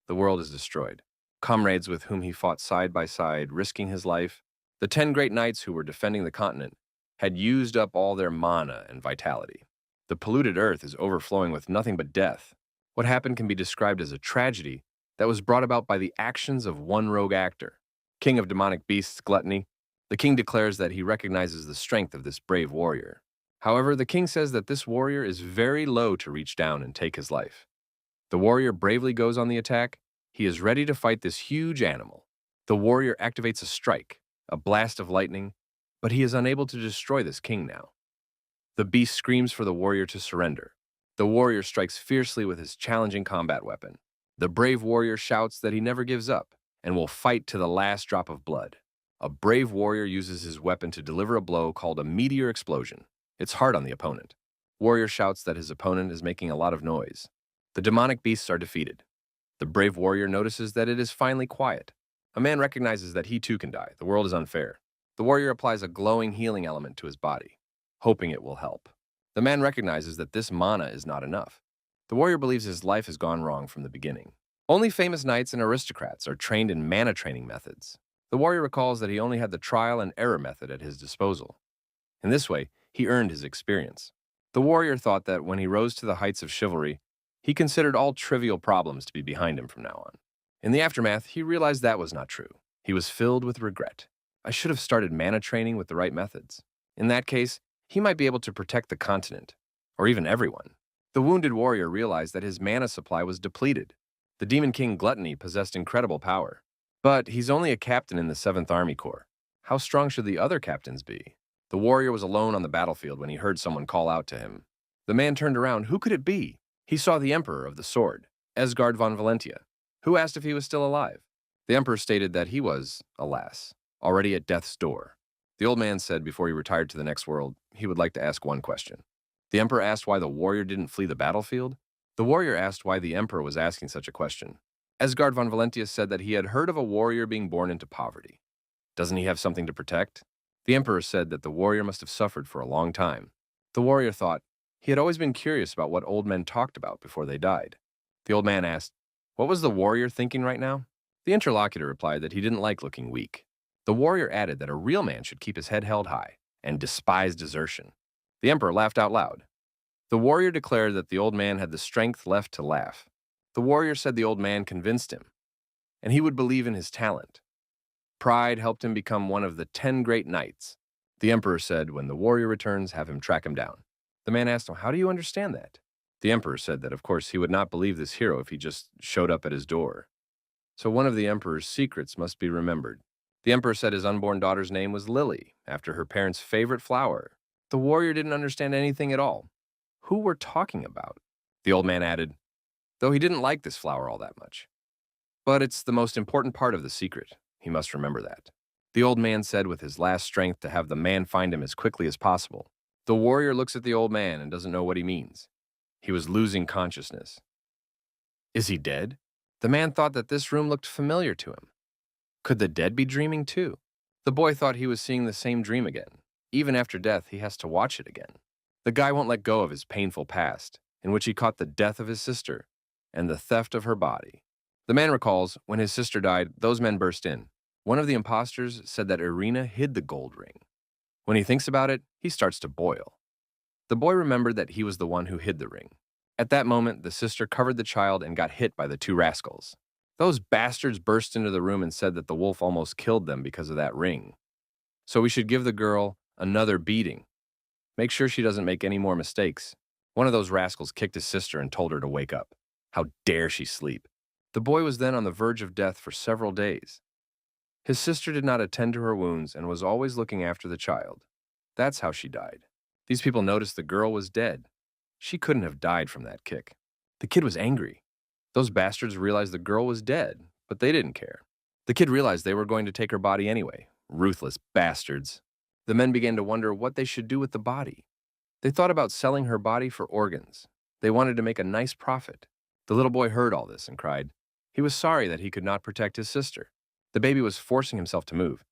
The world is destroyed. Comrades with whom he fought side by side, risking his life, the 10 great knights who were defending the continent, had used up all their mana and vitality. The polluted earth is overflowing with nothing but death. What happened can be described as a tragedy that was brought about by the actions of one rogue actor. King of demonic beasts, Gluttony, the king declares that he recognizes the strength of this brave warrior. However, the king says that this warrior is very low to reach down and take his life. The warrior bravely goes on the attack. He is ready to fight this huge animal. The warrior activates a strike, a blast of lightning, but he is unable to destroy this king now. The beast screams for the warrior to surrender. The warrior strikes fiercely with his challenging combat weapon. The brave warrior shouts that he never gives up and will fight to the last drop of blood. A brave warrior uses his weapon to deliver a blow called a meteor explosion. It's hard on the opponent. Warrior shouts that his opponent is making a lot of noise. The demonic beasts are defeated. The brave warrior notices that it is finally quiet. A man recognizes that he too can die. The world is unfair. The warrior applies a glowing healing element to his body, hoping it will help. The man recognizes that this mana is not enough. The warrior believes his life has gone wrong from the beginning. Only famous knights and aristocrats are trained in mana training methods. The warrior recalls that he only had the trial and error method at his disposal. In this way, he earned his experience. The warrior thought that when he rose to the heights of chivalry, he considered all trivial problems to be behind him from now on. In the aftermath, he realized that was not true. He was filled with regret. I should have started mana training with the right methods. In that case, he might be able to protect the continent, or even everyone. The wounded warrior realized that his mana supply was depleted. The Demon King Gluttony possessed incredible power. But he's only a captain in the 7th Army Corps. How strong should the other captains be? The warrior was alone on the battlefield when he heard someone call out to him. The man turned around. Who could it be? He saw the Emperor of the Sword, Esgard von Valentia, who asked if he was still alive. The Emperor stated that he was, alas, already at death's door. The old man said before he retired to the next world, he would like to ask one question. The Emperor asked why the warrior didn't flee the battlefield. The warrior asked why the Emperor was asking such a question. Esgard von Valentia said that he had heard of a warrior being born into poverty. Doesn't he have something to protect? The Emperor said that the warrior must have suffered for a long time. The warrior thought he had always been curious about what old men talked about before they died. The old man asked, what was the warrior thinking right now? The interlocutor replied that he didn't like looking weak. The warrior added that a real man should keep his head held high and despise desertion. The Emperor laughed out loud. The warrior declared that the old man had the strength left to laugh. The warrior said the old man convinced him, and he would believe in his talent. Pride helped him become one of the 10 great knights. The Emperor said, when the warrior returns, have him track him down. The man asked him, how do you understand that? The Emperor said that, of course, he would not believe this hero if he just showed up at his door. So one of the Emperor's secrets must be remembered. The Emperor said his unborn daughter's name was Lily, after her parents' favorite flower. The warrior didn't understand anything at all. Who were talking about? The old man added, though he didn't like this flower all that much. But it's the most important part of the secret. He must remember that. The old man said with his last strength to have the man find him as quickly as possible. The warrior looks at the old man and doesn't know what he means. He was losing consciousness. Is he dead? The man thought that this room looked familiar to him. Could the dead be dreaming too? The boy thought he was seeing the same dream again. Even after death, he has to watch it again. The guy won't let go of his painful past, in which he caught the death of his sister and the theft of her body. The man recalls, when his sister died, those men burst in. One of the impostors said that Irina hid the gold ring. When he thinks about it, he starts to boil. The boy remembered that he was the one who hid the ring. At that moment, the sister covered the child and got hit by the 2 rascals. Those bastards burst into the room and said that the wolf almost killed them because of that ring. So we should give the girl another beating. Make sure she doesn't make any more mistakes. One of those rascals kicked his sister and told her to wake up. How dare she sleep? The boy was then on the verge of death for several days. His sister did not attend to her wounds and was always looking after the child. That's how she died. These people noticed the girl was dead. She couldn't have died from that kick. The kid was angry. Those bastards realized the girl was dead, but they didn't care. The kid realized they were going to take her body anyway. Ruthless bastards. The men began to wonder what they should do with the body. They thought about selling her body for organs. They wanted to make a nice profit. The little boy heard all this and cried. He was sorry that he could not protect his sister. The baby was forcing himself to move.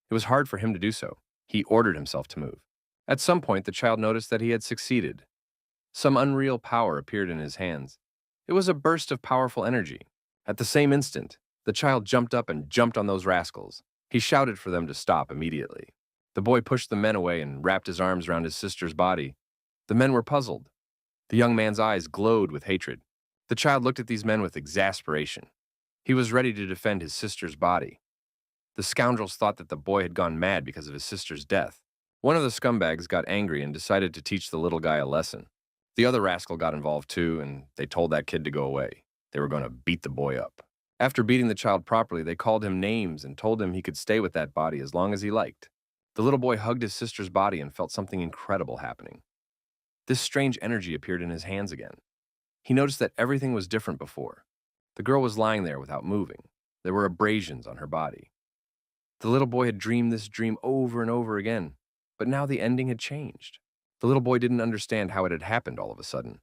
It was hard for him to do so. He ordered himself to move. At some point, the child noticed that he had succeeded. Some unreal power appeared in his hands. It was a burst of powerful energy. At the same instant, the child jumped up and jumped on those rascals. He shouted for them to stop immediately. The boy pushed the men away and wrapped his arms around his sister's body. The men were puzzled. The young man's eyes glowed with hatred. The child looked at these men with exasperation. He was ready to defend his sister's body. The scoundrels thought that the boy had gone mad because of his sister's death. One of the scumbags got angry and decided to teach the little guy a lesson. The other rascal got involved too, and they told that kid to go away. They were going to beat the boy up. After beating the child properly, they called him names and told him he could stay with that body as long as he liked. The little boy hugged his sister's body and felt something incredible happening. This strange energy appeared in his hands again. He noticed that everything was different before. The girl was lying there without moving. There were abrasions on her body. The little boy had dreamed this dream over and over again, but now the ending had changed. The little boy didn't understand how it had happened all of a sudden.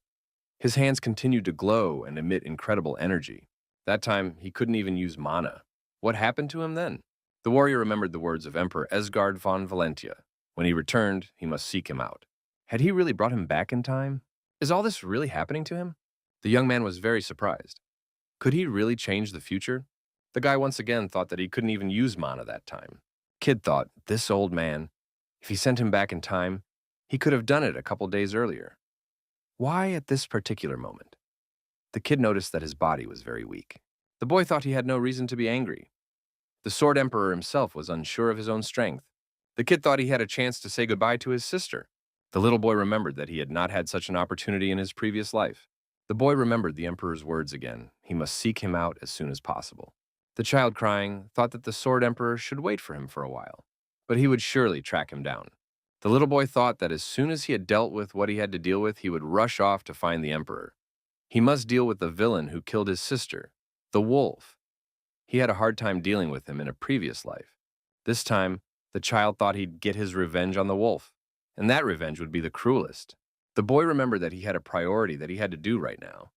His hands continued to glow and emit incredible energy. That time, he couldn't even use mana. What happened to him then? The warrior remembered the words of Emperor Esgard von Valencia. When he returned, he must seek him out. Had he really brought him back in time? Is all this really happening to him? The young man was very surprised. Could he really change the future? The guy once again thought that he couldn't even use mana that time. Kid thought, this old man, if he sent him back in time, he could have done it a couple days earlier. Why at this particular moment? The kid noticed that his body was very weak. The boy thought he had no reason to be angry. The Sword Emperor himself was unsure of his own strength. The kid thought he had a chance to say goodbye to his sister. The little boy remembered that he had not had such an opportunity in his previous life. The boy remembered the Emperor's words again. He must seek him out as soon as possible. The child, crying, thought that the Sword Emperor should wait for him for a while, but he would surely track him down. The little boy thought that as soon as he had dealt with what he had to deal with, he would rush off to find the Emperor. He must deal with the villain who killed his sister, the wolf. He had a hard time dealing with him in a previous life. This time, the child thought he'd get his revenge on the wolf, and that revenge would be the cruelest. The boy remembered that he had a priority that he had to do right now.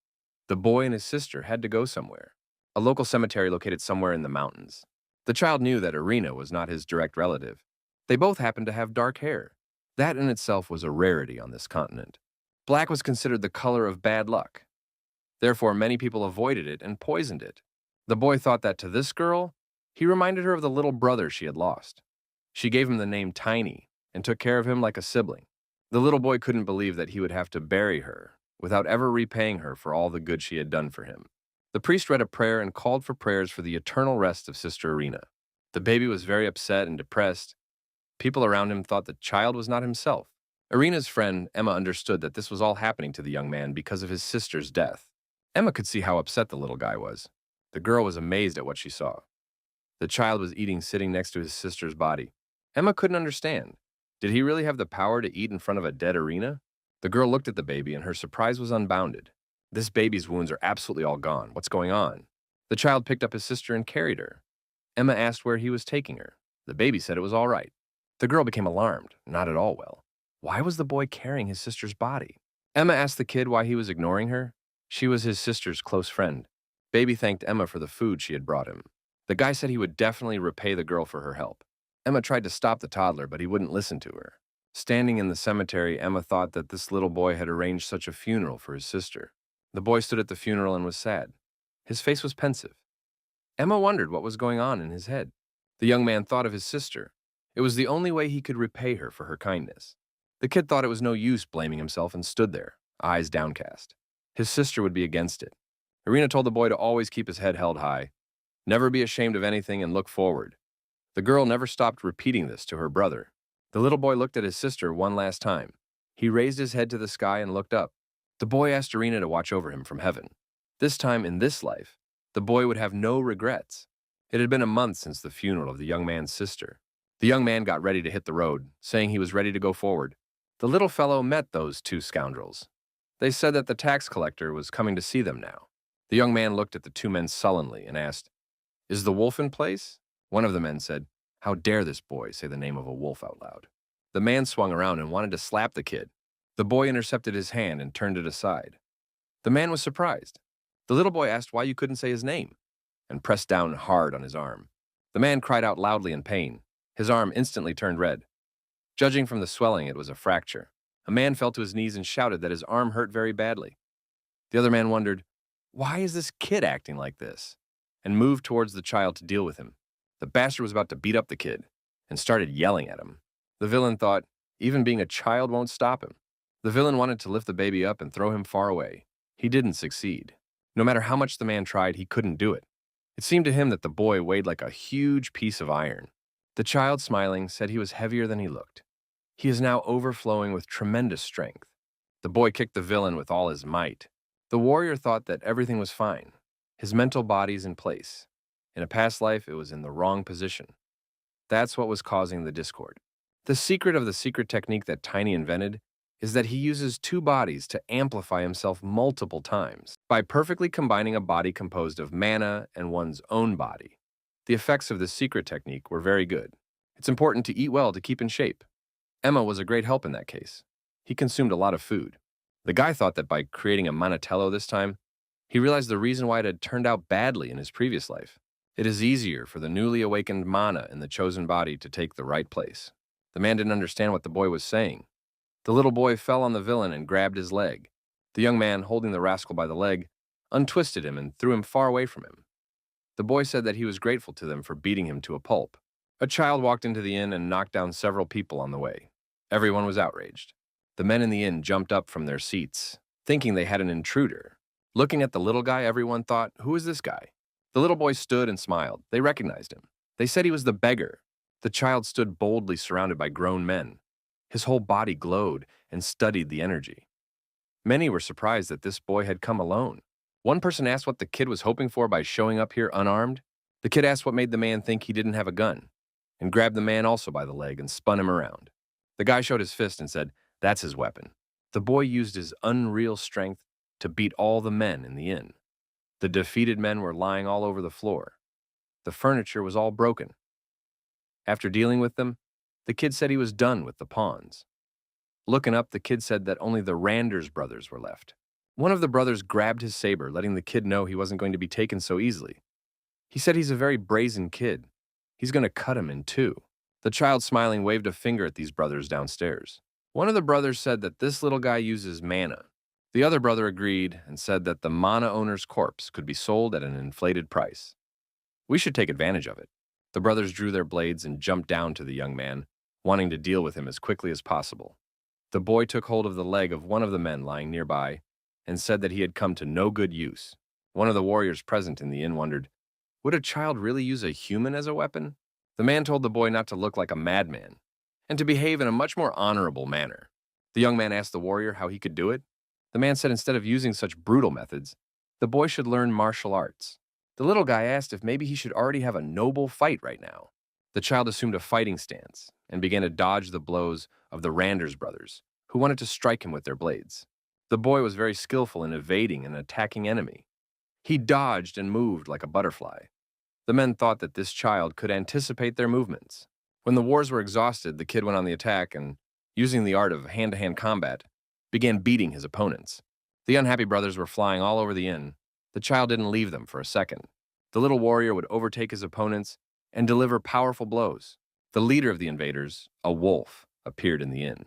The boy and his sister had to go somewhere, a local cemetery located somewhere in the mountains. The child knew that Irina was not his direct relative. They both happened to have dark hair. That in itself was a rarity on this continent. Black was considered the color of bad luck. Therefore, many people avoided it and poisoned it. The boy thought that to this girl, he reminded her of the little brother she had lost. She gave him the name Tiny and took care of him like a sibling. The little boy couldn't believe that he would have to bury her without ever repaying her for all the good she had done for him. The priest read a prayer and called for prayers for the eternal rest of Sister Irina. The baby was very upset and depressed. People around him thought the child was not himself. Irina's friend, Emma, understood that this was all happening to the young man because of his sister's death. Emma could see how upset the little guy was. The girl was amazed at what she saw. The child was eating sitting next to his sister's body. Emma couldn't understand. Did he really have the power to eat in front of a dead Irina? The girl looked at the baby and her surprise was unbounded. This baby's wounds are absolutely all gone. What's going on? The child picked up his sister and carried her. Emma asked where he was taking her. The baby said it was all right. The girl became alarmed, not at all well. Why was the boy carrying his sister's body? Emma asked the kid why he was ignoring her. She was his sister's close friend. Baby thanked Emma for the food she had brought him. The guy said he would definitely repay the girl for her help. Emma tried to stop the toddler, but he wouldn't listen to her. Standing in the cemetery, Emma thought that this little boy had arranged such a funeral for his sister. The boy stood at the funeral and was sad. His face was pensive. Emma wondered what was going on in his head. The young man thought of his sister. It was the only way he could repay her for her kindness. The kid thought it was no use blaming himself and stood there, eyes downcast. His sister would be against it. Irina told the boy to always keep his head held high, never be ashamed of anything and look forward. The girl never stopped repeating this to her brother. The little boy looked at his sister one last time. He raised his head to the sky and looked up. The boy asked Irina to watch over him from heaven. This time in this life, the boy would have no regrets. It had been a month since the funeral of the young man's sister. The young man got ready to hit the road, saying he was ready to go forward. The little fellow met those two scoundrels. They said that the tax collector was coming to see them now. The young man looked at the two men sullenly and asked, "Is the wolf in place?" One of the men said, "How dare this boy say the name of a wolf out loud?" The man swung around and wanted to slap the kid. The boy intercepted his hand and turned it aside. The man was surprised. The little boy asked why you couldn't say his name and pressed down hard on his arm. The man cried out loudly in pain. His arm instantly turned red. Judging from the swelling, it was a fracture. A man fell to his knees and shouted that his arm hurt very badly. The other man wondered, "Why is this kid acting like this?" and moved towards the child to deal with him. The bastard was about to beat up the kid and started yelling at him. The villain thought, even being a child won't stop him. The villain wanted to lift the baby up and throw him far away. He didn't succeed. No matter how much the man tried, he couldn't do it. It seemed to him that the boy weighed like a huge piece of iron. The child, smiling, said he was heavier than he looked. He is now overflowing with tremendous strength. The boy kicked the villain with all his might. The warrior thought that everything was fine. His mental body's in place. In a past life, it was in the wrong position. That's what was causing the discord. The secret of the secret technique that Tiny invented is that he uses two bodies to amplify himself multiple times by perfectly combining a body composed of mana and one's own body. The effects of this secret technique were very good. It's important to eat well to keep in shape. Emma was a great help in that case. He consumed a lot of food. The guy thought that by creating a manatello this time, he realized the reason why it had turned out badly in his previous life. It is easier for the newly awakened mana in the chosen body to take the right place. The man didn't understand what the boy was saying. The little boy fell on the villain and grabbed his leg. The young man, holding the rascal by the leg, untwisted him and threw him far away from him. The boy said that he was grateful to them for beating him to a pulp. A child walked into the inn and knocked down several people on the way. Everyone was outraged. The men in the inn jumped up from their seats, thinking they had an intruder. Looking at the little guy, everyone thought, "Who is this guy?" The little boy stood and smiled. They recognized him. They said he was the beggar. The child stood boldly surrounded by grown men. His whole body glowed and studied the energy. Many were surprised that this boy had come alone. One person asked what the kid was hoping for by showing up here unarmed. The kid asked what made the man think he didn't have a gun, and grabbed the man also by the leg and spun him around. The guy showed his fist and said, "That's his weapon." The boy used his unreal strength to beat all the men in the inn. The defeated men were lying all over the floor. The furniture was all broken. After dealing with them, the kid said he was done with the pawns. Looking up, the kid said that only the Randers brothers were left. One of the brothers grabbed his saber, letting the kid know he wasn't going to be taken so easily. He said he's a very brazen kid. He's going to cut him in two. The child, smiling, waved a finger at these brothers downstairs. One of the brothers said that this little guy uses mana. The other brother agreed and said that the mana owner's corpse could be sold at an inflated price. We should take advantage of it. The brothers drew their blades and jumped down to the young man, wanting to deal with him as quickly as possible. The boy took hold of the leg of one of the men lying nearby and said that he had come to no good use. One of the warriors present in the inn wondered, would a child really use a human as a weapon? The man told the boy not to look like a madman and to behave in a much more honorable manner. The young man asked the warrior how he could do it. The man said instead of using such brutal methods, the boy should learn martial arts. The little guy asked if maybe he should already have a noble fight right now. The child assumed a fighting stance and began to dodge the blows of the Randers brothers, who wanted to strike him with their blades. The boy was very skillful in evading an attacking enemy. He dodged and moved like a butterfly. The men thought that this child could anticipate their movements. When the wars were exhausted, the kid went on the attack and, using the art of hand-to-hand combat, began beating his opponents. The unhappy brothers were flying all over the inn. The child didn't leave them for a second. The little warrior would overtake his opponents and deliver powerful blows. The leader of the invaders, a wolf, appeared in the inn.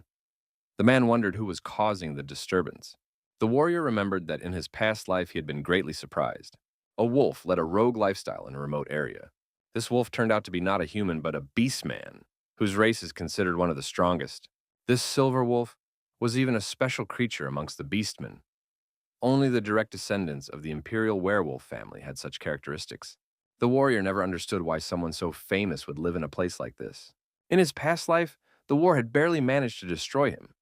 The man wondered who was causing the disturbance. The warrior remembered that in his past life he had been greatly surprised. A wolf led a rogue lifestyle in a remote area. This wolf turned out to be not a human but a beast man, whose race is considered one of the strongest. This silver wolf was even a special creature amongst the beastmen. Only the direct descendants of the imperial werewolf family had such characteristics. The warrior never understood why someone so famous would live in a place like this. In his past life, the war had barely managed to destroy him,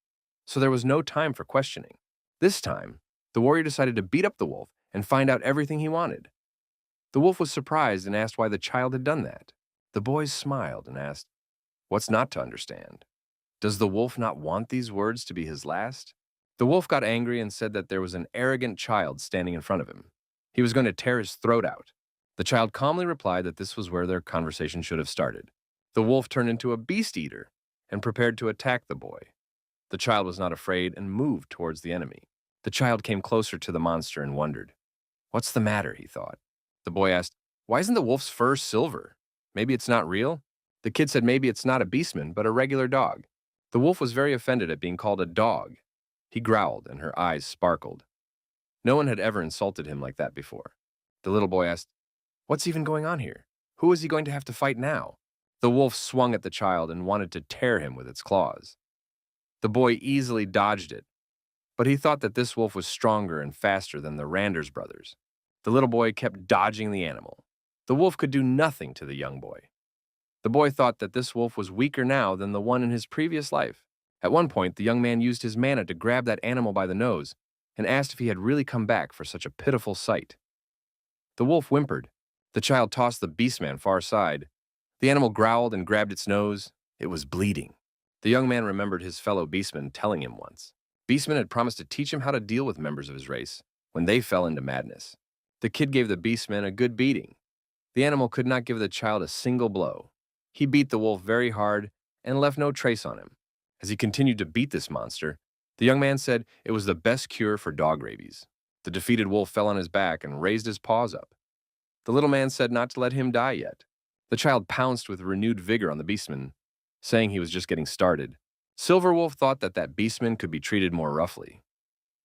so there was no time for questioning. This time, the warrior decided to beat up the wolf and find out everything he wanted. The wolf was surprised and asked why the child had done that. The boys smiled and asked, "What's not to understand? Does the wolf not want these words to be his last?" The wolf got angry and said that there was an arrogant child standing in front of him. He was going to tear his throat out. The child calmly replied that this was where their conversation should have started. The wolf turned into a beast eater and prepared to attack the boy. The child was not afraid and moved towards the enemy. The child came closer to the monster and wondered. "What's the matter?" he thought. The boy asked, "Why isn't the wolf's fur silver? Maybe it's not real?" The kid said maybe it's not a beastman, but a regular dog. The wolf was very offended at being called a dog. He growled, and her eyes sparkled. No one had ever insulted him like that before. The little boy asked, "What's even going on here? Who is he going to have to fight now?" The wolf swung at the child and wanted to tear him with its claws. The boy easily dodged it, but he thought that this wolf was stronger and faster than the Randers brothers. The little boy kept dodging the animal. The wolf could do nothing to the young boy. The boy thought that this wolf was weaker now than the one in his previous life. At one point, the young man used his mana to grab that animal by the nose and asked if he had really come back for such a pitiful sight. The wolf whimpered. The child tossed the beastman far aside. The animal growled and grabbed its nose. It was bleeding. The young man remembered his fellow beastman telling him once. Beastman had promised to teach him how to deal with members of his race when they fell into madness. The kid gave the beastman a good beating. The animal could not give the child a single blow. He beat the wolf very hard and left no trace on him. As he continued to beat this monster, the young man said it was the best cure for dog rabies. The defeated wolf fell on his back and raised his paws up. The little man said not to let him die yet. The child pounced with renewed vigor on the beastman, saying he was just getting started. Silver Wolf thought that beastman could be treated more roughly.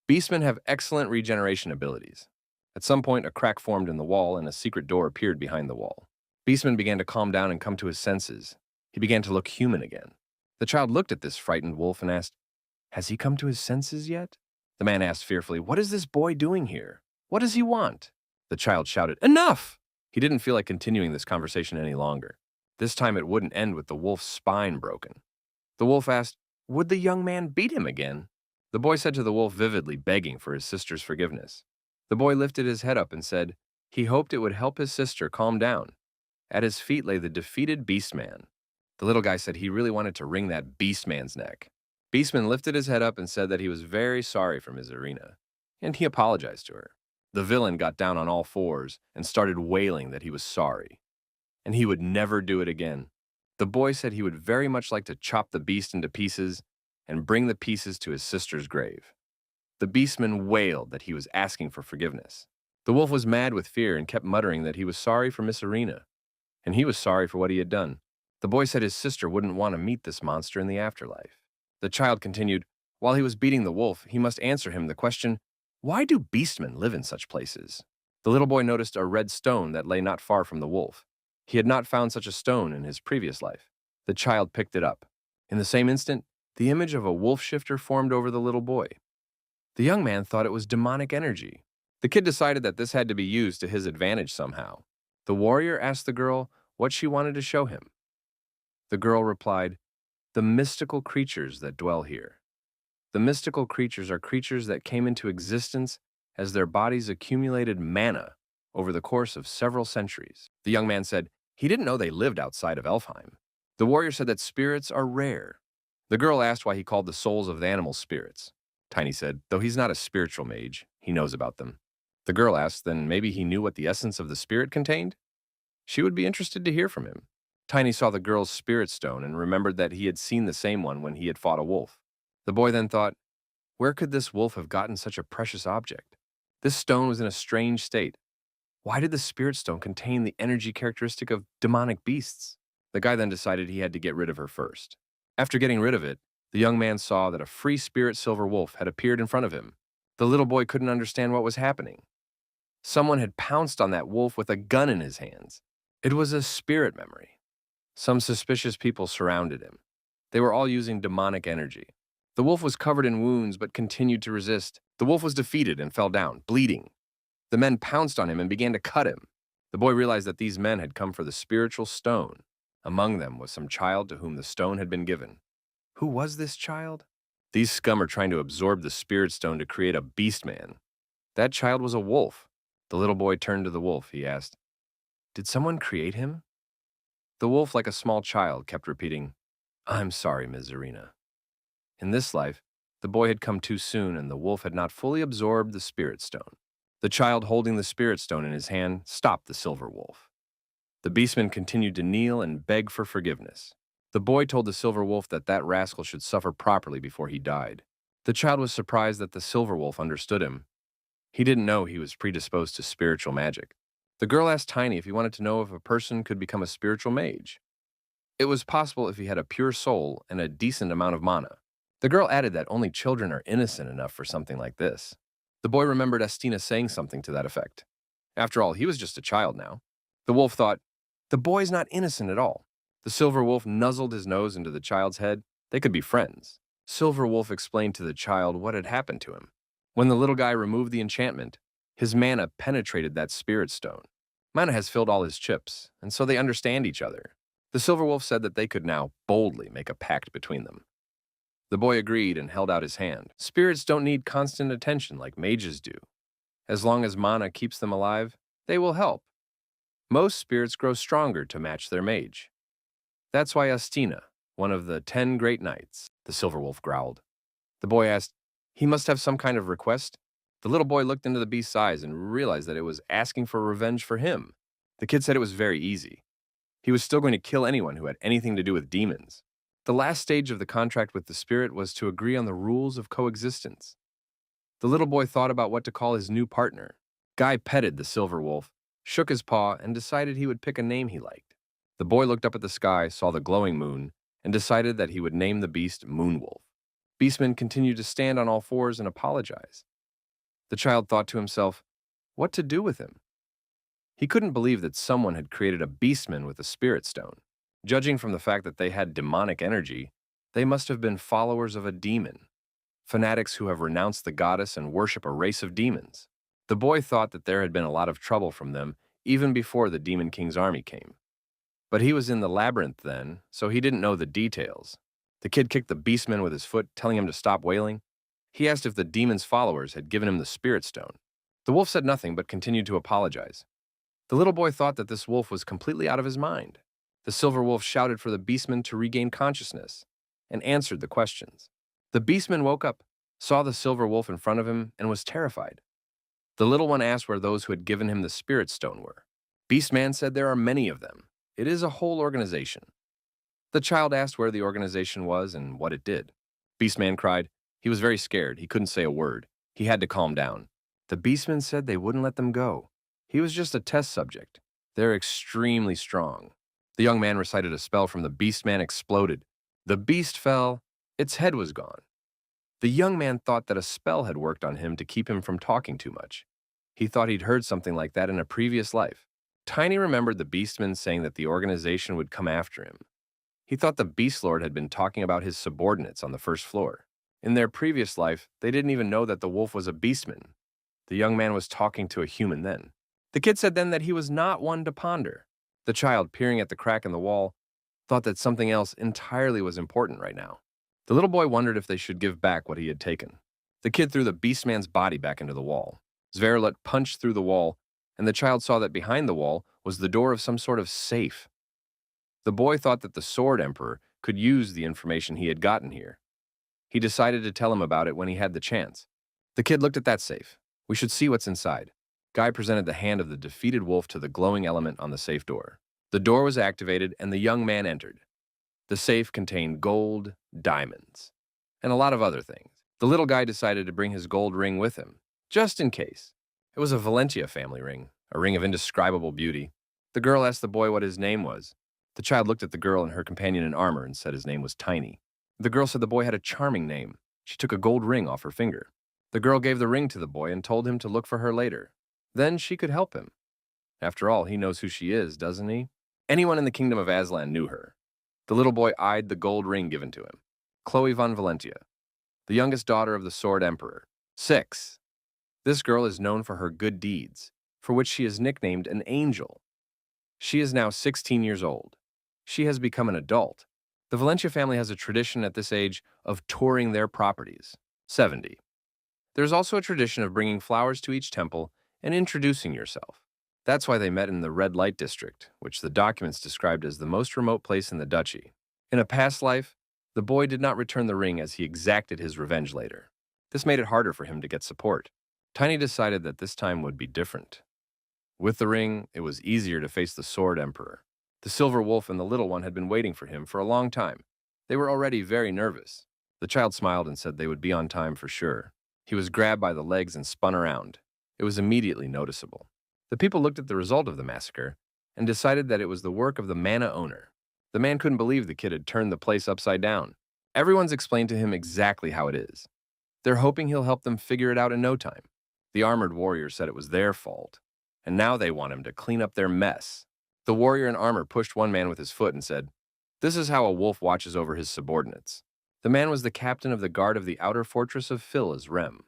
Beastmen have excellent regeneration abilities. At some point, a crack formed in the wall and a secret door appeared behind the wall. Beastman began to calm down and come to his senses. He began to look human again. The child looked at this frightened wolf and asked, "Has he come to his senses yet?" The man asked fearfully, "What is this boy doing here? What does he want?" The child shouted, "Enough!" He didn't feel like continuing this conversation any longer. This time it wouldn't end with the wolf's spine broken. The wolf asked, "Would the young man beat him again?" The boy said to the wolf vividly, begging for his sister's forgiveness. The boy lifted his head up and said he hoped it would help his sister calm down. At his feet lay the defeated beastman. The little guy said he really wanted to wring that beastman's neck. Beastman lifted his head up and said that he was very sorry for Ms. Arena, and he apologized to her. The villain got down on all fours and started wailing that he was sorry, and he would never do it again. The boy said he would very much like to chop the beast into pieces and bring the pieces to his sister's grave. The beastman wailed that he was asking for forgiveness. The wolf was mad with fear and kept muttering that he was sorry for Miss Arena, and he was sorry for what he had done. The boy said his sister wouldn't want to meet this monster in the afterlife. The child continued, while he was beating the wolf, he must answer him the question, "Why do beastmen live in such places?" The little boy noticed a red stone that lay not far from the wolf. He had not found such a stone in his previous life. The child picked it up. In the same instant, the image of a wolf shifter formed over the little boy. The young man thought it was demonic energy. The kid decided that this had to be used to his advantage somehow. The warrior asked the girl what she wanted to show him. The girl replied, "The mystical creatures that dwell here." The mystical creatures are creatures that came into existence as their bodies accumulated mana over the course of several centuries. The young man said he didn't know they lived outside of Elfheim. The warrior said that spirits are rare. The girl asked why he called the souls of the animals spirits. Tiny said, though he's not a spiritual mage, he knows about them. The girl asked, then maybe he knew what the essence of the spirit contained? She would be interested to hear from him. Tiny saw the girl's spirit stone and remembered that he had seen the same one when he had fought a wolf. The boy then thought, where could this wolf have gotten such a precious object? This stone was in a strange state. Why did the spirit stone contain the energy characteristic of demonic beasts? The guy then decided he had to get rid of her first. After getting rid of it, the young man saw that a free spirit silver wolf had appeared in front of him. The little boy couldn't understand what was happening. Someone had pounced on that wolf with a gun in his hands. It was a spirit memory. Some suspicious people surrounded him. They were all using demonic energy. The wolf was covered in wounds but continued to resist. The wolf was defeated and fell down, bleeding. The men pounced on him and began to cut him. The boy realized that these men had come for the spiritual stone. Among them was some child to whom the stone had been given. Who was this child? These scum are trying to absorb the spirit stone to create a beast man. That child was a wolf. The little boy turned to the wolf. He asked, "Did someone create him?" The wolf, like a small child, kept repeating, "I'm sorry, Ms. Arena." In this life, the boy had come too soon and the wolf had not fully absorbed the spirit stone. The child holding the spirit stone in his hand stopped the silver wolf. The beastman continued to kneel and beg for forgiveness. The boy told the silver wolf that that rascal should suffer properly before he died. The child was surprised that the silver wolf understood him. He didn't know he was predisposed to spiritual magic. The girl asked Tiny if he wanted to know if a person could become a spiritual mage. It was possible if he had a pure soul and a decent amount of mana. The girl added that only children are innocent enough for something like this. The boy remembered Estina saying something to that effect. After all, he was just a child now. The wolf thought, the boy's not innocent at all. The silver wolf nuzzled his nose into the child's head. They could be friends. Silver Wolf explained to the child what had happened to him. When the little guy removed the enchantment, his mana penetrated that spirit stone. Mana has filled all his chips, and so they understand each other. The Silver Wolf said that they could now boldly make a pact between them. The boy agreed and held out his hand. Spirits don't need constant attention like mages do. As long as mana keeps them alive, they will help. Most spirits grow stronger to match their mage. That's why Estina, one of the 10 great knights, the Silver Wolf growled. The boy asked, he must have some kind of request? The little boy looked into the beast's eyes and realized that it was asking for revenge for him. The kid said it was very easy. He was still going to kill anyone who had anything to do with demons. The last stage of the contract with the spirit was to agree on the rules of coexistence. The little boy thought about what to call his new partner. Guy petted the Silver Wolf, shook his paw, and decided he would pick a name he liked. The boy looked up at the sky, saw the glowing moon, and decided that he would name the beast Moonwolf. Beastman continued to stand on all fours and apologize. The child thought to himself, what to do with him? He couldn't believe that someone had created a beastman with a spirit stone. Judging from the fact that they had demonic energy, they must have been followers of a demon, fanatics who have renounced the goddess and worship a race of demons. The boy thought that there had been a lot of trouble from them even before the Demon King's army came. But he was in the labyrinth then, so he didn't know the details. The kid kicked the beastman with his foot, telling him to stop wailing. He asked if the demon's followers had given him the spirit stone. The wolf said nothing but continued to apologize. The little boy thought that this wolf was completely out of his mind. The Silver Wolf shouted for the beastman to regain consciousness and answered the questions. The beastman woke up, saw the Silver Wolf in front of him, and was terrified. The little one asked where those who had given him the spirit stone were. Beastman said there are many of them. It is a whole organization. The child asked where the organization was and what it did. Beastman cried. He was very scared. He couldn't say a word. He had to calm down. The beastman said they wouldn't let them go. He was just a test subject. They're extremely strong. The young man recited a spell from the beastman exploded. The beast fell. Its head was gone. The young man thought that a spell had worked on him to keep him from talking too much. He thought he'd heard something like that in a previous life. Tiny remembered the beastman saying that the organization would come after him. He thought the Beast Lord had been talking about his subordinates on the first floor. In their previous life, they didn't even know that the wolf was a beastman. The young man was talking to a human then. The kid said then that he was not one to ponder. The child, peering at the crack in the wall, thought that something else entirely was important right now. The little boy wondered if they should give back what he had taken. The kid threw the beastman's body back into the wall. Zverlet punched through the wall, and the child saw that behind the wall was the door of some sort of safe. The boy thought that the Sword Emperor could use the information he had gotten here. He decided to tell him about it when he had the chance. The kid looked at that safe. We should see what's inside. Guy presented the hand of the defeated wolf to the glowing element on the safe door. The door was activated and the young man entered. The safe contained gold, diamonds, and a lot of other things. The little guy decided to bring his gold ring with him, just in case. It was a Valencia family ring, a ring of indescribable beauty. The girl asked the boy what his name was. The child looked at the girl and her companion in armor and said his name was Tiny. The girl said the boy had a charming name. She took a gold ring off her finger. The girl gave the ring to the boy and told him to look for her later. Then she could help him. After all, he knows who she is, doesn't he? Anyone in the kingdom of Aslan knew her. The little boy eyed the gold ring given to him. Khloe von Valencia, the youngest daughter of the Sword Emperor. 6. This girl is known for her good deeds, for which she is nicknamed an angel. She is now 16 years old. She has become an adult. The Valencia family has a tradition at this age of touring their properties. 70. There's also a tradition of bringing flowers to each temple and introducing yourself. That's why they met in the Red Light District, which the documents described as the most remote place in the duchy. In a past life, the boy did not return the ring as he exacted his revenge later. This made it harder for him to get support. Tiny decided that this time would be different. With the ring, it was easier to face the Sword Emperor. The Silver Wolf and the little one had been waiting for him for a long time. They were already very nervous. The child smiled and said they would be on time for sure. He was grabbed by the legs and spun around. It was immediately noticeable. The people looked at the result of the massacre and decided that it was the work of the mana owner. The man couldn't believe the kid had turned the place upside down. Everyone's explained to him exactly how it is. They're hoping he'll help them figure it out in no time. The armored warrior said it was their fault, and now they want him to clean up their mess. The warrior in armor pushed one man with his foot and said, "This is how a wolf watches over his subordinates." The man was the captain of the guard of the outer fortress of Phil as Rem.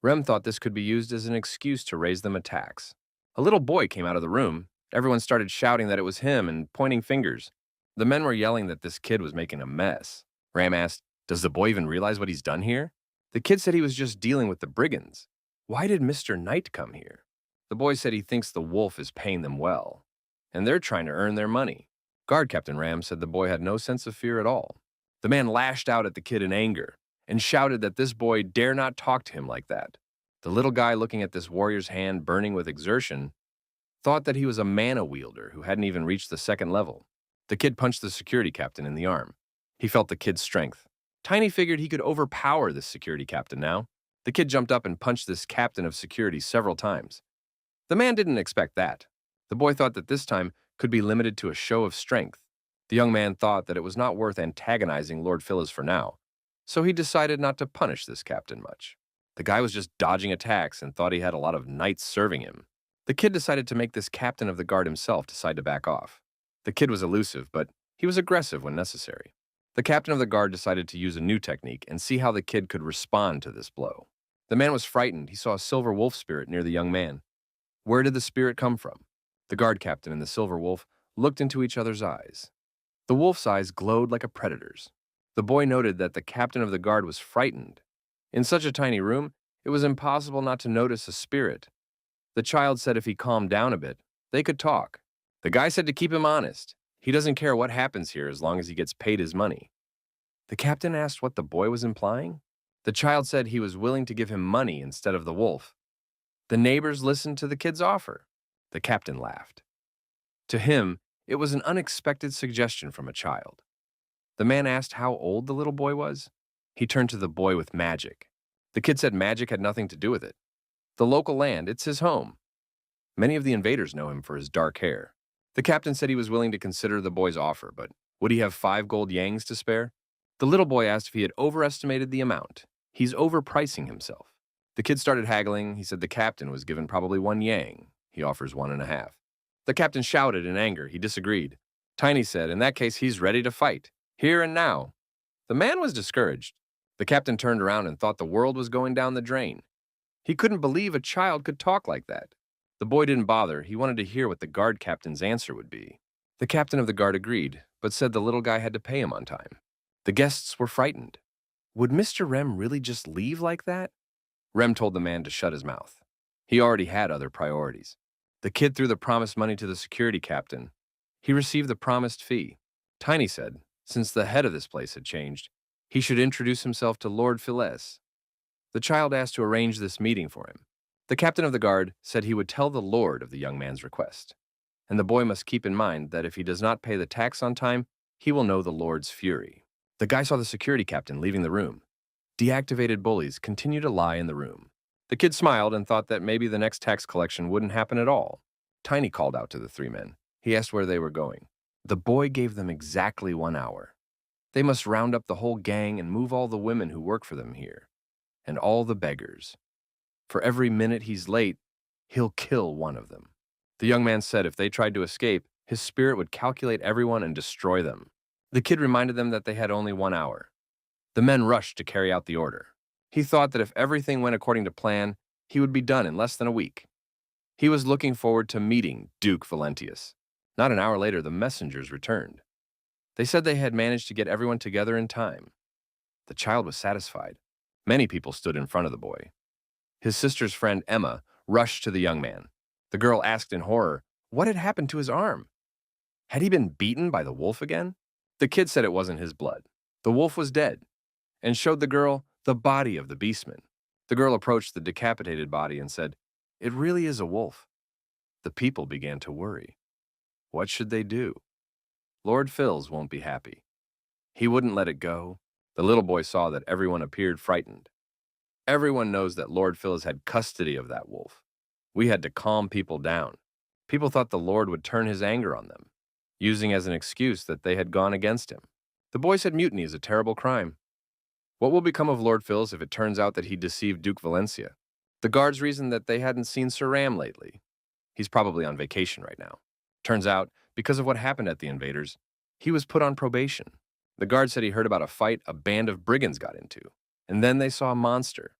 Rem thought this could be used as an excuse to raise them a tax. A little boy came out of the room. Everyone started shouting that it was him and pointing fingers. The men were yelling that this kid was making a mess. Ram asked, "Does the boy even realize what he's done here?" The kid said he was just dealing with the brigands. "Why did Mr. Knight come here?" The boy said he thinks the wolf is paying them well, and they're trying to earn their money. Guard Captain Ram said the boy had no sense of fear at all. The man lashed out at the kid in anger and shouted that this boy dare not talk to him like that. The little guy, looking at this warrior's hand burning with exertion, thought that he was a mana wielder who hadn't even reached the second level. The kid punched the security captain in the arm. He felt the kid's strength. Tiny figured he could overpower this security captain now. The kid jumped up and punched this captain of security several times. The man didn't expect that. The boy thought that this time could be limited to a show of strength. The young man thought that it was not worth antagonizing Lord Phyllis for now, so he decided not to punish this captain much. The guy was just dodging attacks and thought he had a lot of knights serving him. The kid decided to make this captain of the guard himself decide to back off. The kid was elusive, but he was aggressive when necessary. The captain of the guard decided to use a new technique and see how the kid could respond to this blow. The man was frightened. He saw a silver wolf spirit near the young man. Where did the spirit come from? The guard captain and the silver wolf looked into each other's eyes. The wolf's eyes glowed like a predator's. The boy noted that the captain of the guard was frightened. In such a tiny room, it was impossible not to notice a spirit. The child said if he calmed down a bit, they could talk. The guy said to keep him honest. He doesn't care what happens here as long as he gets paid his money. The captain asked what the boy was implying. The child said he was willing to give him money instead of the wolf. The neighbors listened to the kid's offer. The captain laughed. To him, it was an unexpected suggestion from a child. The man asked how old the little boy was. He turned to the boy with magic. The kid said magic had nothing to do with it. The local land, it's his home. Many of the invaders know him for his dark hair. The captain said he was willing to consider the boy's offer, but would he have 5 gold yangs to spare? The little boy asked if he had overestimated the amount. He's overpricing himself. The kid started haggling. He said the captain was given probably 1 yang. He offers 1.5. The captain shouted in anger. He disagreed. Tiny said, in that case, he's ready to fight, here and now. The man was discouraged. The captain turned around and thought the world was going down the drain. He couldn't believe a child could talk like that. The boy didn't bother. He wanted to hear what the guard captain's answer would be. The captain of the guard agreed, but said the little guy had to pay him on time. The guests were frightened. Would Mr. Rem really just leave like that? Rem told the man to shut his mouth. He already had other priorities. The kid threw the promised money to the security captain. He received the promised fee. Tiny said, since the head of this place had changed, he should introduce himself to Lord Phyllis. The child asked to arrange this meeting for him. The captain of the guard said he would tell the lord of the young man's request, and the boy must keep in mind that if he does not pay the tax on time, he will know the lord's fury. The guy saw the security captain leaving the room. Deactivated bullies continue to lie in the room. The kid smiled and thought that maybe the next tax collection wouldn't happen at all. Tiny called out to the 3 men. He asked where they were going. The boy gave them exactly 1 hour. They must round up the whole gang and move all the women who work for them here, and all the beggars. For every minute he's late, he'll kill one of them. The young man said if they tried to escape, his spirit would calculate everyone and destroy them. The kid reminded them that they had only 1 hour. The men rushed to carry out the order. He thought that if everything went according to plan, he would be done in less than a week. He was looking forward to meeting Duke Valentius. Not an hour later, the messengers returned. They said they had managed to get everyone together in time. The child was satisfied. Many people stood in front of the boy. His sister's friend, Emma, rushed to the young man. The girl asked in horror, what had happened to his arm? Had he been beaten by the wolf again? The kid said it wasn't his blood. The wolf was dead, and showed the girl the body of the beastman. The girl approached the decapitated body and said, it really is a wolf. The people began to worry. What should they do? Lord Phils won't be happy. He wouldn't let it go. The little boy saw that everyone appeared frightened. Everyone knows that Lord Phils had custody of that wolf. We had to calm people down. People thought the Lord would turn his anger on them, using as an excuse that they had gone against him. The boy said mutiny is a terrible crime. What will become of Lord Phils if it turns out that he deceived Duke Valencia? The guards reasoned that they hadn't seen Sir Ram lately. He's probably on vacation right now. Turns out, because of what happened at the invaders, he was put on probation. The guard said he heard about a fight a band of brigands got into, and then they saw a monster.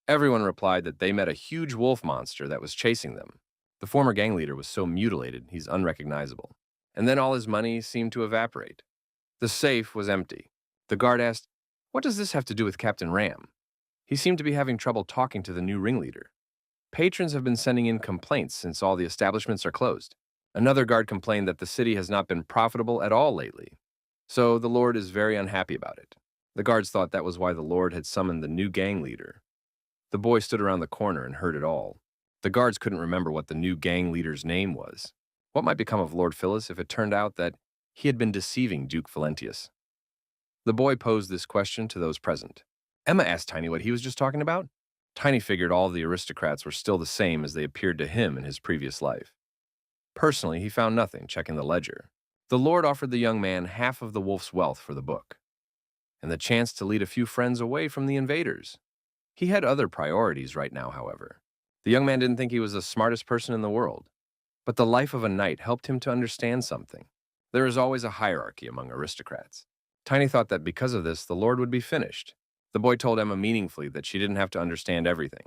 Everyone replied that they met a huge wolf monster that was chasing them. The former gang leader was so mutilated, he's unrecognizable. And then all his money seemed to evaporate. The safe was empty. The guard asked, "What does this have to do with Captain Ram?" He seemed to be having trouble talking to the new ringleader. Patrons have been sending in complaints since all the establishments are closed. Another guard complained that the city has not been profitable at all lately. So the Lord is very unhappy about it. The guards thought that was why the Lord had summoned the new gang leader. The boy stood around the corner and heard it all. The guards couldn't remember what the new gang leader's name was. What might become of Lord Phyllis if it turned out that he had been deceiving Duke Valentius? The boy posed this question to those present. Emma asked Tiny what he was just talking about. Tiny figured all the aristocrats were still the same as they appeared to him in his previous life. Personally, he found nothing checking the ledger. The Lord offered the young man half of the wolf's wealth for the book, and the chance to lead a few friends away from the invaders. He had other priorities right now, however. The young man didn't think he was the smartest person in the world, but the life of a knight helped him to understand something. There is always a hierarchy among aristocrats. Tiny thought that because of this, the Lord would be finished. The boy told Emma meaningfully that she didn't have to understand everything.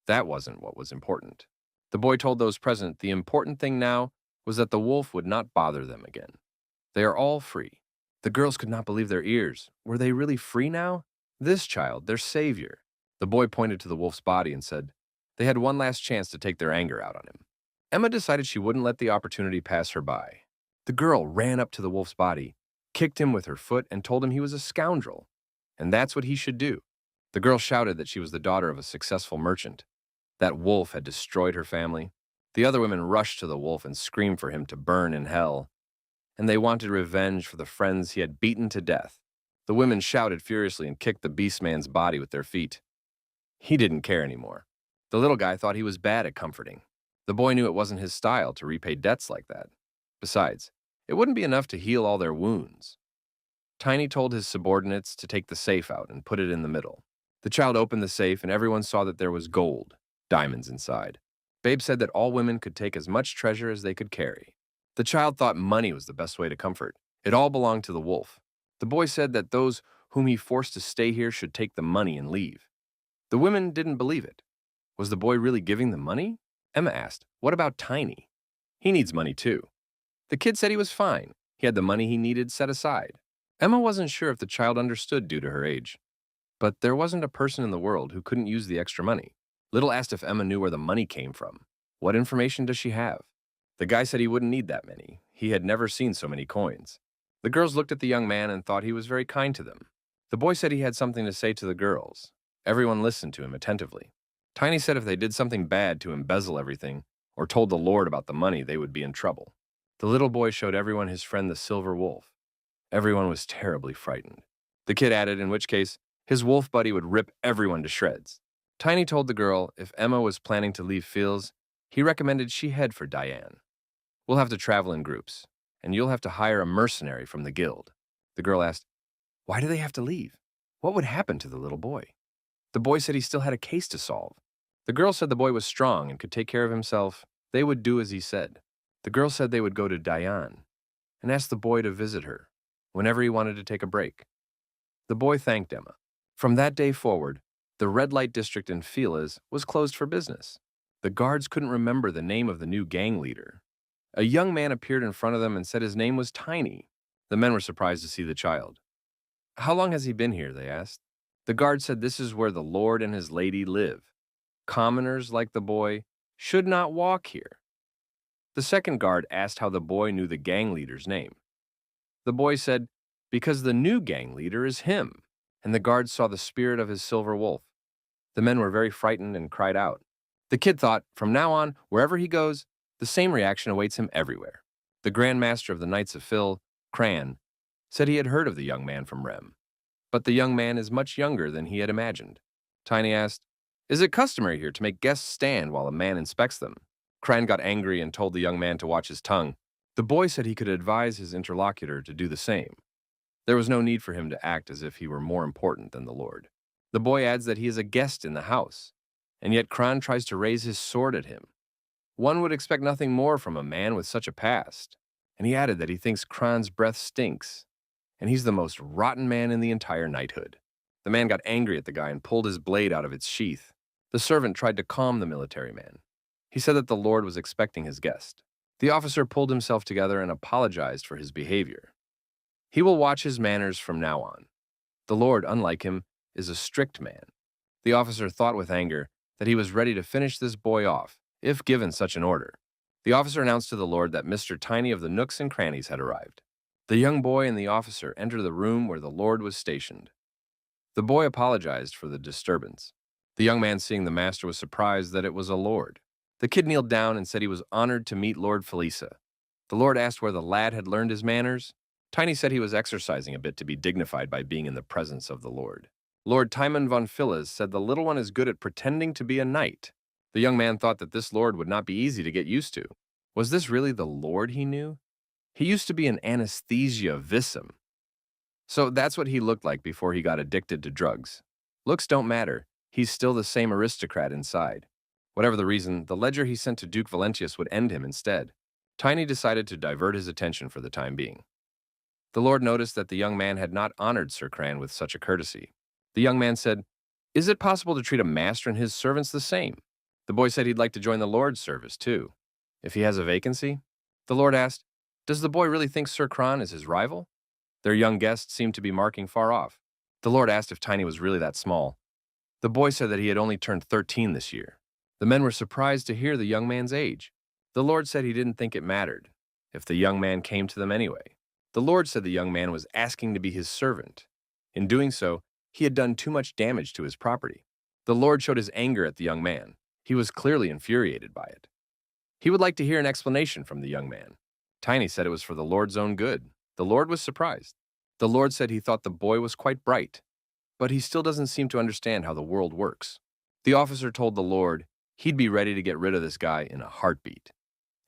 That wasn't what was important. The boy told those present the important thing now was that the wolf would not bother them again. They are all free. The girls could not believe their ears. Were they really free now? This child, their savior. The boy pointed to the wolf's body and said they had one last chance to take their anger out on him. Emma decided she wouldn't let the opportunity pass her by. The girl ran up to the wolf's body, kicked him with her foot, and told him he was a scoundrel. And that's what he should do. The girl shouted that she was the daughter of a successful merchant. That wolf had destroyed her family. The other women rushed to the wolf and screamed for him to burn in hell. And they wanted revenge for the friends he had beaten to death. The women shouted furiously and kicked the beast man's body with their feet. He didn't care anymore. The little guy thought he was bad at comforting. The boy knew it wasn't his style to repay debts like that. Besides, it wouldn't be enough to heal all their wounds. Tiny told his subordinates to take the safe out and put it in the middle. The child opened the safe and everyone saw that there was gold, diamonds inside. Babe said that all women could take as much treasure as they could carry. The child thought money was the best way to comfort. It all belonged to the wolf. The boy said that those whom he forced to stay here should take the money and leave. The women didn't believe it. Was the boy really giving them money? Emma asked, "What about Tiny? He needs money too." The kid said he was fine. He had the money he needed set aside. Emma wasn't sure if the child understood due to her age. But there wasn't a person in the world who couldn't use the extra money. Little asked if Emma knew where the money came from. What information does she have? The guy said he wouldn't need that many. He had never seen so many coins. The girls looked at the young man and thought he was very kind to them. The boy said he had something to say to the girls. Everyone listened to him attentively. Tiny said if they did something bad to embezzle everything or told the Lord about the money, they would be in trouble. The little boy showed everyone his friend the silver wolf. Everyone was terribly frightened. The kid added in which case, his wolf buddy would rip everyone to shreds. Tiny told the girl if Emma was planning to leave Fields, he recommended she head for Diane. "We'll have to travel in groups, and you'll have to hire a mercenary from the guild." The girl asked, "Why do they have to leave? What would happen to the little boy?" The boy said he still had a case to solve. The girl said the boy was strong and could take care of himself. They would do as he said. The girl said they would go to Diane and asked the boy to visit her whenever he wanted to take a break. The boy thanked Emma. From that day forward, the red light district in Feliz was closed for business. The guards couldn't remember the name of the new gang leader. A young man appeared in front of them and said his name was Tiny. The men were surprised to see the child. "How long has he been here?" they asked. The guard said this is where the Lord and his lady live. Commoners like the boy should not walk here. The second guard asked how the boy knew the gang leader's name. The boy said, "Because the new gang leader is him," and the guard saw the spirit of his silver wolf. The men were very frightened and cried out. The kid thought, from now on, wherever he goes, the same reaction awaits him everywhere. The Grand Master of the Knights of Phil, Kraken, said he had heard of the young man from Rem. But the young man is much younger than he had imagined. Tiny asked, "Is it customary here to make guests stand while a man inspects them?" Kraken got angry and told the young man to watch his tongue. The boy said he could advise his interlocutor to do the same. There was no need for him to act as if he were more important than the Lord. The boy adds that he is a guest in the house, and yet Kran tries to raise his sword at him. One would expect nothing more from a man with such a past. And he added that he thinks Kran's breath stinks, and he's the most rotten man in the entire knighthood. The man got angry at the guy and pulled his blade out of its sheath. The servant tried to calm the military man. He said that the Lord was expecting his guest. The officer pulled himself together and apologized for his behavior. He will watch his manners from now on. The Lord, unlike him, is a strict man. The officer thought with anger that he was ready to finish this boy off, if given such an order. The officer announced to the Lord that Mr. Tiny of the Nooks and Crannies had arrived. The young boy and the officer entered the room where the Lord was stationed. The boy apologized for the disturbance. The young man, seeing the master, was surprised that it was a lord. The kid kneeled down and said he was honored to meet Lord Felisa. The Lord asked where the lad had learned his manners. Tiny said he was exercising a bit to be dignified by being in the presence of the Lord. Lord Timon von Phillis said the little one is good at pretending to be a knight. The young man thought that this lord would not be easy to get used to. Was this really the lord he knew? He used to be an anesthesia visum. So that's what he looked like before he got addicted to drugs. Looks don't matter. He's still the same aristocrat inside. Whatever the reason, the ledger he sent to Duke Valentius would end him instead. Tiny decided to divert his attention for the time being. The Lord noticed that the young man had not honored Sir Cran with such a courtesy. The young man said, "Is it possible to treat a master and his servants the same?" The boy said he'd like to join the Lord's service, too. If he has a vacancy? The Lord asked, "Does the boy really think Sir Cran is his rival?" Their young guest seemed to be marking far off. The Lord asked if Tiny was really that small. The boy said that he had only turned 13 this year. The men were surprised to hear the young man's age. The Lord said he didn't think it mattered, if the young man came to them anyway. The Lord said the young man was asking to be his servant. In doing so, he had done too much damage to his property. The Lord showed his anger at the young man. He was clearly infuriated by it. He would like to hear an explanation from the young man. Tiny said it was for the Lord's own good. The Lord was surprised. The Lord said he thought the boy was quite bright, but he still doesn't seem to understand how the world works. The officer told the Lord he'd be ready to get rid of this guy in a heartbeat,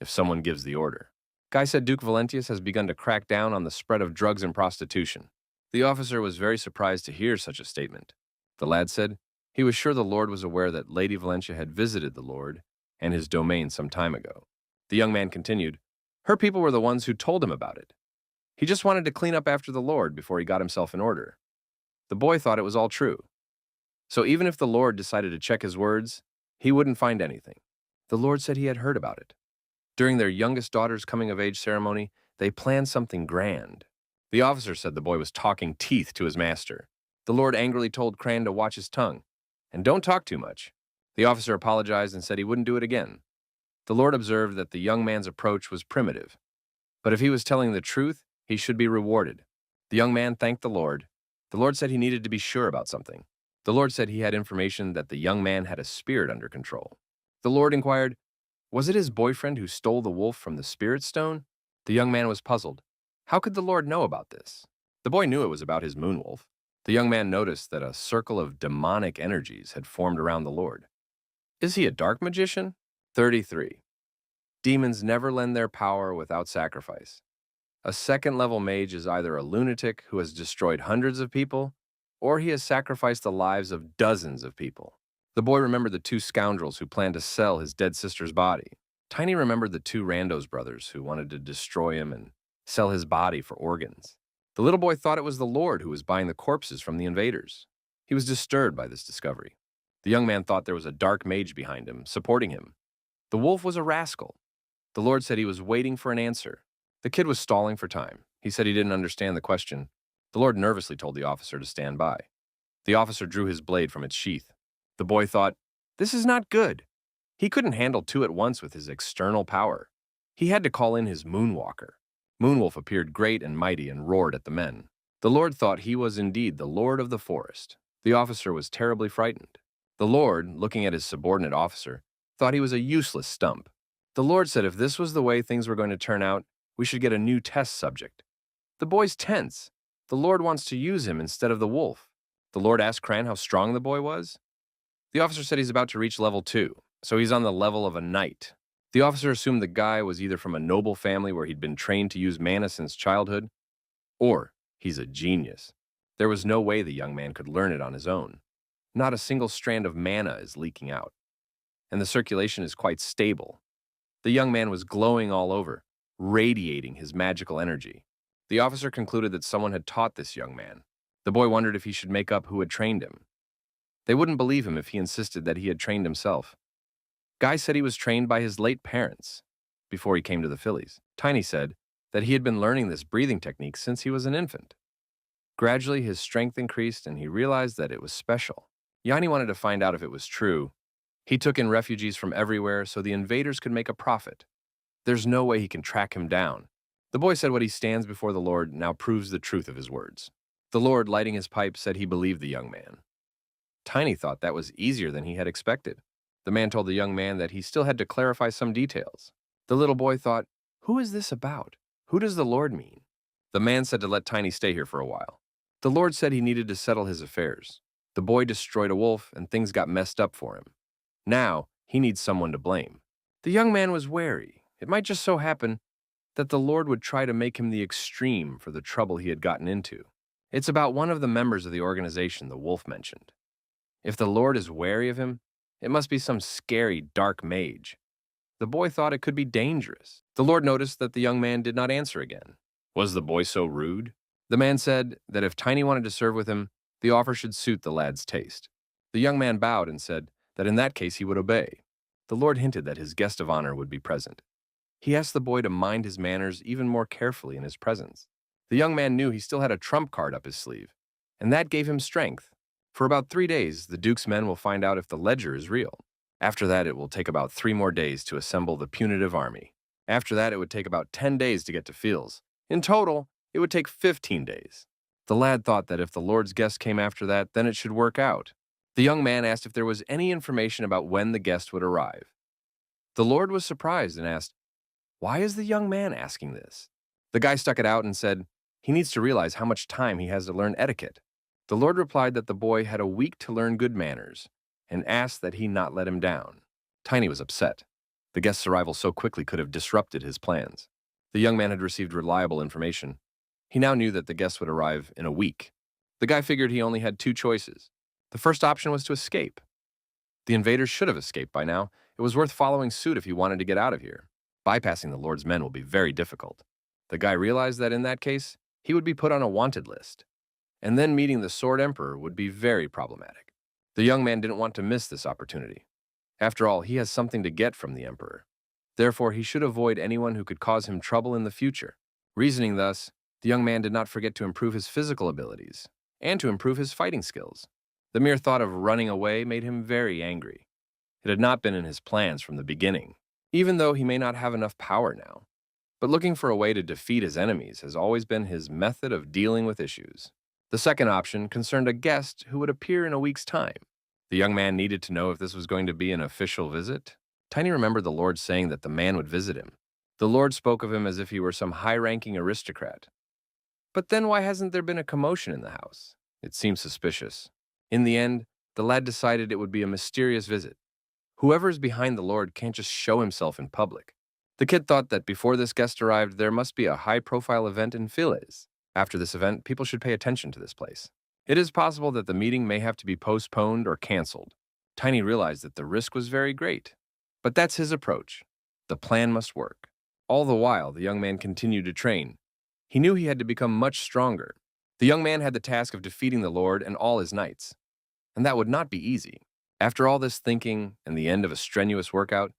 if someone gives the order. Guy said Duke Valentius has begun to crack down on the spread of drugs and prostitution. The officer was very surprised to hear such a statement. The lad said he was sure the Lord was aware that Lady Valencia had visited the Lord and his domain some time ago. The young man continued, her people were the ones who told him about it. He just wanted to clean up after the Lord before he got himself in order. The boy thought it was all true. So even if the Lord decided to check his words, he wouldn't find anything. The Lord said he had heard about it. During their youngest daughter's coming-of-age ceremony, they planned something grand. The officer said the boy was talking teeth to his master. The Lord angrily told Cran to watch his tongue, and don't talk too much. The officer apologized and said he wouldn't do it again. The Lord observed that the young man's approach was primitive, but if he was telling the truth, he should be rewarded. The young man thanked the Lord. The Lord said he needed to be sure about something. The Lord said he had information that the young man had a spirit under control. The Lord inquired, was it his boyfriend who stole the wolf from the spirit stone? The young man was puzzled. How could the Lord know about this? The boy knew it was about his moonwolf. The young man noticed that a circle of demonic energies had formed around the Lord. Is he a dark magician? 33. Demons never lend their power without sacrifice. A second-level mage is either a lunatic who has destroyed hundreds of people, or he has sacrificed the lives of dozens of people. The boy remembered the two scoundrels who planned to sell his dead sister's body. Tiny remembered the two Randos brothers who wanted to destroy him and sell his body for organs. The little boy thought it was the Lord who was buying the corpses from the invaders. He was disturbed by this discovery. The young man thought there was a dark mage behind him, supporting him. The wolf was a rascal. The Lord said he was waiting for an answer. The kid was stalling for time. He said he didn't understand the question. The Lord nervously told the officer to stand by. The officer drew his blade from its sheath. The boy thought, this is not good. He couldn't handle two at once with his external power. He had to call in his moonwalker. Moonwolf appeared great and mighty and roared at the men. The Lord thought he was indeed the Lord of the forest. The officer was terribly frightened. The Lord, looking at his subordinate officer, thought he was a useless stump. The Lord said if this was the way things were going to turn out, we should get a new test subject. The boy's tense. The Lord wants to use him instead of the wolf. The Lord asked Cran how strong the boy was. The officer said he's about to reach level 2, so he's on the level of a knight. The officer assumed the guy was either from a noble family where he'd been trained to use mana since childhood, or he's a genius. There was no way the young man could learn it on his own. Not a single strand of mana is leaking out. and the circulation is quite stable. The young man was glowing all over, radiating his magical energy. The officer concluded that someone had taught this young man. The boy wondered if he should make up who had trained him. They wouldn't believe him if he insisted that he had trained himself. Guy said he was trained by his late parents before he came to the Phillies. Tiny said that he had been learning this breathing technique since he was an infant. Gradually, his strength increased and he realized that it was special. Yanni wanted to find out if it was true. He took in refugees from everywhere so the invaders could make a profit. There's no way he can track him down. The boy said what he stands before the Lord now proves the truth of his words. The Lord, lighting his pipe, said he believed the young man. Tiny thought that was easier than he had expected. The man told the young man that he still had to clarify some details. The little boy thought, who is this about? Who does the Lord mean? The man said to let Tiny stay here for a while. The Lord said he needed to settle his affairs. The boy destroyed a wolf and things got messed up for him. Now, he needs someone to blame. The young man was wary. It might just so happen that the Lord would try to make him the extreme for the trouble he had gotten into. It's about one of the members of the organization the wolf mentioned. If the Lord is wary of him, it must be some scary, dark mage. The boy thought it could be dangerous. The Lord noticed that the young man did not answer again. Was the boy so rude? The man said that if Tiny wanted to serve with him, the offer should suit the lad's taste. The young man bowed and said that in that case he would obey. The Lord hinted that his guest of honor would be present. He asked the boy to mind his manners even more carefully in his presence. The young man knew he still had a trump card up his sleeve, and that gave him strength. For about 3 days, the Duke's men will find out if the ledger is real. After that, it will take about 3 more days to assemble the punitive army. After that, it would take about 10 days to get to Fields. In total, it would take 15 days. The lad thought that if the Lord's guest came after that, then it should work out. The young man asked if there was any information about when the guest would arrive. The Lord was surprised and asked, why is the young man asking this? The guy stuck it out and said he needs to realize how much time he has to learn etiquette. The Lord replied that the boy had a week to learn good manners and asked that he not let him down. Tiny was upset. The guest's arrival so quickly could have disrupted his plans. The young man had received reliable information. He now knew that the guest would arrive in a week. The guy figured he only had 2 choices. The first option was to escape. The invaders should have escaped by now. It was worth following suit if he wanted to get out of here. Bypassing the Lord's men will be very difficult. The guy realized that in that case, he would be put on a wanted list. And then meeting the Sword Emperor would be very problematic. The young man didn't want to miss this opportunity. After all, he has something to get from the Emperor. Therefore, he should avoid anyone who could cause him trouble in the future. Reasoning thus, the young man did not forget to improve his physical abilities and to improve his fighting skills. The mere thought of running away made him very angry. It had not been in his plans from the beginning, even though he may not have enough power now. But looking for a way to defeat his enemies has always been his method of dealing with issues. The second option concerned a guest who would appear in a week's time. The young man needed to know if this was going to be an official visit. Tiny remembered the Lord saying that the man would visit him. The Lord spoke of him as if he were some high-ranking aristocrat. But then why hasn't there been a commotion in the house? It seemed suspicious. In the end, the lad decided it would be a mysterious visit. Whoever is behind the Lord can't just show himself in public. The kid thought that before this guest arrived, there must be a high-profile event in Philes. After this event, people should pay attention to this place. It is possible that the meeting may have to be postponed or canceled. Tiny realized that the risk was very great. But that's his approach. The plan must work. All the while, the young man continued to train. He knew he had to become much stronger. The young man had the task of defeating the Lord and all his knights. And that would not be easy. After all this thinking and the end of a strenuous workout,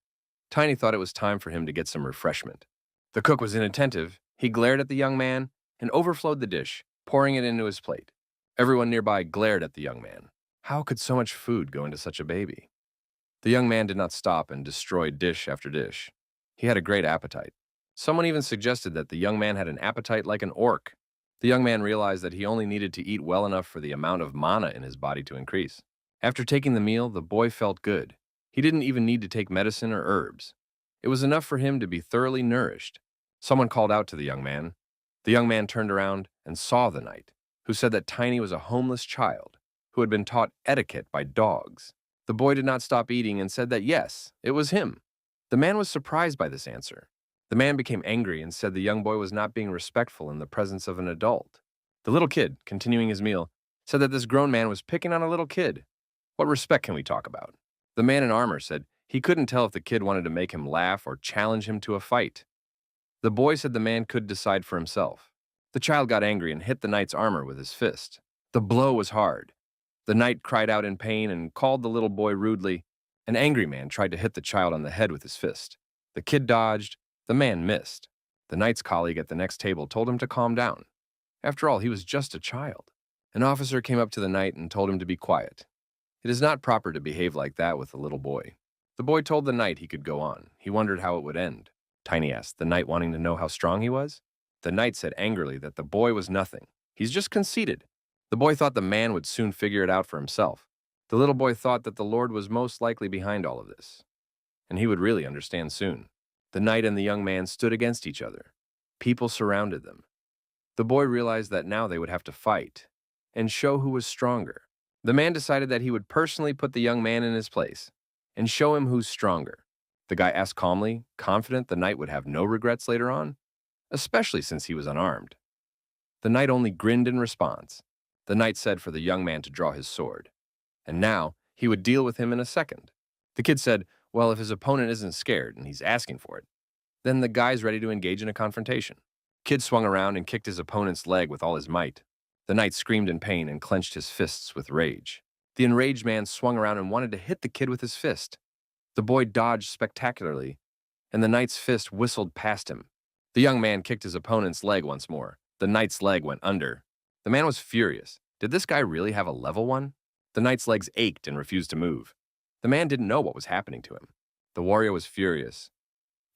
Tiny thought it was time for him to get some refreshment. The cook was inattentive. He glared at the young man and overflowed the dish, pouring it into his plate. Everyone nearby glared at the young man. How could so much food go into such a baby? The young man did not stop and destroyed dish after dish. He had a great appetite. Someone even suggested that the young man had an appetite like an orc. The young man realized that he only needed to eat well enough for the amount of mana in his body to increase. After taking the meal, the boy felt good. He didn't even need to take medicine or herbs. It was enough for him to be thoroughly nourished. Someone called out to the young man. The young man turned around and saw the knight, who said that Tiny was a homeless child who had been taught etiquette by dogs. The boy did not stop eating and said that yes, it was him. The man was surprised by this answer. The man became angry and said the young boy was not being respectful in the presence of an adult. The little kid, continuing his meal, said that this grown man was picking on a little kid. What respect can we talk about? The man in armor said He couldn't tell if the kid wanted to make him laugh or challenge him to a fight. The boy said the man could decide for himself. The child got angry and hit the knight's armor with his fist. The blow was hard. The knight cried out in pain and called the little boy rudely. An angry man tried to hit the child on the head with his fist. The kid dodged. The man missed. The knight's colleague at the next table told him to calm down. After all, he was just a child. An officer came up to the knight and told him to be quiet. It is not proper to behave like that with a little boy. The boy told the knight he could go on. He wondered how it would end. Tiny asked, the knight wanting to know how strong he was. The knight said angrily that the boy was nothing. He's just conceited. The boy thought the man would soon figure it out for himself. The little boy thought that the Lord was most likely behind all of this, and he would really understand soon. The knight and the young man stood against each other. People surrounded them. The boy realized that now they would have to fight and show who was stronger. The man decided that he would personally put the young man in his place and show him who's stronger. The guy asked calmly, confident the knight would have no regrets later on, especially since he was unarmed. The knight only grinned in response. The knight said for the young man to draw his sword, and now he would deal with him in a second. The kid said, well, if his opponent isn't scared and he's asking for it, then the guy's ready to engage in a confrontation. Kid swung around and kicked his opponent's leg with all his might. The knight screamed in pain and clenched his fists with rage. The enraged man swung around and wanted to hit the kid with his fist. The boy dodged spectacularly, and the knight's fist whistled past him. The young man kicked his opponent's leg once more. The knight's leg went under. The man was furious. Did this guy really have a level one? The knight's legs ached and refused to move. The man didn't know what was happening to him. The warrior was furious.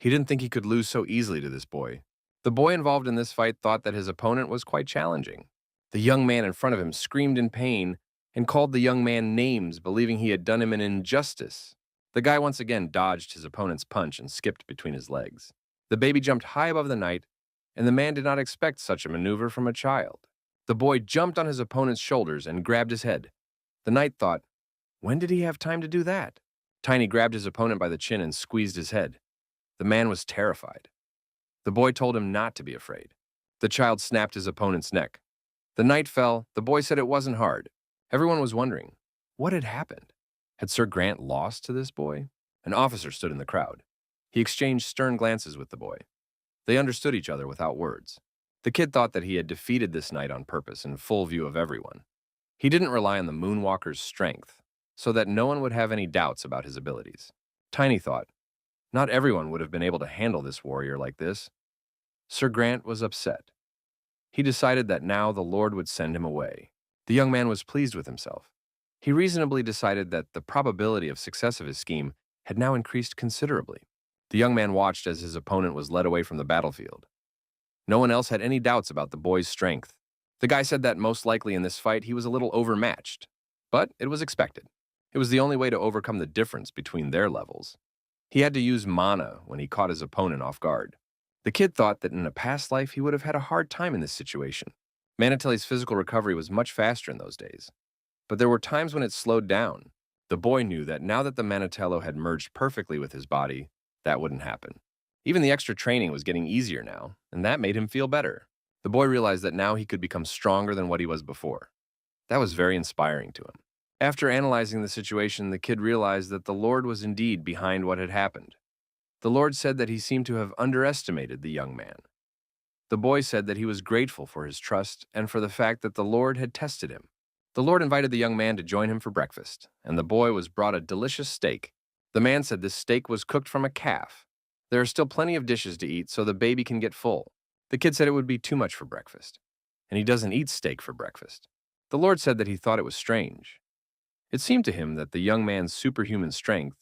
He didn't think he could lose so easily to this boy. The boy involved in this fight thought that his opponent was quite challenging. The young man in front of him screamed in pain and called the young man names, believing he had done him an injustice. The guy once again dodged his opponent's punch and skipped between his legs. The baby jumped high above the knight, and the man did not expect such a maneuver from a child. The boy jumped on his opponent's shoulders and grabbed his head. The knight thought, when did he have time to do that? Tiny grabbed his opponent by the chin and squeezed his head. The man was terrified. The boy told him not to be afraid. The child snapped his opponent's neck. The knight fell. The boy said it wasn't hard. Everyone was wondering, what had happened? Had Sir Grant lost to this boy? An officer stood in the crowd. He exchanged stern glances with the boy. They understood each other without words. The kid thought that he had defeated this knight on purpose in full view of everyone. He didn't rely on the moonwalker's strength, so that no one would have any doubts about his abilities. Tiny thought, not everyone would have been able to handle this warrior like this. Sir Grant was upset. He decided that now the Lord would send him away. The young man was pleased with himself. He reasonably decided that the probability of success of his scheme had now increased considerably. The young man watched as his opponent was led away from the battlefield. No one else had any doubts about the boy's strength. The guy said that most likely in this fight he was a little overmatched, but it was expected. It was the only way to overcome the difference between their levels. He had to use mana when he caught his opponent off guard. The kid thought that in a past life he would have had a hard time in this situation. Manatelli's physical recovery was much faster in those days, but there were times when it slowed down. The boy knew that now that the Manatello had merged perfectly with his body, that wouldn't happen. Even the extra training was getting easier now, and that made him feel better. The boy realized that now he could become stronger than what he was before. That was very inspiring to him. After analyzing the situation, the kid realized that the Lord was indeed behind what had happened. The Lord said that he seemed to have underestimated the young man. The boy said that he was grateful for his trust and for the fact that the Lord had tested him. The Lord invited the young man to join him for breakfast, and the boy was brought a delicious steak. The man said this steak was cooked from a calf. There are still plenty of dishes to eat so the baby can get full. The kid said it would be too much for breakfast, and he doesn't eat steak for breakfast. The Lord said that he thought it was strange. It seemed to him that the young man's superhuman strength,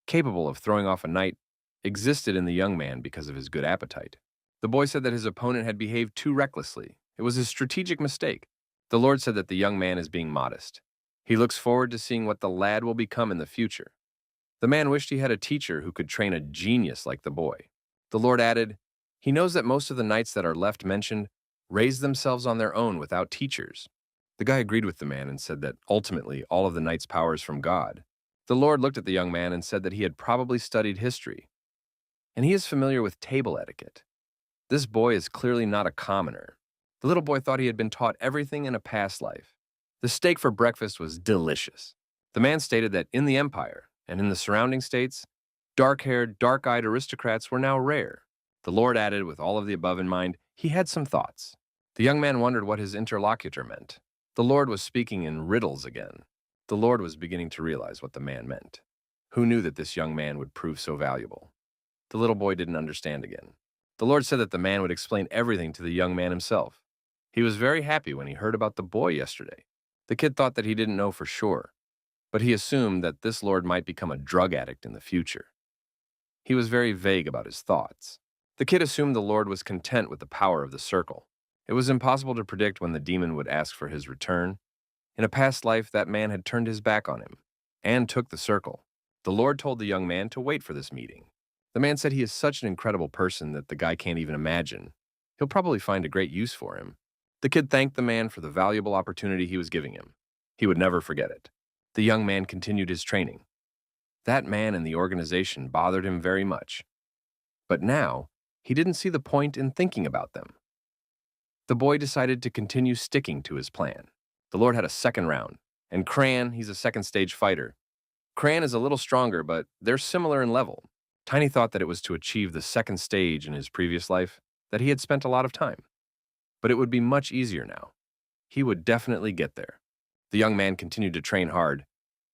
capable of throwing off a knight, existed in the young man because of his good appetite. The boy said that his opponent had behaved too recklessly. It was a strategic mistake. The Lord said that the young man is being modest. He looks forward to seeing what the lad will become in the future. The man wished he had a teacher who could train a genius like the boy. The Lord added, he knows that most of the knights that are left mentioned raised themselves on their own without teachers. The guy agreed with the man and said that ultimately all of the knights' power is from God. The Lord looked at the young man and said that he had probably studied history, and he is familiar with table etiquette. This boy is clearly not a commoner. The little boy thought he had been taught everything in a past life. The steak for breakfast was delicious. The man stated that in the Empire, and in the surrounding states, dark-haired, dark-eyed aristocrats were now rare. The Lord added, with all of the above in mind, he had some thoughts. The young man wondered what his interlocutor meant. The Lord was speaking in riddles again. The Lord was beginning to realize what the man meant. Who knew that this young man would prove so valuable? The little boy didn't understand again. The Lord said that the man would explain everything to the young man himself. He was very happy when he heard about the boy yesterday. The kid thought that he didn't know for sure, but he assumed that this Lord might become a drug addict in the future. He was very vague about his thoughts. The kid assumed the Lord was content with the power of the circle. It was impossible to predict when the demon would ask for his return. In a past life, that man had turned his back on him and took the circle. The Lord told the young man to wait for this meeting. The man said he is such an incredible person that the guy can't even imagine. He'll probably find a great use for him. The kid thanked the man for the valuable opportunity he was giving him. He would never forget it. The young man continued his training. That man and the organization bothered him very much. But now, he didn't see the point in thinking about them. The boy decided to continue sticking to his plan. The Lord had a second round, and Kraken, he's a second-stage fighter. Kraken is a little stronger, but they're similar in level. Tiny thought that it was to achieve the second stage in his previous life that he had spent a lot of time. But it would be much easier now. He would definitely get there. The young man continued to train hard.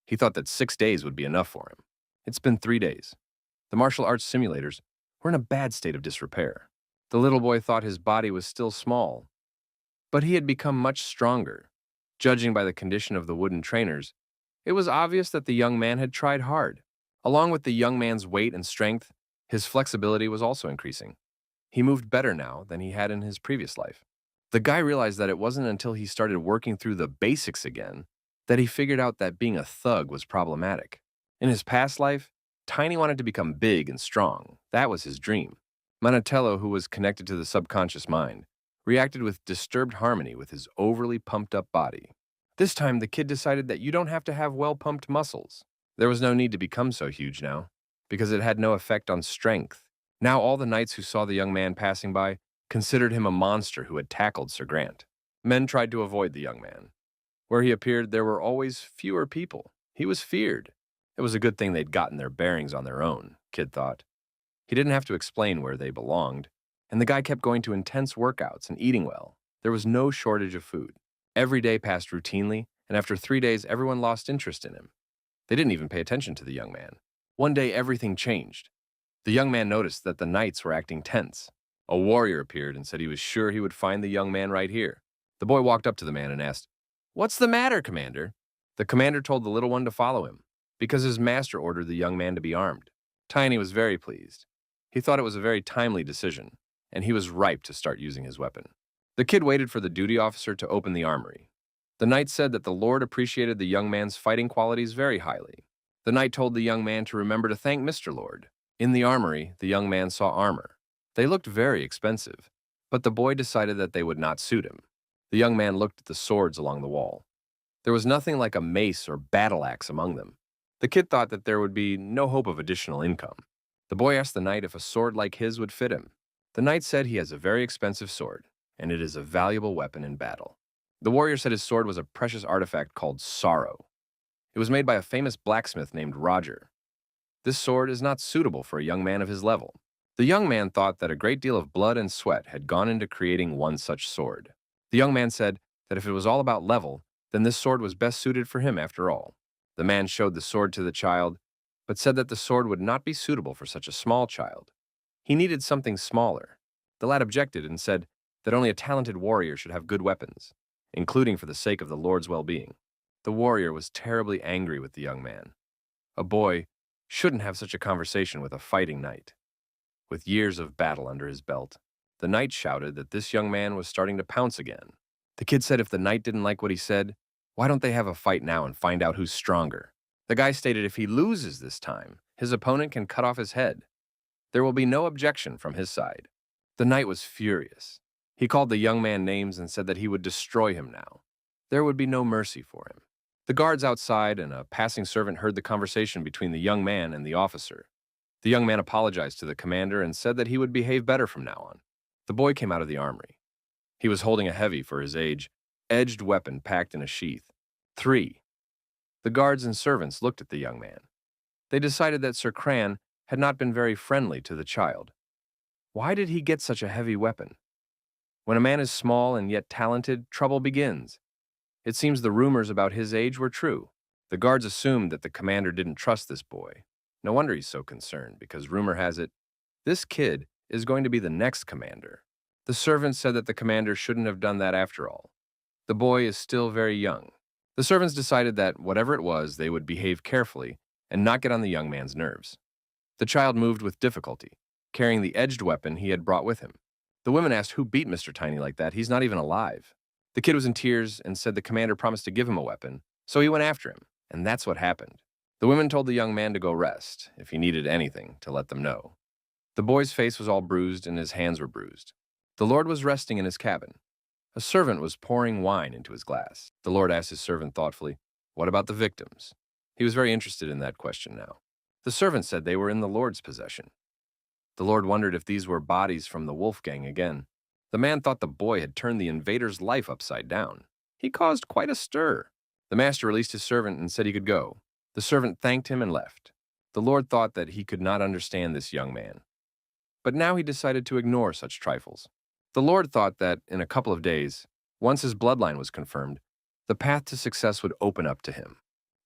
He thought that 6 days would be enough for him. It's been 3 days. The martial arts simulators were in a bad state of disrepair. The little boy thought his body was still small, but he had become much stronger. Judging by the condition of the wooden trainers, it was obvious that the young man had tried hard. Along with the young man's weight and strength, his flexibility was also increasing. He moved better now than he had in his previous life. The guy realized that it wasn't until he started working through the basics again that he figured out that being a thug was problematic. In his past life, Tiny wanted to become big and strong. That was his dream. Manatello, who was connected to the subconscious mind, reacted with disturbed harmony with his overly pumped-up body. This time, the kid decided that you don't have to have well-pumped muscles. There was no need to become so huge now, because it had no effect on strength. Now all the knights who saw the young man passing by considered him a monster who had tackled Sir Grant. Men tried to avoid the young man. Where he appeared, there were always fewer people. He was feared. It was a good thing they'd gotten their bearings on their own, Kid thought. He didn't have to explain where they belonged, and the guy kept going to intense workouts and eating well. There was no shortage of food. Every day passed routinely, and after 3 days, everyone lost interest in him. They didn't even pay attention to the young man. One day, everything changed. The young man noticed that the knights were acting tense. A warrior appeared and said he was sure he would find the young man right here. The boy walked up to the man and asked, "What's the matter, Commander?" The commander told the little one to follow him, because his master ordered the young man to be armed. Tiny was very pleased. He thought it was a very timely decision, and he was ripe to start using his weapon. The kid waited for the duty officer to open the armory. The knight said that the Lord appreciated the young man's fighting qualities very highly. The knight told the young man to remember to thank Mr. Lord. In the armory, the young man saw armor. They looked very expensive, but the boy decided that they would not suit him. The young man looked at the swords along the wall. There was nothing like a mace or battle axe among them. The kid thought that there would be no hope of additional income. The boy asked the knight if a sword like his would fit him. The knight said he has a very expensive sword, and it is a valuable weapon in battle. The warrior said his sword was a precious artifact called Sorrow. It was made by a famous blacksmith named Roger. This sword is not suitable for a young man of his level. The young man thought that a great deal of blood and sweat had gone into creating one such sword. The young man said that if it was all about level, then this sword was best suited for him after all. The man showed the sword to the child, but said that the sword would not be suitable for such a small child. He needed something smaller. The lad objected and said that only a talented warrior should have good weapons, including for the sake of the Lord's well-being. The warrior was terribly angry with the young man. A boy shouldn't have such a conversation with a fighting knight. With years of battle under his belt, the knight shouted that this young man was starting to pounce again. The kid said if the knight didn't like what he said, why don't they have a fight now and find out who's stronger? The guy stated if he loses this time, his opponent can cut off his head. There will be no objection from his side. The knight was furious. He called the young man names and said that he would destroy him now. There would be no mercy for him. The guards outside and a passing servant heard the conversation between the young man and the officer. The young man apologized to the commander and said that he would behave better from now on. The boy came out of the armory. He was holding a heavy, for his age, edged weapon packed in a sheath. 3. The guards and servants looked at the young man. They decided that Sir Cran had not been very friendly to the child. Why did he get such a heavy weapon? When a man is small and yet talented, trouble begins. It seems the rumors about his age were true. The guards assumed that the commander didn't trust this boy. No wonder he's so concerned, because rumor has it, this kid is going to be the next commander. The servants said that the commander shouldn't have done that after all. The boy is still very young. The servants decided that whatever it was, they would behave carefully and not get on the young man's nerves. The child moved with difficulty, carrying the edged weapon he had brought with him. The women asked who beat Mr. Tiny like that. He's not even alive. The kid was in tears and said the commander promised to give him a weapon, so he went after him, and that's what happened. The women told the young man to go rest, if he needed anything, to let them know. The boy's face was all bruised and his hands were bruised. The Lord was resting in his cabin. A servant was pouring wine into his glass. The Lord asked his servant thoughtfully, "What about the victims?" He was very interested in that question now. The servant said they were in the Lord's possession. The Lord wondered if these were bodies from the wolf gang again. The man thought the boy had turned the invader's life upside down. He caused quite a stir. The master released his servant and said he could go. The servant thanked him and left. The Lord thought that he could not understand this young man. But now he decided to ignore such trifles. The Lord thought that in a couple of days, once his bloodline was confirmed, the path to success would open up to him.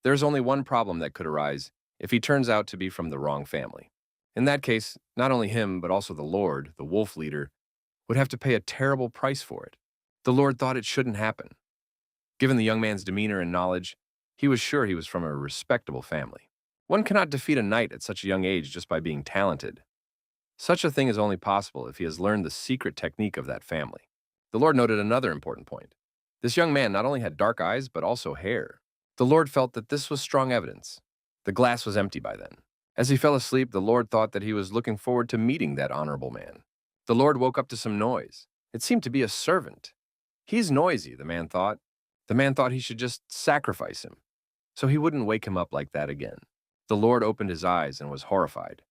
There's only one problem that could arise if he turns out to be from the wrong family. In that case, not only him, but also the Lord, the wolf leader, would have to pay a terrible price for it. The Lord thought it shouldn't happen. Given the young man's demeanor and knowledge, he was sure he was from a respectable family. One cannot defeat a knight at such a young age just by being talented. Such a thing is only possible if he has learned the secret technique of that family. The Lord noted another important point. This young man not only had dark eyes, but also hair. The Lord felt that this was strong evidence. The glass was empty by then. As he fell asleep, the Lord thought that he was looking forward to meeting that honorable man. The Lord woke up to some noise. It seemed to be a servant. He's noisy, the man thought. The man thought he should just sacrifice him, so he wouldn't wake him up like that again. The Lord opened his eyes and was horrified.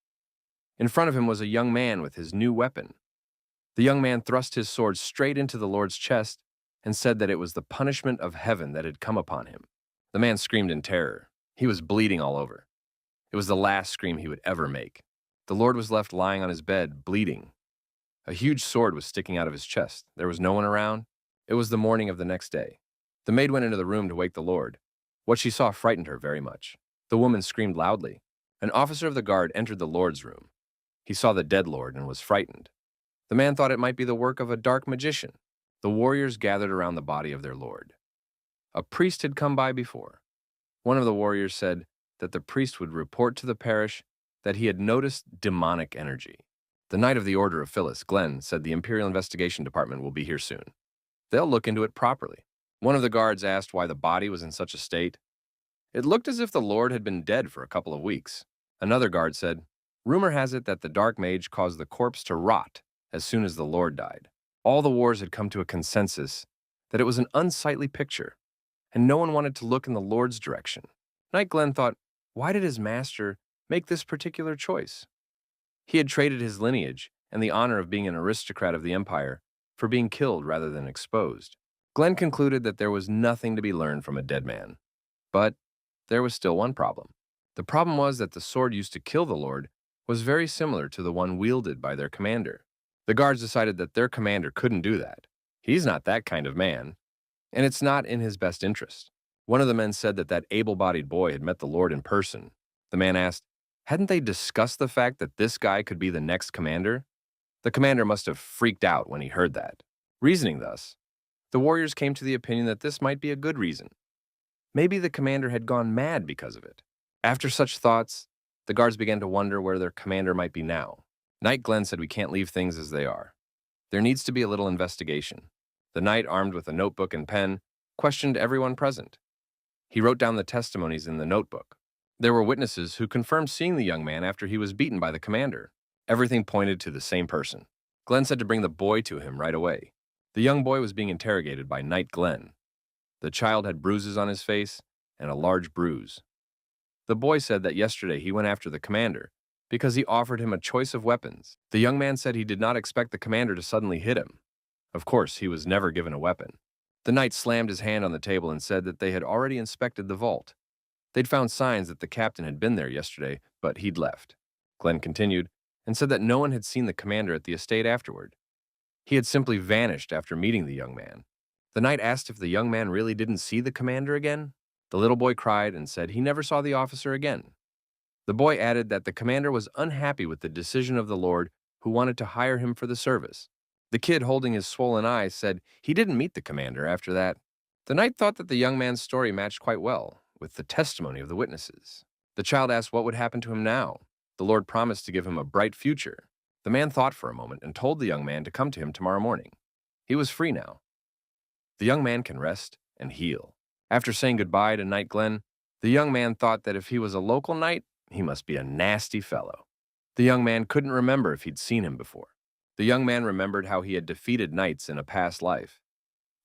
In front of him was a young man with his new weapon. The young man thrust his sword straight into the Lord's chest and said that it was the punishment of heaven that had come upon him. The man screamed in terror. He was bleeding all over. It was the last scream he would ever make. The Lord was left lying on his bed, bleeding. A huge sword was sticking out of his chest. There was no one around. It was the morning of the next day. The maid went into the room to wake the Lord. What she saw frightened her very much. The woman screamed loudly. An officer of the guard entered the Lord's room. He saw the dead Lord and was frightened. The man thought it might be the work of a dark magician. The warriors gathered around the body of their Lord. A priest had come by before. One of the warriors said that the priest would report to the parish that he had noticed demonic energy. The Knight of the Order of Phyllis, Glenn, said the Imperial Investigation Department will be here soon. They'll look into it properly. One of the guards asked why the body was in such a state. It looked as if the Lord had been dead for a couple of weeks. Another guard said, rumor has it that the Dark Mage caused the corpse to rot as soon as the Lord died. All the wars had come to a consensus that it was an unsightly picture, and no one wanted to look in the Lord's direction. Knight Glenn thought, why did his master make this particular choice? He had traded his lineage and the honor of being an aristocrat of the Empire for being killed rather than exposed. Glenn concluded that there was nothing to be learned from a dead man. But there was still one problem. The problem was that the sword used to kill the Lord was very similar to the one wielded by their commander. The guards decided that their commander couldn't do that. He's not that kind of man, and it's not in his best interest. One of the men said that that able-bodied boy had met the Lord in person. The man asked, hadn't they discussed the fact that this guy could be the next commander? The commander must have freaked out when he heard that. Reasoning thus, the warriors came to the opinion that this might be a good reason. Maybe the commander had gone mad because of it. After such thoughts, the guards began to wonder where their commander might be now. Knight Glenn said we can't leave things as they are. There needs to be a little investigation. The knight, armed with a notebook and pen, questioned everyone present. He wrote down the testimonies in the notebook. There were witnesses who confirmed seeing the young man after he was beaten by the commander. Everything pointed to the same person. Glenn said to bring the boy to him right away. The young boy was being interrogated by Knight Glenn. The child had bruises on his face and a large bruise. The boy said that yesterday he went after the commander because he offered him a choice of weapons. The young man said he did not expect the commander to suddenly hit him. Of course, he was never given a weapon. The knight slammed his hand on the table and said that they had already inspected the vault. They'd found signs that the captain had been there yesterday, but he'd left. Glenn continued and said that no one had seen the commander at the estate afterward. He had simply vanished after meeting the young man. The knight asked if the young man really didn't see the commander again. The little boy cried and said he never saw the officer again. The boy added that the commander was unhappy with the decision of the lord who wanted to hire him for the service. The kid, holding his swollen eye, said he didn't meet the commander after that. The knight thought that the young man's story matched quite well with the testimony of the witnesses. The child asked what would happen to him now. The lord promised to give him a bright future. The man thought for a moment and told the young man to come to him tomorrow morning. He was free now. The young man can rest and heal. After saying goodbye to Knight Glenn, the young man thought that if he was a local knight, he must be a nasty fellow. The young man couldn't remember if he'd seen him before. The young man remembered how he had defeated knights in a past life.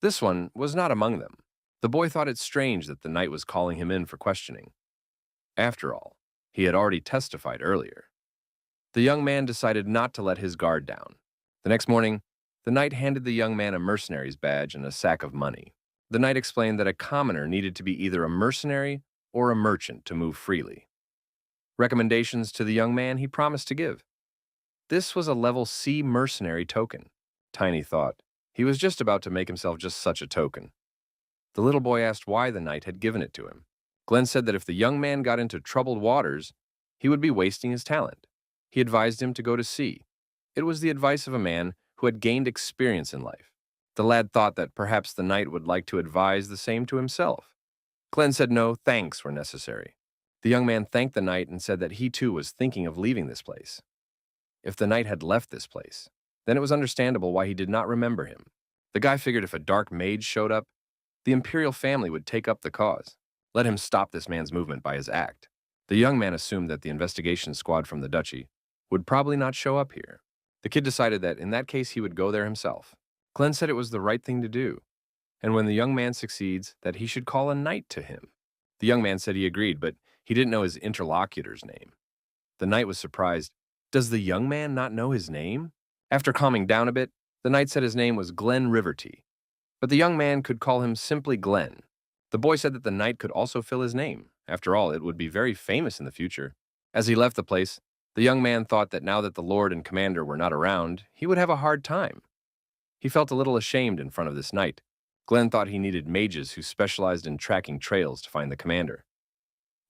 This one was not among them. The boy thought it strange that the knight was calling him in for questioning. After all, he had already testified earlier. The young man decided not to let his guard down. The next morning, the knight handed the young man a mercenary's badge and a sack of money. The knight explained that a commoner needed to be either a mercenary or a merchant to move freely. Recommendations to the young man he promised to give. This was a level C mercenary token. Tiny thought. He was just about to make himself just such a token. The little boy asked why the knight had given it to him. Glenn said that if the young man got into troubled waters, he would be wasting his talent. He advised him to go to sea. It was the advice of a man who had gained experience in life. The lad thought that perhaps the knight would like to advise the same to himself. Glenn said no thanks were necessary. The young man thanked the knight and said that he too was thinking of leaving this place. If the knight had left this place, then it was understandable why he did not remember him. The guy figured if a dark mage showed up, the imperial family would take up the cause. Let him stop this man's movement by his act. The young man assumed that the investigation squad from the duchy would probably not show up here. The kid decided that in that case he would go there himself. Glenn said it was the right thing to do, and when the young man succeeds, that he should call a knight to him. The young man said he agreed, but he didn't know his interlocutor's name. The knight was surprised. Does the young man not know his name? After calming down a bit, the knight said his name was Glenn Riverty, but the young man could call him simply Glenn. The boy said that the knight could also fill his name. After all, it would be very famous in the future. As he left the place, the young man thought that now that the lord and commander were not around, he would have a hard time. He felt a little ashamed in front of this knight. Glenn thought he needed mages who specialized in tracking trails to find the commander.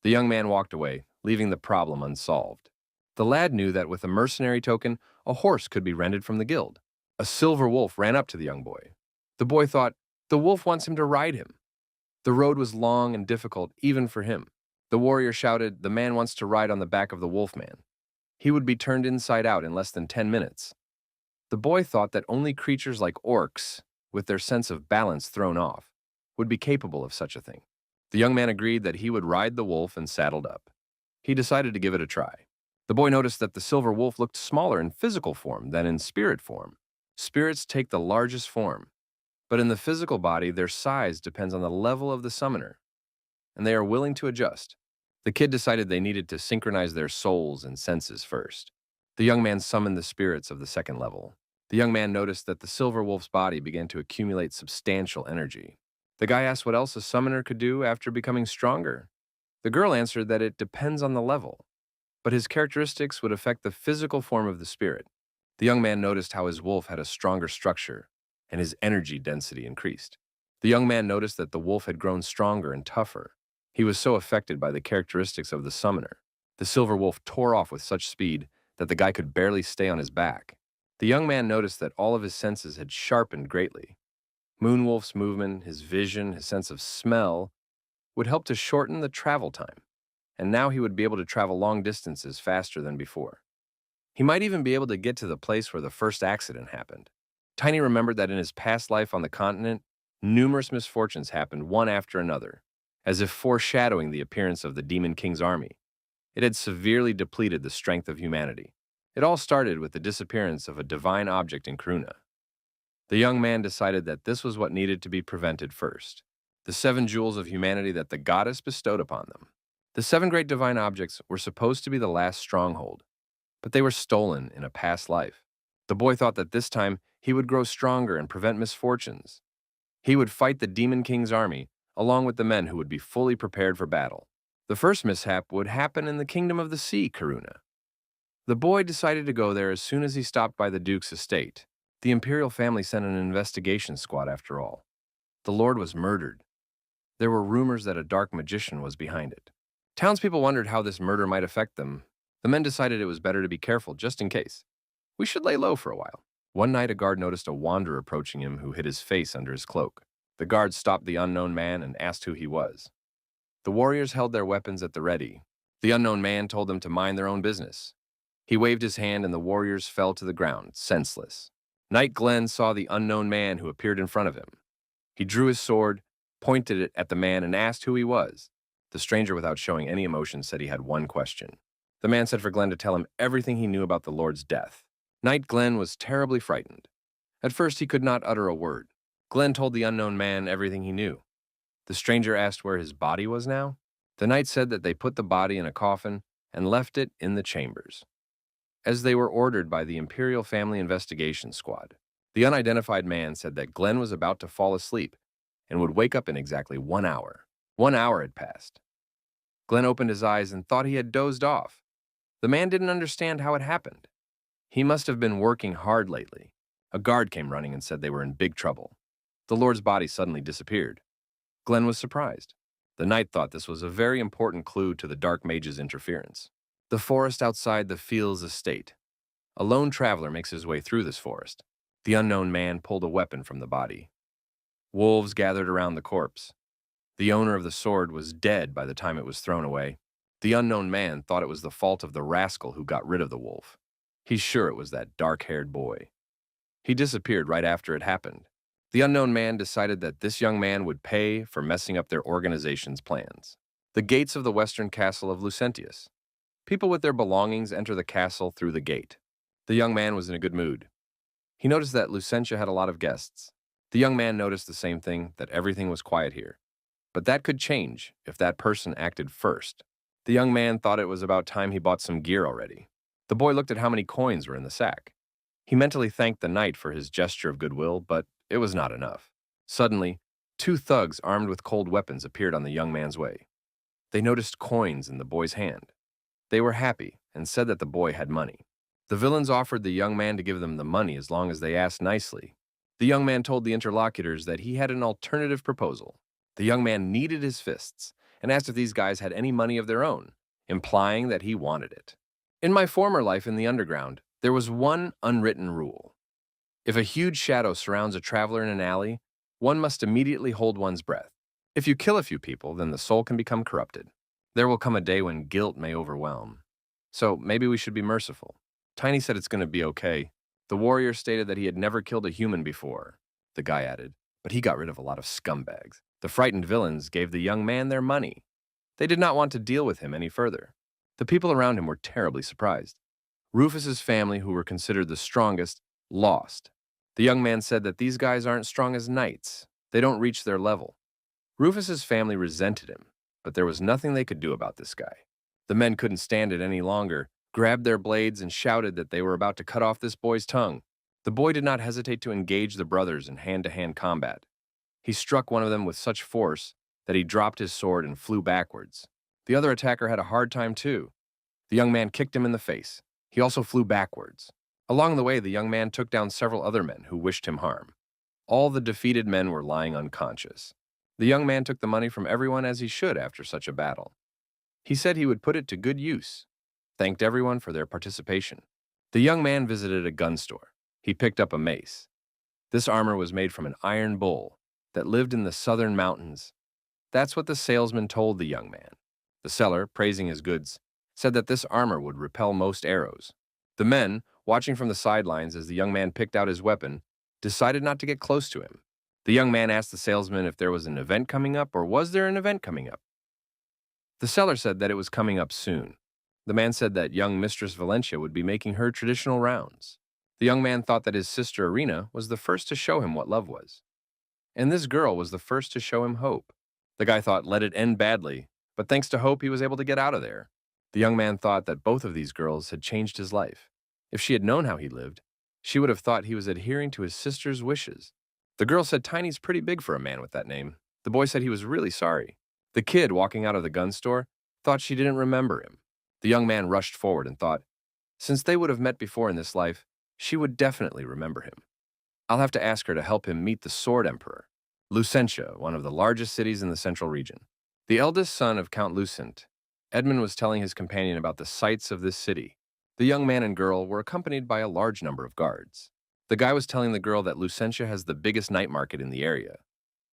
The young man walked away, leaving the problem unsolved. The lad knew that with a mercenary token, a horse could be rented from the guild. A silver wolf ran up to the young boy. The boy thought, the wolf wants him to ride him. The road was long and difficult, even for him. The warrior shouted, the man wants to ride on the back of the wolfman. He would be turned inside out in less than 10 minutes. The boy thought that only creatures like orcs, with their sense of balance thrown off, would be capable of such a thing. The young man agreed that he would ride the wolf and saddled up. He decided to give it a try. The boy noticed that the silver wolf looked smaller in physical form than in spirit form. Spirits take the largest form, but in the physical body, their size depends on the level of the summoner, and they are willing to adjust. The kid decided they needed to synchronize their souls and senses first. The young man summoned the spirits of the second level. The young man noticed that the silver wolf's body began to accumulate substantial energy. The guy asked what else a summoner could do after becoming stronger. The girl answered that it depends on the level, but his characteristics would affect the physical form of the spirit. The young man noticed how his wolf had a stronger structure, and his energy density increased. The young man noticed that the wolf had grown stronger and tougher. He was so affected by the characteristics of the summoner. The silver wolf tore off with such speed that the guy could barely stay on his back. The young man noticed that all of his senses had sharpened greatly. Moonwolf's movement, his vision, his sense of smell would help to shorten the travel time, and now he would be able to travel long distances faster than before. He might even be able to get to the place where the first accident happened. Tiny remembered that in his past life on the continent, numerous misfortunes happened one after another, as if foreshadowing the appearance of the Demon King's army. It had severely depleted the strength of humanity. It all started with the disappearance of a divine object in Karuna. The young man decided that this was what needed to be prevented first. The 7 jewels of humanity that the goddess bestowed upon them. The 7 great divine objects were supposed to be the last stronghold, but they were stolen in a past life. The boy thought that this time he would grow stronger and prevent misfortunes. He would fight the Demon King's army, along with the men who would be fully prepared for battle. The first mishap would happen in the Kingdom of the Sea, Karuna. The boy decided to go there as soon as he stopped by the Duke's estate. The imperial family sent an investigation squad after all. The Lord was murdered. There were rumors that a dark magician was behind it. Townspeople wondered how this murder might affect them. The men decided it was better to be careful just in case. We should lay low for a while. One night, a guard noticed a wanderer approaching him who hid his face under his cloak. The guard stopped the unknown man and asked who he was. The warriors held their weapons at the ready. The unknown man told them to mind their own business. He waved his hand and the warriors fell to the ground, senseless. Knight Glenn saw the unknown man who appeared in front of him. He drew his sword, pointed it at the man, and asked who he was. The stranger, without showing any emotion, said he had one question. The man said for Glenn to tell him everything he knew about the Lord's death. Knight Glenn was terribly frightened. At first, he could not utter a word. Glenn told the unknown man everything he knew. The stranger asked where his body was now. The knight said that they put the body in a coffin and left it in the chambers, as they were ordered by the Imperial Family Investigation Squad. The unidentified man said that Glenn was about to fall asleep and would wake up in exactly 1 hour. 1 hour had passed. Glenn opened his eyes and thought he had dozed off. The man didn't understand how it happened. He must have been working hard lately. A guard came running and said they were in big trouble. The Lord's body suddenly disappeared. Glenn was surprised. The knight thought this was a very important clue to the Dark Mage's interference. The forest outside the Fields estate. A lone traveler makes his way through this forest. The unknown man pulled a weapon from the body. Wolves gathered around the corpse. The owner of the sword was dead by the time it was thrown away. The unknown man thought it was the fault of the rascal who got rid of the wolf. He's sure it was that dark-haired boy. He disappeared right after it happened. The unknown man decided that this young man would pay for messing up their organization's plans. The gates of the western castle of Lucentia. People with their belongings enter the castle through the gate. The young man was in a good mood. He noticed that Lucentia had a lot of guests. The young man noticed the same thing, that everything was quiet here. But that could change if that person acted first. The young man thought it was about time he bought some gear already. The boy looked at how many coins were in the sack. He mentally thanked the knight for his gesture of goodwill, but it was not enough. Suddenly, 2 thugs armed with cold weapons appeared on the young man's way. They noticed coins in the boy's hand. They were happy and said that the boy had money. The villains offered the young man to give them the money as long as they asked nicely. The young man told the interlocutors that he had an alternative proposal. The young man kneaded his fists and asked if these guys had any money of their own, implying that he wanted it. In my former life in the underground, there was one unwritten rule. If a huge shadow surrounds a traveler in an alley, one must immediately hold one's breath. If you kill a few people, then the soul can become corrupted. There will come a day when guilt may overwhelm. So maybe we should be merciful. Tiny said it's going to be okay. The warrior stated that he had never killed a human before. The guy added, but he got rid of a lot of scumbags. The frightened villains gave the young man their money. They did not want to deal with him any further. The people around him were terribly surprised. Rufus's family, who were considered the strongest, lost. The young man said that these guys aren't strong as knights. They don't reach their level. Rufus's family resented him, but there was nothing they could do about this guy. The men couldn't stand it any longer, grabbed their blades and shouted that they were about to cut off this boy's tongue. The boy did not hesitate to engage the brothers in hand-to-hand combat. He struck one of them with such force that he dropped his sword and flew backwards. The other attacker had a hard time too. The young man kicked him in the face. He also flew backwards. Along the way, the young man took down several other men who wished him harm. All the defeated men were lying unconscious. The young man took the money from everyone as he should after such a battle. He said he would put it to good use, thanked everyone for their participation. The young man visited a gun store. He picked up a mace. This armor was made from an iron bull that lived in the southern mountains. That's what the salesman told the young man. The seller, praising his goods, said that this armor would repel most arrows. The men, watching from the sidelines as the young man picked out his weapon, decided not to get close to him. The young man asked the salesman if there was an event coming up or was there an event coming up. The seller said that it was coming up soon. The man said that young Mistress Valencia would be making her traditional rounds. The young man thought that his sister Irina was the first to show him what love was. And this girl was the first to show him hope. The guy thought let it end badly, but thanks to hope he was able to get out of there. The young man thought that both of these girls had changed his life. If she had known how he lived, she would have thought he was adhering to his sister's wishes. The girl said Tiny's pretty big for a man with that name. The boy said he was really sorry. The kid, walking out of the gun store, thought she didn't remember him. The young man rushed forward and thought, since they would have met before in this life, she would definitely remember him. I'll have to ask her to help him meet the Sword Emperor, Lucentia, one of the largest cities in the central region. The eldest son of Count Lucent, Edmund was telling his companion about the sights of this city. The young man and girl were accompanied by a large number of guards. The guy was telling the girl that Lucentia has the biggest night market in the area.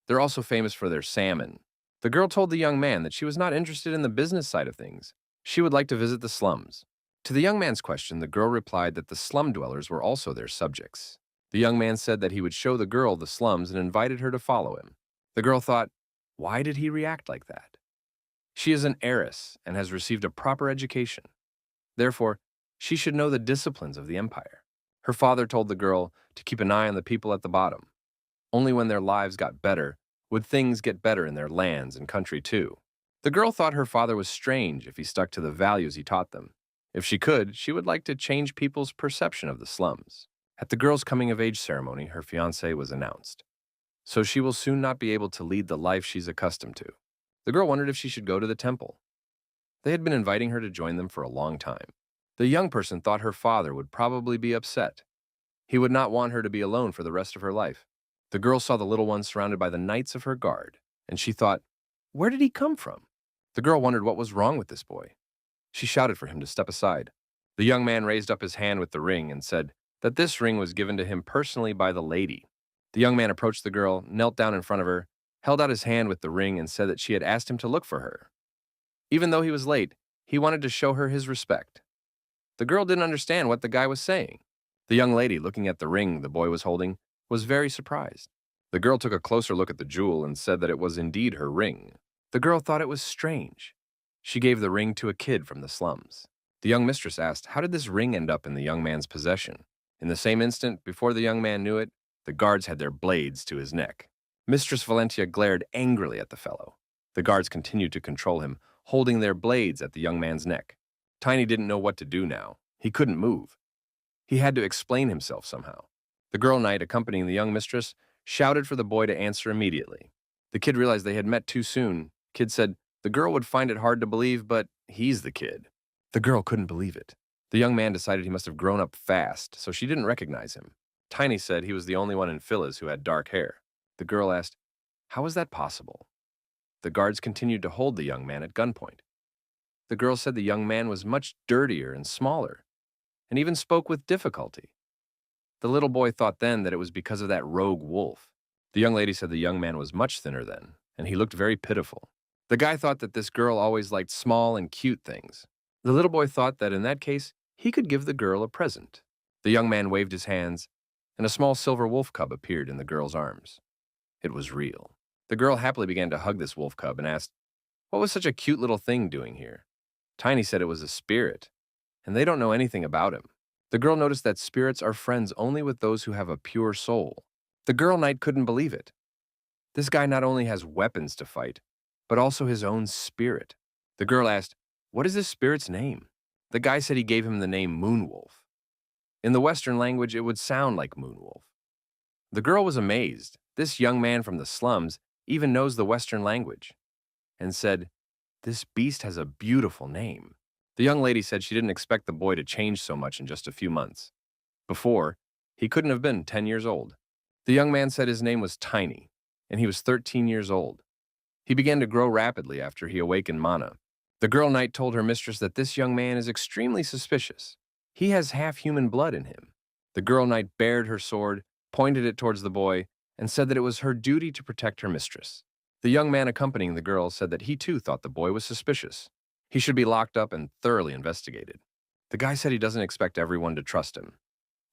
They're also famous for their salmon. The girl told the young man that she was not interested in the business side of things. She would like to visit the slums. To the young man's question, the girl replied that the slum dwellers were also their subjects. The young man said that he would show the girl the slums and invited her to follow him. The girl thought, why did he react like that? She is an heiress and has received a proper education. Therefore, she should know the disciplines of the empire. Her father told the girl to keep an eye on the people at the bottom. Only when their lives got better would things get better in their lands and country too. The girl thought her father was strange if he stuck to the values he taught them. If she could, she would like to change people's perception of the slums. At the girl's coming-of-age ceremony, her fiancé was announced. So she will soon not be able to lead the life she's accustomed to. The girl wondered if she should go to the temple. They had been inviting her to join them for a long time. The young person thought her father would probably be upset. He would not want her to be alone for the rest of her life. The girl saw the little one surrounded by the knights of her guard, and she thought, where did he come from? The girl wondered what was wrong with this boy. She shouted for him to step aside. The young man raised up his hand with the ring and said that this ring was given to him personally by the lady. The young man approached the girl, knelt down in front of her, held out his hand with the ring and said that she had asked him to look for her. Even though he was late, he wanted to show her his respect. The girl didn't understand what the guy was saying. The young lady, looking at the ring the boy was holding, was very surprised. The girl took a closer look at the jewel and said that it was indeed her ring. The girl thought it was strange. She gave the ring to a kid from the slums. The young mistress asked, how did this ring end up in the young man's possession? In the same instant, before the young man knew it, the guards had their blades to his neck. Mistress Valencia glared angrily at the fellow. The guards continued to control him, holding their blades at the young man's neck. Tiny didn't know what to do now. He couldn't move. He had to explain himself somehow. The girl knight accompanying the young mistress shouted for the boy to answer immediately. The kid realized they had met too soon. Kid said, the girl would find it hard to believe, but he's the kid. The girl couldn't believe it. The young man decided he must have grown up fast, so she didn't recognize him. Tiny said he was the only one in Phyllis who had dark hair. The girl asked, how is that possible? The guards continued to hold the young man at gunpoint. The girl said the young man was much dirtier and smaller, and even spoke with difficulty. The little boy thought then that it was because of that rogue wolf. The young lady said the young man was much thinner then, and he looked very pitiful. The guy thought that this girl always liked small and cute things. The little boy thought that in that case, he could give the girl a present. The young man waved his hands, and a small silver wolf cub appeared in the girl's arms. It was real. The girl happily began to hug this wolf cub and asked, what was such a cute little thing doing here? Tiny said it was a spirit, and they don't know anything about him. The girl noticed that spirits are friends only with those who have a pure soul. The girl knight couldn't believe it. This guy not only has weapons to fight, but also his own spirit. The girl asked, what is this spirit's name? The guy said he gave him the name Moonwolf. In the Western language, it would sound like Moonwolf. The girl was amazed. This young man from the slums even knows the Western language, and said, this beast has a beautiful name. The young lady said she didn't expect the boy to change so much in just a few months. Before, he couldn't have been 10 years old. The young man said his name was Tiny, and he was 13 years old. He began to grow rapidly after he awakened mana. The girl knight told her mistress that this young man is extremely suspicious. He has half-human blood in him. The girl knight bared her sword, pointed it towards the boy, and said that it was her duty to protect her mistress. The young man accompanying the girl said that he too thought the boy was suspicious. He should be locked up and thoroughly investigated. The guy said he doesn't expect everyone to trust him.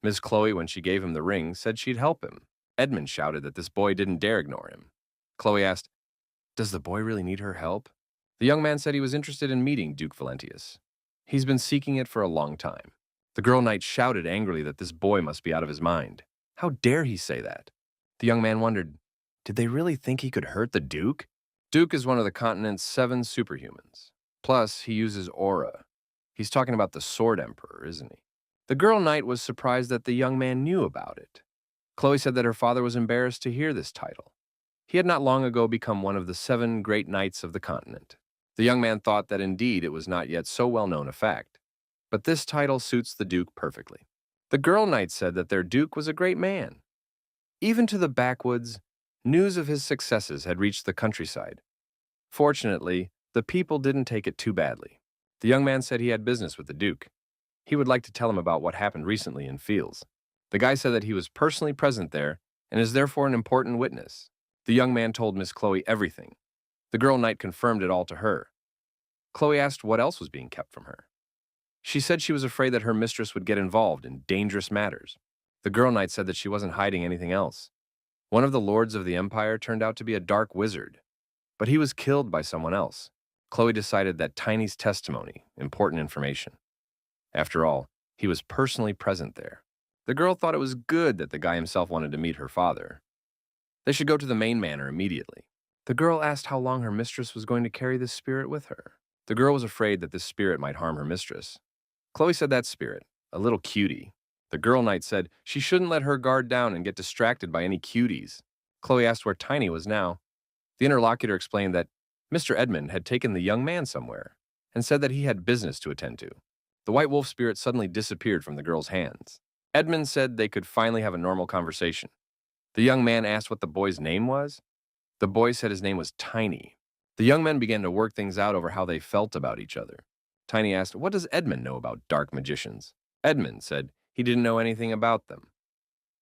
Ms. Khloe, when she gave him the ring, said she'd help him. Edmund shouted that this boy didn't dare ignore him. Khloe asked, does the boy really need her help? The young man said he was interested in meeting Duke Valentius. He's been seeking it for a long time. The girl knight shouted angrily that this boy must be out of his mind. How dare he say that? The young man wondered, did they really think he could hurt the Duke? Duke is one of the continent's 7 superhumans. Plus, he uses aura. He's talking about the Sword Emperor, isn't he? The girl knight was surprised that the young man knew about it. Khloe said that her father was embarrassed to hear this title. He had not long ago become one of the 7 great knights of the continent. The young man thought that indeed it was not yet so well known a fact, but this title suits the Duke perfectly. The girl knight said that their Duke was a great man. Even to the backwoods, news of his successes had reached the countryside. Fortunately, the people didn't take it too badly. The young man said he had business with the Duke. He would like to tell him about what happened recently in Fields. The guy said that he was personally present there and is therefore an important witness. The young man told Miss Khloe everything. The girl knight confirmed it all to her. Khloe asked what else was being kept from her. She said she was afraid that her mistress would get involved in dangerous matters. The girl knight said that she wasn't hiding anything else. One of the lords of the empire turned out to be a dark wizard, but he was killed by someone else. Khloe decided that Tiny's testimony, important information. After all, he was personally present there. The girl thought it was good that the guy himself wanted to meet her father. They should go to the main manor immediately. The girl asked how long her mistress was going to carry this spirit with her. The girl was afraid that this spirit might harm her mistress. Khloe said that spirit, a little cutie. The girl knight said she shouldn't let her guard down and get distracted by any cuties. Khloe asked where Tiny was now. The interlocutor explained that Mr. Edmund had taken the young man somewhere and said that he had business to attend to. The white wolf spirit suddenly disappeared from the girl's hands. Edmund said they could finally have a normal conversation. The young man asked what the boy's name was. The boy said his name was Tiny. The young men began to work things out over how they felt about each other. Tiny asked, "What does Edmund know about dark magicians?" Edmund said he didn't know anything about them.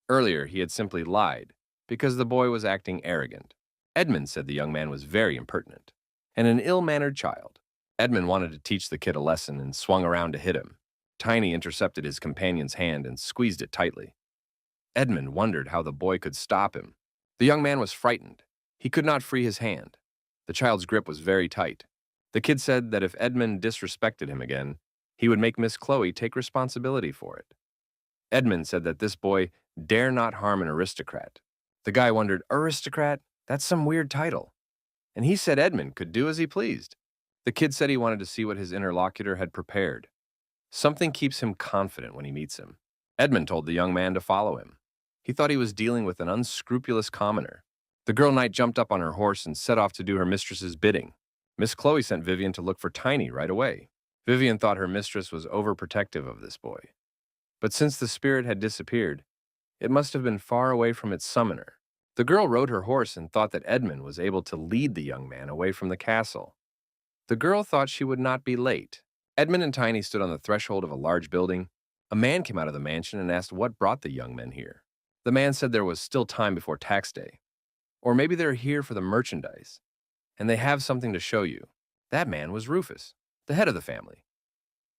Earlier, he had simply lied because the boy was acting arrogant. Edmund said the young man was very impertinent and an ill-mannered child. Edmund wanted to teach the kid a lesson and swung around to hit him. Tiny intercepted his companion's hand and squeezed it tightly. Edmund wondered how the boy could stop him. The young man was frightened. He could not free his hand. The child's grip was very tight. The kid said that if Edmund disrespected him again, he would make Miss Khloe take responsibility for it. Edmund said that this boy dare not harm an aristocrat. The guy wondered, aristocrat? That's some weird title. And he said Edmund could do as he pleased. The kid said he wanted to see what his interlocutor had prepared. Something keeps him confident when he meets him. Edmund told the young man to follow him. He thought he was dealing with an unscrupulous commoner. The girl knight jumped up on her horse and set off to do her mistress's bidding. Miss Khloe sent Vivian to look for Tiny right away. Vivian thought her mistress was overprotective of this boy. But since the spirit had disappeared, it must have been far away from its summoner. The girl rode her horse and thought that Edmund was able to lead the young man away from the castle. The girl thought she would not be late. Edmund and Tiny stood on the threshold of a large building. A man came out of the mansion and asked what brought the young men here. The man said there was still time before tax day. Or maybe they're here for the merchandise, and they have something to show you. That man was Rufus, the head of the family.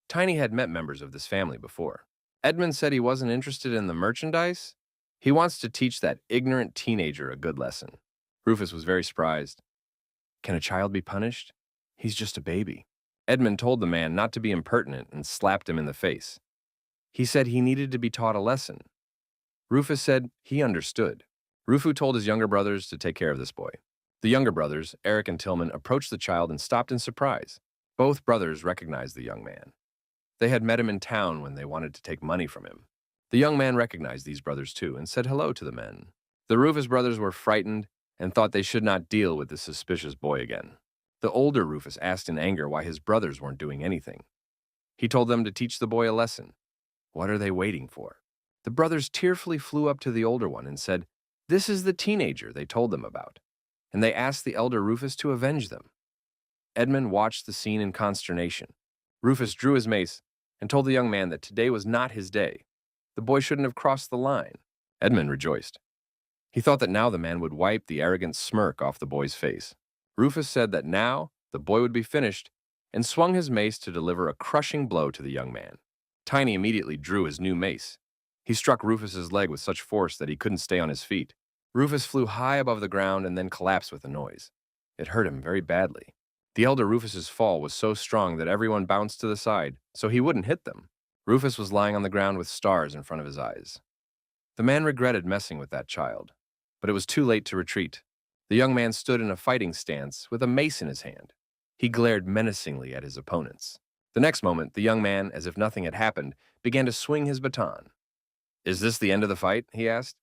Tiny had met members of this family before. Edmund said he wasn't interested in the merchandise. He wants to teach that ignorant teenager a good lesson. Rufus was very surprised. Can a child be punished? He's just a baby. Edmund told the man not to be impertinent and slapped him in the face. He said he needed to be taught a lesson. Rufus said he understood. Rufu told his younger brothers to take care of this boy. The younger brothers, Eric and Tillman, approached the child and stopped in surprise. Both brothers recognized the young man. They had met him in town when they wanted to take money from him. The young man recognized these brothers too and said hello to the men. The Rufus brothers were frightened and thought they should not deal with this suspicious boy again. The older Rufus asked in anger why his brothers weren't doing anything. He told them to teach the boy a lesson. What are they waiting for? The brothers tearfully flew up to the older one and said, "This is the teenager they told them about," and they asked the elder Rufus to avenge them. Edmund watched the scene in consternation. Rufus drew his mace and told the young man that today was not his day. The boy shouldn't have crossed the line. Edmund rejoiced. He thought that now the man would wipe the arrogant smirk off the boy's face. Rufus said that now the boy would be finished and swung his mace to deliver a crushing blow to the young man. Tiny immediately drew his new mace. He struck Rufus's leg with such force that he couldn't stay on his feet. Rufus flew high above the ground and then collapsed with a noise. It hurt him very badly. The elder Rufus's fall was so strong that everyone bounced to the side, so he wouldn't hit them. Rufus was lying on the ground with stars in front of his eyes. The man regretted messing with that child, but it was too late to retreat. The young man stood in a fighting stance with a mace in his hand. He glared menacingly at his opponents. The next moment, the young man, as if nothing had happened, began to swing his baton. "Is this the end of the fight?" he asked.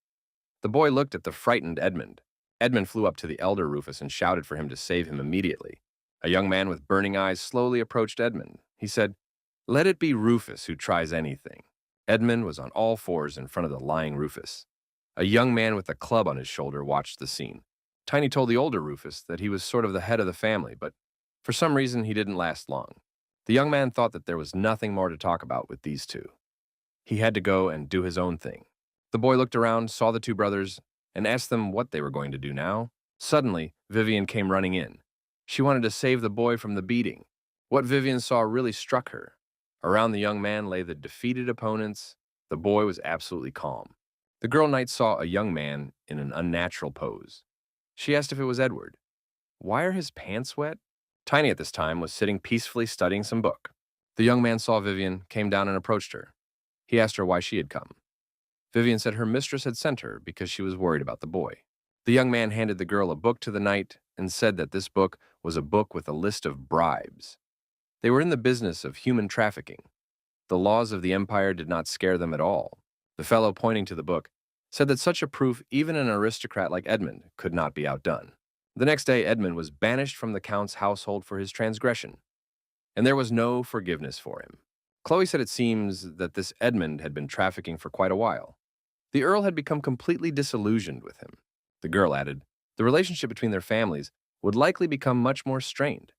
The boy looked at the frightened Edmund. Edmund flew up to the elder Rufus and shouted for him to save him immediately. A young man with burning eyes slowly approached Edmund. He said, "Let it be Rufus who tries anything." Edmund was on all fours in front of the lying Rufus. A young man with a club on his shoulder watched the scene. Tiny told the older Rufus that he was sort of the head of the family, but for some reason he didn't last long. The young man thought that there was nothing more to talk about with these two. He had to go and do his own thing. The boy looked around, saw the two brothers, and asked them what they were going to do now. Suddenly, Vivian came running in. She wanted to save the boy from the beating. What Vivian saw really struck her. Around the young man lay the defeated opponents. The boy was absolutely calm. The girl knight saw a young man in an unnatural pose. She asked if it was Edward. "Why are his pants wet?" Tiny at this time was sitting peacefully studying some book. The young man saw Vivian, came down and approached her. He asked her why she had come. Vivian said her mistress had sent her because she was worried about the boy. The young man handed the girl a book to the knight and said that this book was a book with a list of bribes. They were in the business of human trafficking. The laws of the empire did not scare them at all. The fellow, pointing to the book, said that such a proof even an aristocrat like Edmund could not be outdone. The next day, Edmund was banished from the count's household for his transgression, and there was no forgiveness for him. Khloe said it seems that this Edmund had been trafficking for quite a while. The Earl had become completely disillusioned with him. The girl added, the relationship between their families would likely become much more strained.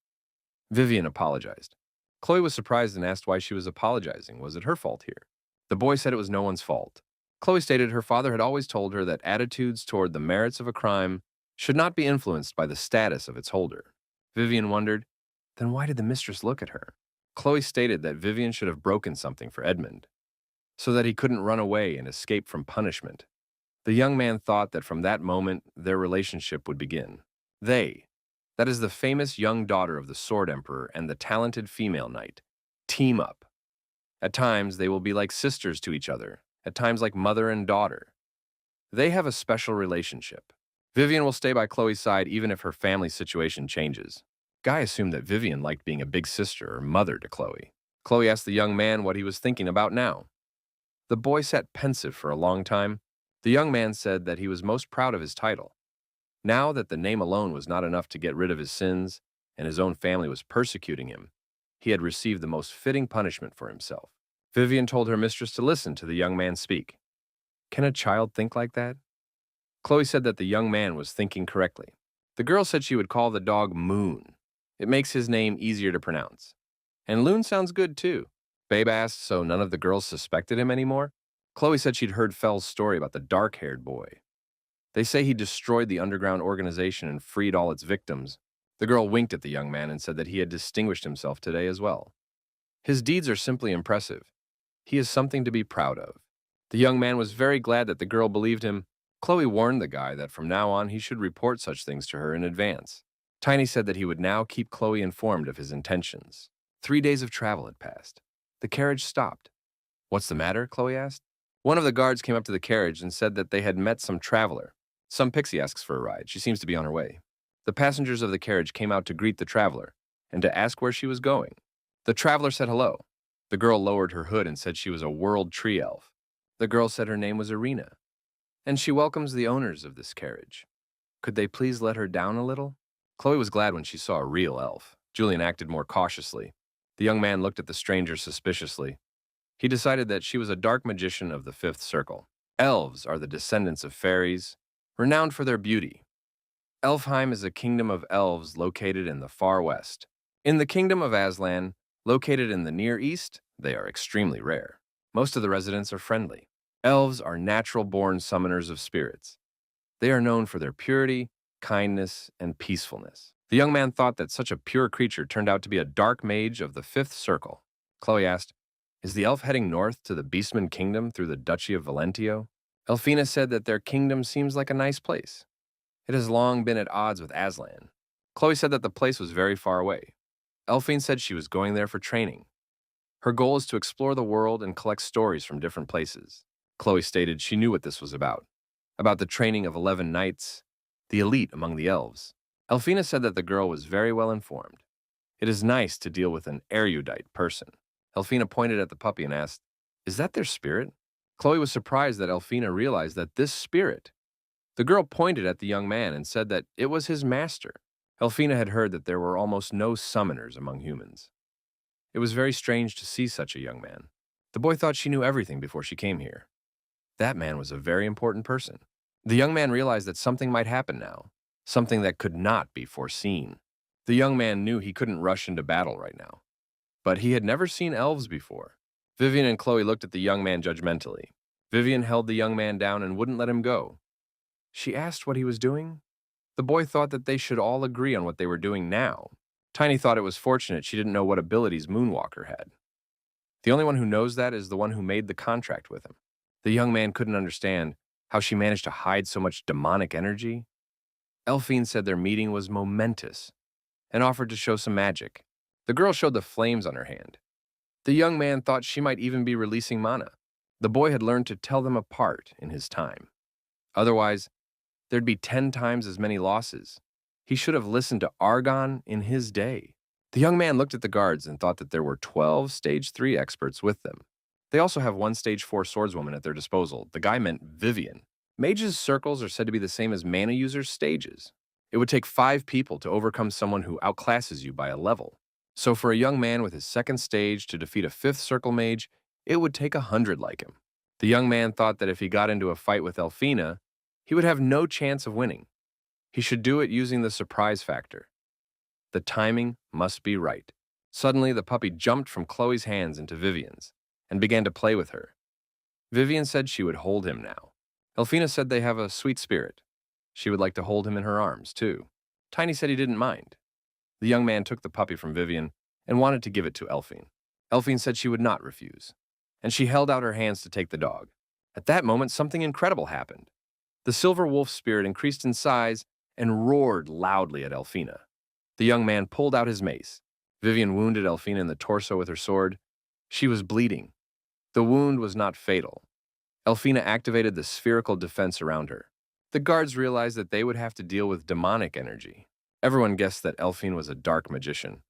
Vivian apologized. Khloe was surprised and asked why she was apologizing. Was it her fault here? The boy said it was no one's fault. Khloe stated her father had always told her that attitudes toward the merits of a crime should not be influenced by the status of its holder. Vivian wondered, then why did the mistress look at her? Khloe stated that Vivian should have broken something for Edmund, so that he couldn't run away and escape from punishment. The young man thought that from that moment, their relationship would begin. They, that is the famous young daughter of the Sword Emperor and the talented female knight, team up. At times, they will be like sisters to each other, at times like mother and daughter. They have a special relationship. Vivian will stay by Khloe's side even if her family situation changes. Guy assumed that Vivian liked being a big sister or mother to Khloe. Khloe asked the young man what he was thinking about now. The boy sat pensive for a long time. The young man said that he was most proud of his title. Now that the name alone was not enough to get rid of his sins, and his own family was persecuting him, he had received the most fitting punishment for himself. Vivian told her mistress to listen to the young man speak. Can a child think like that? Khloe said that the young man was thinking correctly. The girl said she would call the dog Moon. It makes his name easier to pronounce. And Loon sounds good too. Babe asked so none of the girls suspected him anymore. Khloe said she'd heard Fell's story about the dark-haired boy. They say he destroyed the underground organization and freed all its victims. The girl winked at the young man and said that he had distinguished himself today as well. His deeds are simply impressive. He is something to be proud of. The young man was very glad that the girl believed him. Khloe warned the guy that from now on he should report such things to her in advance. Tiny said that he would now keep Khloe informed of his intentions. 3 days of travel had passed. The carriage stopped. What's the matter? Khloe asked. One of the guards came up to the carriage and said that they had met some traveler. Some pixie asks for a ride. She seems to be on her way. The passengers of the carriage came out to greet the traveler and to ask where she was going. The traveler said hello. The girl lowered her hood and said she was a world tree elf. The girl said her name was Irina, and she welcomes the owners of this carriage. Could they please let her down a little? Khloe was glad when she saw a real elf. Julian acted more cautiously. The young man looked at the stranger suspiciously. He decided that she was a dark magician of the fifth circle. Elves are the descendants of fairies, renowned for their beauty. Elfheim is a kingdom of elves located in the far west. In the kingdom of Aslan, located in the Near East, they are extremely rare. Most of the residents are friendly. Elves are natural-born summoners of spirits. They are known for their purity, kindness, and peacefulness. The young man thought that such a pure creature turned out to be a dark mage of the fifth circle. Khloe asked, is the elf heading north to the Beastman Kingdom through the Duchy of Valentio? Alfina said that their kingdom seems like a nice place. It has long been at odds with Aslan. Khloe said that the place was very far away. Alfine said she was going there for training. Her goal is to explore the world and collect stories from different places. Khloe stated she knew what this was about the training of 11 knights, the elite among the elves. Alfina said that the girl was very well informed. It is nice to deal with an erudite person. Alfina pointed at the puppy and asked, is that their spirit? Khloe was surprised that Alfina realized that this spirit. The girl pointed at the young man and said that it was his master. Alfina had heard that there were almost no summoners among humans. It was very strange to see such a young man. The boy thought she knew everything before she came here. That man was a very important person. The young man realized that something might happen now, something that could not be foreseen. The young man knew he couldn't rush into battle right now. But he had never seen elves before. Vivian and Khloe looked at the young man judgmentally. Vivian held the young man down and wouldn't let him go. She asked what he was doing. The boy thought that they should all agree on what they were doing now. Tiny thought it was fortunate she didn't know what abilities Moonwalker had. The only one who knows that is the one who made the contract with him. The young man couldn't understand how she managed to hide so much demonic energy. Alfina said their meeting was momentous and offered to show some magic. The girl showed the flames on her hand. The young man thought she might even be releasing mana. The boy had learned to tell them apart in his time. Otherwise, there'd be 10 times as many losses. He should have listened to Argon in his day. The young man looked at the guards and thought that there were 12 Stage 3 experts with them. They also have one Stage 4 swordswoman at their disposal. The guy meant Vivian. Mages' circles are said to be the same as mana users' stages. It would take 5 people to overcome someone who outclasses you by a level. So for a young man with his second stage to defeat a 5th circle mage, it would take 100 like him. The young man thought that if he got into a fight with Alfina, he would have no chance of winning. He should do it using the surprise factor. The timing must be right. Suddenly, the puppy jumped from Khloe's hands into Vivian's and began to play with her. Vivian said she would hold him now. Alfina said they have a sweet spirit. She would like to hold him in her arms, too. Tiny said he didn't mind. The young man took the puppy from Vivian and wanted to give it to Alfina. Alfina said she would not refuse, and she held out her hands to take the dog. At that moment, something incredible happened. The silver wolf spirit increased in size and roared loudly at Alfina. The young man pulled out his mace. Vivian wounded Alfina in the torso with her sword. She was bleeding. The wound was not fatal. Alfina activated the spherical defense around her. The guards realized that they would have to deal with demonic energy. Everyone guessed that Alfina was a dark magician.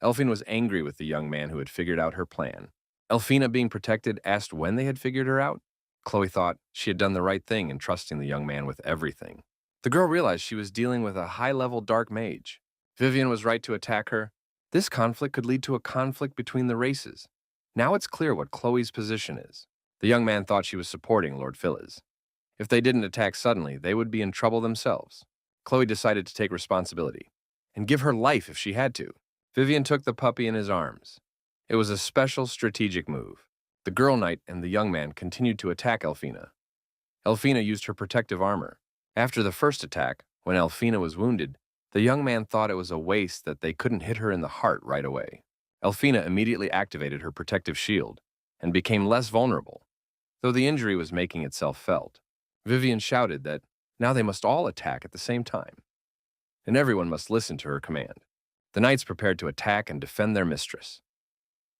Alfina was angry with the young man who had figured out her plan. Alfina, being protected, asked when they had figured her out. Khloe thought she had done the right thing in trusting the young man with everything. The girl realized she was dealing with a high-level dark mage. Vivian was right to attack her. This conflict could lead to a conflict between the races. Now it's clear what Khloe's position is. The young man thought she was supporting Lord Phyllis. If they didn't attack suddenly, they would be in trouble themselves. Khloe decided to take responsibility and give her life if she had to. Vivian took the puppy in his arms. It was a special strategic move. The girl knight and the young man continued to attack Alfina. Alfina used her protective armor. After the first attack, when Alfina was wounded, the young man thought it was a waste that they couldn't hit her in the heart right away. Alfina immediately activated her protective shield and became less vulnerable, though the injury was making itself felt. Vivian shouted that now they must all attack at the same time, and everyone must listen to her command. The knights prepared to attack and defend their mistress.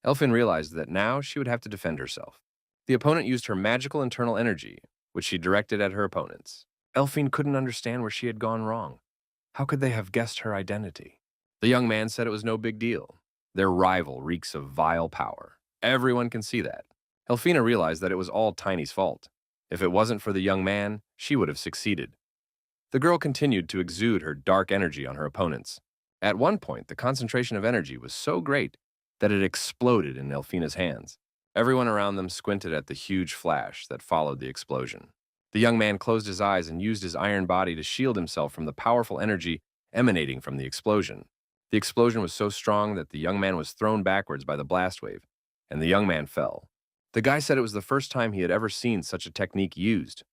Alfina realized that now she would have to defend herself. The opponent used her magical internal energy, which she directed at her opponents. Alfina couldn't understand where she had gone wrong. How could they have guessed her identity? The young man said it was no big deal. Their rival reeks of vile power. Everyone can see that. Alfina realized that it was all Tiny's fault. If it wasn't for the young man, she would have succeeded. The girl continued to exude her dark energy on her opponents. At one point, the concentration of energy was so great that it exploded in Alfina's hands. Everyone around them squinted at the huge flash that followed the explosion. The young man closed his eyes and used his iron body to shield himself from the powerful energy emanating from the explosion. The explosion was so strong that the young man was thrown backwards by the blast wave, and the young man fell. The guy said it was the first time he had ever seen such a technique used.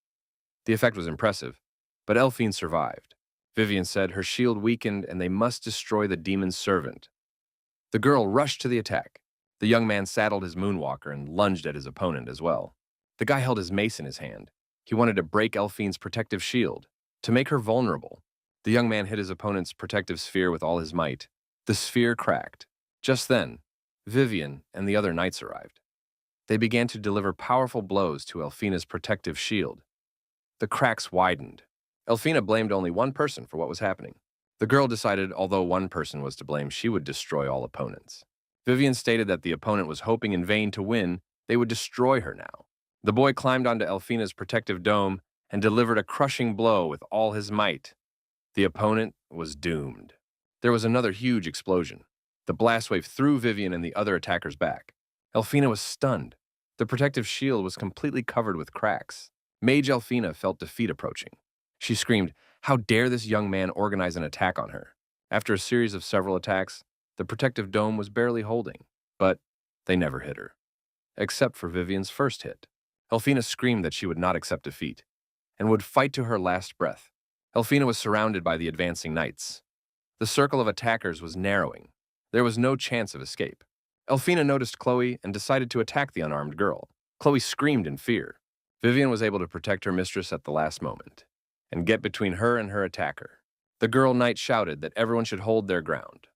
The effect was impressive, but Alfina survived. Vivian said her shield weakened and they must destroy the demon's servant. The girl rushed to the attack. The young man saddled his moonwalker and lunged at his opponent as well. The guy held his mace in his hand. He wanted to break Alfina's protective shield, to make her vulnerable. The young man hit his opponent's protective sphere with all his might. The sphere cracked. Just then, Vivian and the other knights arrived. They began to deliver powerful blows to Alfina's protective shield. The cracks widened. Alfina blamed only one person for what was happening. The girl decided although one person was to blame, she would destroy all opponents. Vivian stated that the opponent was hoping in vain to win, they would destroy her now. The boy climbed onto Alfina's protective dome and delivered a crushing blow with all his might. The opponent was doomed. There was another huge explosion. The blast wave threw Vivian and the other attackers back. Alfina was stunned. The protective shield was completely covered with cracks. Mage Alfina felt defeat approaching. She screamed, "How dare this young man organize an attack on her?" After a series of several attacks, the protective dome was barely holding, but they never hit her. Except for Vivian's first hit. Alfina screamed that she would not accept defeat, and would fight to her last breath. Alfina was surrounded by the advancing knights. The circle of attackers was narrowing. There was no chance of escape. Alfina noticed Khloe and decided to attack the unarmed girl. Khloe screamed in fear. Vivian was able to protect her mistress at the last moment, and get between her and her attacker. The girl knight shouted that everyone should hold their ground.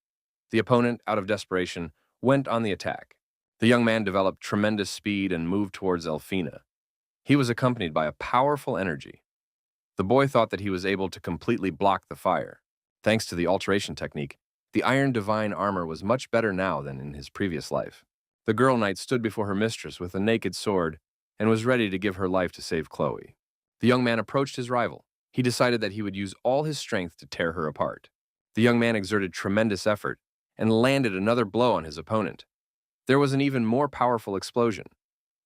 The opponent, out of desperation, went on the attack. The young man developed tremendous speed and moved towards Alfina. He was accompanied by a powerful energy. The boy thought that he was able to completely block the fire. Thanks to the alteration technique, the iron divine armor was much better now than in his previous life. The girl knight stood before her mistress with a naked sword and was ready to give her life to save Khloe. The young man approached his rival. He decided that he would use all his strength to tear her apart. The young man exerted tremendous effort and landed another blow on his opponent. There was an even more powerful explosion.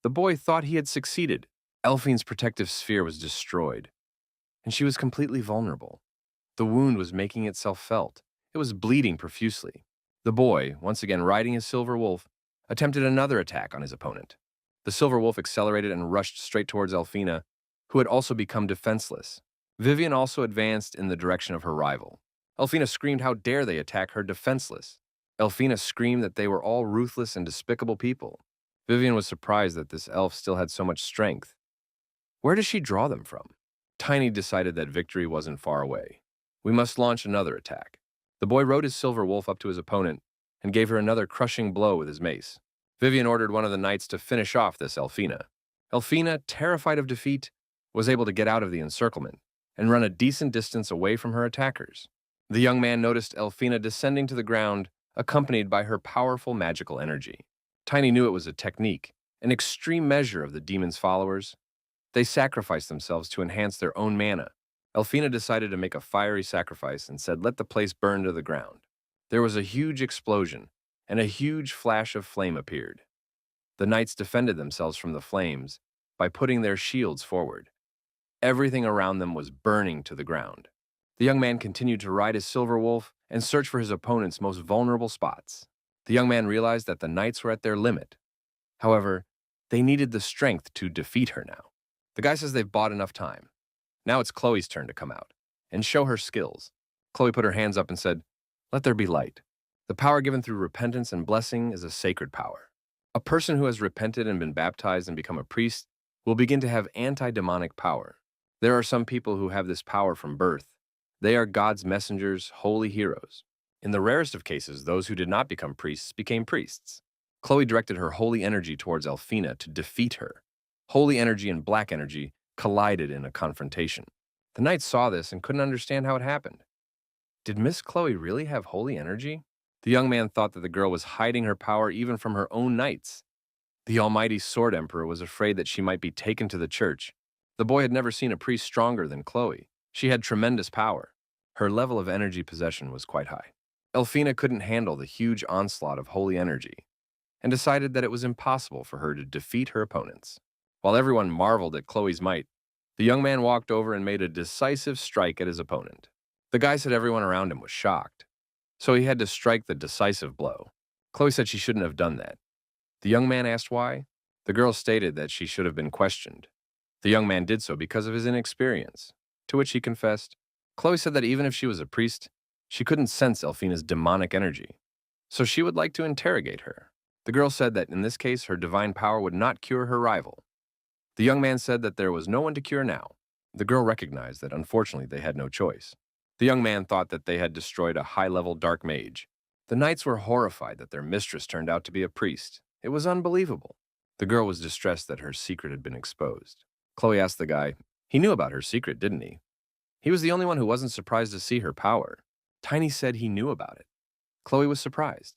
The boy thought he had succeeded. Elphine's protective sphere was destroyed, and she was completely vulnerable. The wound was making itself felt. It was bleeding profusely. The boy, once again riding his silver wolf, attempted another attack on his opponent. The silver wolf accelerated and rushed straight towards Alfina, who had also become defenseless. Vivian also advanced in the direction of her rival. Alfina screamed, "How dare they attack her defenseless?" Alfina screamed that they were all ruthless and despicable people. Vivian was surprised that this elf still had so much strength. Where does she draw them from? Tiny decided that victory wasn't far away. We must launch another attack. The boy rode his silver wolf up to his opponent and gave her another crushing blow with his mace. Vivian ordered one of the knights to finish off this Alfina. Alfina, terrified of defeat, was able to get out of the encirclement and run a decent distance away from her attackers. The young man noticed Alfina descending to the ground, accompanied by her powerful magical energy. Tiny knew it was a technique, an extreme measure of the demon's followers. They sacrificed themselves to enhance their own mana. Alfina decided to make a fiery sacrifice and said, "Let the place burn to the ground." There was a huge explosion, and a huge flash of flame appeared. The knights defended themselves from the flames by putting their shields forward. Everything around them was burning to the ground. The young man continued to ride his silver wolf and search for his opponent's most vulnerable spots. The young man realized that the knights were at their limit. However, they needed the strength to defeat her now. The guy says they've bought enough time. Now it's Khloe's turn to come out and show her skills. Khloe put her hands up and said, "Let there be light." The power given through repentance and blessing is a sacred power. A person who has repented and been baptized and become a priest will begin to have anti-demonic power. There are some people who have this power from birth. They are God's messengers, holy heroes. In the rarest of cases, those who did not become priests became priests. Khloe directed her holy energy towards Alfina to defeat her. Holy energy and black energy collided in a confrontation. The knights saw this and couldn't understand how it happened. Did Miss Khloe really have holy energy? The young man thought that the girl was hiding her power even from her own knights. The almighty Sword Emperor was afraid that she might be taken to the church. The boy had never seen a priest stronger than Khloe. She had tremendous power. Her level of energy possession was quite high. Alfina couldn't handle the huge onslaught of holy energy and decided that it was impossible for her to defeat her opponents. While everyone marveled at Khloe's might, the young man walked over and made a decisive strike at his opponent. The guy said everyone around him was shocked, so he had to strike the decisive blow. Khloe said she shouldn't have done that. The young man asked why. The girl stated that she should have been questioned. The young man did so because of his inexperience, to which he confessed. Khloe said that even if she was a priest, she couldn't sense Alfina's demonic energy, so she would like to interrogate her. The girl said that in this case, her divine power would not cure her rival. The young man said that there was no one to cure now. The girl recognized that unfortunately they had no choice. The young man thought that they had destroyed a high-level dark mage. The knights were horrified that their mistress turned out to be a priest. It was unbelievable. The girl was distressed that her secret had been exposed. Khloe asked the guy, he knew about her secret, didn't he? He was the only one who wasn't surprised to see her power. Tiny said he knew about it. Khloe was surprised.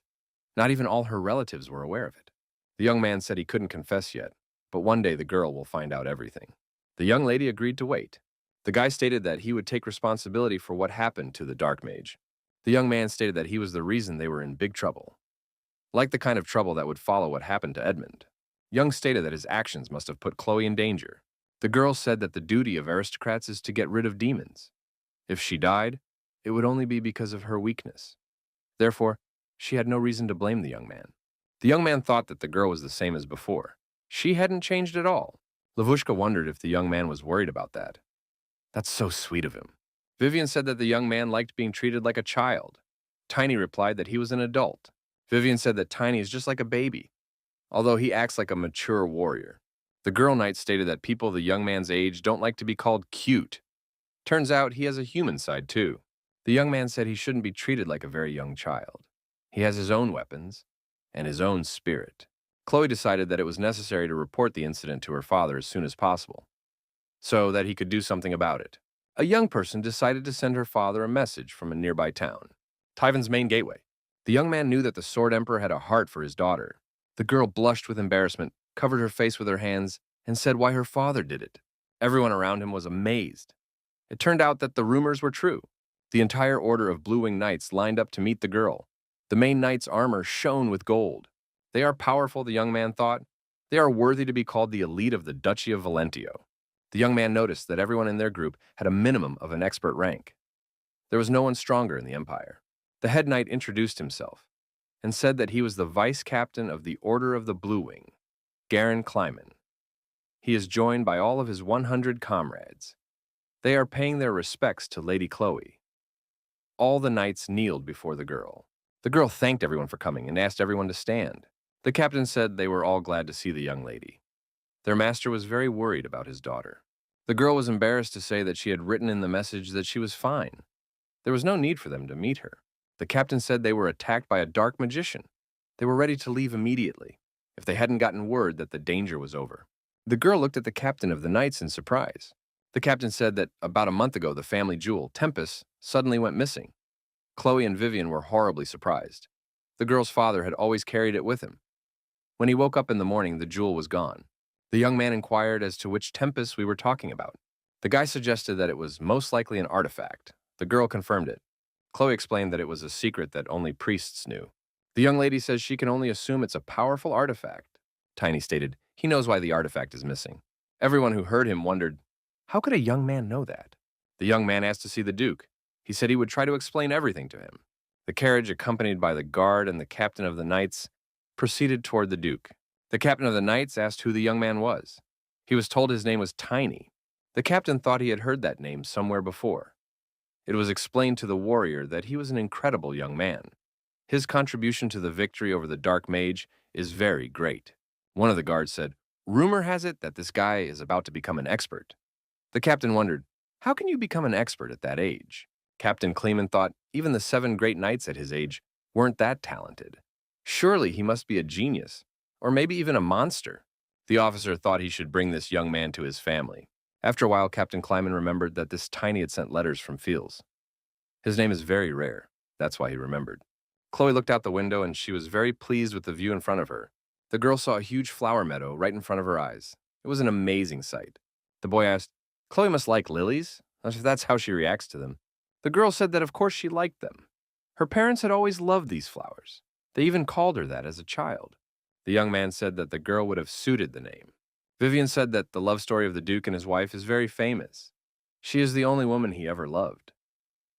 Not even all her relatives were aware of it. The young man said he couldn't confess yet, but one day the girl will find out everything. The young lady agreed to wait. The guy stated that he would take responsibility for what happened to the dark mage. The young man stated that he was the reason they were in big trouble, like the kind of trouble that would follow what happened to Edmund. Young stated that his actions must have put Khloe in danger. The girl said that the duty of aristocrats is to get rid of demons. If she died, it would only be because of her weakness. Therefore, she had no reason to blame the young man. The young man thought that the girl was the same as before. She hadn't changed at all. Lavushka wondered if the young man was worried about that. That's so sweet of him. Vivian said that the young man liked being treated like a child. Tiny replied that he was an adult. Vivian said that Tiny is just like a baby, although he acts like a mature warrior. The girl knight stated that people the young man's age don't like to be called cute. Turns out he has a human side too. The young man said he shouldn't be treated like a very young child. He has his own weapons and his own spirit. Khloe decided that it was necessary to report the incident to her father as soon as possible, so that he could do something about it. A young person decided to send her father a message from a nearby town, Tyvan's main gateway. The young man knew that the Sword Emperor had a heart for his daughter. The girl blushed with embarrassment, covered her face with her hands, and said why her father did it. Everyone around him was amazed. It turned out that the rumors were true. The entire order of Blue-Winged Knights lined up to meet the girl. The main knight's armor shone with gold. They are powerful, the young man thought. They are worthy to be called the elite of the Duchy of Valencia. The young man noticed that everyone in their group had a minimum of an expert rank. There was no one stronger in the empire. The head knight introduced himself and said that he was the vice captain of the Order of the Blue Wing, Garen Kleiman. He is joined by all of his 100 comrades. They are paying their respects to Lady Khloe. All the knights kneeled before the girl. The girl thanked everyone for coming and asked everyone to stand. The captain said they were all glad to see the young lady. Their master was very worried about his daughter. The girl was embarrassed to say that she had written in the message that she was fine. There was no need for them to meet her. The captain said they were attacked by a dark magician. They were ready to leave immediately, if they hadn't gotten word that the danger was over. The girl looked at the captain of the knights in surprise. The captain said that about a month ago the family jewel, Tempest, suddenly went missing. Khloe and Vivian were horribly surprised. The girl's father had always carried it with him. When he woke up in the morning, the jewel was gone. The young man inquired as to which Tempest we were talking about. The guy suggested that it was most likely an artifact. The girl confirmed it. Khloe explained that it was a secret that only priests knew. The young lady says she can only assume it's a powerful artifact. Tiny stated he knows why the artifact is missing. Everyone who heard him wondered, how could a young man know that? The young man asked to see the Duke. He said he would try to explain everything to him. The carriage, accompanied by the guard and the captain of the knights, proceeded toward the Duke. The captain of the knights asked who the young man was. He was told his name was Tiny. The captain thought he had heard that name somewhere before. It was explained to the warrior that he was an incredible young man. His contribution to the victory over the Dark Mage is very great. One of the guards said, rumor has it that this guy is about to become an expert. The captain wondered, how can you become an expert at that age? Captain Kleeman thought even the 7 great knights at his age weren't that talented. Surely he must be a genius, or maybe even a monster. The officer thought he should bring this young man to his family. After a while, Captain Kleiman remembered that this Tiny had sent letters from Fields. His name is very rare. That's why he remembered. Khloe looked out the window and she was very pleased with the view in front of her. The girl saw a huge flower meadow right in front of her eyes. It was an amazing sight. The boy asked, Khloe must like lilies, if that's how she reacts to them. The girl said that of course she liked them. Her parents had always loved these flowers. They even called her that as a child. The young man said that the girl would have suited the name. Vivian said that the love story of the Duke and his wife is very famous. She is the only woman he ever loved.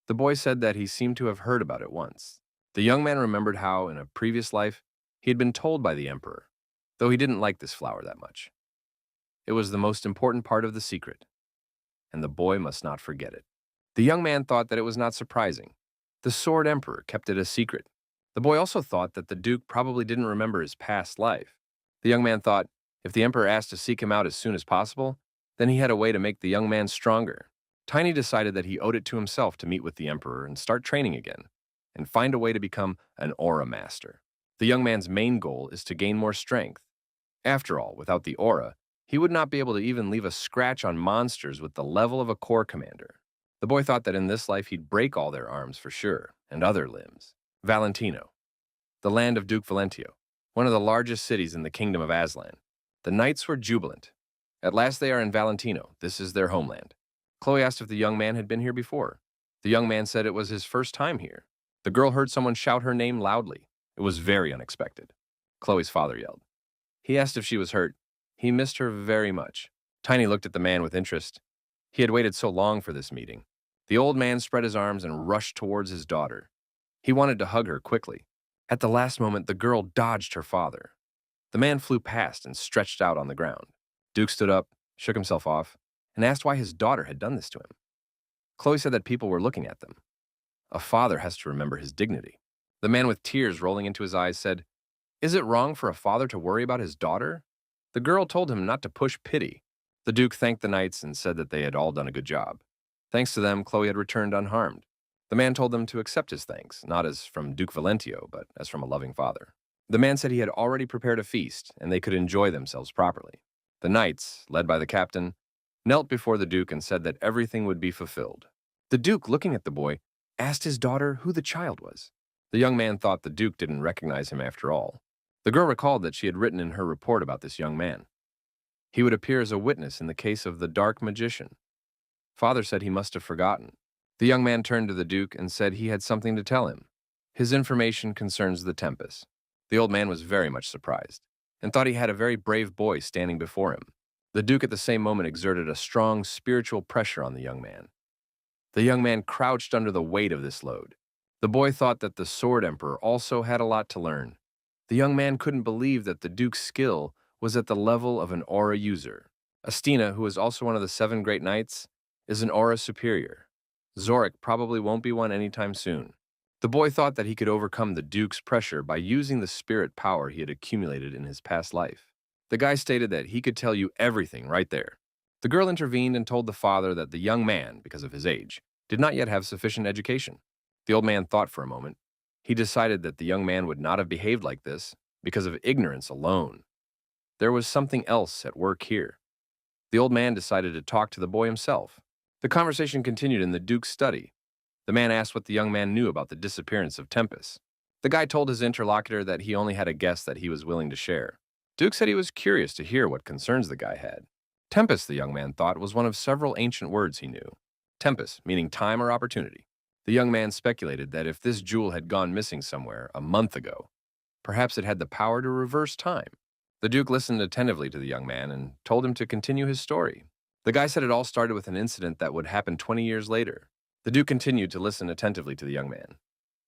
The boy said that he seemed to have heard about it once. The young man remembered how, in a previous life, he had been told by the emperor, though he didn't like this flower that much. It was the most important part of the secret, and the boy must not forget it. The young man thought that it was not surprising. The Sword Emperor kept it a secret. The boy also thought that the Duke probably didn't remember his past life. The young man thought, if the Emperor asked to seek him out as soon as possible, then he had a way to make the young man stronger. Tiny decided that he owed it to himself to meet with the Emperor and start training again, and find a way to become an aura master. The young man's main goal is to gain more strength. After all, without the aura, he would not be able to even leave a scratch on monsters with the level of a corps commander. The boy thought that in this life he'd break all their arms for sure, and other limbs. Valentino, the land of Duke Valentio, one of the largest cities in the kingdom of Aslan. The knights were jubilant. At last they are in Valentino. This is their homeland. Khloe asked if the young man had been here before. The young man said it was his first time here. The girl heard someone shout her name loudly. It was very unexpected. Chloe's father yelled. He asked if she was hurt. He missed her very much. Tiny looked at the man with interest. He had waited so long for this meeting. The old man spread his arms and rushed towards his daughter. He wanted to hug her quickly. At the last moment, the girl dodged her father. The man flew past and stretched out on the ground. Duke stood up, shook himself off, and asked why his daughter had done this to him. Chloe said that people were looking at them. A father has to remember his dignity. The man with tears rolling into his eyes said, Is it wrong for a father to worry about his daughter? The girl told him not to push pity. The Duke thanked the knights and said that they had all done a good job. Thanks to them, Chloe had returned unharmed. The man told them to accept his thanks, not as from Duke Valencia, but as from a loving father. The man said he had already prepared a feast, and they could enjoy themselves properly. The knights, led by the captain, knelt before the Duke and said that everything would be fulfilled. The Duke, looking at the boy, asked his daughter who the child was. The young man thought the Duke didn't recognize him after all. The girl recalled that she had written in her report about this young man. He would appear as a witness in the case of the dark magician. Father said he must have forgotten. The young man turned to the Duke and said he had something to tell him. His information concerns the Tempest. The old man was very much surprised and thought he had a very brave boy standing before him. The Duke at the same moment exerted a strong spiritual pressure on the young man. The young man crouched under the weight of this load. The boy thought that the Sword Emperor also had a lot to learn. The young man couldn't believe that the Duke's skill was at the level of an aura user. Astina, who is also one of the 7 great knights, is an aura superior. Zorik probably won't be one anytime soon. The boy thought that he could overcome the Duke's pressure by using the spirit power he had accumulated in his past life. The guy stated that he could tell you everything right there. The girl intervened and told the father that the young man, because of his age, did not yet have sufficient education. The old man thought for a moment. He decided that the young man would not have behaved like this because of ignorance alone. There was something else at work here. The old man decided to talk to the boy himself. The conversation continued in the Duke's study. The man asked what the young man knew about the disappearance of Tempest. The guy told his interlocutor that he only had a guess that he was willing to share. Duke said he was curious to hear what concerns the guy had. Tempest, the young man thought, was one of several ancient words he knew. Tempest, meaning time or opportunity. The young man speculated that if this jewel had gone missing somewhere a month ago, perhaps it had the power to reverse time. The Duke listened attentively to the young man and told him to continue his story. The guy said it all started with an incident that would happen 20 years later. The Duke continued to listen attentively to the young man.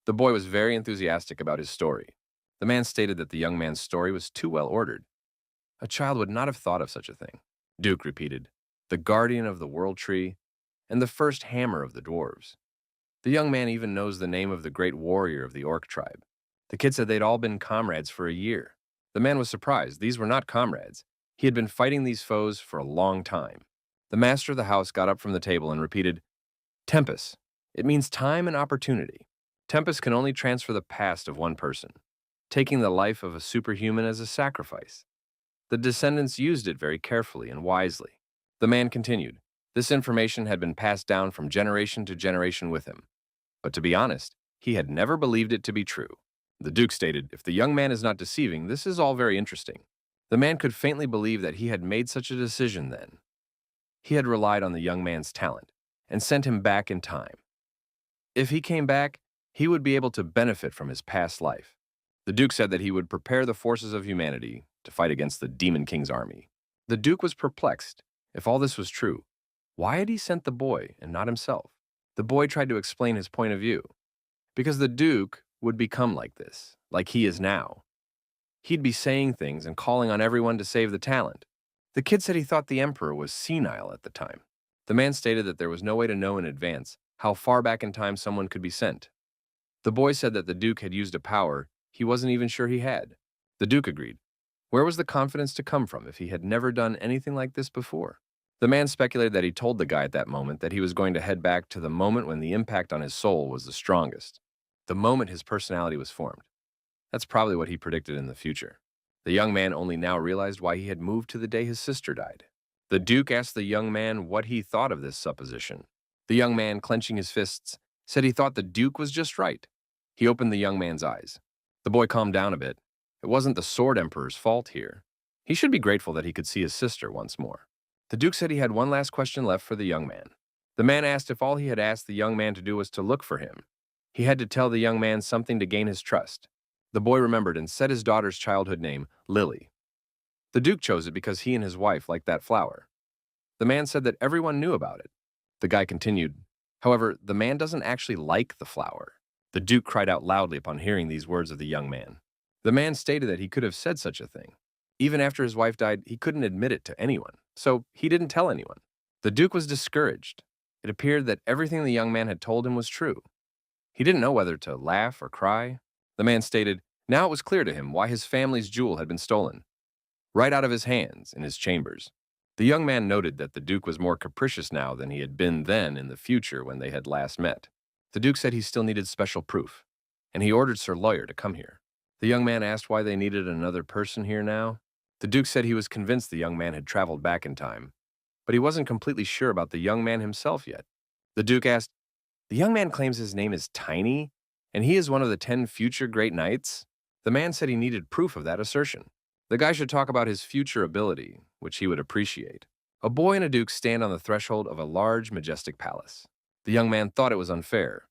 The boy was very enthusiastic about his story. The man stated that the young man's story was too well ordered. A child would not have thought of such a thing. Duke repeated, the guardian of the world tree and the first hammer of the dwarves. The young man even knows the name of the great warrior of the orc tribe. The kid said they'd all been comrades for a year. The man was surprised. These were not comrades. He had been fighting these foes for a long time. The master of the house got up from the table and repeated, Tempest. It means time and opportunity. Tempest can only transfer the past of one person, taking the life of a superhuman as a sacrifice. The descendants used it very carefully and wisely. The man continued. This information had been passed down from generation to generation with him. But to be honest, he had never believed it to be true. The Duke stated, if the young man is not deceiving, this is all very interesting. The man could faintly believe that he had made such a decision then. He had relied on the young man's talent and sent him back in time. If he came back, he would be able to benefit from his past life. The Duke said that he would prepare the forces of humanity to fight against the Demon King's army. The Duke was perplexed. If all this was true, why had he sent the boy and not himself? The boy tried to explain his point of view. Because the Duke would become like this, like he is now. He'd be saying things and calling on everyone to save the talent. The kid said he thought the Emperor was senile at the time. The man stated that there was no way to know in advance how far back in time someone could be sent. The boy said that the Duke had used a power he wasn't even sure he had. The Duke agreed. Where was the confidence to come from if he had never done anything like this before? The man speculated that he told the guy at that moment that he was going to head back to the moment when the impact on his soul was the strongest, the moment his personality was formed. That's probably what he predicted in the future. The young man only now realized why he had moved to the day his sister died. The Duke asked the young man what he thought of this supposition. The young man, clenching his fists, said he thought the Duke was just right. He opened the young man's eyes. The boy calmed down a bit. It wasn't the Sword Emperor's fault here. He should be grateful that he could see his sister once more. The Duke said he had one last question left for the young man. The man asked if all he had asked the young man to do was to look for him. He had to tell the young man something to gain his trust. The boy remembered and said his daughter's childhood name, Lily. The Duke chose it because he and his wife liked that flower. The man said that everyone knew about it. The guy continued, however, the man doesn't actually like the flower. The Duke cried out loudly upon hearing these words of the young man. The man stated that he could have said such a thing. Even after his wife died, he couldn't admit it to anyone, so he didn't tell anyone. The Duke was discouraged. It appeared that everything the young man had told him was true. He didn't know whether to laugh or cry. The man stated, now it was clear to him why his family's jewel had been stolen, right out of his hands in his chambers. The young man noted that the Duke was more capricious now than he had been then in the future when they had last met. The Duke said he still needed special proof, and he ordered Sir Lawyer to come here. The young man asked why they needed another person here now. The Duke said he was convinced the young man had traveled back in time, but he wasn't completely sure about the young man himself yet. The Duke asked, the young man claims his name is Tiny, and he is one of the 10 future great knights? The man said he needed proof of that assertion. The guy should talk about his future ability, which he would appreciate. A boy and a duke stand on the threshold of a large, majestic palace. The young man thought it was unfair.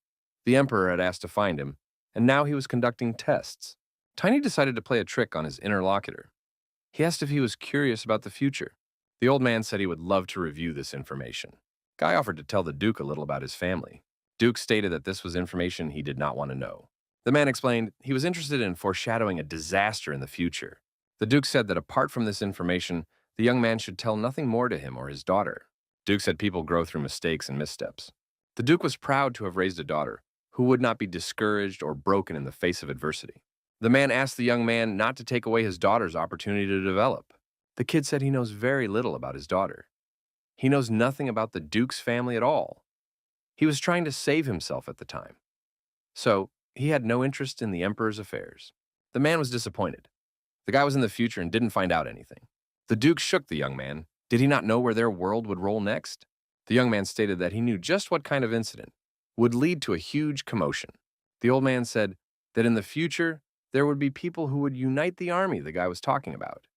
The emperor had asked to find him, and now he was conducting tests. Tiny decided to play a trick on his interlocutor. He asked if he was curious about the future. The old man said he would love to review this information. Guy offered to tell the Duke a little about his family. Duke stated that this was information he did not want to know. The man explained he was interested in foreshadowing a disaster in the future. The Duke said that apart from this information, the young man should tell nothing more to him or his daughter. Duke said people grow through mistakes and missteps. The Duke was proud to have raised a daughter who would not be discouraged or broken in the face of adversity. The man asked the young man not to take away his daughter's opportunity to develop. The kid said he knows very little about his daughter. He knows nothing about the Duke's family at all. He was trying to save himself at the time. So, he had no interest in the emperor's affairs. The man was disappointed. The guy was in the future and didn't find out anything. The Duke shook the young man. Did he not know where their world would roll next? The young man stated that he knew just what kind of incident would lead to a huge commotion. The old man said that in the future, there would be people who would unite the army the guy was talking about.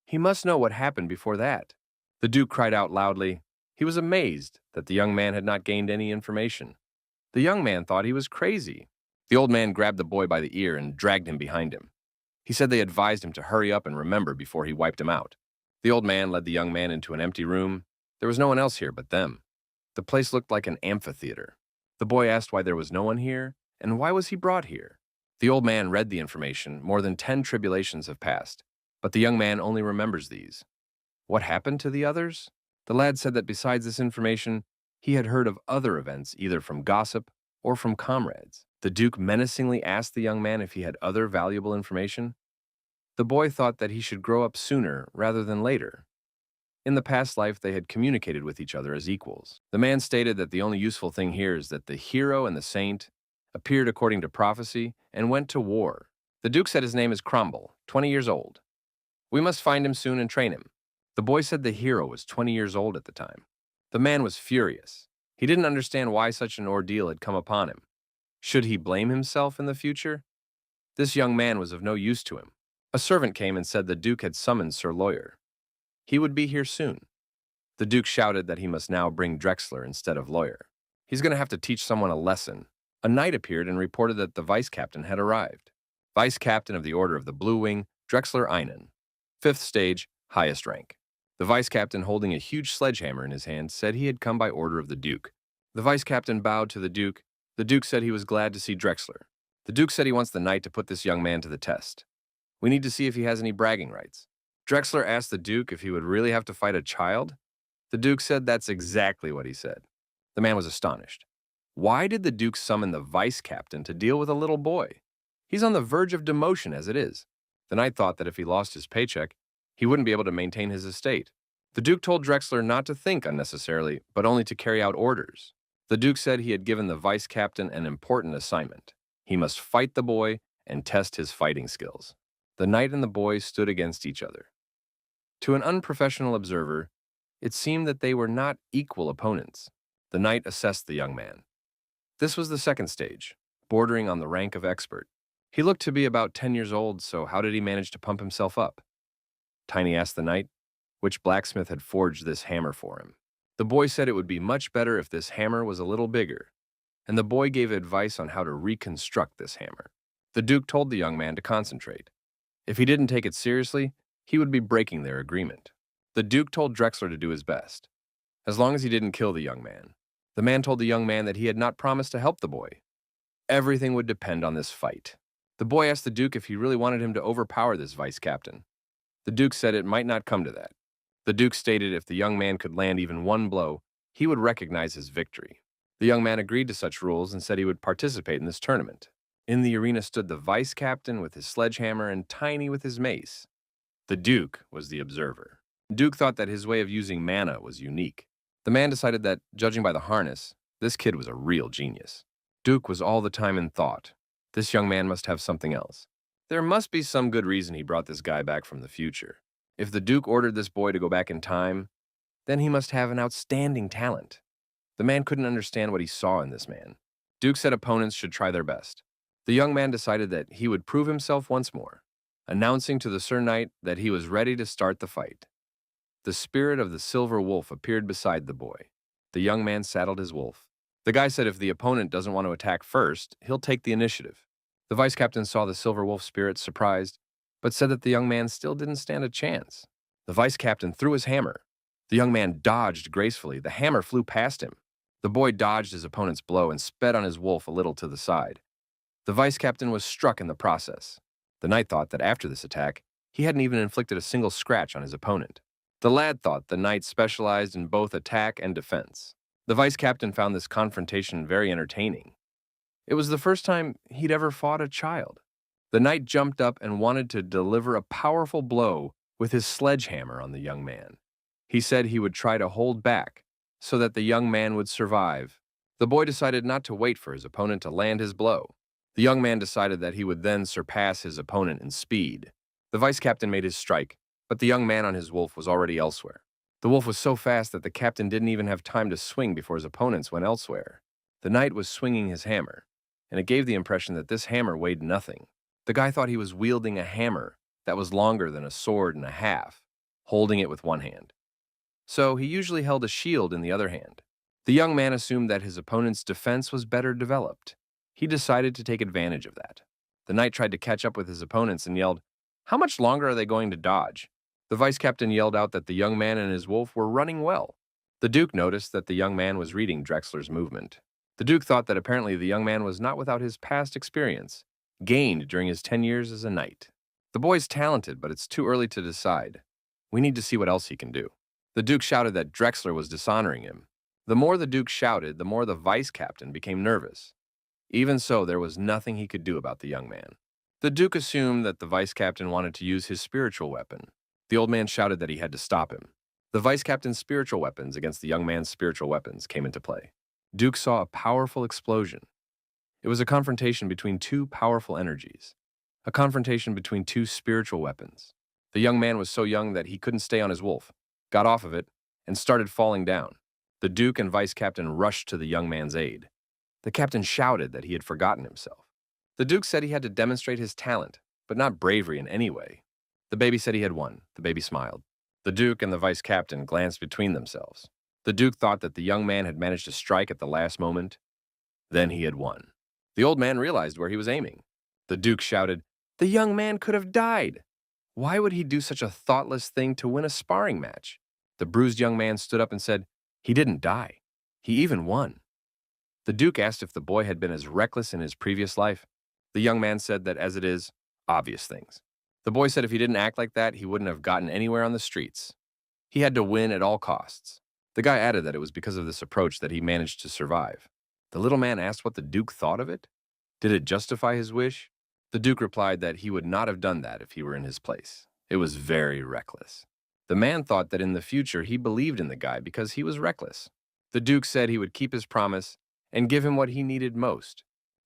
He must know what happened before that. The Duke cried out loudly. He was amazed that the young man had not gained any information. The young man thought he was crazy. The old man grabbed the boy by the ear and dragged him behind him. He said they advised him to hurry up and remember before he wiped him out. The old man led the young man into an empty room. There was no one else here but them. The place looked like an amphitheater. The boy asked why there was no one here, and why was he brought here? The old man read the information. More than 10 tribulations have passed, but the young man only remembers these. What happened to the others? The lad said that besides this information, he had heard of other events either from gossip or from comrades. The Duke menacingly asked the young man if he had other valuable information. The boy thought that he should grow up sooner rather than later. In the past life, they had communicated with each other as equals. The man stated that the only useful thing here is that the hero and the saint appeared according to prophecy and went to war. The Duke said his name is Cromwell, 20 years old. We must find him soon and train him. The boy said the hero was 20 years old at the time. The man was furious. He didn't understand why such an ordeal had come upon him. Should he blame himself in the future? This young man was of no use to him. A servant came and said the Duke had summoned Sir Lawyer. He would be here soon. The Duke shouted that he must now bring Drexler instead of Lawyer. He's going to have to teach someone a lesson. A knight appeared and reported that the vice-captain had arrived. Vice-captain of the Order of the Blue Wing, Drexler Einen. 5th stage, highest rank. The vice-captain, holding a huge sledgehammer in his hand, said he had come by order of the Duke. The vice-captain bowed to the Duke. The Duke said he was glad to see Drexler. The Duke said he wants the knight to put this young man to the test. We need to see if he has any bragging rights. Drexler asked the Duke if he would really have to fight a child. The Duke said that's exactly what he said. The man was astonished. Why did the Duke summon the vice-captain to deal with a little boy? He's on the verge of demotion as it is. The knight thought that if he lost his paycheck, he wouldn't be able to maintain his estate. The Duke told Drexler not to think unnecessarily, but only to carry out orders. The Duke said he had given the vice-captain an important assignment. He must fight the boy and test his fighting skills. The knight and the boy stood against each other. To an unprofessional observer, it seemed that they were not equal opponents. The knight assessed the young man. This was the second stage, bordering on the rank of expert. He looked to be about 10 years old, so how did he manage to pump himself up? Tiny asked the knight, which blacksmith had forged this hammer for him. The boy said it would be much better if this hammer was a little bigger. and the boy gave advice on how to reconstruct this hammer. The Duke told the young man to concentrate. If he didn't take it seriously, he would be breaking their agreement. The Duke told Drexler to do his best, as long as he didn't kill the young man. The man told the young man that he had not promised to help the boy. Everything would depend on this fight. The boy asked the Duke if he really wanted him to overpower this vice captain. The Duke said it might not come to that. The Duke stated if the young man could land even one blow, he would recognize his victory. The young man agreed to such rules and said he would participate in this tournament. In the arena stood the vice captain with his sledgehammer and Tiny with his mace. The Duke was the observer. Duke thought that his way of using mana was unique. The man decided that, judging by the harness, this kid was a real genius. Duke was all the time in thought. This young man must have something else. There must be some good reason he brought this guy back from the future. If the Duke ordered this boy to go back in time, then he must have an outstanding talent. The man couldn't understand what he saw in this man. Duke said opponents should try their best. The young man decided that he would prove himself once more, announcing to the Sir Knight that he was ready to start the fight. The spirit of the silver wolf appeared beside the boy. The young man saddled his wolf. The guy said if the opponent doesn't want to attack first, he'll take the initiative. The vice captain saw the silver wolf spirit, surprised, but said that the young man still didn't stand a chance. The vice captain threw his hammer. The young man dodged gracefully. The hammer flew past him. The boy dodged his opponent's blow and sped on his wolf a little to the side. The vice captain was struck in the process. The knight thought that after this attack, he hadn't even inflicted a single scratch on his opponent. The lad thought the knight specialized in both attack and defense. The vice captain found this confrontation very entertaining. It was the first time he'd ever fought a child. The knight jumped up and wanted to deliver a powerful blow with his sledgehammer on the young man. He said he would try to hold back so that the young man would survive. The boy decided not to wait for his opponent to land his blow. The young man decided that he would then surpass his opponent in speed. The vice captain made his strike, but the young man on his wolf was already elsewhere. The wolf was so fast that the captain didn't even have time to swing before his opponents went elsewhere. The knight was swinging his hammer, and it gave the impression that this hammer weighed nothing. The guy thought he was wielding a hammer that was longer than a sword and a half, holding it with one hand. So he usually held a shield in the other hand. The young man assumed that his opponent's defense was better developed. He decided to take advantage of that. The knight tried to catch up with his opponents and yelled, "How much longer are they going to dodge?" The vice captain yelled out that the young man and his wolf were running well. The Duke noticed that the young man was reading Drexler's movement. The Duke thought that apparently the young man was not without his past experience, gained during his 10 years as a knight. The boy's talented, but it's too early to decide. We need to see what else he can do. The Duke shouted that Drexler was dishonoring him. The more the Duke shouted, the more the vice captain became nervous. Even so, there was nothing he could do about the young man. The Duke assumed that the vice captain wanted to use his spiritual weapon. The old man shouted that he had to stop him. The vice captain's spiritual weapons against the young man's spiritual weapons came into play. Duke saw a powerful explosion. It was a confrontation between two powerful energies, a confrontation between two spiritual weapons. The young man was so young that he couldn't stay on his wolf, got off of it, and started falling down. The Duke and vice captain rushed to the young man's aid. The captain shouted that he had forgotten himself. The Duke said he had to demonstrate his talent, but not bravery in any way. The baby said he had won. The baby smiled. The Duke and the vice captain glanced between themselves. The Duke thought that the young man had managed to strike at the last moment. Then he had won. The old man realized where he was aiming. The Duke shouted, "The young man could have died. Why would he do such a thoughtless thing to win a sparring match?" The bruised young man stood up and said, "He didn't die. He even won." The Duke asked if the boy had been as reckless in his previous life. The young man said that as it is, obvious things. The boy said if he didn't act like that, he wouldn't have gotten anywhere on the streets. He had to win at all costs. The guy added that it was because of this approach that he managed to survive. The little man asked what the Duke thought of it. Did it justify his wish? The Duke replied that he would not have done that if he were in his place. It was very reckless. The man thought that in the future he believed in the guy because he was reckless. The Duke said he would keep his promise and give him what he needed most.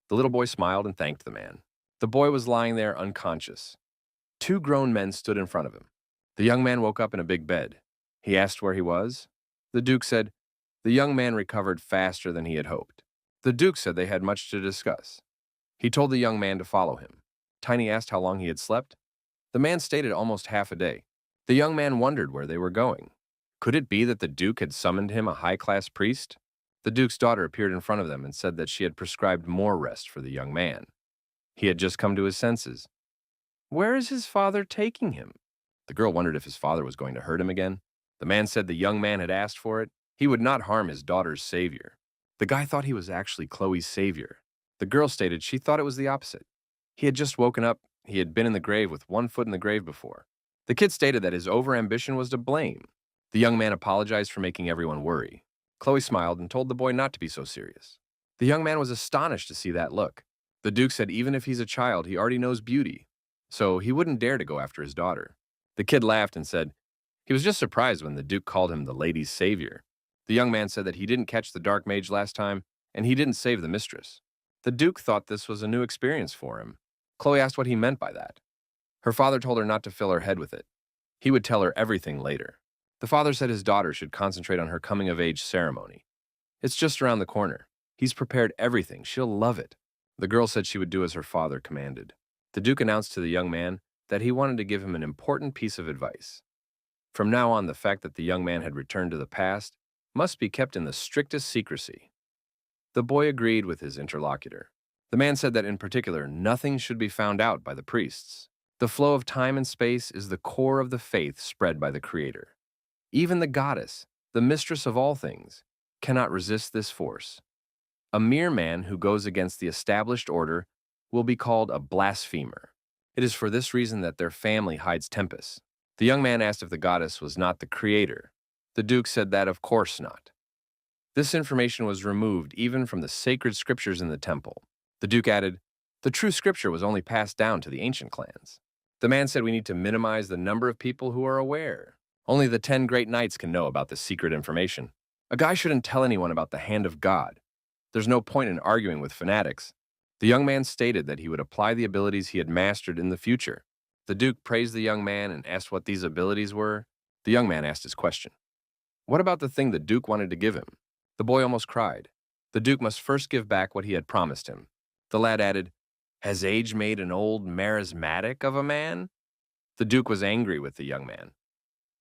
The little boy smiled and thanked the man. The boy was lying there unconscious. Two grown men stood in front of him. The young man woke up in a big bed. He asked where he was. The Duke said, the young man recovered faster than he had hoped. The Duke said they had much to discuss. He told the young man to follow him. Tiny asked how long he had slept. The man stated almost half a day. The young man wondered where they were going. Could it be that the Duke had summoned him a high-class priest? The Duke's daughter appeared in front of them and said that she had prescribed more rest for the young man. He had just come to his senses. Where is his father taking him? The girl wondered if his father was going to hurt him again. The man said the young man had asked for it. He would not harm his daughter's savior. The guy thought he was actually Khloe's savior. The girl stated she thought it was the opposite. He had just woken up. He had been in the grave with one foot in the grave before. The kid stated that his overambition was to blame. The young man apologized for making everyone worry. Khloe smiled and told the boy not to be so serious. The young man was astonished to see that look. The Duke said even if he's a child, he already knows beauty, so he wouldn't dare to go after his daughter. The kid laughed and said he was just surprised when the Duke called him the lady's savior. The young man said that he didn't catch the dark mage last time, and he didn't save the mistress. The Duke thought this was a new experience for him. Khloe asked what he meant by that. Her father told her not to fill her head with it. He would tell her everything later. The father said his daughter should concentrate on her coming-of-age ceremony. It's just around the corner. He's prepared everything. She'll love it. The girl said she would do as her father commanded. The Duke announced to the young man that he wanted to give him an important piece of advice. From now on, the fact that the young man had returned to the past must be kept in the strictest secrecy. The boy agreed with his interlocutor. The man said that in particular, nothing should be found out by the priests. The flow of time and space is the core of the faith spread by the Creator. Even the goddess, the mistress of all things, cannot resist this force. A mere man who goes against the established order will be called a blasphemer. It is for this reason that their family hides tempests. The young man asked if the goddess was not the creator. The Duke said that of course not. This information was removed even from the sacred scriptures in the temple. The Duke added, the true scripture was only passed down to the ancient clans. The man said we need to minimize the number of people who are aware. Only the 10 great knights can know about this secret information. A guy shouldn't tell anyone about the hand of God. There's no point in arguing with fanatics. The young man stated that he would apply the abilities he had mastered in the future. The Duke praised the young man and asked what these abilities were. The young man asked his question. What about the thing the Duke wanted to give him? The boy almost cried. The Duke must first give back what he had promised him. The lad added, has age made an old merismatic of a man? The Duke was angry with the young man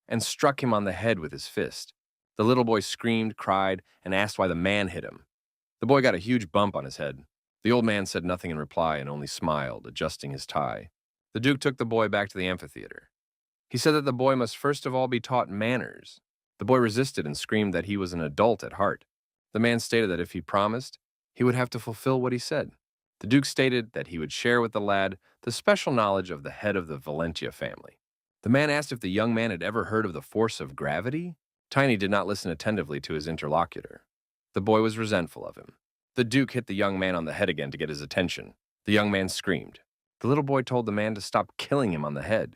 and struck him on the head with his fist. The little boy screamed, cried, and asked why the man hit him. The boy got a huge bump on his head. The old man said nothing in reply and only smiled, adjusting his tie. The Duke took the boy back to the amphitheater. He said that the boy must first of all be taught manners. The boy resisted and screamed that he was an adult at heart. The man stated that if he promised, he would have to fulfill what he said. The Duke stated that he would share with the lad the special knowledge of the head of the Valencia family. The man asked if the young man had ever heard of the force of gravity. Tiny did not listen attentively to his interlocutor. The boy was resentful of him. The Duke hit the young man on the head again to get his attention. The young man screamed. The little boy told the man to stop killing him on the head.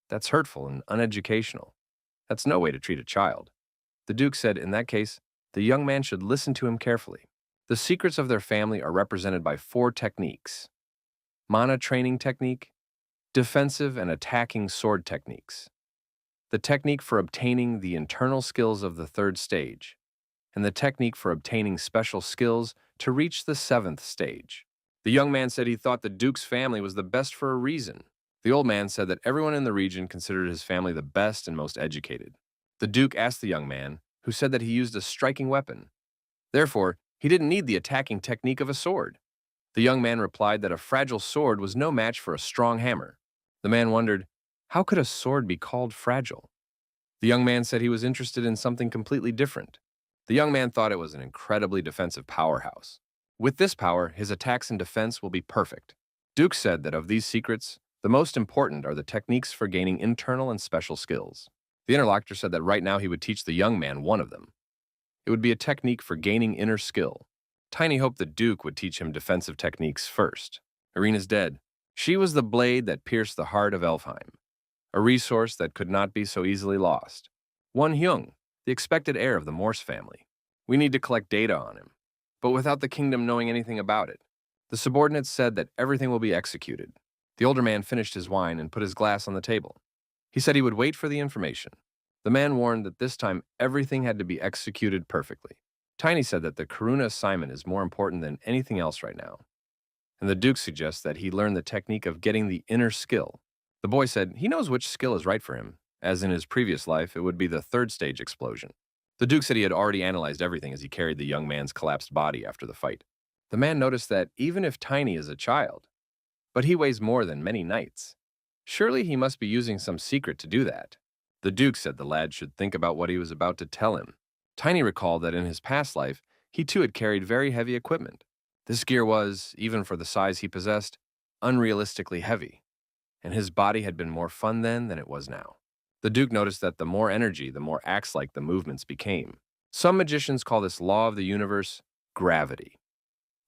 That's hurtful and uneducational. That's no way to treat a child. The Duke said, in that case, the young man should listen to him carefully. The secrets of their family are represented by 4 techniques. Mana training technique, defensive and attacking sword techniques, the technique for obtaining the internal skills of the 3rd stage, and the technique for obtaining special skills to reach the 7th stage. The young man said he thought the Duke's family was the best for a reason. The old man said that everyone in the region considered his family the best and most educated. The Duke asked the young man, who said that he used a striking weapon. Therefore, he didn't need the attacking technique of a sword. The young man replied that a fragile sword was no match for a strong hammer. The man wondered, how could a sword be called fragile? The young man said he was interested in something completely different. The young man thought it was an incredibly defensive powerhouse. With this power, his attacks and defense will be perfect. Duke said that of these secrets, the most important are the techniques for gaining internal and special skills. The interlocutor said that right now he would teach the young man one of them. It would be a technique for gaining inner skill. Tiny hoped the Duke would teach him defensive techniques first. Irina's dead. She was the blade that pierced the heart of Elfheim, a resource that could not be so easily lost. Won Hyung, the expected heir of the Morse family. We need to collect data on him, but without the kingdom knowing anything about it. The subordinates said that everything will be executed. The older man finished his wine and put his glass on the table. He said he would wait for the information. The man warned that this time everything had to be executed perfectly. Tiny said that the Karuna assignment is more important than anything else right now. And the Duke suggests that he learn the technique of getting the inner skill. The boy said he knows which skill is right for him, as in his previous life it would be the 3rd stage explosion. The Duke said he had already analyzed everything as he carried the young man's collapsed body after the fight. The man noticed that even if Tiny is a child, but he weighs more than many knights. Surely he must be using some secret to do that. The Duke said the lad should think about what he was about to tell him. Tiny recalled that in his past life, he too had carried very heavy equipment. This gear was, even for the size he possessed, unrealistically heavy, and his body had been more fun then than it was now. The Duke noticed that the more energy, the more axe-like the movements became. Some magicians call this law of the universe gravity.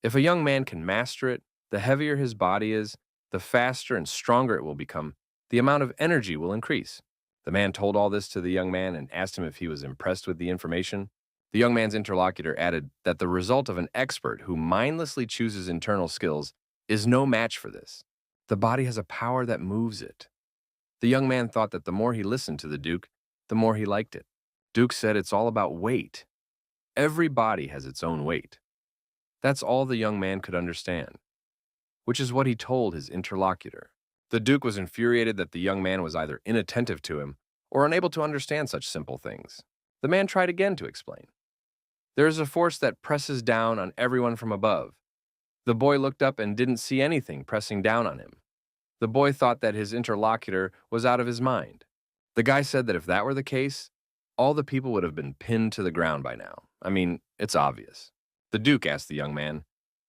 If a young man can master it, the heavier his body is, the faster and stronger it will become, the amount of energy will increase. The man told all this to the young man and asked him if he was impressed with the information. The young man's interlocutor added that the result of an expert who mindlessly chooses internal skills is no match for this. The body has a power that moves it. The young man thought that the more he listened to the Duke, the more he liked it. Duke said it's all about weight. Every body has its own weight. That's all the young man could understand, which is what he told his interlocutor. The Duke was infuriated that the young man was either inattentive to him or unable to understand such simple things. The man tried again to explain. There is a force that presses down on everyone from above. The boy looked up and didn't see anything pressing down on him. The boy thought that his interlocutor was out of his mind. The guy said that if that were the case, all the people would have been pinned to the ground by now. I mean, it's obvious. The Duke asked the young man,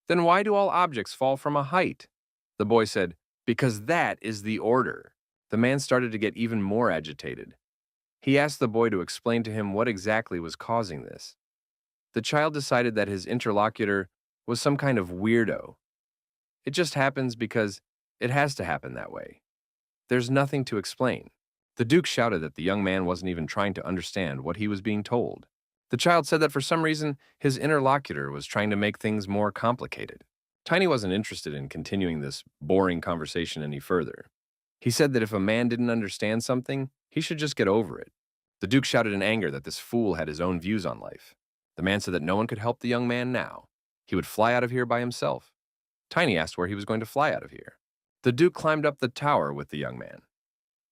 "Then why do all objects fall from a height?" The boy said, "Because that is the order." The man started to get even more agitated. He asked the boy to explain to him what exactly was causing this. The child decided that his interlocutor was some kind of weirdo. It just happens because it has to happen that way. There's nothing to explain. The Duke shouted that the young man wasn't even trying to understand what he was being told. The child said that for some reason, his interlocutor was trying to make things more complicated. Tiny wasn't interested in continuing this boring conversation any further. He said that if a man didn't understand something, he should just get over it. The Duke shouted in anger that this fool had his own views on life. The man said that no one could help the young man now. He would fly out of here by himself. Tiny asked where he was going to fly out of here. The Duke climbed up the tower with the young man.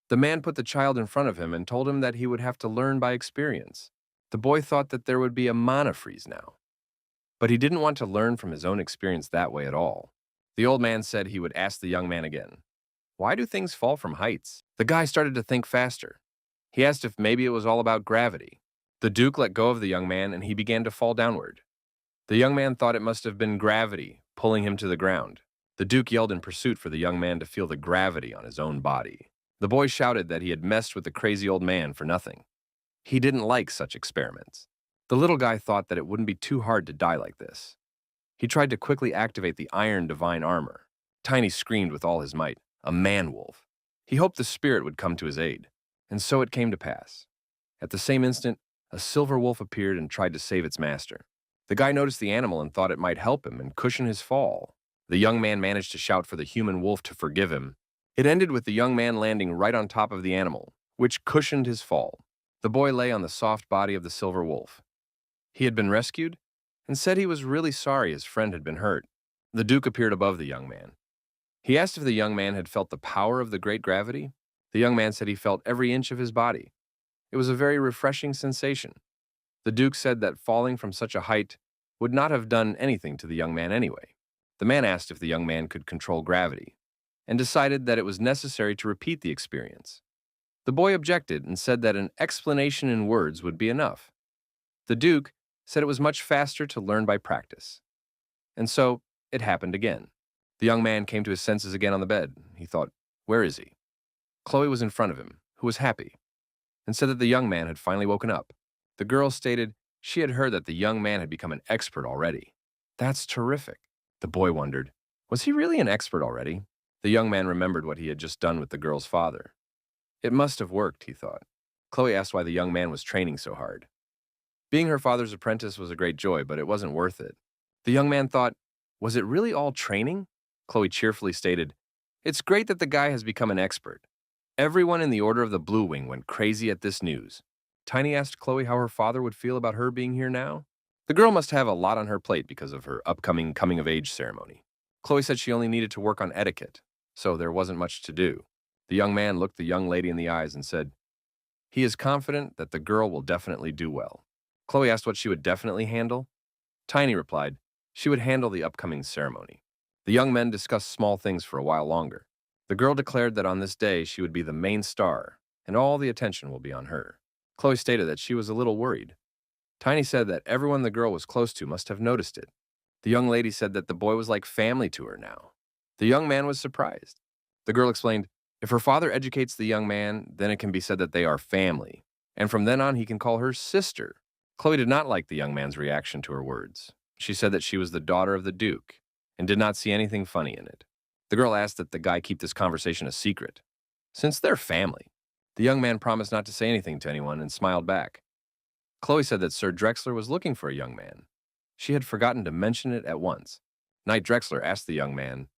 The man put the child in front of him and told him that he would have to learn by experience. The boy thought that there would be a mana freeze now. But he didn't want to learn from his own experience that way at all. The old man said he would ask the young man again, "Why do things fall from heights?" The guy started to think faster. He asked if maybe it was all about gravity. The Duke let go of the young man and he began to fall downward. The young man thought it must have been gravity pulling him to the ground. The Duke yelled in pursuit for the young man to feel the gravity on his own body. The boy shouted that he had messed with the crazy old man for nothing. He didn't like such experiments. The little guy thought that it wouldn't be too hard to die like this. He tried to quickly activate the iron divine armor. Tiny screamed with all his might, a man-wolf. He hoped the spirit would come to his aid, and so it came to pass. At the same instant, a silver wolf appeared and tried to save its master. The guy noticed the animal and thought it might help him and cushion his fall. The young man managed to shout for the human wolf to forgive him. It ended with the young man landing right on top of the animal, which cushioned his fall. The boy lay on the soft body of the silver wolf. He had been rescued and said he was really sorry his friend had been hurt. The Duke appeared above the young man. He asked if the young man had felt the power of the great gravity. The young man said he felt every inch of his body. It was a very refreshing sensation. The Duke said that falling from such a height would not have done anything to the young man anyway. The man asked if the young man could control gravity, and decided that it was necessary to repeat the experience. The boy objected and said that an explanation in words would be enough. The Duke said it was much faster to learn by practice. And so it happened again. The young man came to his senses again on the bed. He thought, where is he? Khloe was in front of him, who was happy, and said that the young man had finally woken up. The girl stated she had heard that the young man had become an expert already. That's terrific. The boy wondered, was he really an expert already? The young man remembered what he had just done with the girl's father. It must have worked, he thought. Khloe asked why the young man was training so hard. Being her father's apprentice was a great joy, but it wasn't worth it. The young man thought, was it really all training? Khloe cheerfully stated, it's great that the guy has become an expert. Everyone in the Order of the Blue Wing went crazy at this news. Tiny asked Khloe how her father would feel about her being here now. The girl must have a lot on her plate because of her upcoming coming-of-age ceremony. Khloe said she only needed to work on etiquette, so there wasn't much to do. The young man looked the young lady in the eyes and said, he is confident that the girl will definitely do well. Khloe asked what she would definitely handle. Tiny replied she would handle the upcoming ceremony. The young men discussed small things for a while longer. The girl declared that on this day she would be the main star, and all the attention will be on her. Khloe stated that she was a little worried. Tiny said that everyone the girl was close to must have noticed it. The young lady said that the boy was like family to her now. The young man was surprised. The girl explained, if her father educates the young man, then it can be said that they are family, and from then on he can call her sister. Khloe did not like the young man's reaction to her words. She said that she was the daughter of the Duke, and did not see anything funny in it. The girl asked that the guy keep this conversation a secret. Since they're family, the young man promised not to say anything to anyone and smiled back. Khloe said that Sir Drexler was looking for a young man. She had forgotten to mention it at once. Knight Drexler asked the young man,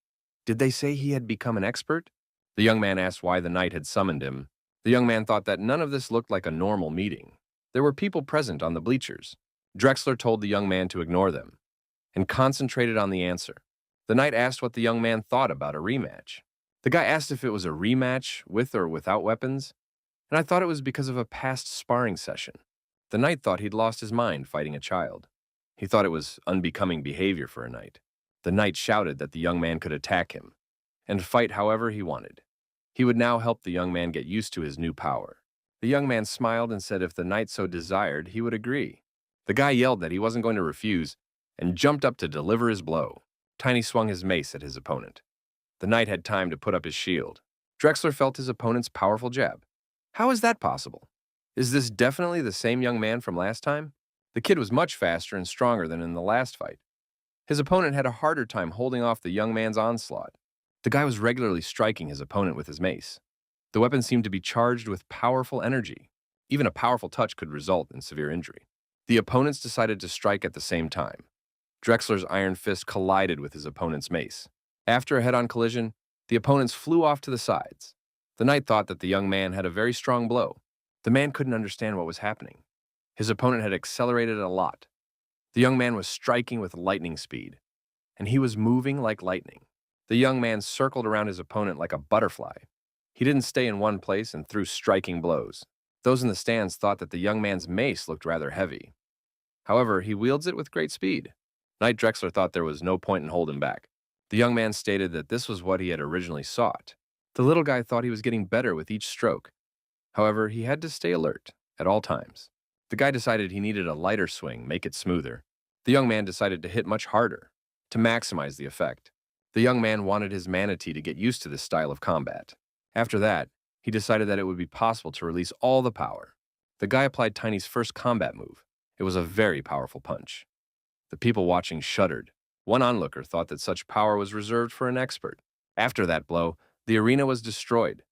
did they say he had become an expert? The young man asked why the knight had summoned him. The young man thought that none of this looked like a normal meeting. There were people present on the bleachers. Drexler told the young man to ignore them and concentrated on the answer. The knight asked what the young man thought about a rematch. The guy asked if it was a rematch with or without weapons, and I thought it was because of a past sparring session. The knight thought he'd lost his mind fighting a child. He thought it was unbecoming behavior for a knight. The knight shouted that the young man could attack him and fight however he wanted. He would now help the young man get used to his new power. The young man smiled and said if the knight so desired, he would agree. The guy yelled that he wasn't going to refuse and jumped up to deliver his blow. Tiny swung his mace at his opponent. The knight had time to put up his shield. Drexler felt his opponent's powerful jab. How is that possible? Is this definitely the same young man from last time? The kid was much faster and stronger than in the last fight. His opponent had a harder time holding off the young man's onslaught. The guy was regularly striking his opponent with his mace. The weapon seemed to be charged with powerful energy. Even a powerful touch could result in severe injury. The opponents decided to strike at the same time. Drexler's iron fist collided with his opponent's mace. After a head-on collision, the opponents flew off to the sides. The knight thought that the young man had a very strong blow. The man couldn't understand what was happening. His opponent had accelerated a lot. The young man was striking with lightning speed, and he was moving like lightning. The young man circled around his opponent like a butterfly. He didn't stay in one place and threw striking blows. Those in the stands thought that the young man's mace looked rather heavy. However, he wields it with great speed. Knight Drexler thought there was no point in holding back. The young man stated that this was what he had originally sought. The little guy thought he was getting better with each stroke. However, he had to stay alert at all times. The guy decided he needed a lighter swing, make it smoother. The young man decided to hit much harder, to maximize the effect. The young man wanted his manatee to get used to this style of combat. After that, he decided that it would be possible to release all the power. The guy applied Tiny's first combat move. It was a very powerful punch. The people watching shuddered. One onlooker thought that such power was reserved for an expert. After that blow, the arena was destroyed.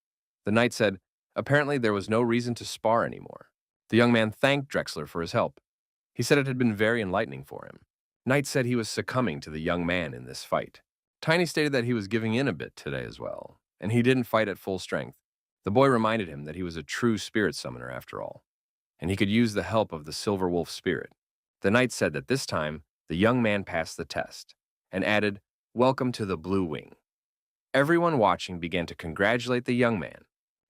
The knight said, apparently there was no reason to spar anymore. The young man thanked Drexler for his help. He said it had been very enlightening for him. Knight said he was succumbing to the young man in this fight. Tiny stated that he was giving in a bit today as well, and he didn't fight at full strength. The boy reminded him that he was a true spirit summoner after all, and he could use the help of the Silver Wolf spirit. The knight said that this time, the young man passed the test, and added, welcome to the Blue Wing. Everyone watching began to congratulate the young man.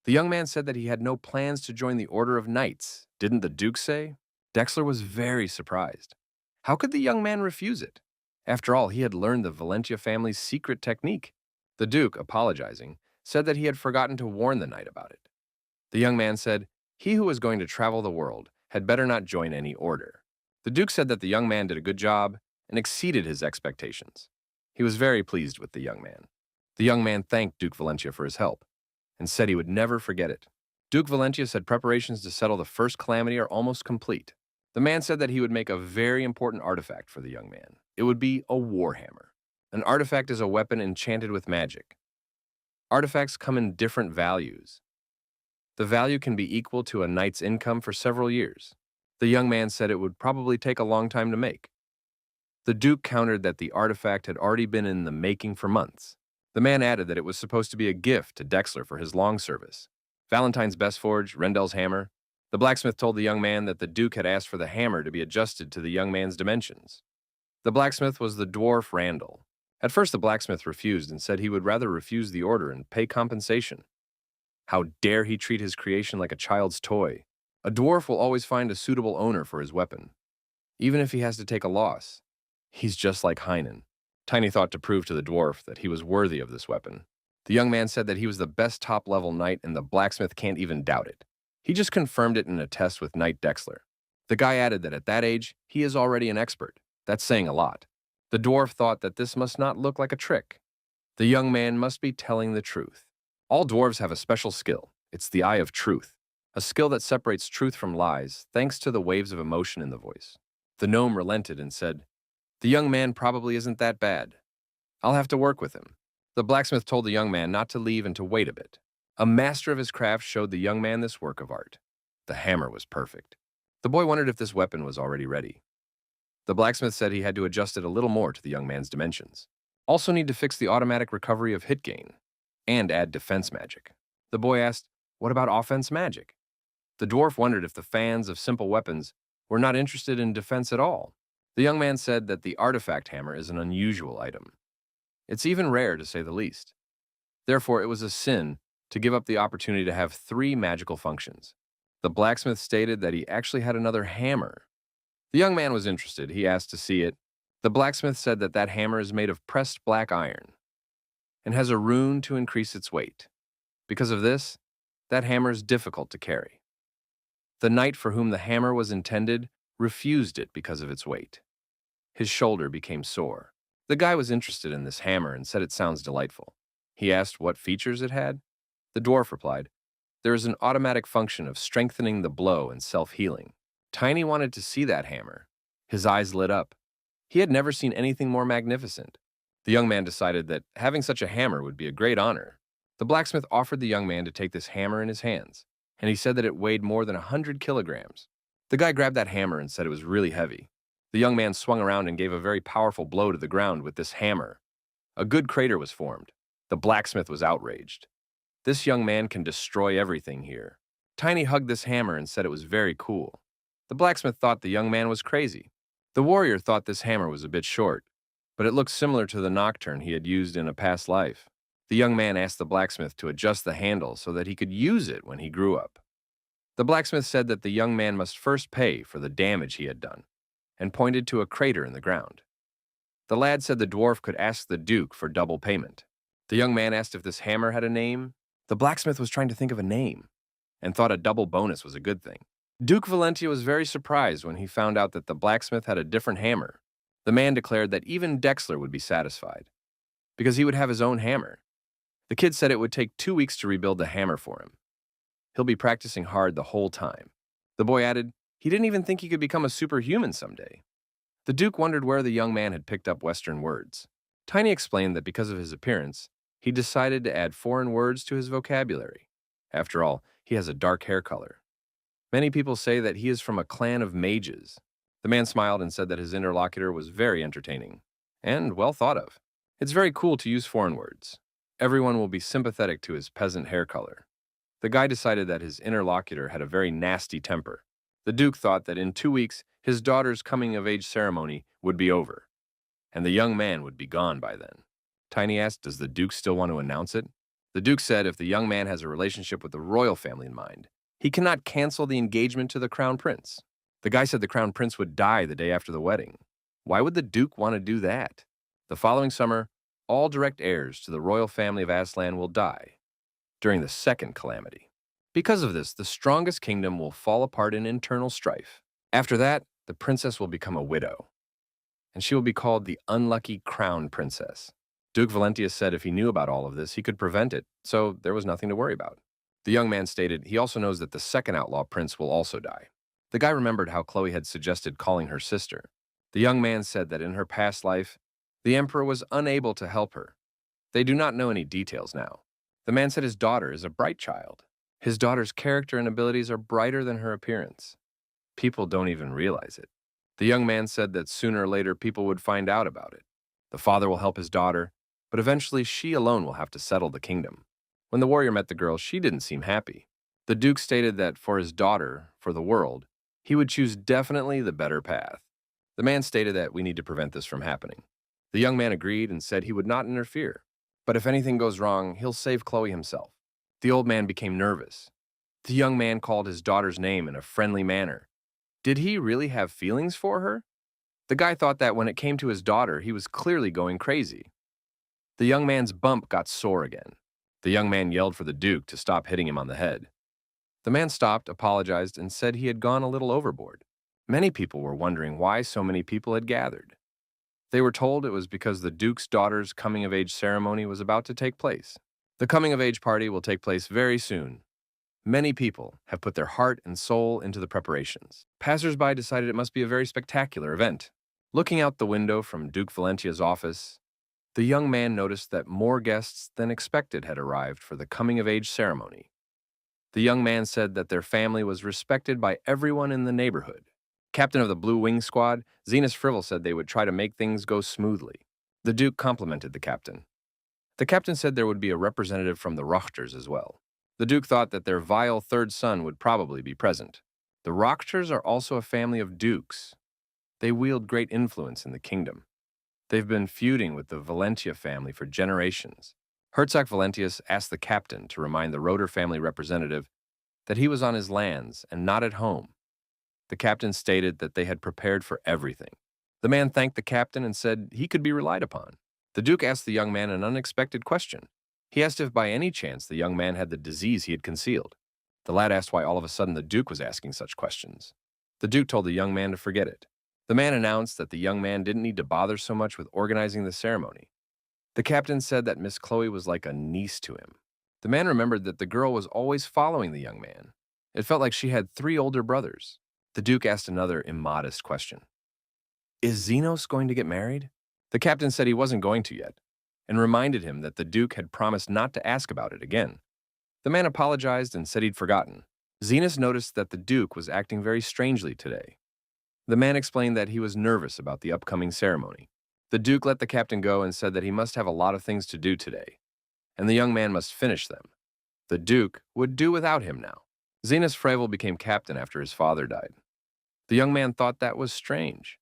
The young man said that he had no plans to join the Order of Knights. Didn't the Duke say? Drexler was very surprised. How could the young man refuse it? After all, he had learned the Valencia family's secret technique. The Duke, apologizing, said that he had forgotten to warn the knight about it. The young man said, he who was going to travel the world had better not join any order. The Duke said that the young man did a good job and exceeded his expectations. He was very pleased with the young man. The young man thanked Duke Valencia for his help and said he would never forget it. Duke Valencia said preparations to settle the first calamity are almost complete. The man said that he would make a very important artifact for the young man. It would be a warhammer. An artifact is a weapon enchanted with magic. Artifacts come in different values. The value can be equal to a knight's income for several years. The young man said it would probably take a long time to make. The Duke countered that the artifact had already been in the making for months. The man added that it was supposed to be a gift to Drexler for his long service. Valentine's best forge, Rendel's hammer. The blacksmith told the young man that the Duke had asked for the hammer to be adjusted to the young man's dimensions. The blacksmith was the dwarf Randall. At first, the blacksmith refused and said he would rather refuse the order and pay compensation. How dare he treat his creation like a child's toy? A dwarf will always find a suitable owner for his weapon, even if he has to take a loss. He's just like Heinen. Tiny thought to prove to the dwarf that he was worthy of this weapon. The young man said that he was the best top-level knight and the blacksmith can't even doubt it. He just confirmed it in a test with Knight Dexler. The guy added that at that age, he is already an expert. That's saying a lot. The dwarf thought that this must not look like a trick. The young man must be telling the truth. All dwarves have a special skill. It's the eye of truth, a skill that separates truth from lies thanks to the waves of emotion in the voice. The gnome relented and said, "The young man probably isn't that bad. I'll have to work with him." The blacksmith told the young man not to leave and to wait a bit. A master of his craft showed the young man this work of art. The hammer was perfect. The boy wondered if this weapon was already ready. The blacksmith said he had to adjust it a little more to the young man's dimensions. Also need to fix the automatic recovery of hit gain and add defense magic. The boy asked, "What about offense magic?" The dwarf wondered if the fans of simple weapons were not interested in defense at all. The young man said that the artifact hammer is an unusual item. It's even rare, to say the least. Therefore, it was a sin to give up the opportunity to have 3 magical functions. The blacksmith stated that he actually had another hammer. The young man was interested. He asked to see it. The blacksmith said that that hammer is made of pressed black iron and has a rune to increase its weight. Because of this, that hammer is difficult to carry. The knight for whom the hammer was intended refused it because of its weight. His shoulder became sore. The guy was interested in this hammer and said it sounds delightful. He asked what features it had. The dwarf replied, "There is an automatic function of strengthening the blow and self-healing." Tiny wanted to see that hammer. His eyes lit up. He had never seen anything more magnificent. The young man decided that having such a hammer would be a great honor. The blacksmith offered the young man to take this hammer in his hands, and he said that it weighed more than 100 kilograms. The guy grabbed that hammer and said it was really heavy. The young man swung around and gave a very powerful blow to the ground with this hammer. A good crater was formed. The blacksmith was outraged. This young man can destroy everything here. Tiny hugged this hammer and said it was very cool. The blacksmith thought the young man was crazy. The warrior thought this hammer was a bit short, but it looked similar to the nocturne he had used in a past life. The young man asked the blacksmith to adjust the handle so that he could use it when he grew up. The blacksmith said that the young man must first pay for the damage he had done, and pointed to a crater in the ground. The lad said the dwarf could ask the duke for double payment. The young man asked if this hammer had a name. The blacksmith was trying to think of a name, and thought a double bonus was a good thing. Duke Valencia was very surprised when he found out that the blacksmith had a different hammer. The man declared that even Dexler would be satisfied, because he would have his own hammer. The kid said it would take 2 weeks to rebuild the hammer for him. He'll be practicing hard the whole time. The boy added he didn't even think he could become a superhuman someday. The Duke wondered where the young man had picked up Western words. Tiny explained that because of his appearance, he decided to add foreign words to his vocabulary. After all, he has a dark hair color. Many people say that he is from a clan of mages. The man smiled and said that his interlocutor was very entertaining and well thought of. It's very cool to use foreign words. Everyone will be sympathetic to his peasant hair color. The guy decided that his interlocutor had a very nasty temper. The Duke thought that in 2 weeks, his daughter's coming-of-age ceremony would be over, and the young man would be gone by then. Tiny asked, does the Duke still want to announce it? The Duke said if the young man has a relationship with the royal family in mind, he cannot cancel the engagement to the crown prince. The guy said the crown prince would die the day after the wedding. Why would the Duke want to do that? The following summer, all direct heirs to the royal family of Aslan will die during the second calamity. Because of this, the strongest kingdom will fall apart in internal strife. After that, the princess will become a widow, and she will be called the unlucky crown princess. Duke Valencia said if he knew about all of this, he could prevent it, so there was nothing to worry about. The young man stated he also knows that the second outlaw prince will also die. The guy remembered how Khloe had suggested calling her sister. The young man said that in her past life, the emperor was unable to help her. They do not know any details now. The man said his daughter is a bright child. His daughter's character and abilities are brighter than her appearance. People don't even realize it. The young man said that sooner or later people would find out about it. The father will help his daughter, but eventually she alone will have to settle the kingdom. When the warrior met the girl, she didn't seem happy. The Duke stated that for his daughter, for the world, he would choose definitely the better path. The man stated that we need to prevent this from happening. The young man agreed and said he would not interfere, but if anything goes wrong, he'll save Khloe himself. The old man became nervous. The young man called his daughter's name in a friendly manner. Did he really have feelings for her? The guy thought that when it came to his daughter, he was clearly going crazy. The young man's bump got sore again. The young man yelled for the Duke to stop hitting him on the head. The man stopped, apologized, and said he had gone a little overboard. Many people were wondering why so many people had gathered. They were told it was because the Duke's daughter's coming-of-age ceremony was about to take place. The coming-of-age party will take place very soon. Many people have put their heart and soul into the preparations. Passers-by decided it must be a very spectacular event. Looking out the window from Duke Valentia's office, the young man noticed that more guests than expected had arrived for the coming-of-age ceremony. The young man said that their family was respected by everyone in the neighborhood. Captain of the Blue Wing Squad, Zenas Frivol, said they would try to make things go smoothly. The Duke complimented the captain. The captain said there would be a representative from the Rochters as well. The Duke thought that their vile third son would probably be present. The Rochters are also a family of dukes. They wield great influence in the kingdom. They've been feuding with the Valencia family for generations. Herzog Valentius asked the captain to remind the Roeder family representative that he was on his lands and not at home. The captain stated that they had prepared for everything. The man thanked the captain and said he could be relied upon. The Duke asked the young man an unexpected question. He asked if by any chance the young man had the disease he had concealed. The lad asked why all of a sudden the Duke was asking such questions. The Duke told the young man to forget it. The man announced that the young man didn't need to bother so much with organizing the ceremony. The captain said that Miss Khloe was like a niece to him. The man remembered that the girl was always following the young man. It felt like she had 3 older brothers. The Duke asked another immodest question. Is Zenos going to get married? The captain said he wasn't going to yet, and reminded him that the Duke had promised not to ask about it again. The man apologized and said he'd forgotten. Zenas noticed that the Duke was acting very strangely today. The man explained that he was nervous about the upcoming ceremony. The Duke let the captain go and said that he must have a lot of things to do today, and the young man must finish them. The Duke would do without him now. Zenas Frevol became captain after his father died. The young man thought that was strange,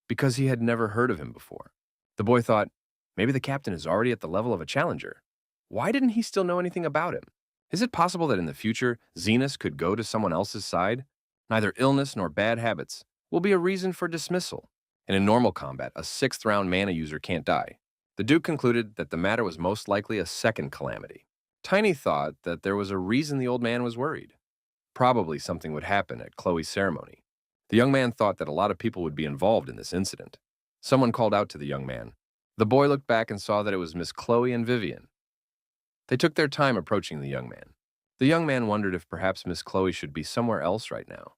because he had never heard of him before. The boy thought, maybe the captain is already at the level of a challenger. Why didn't he still know anything about him? Is it possible that in the future, Zenas could go to someone else's side? Neither illness nor bad habits will be a reason for dismissal. And in normal combat, a 6th-round mana user can't die. The Duke concluded that the matter was most likely a second calamity. Tiny thought that there was a reason the old man was worried. Probably something would happen at Khloe's ceremony. The young man thought that a lot of people would be involved in this incident. Someone called out to the young man. The boy looked back and saw that it was Miss Khloe and Vivian. They took their time approaching the young man. The young man wondered if perhaps Miss Khloe should be somewhere else right now.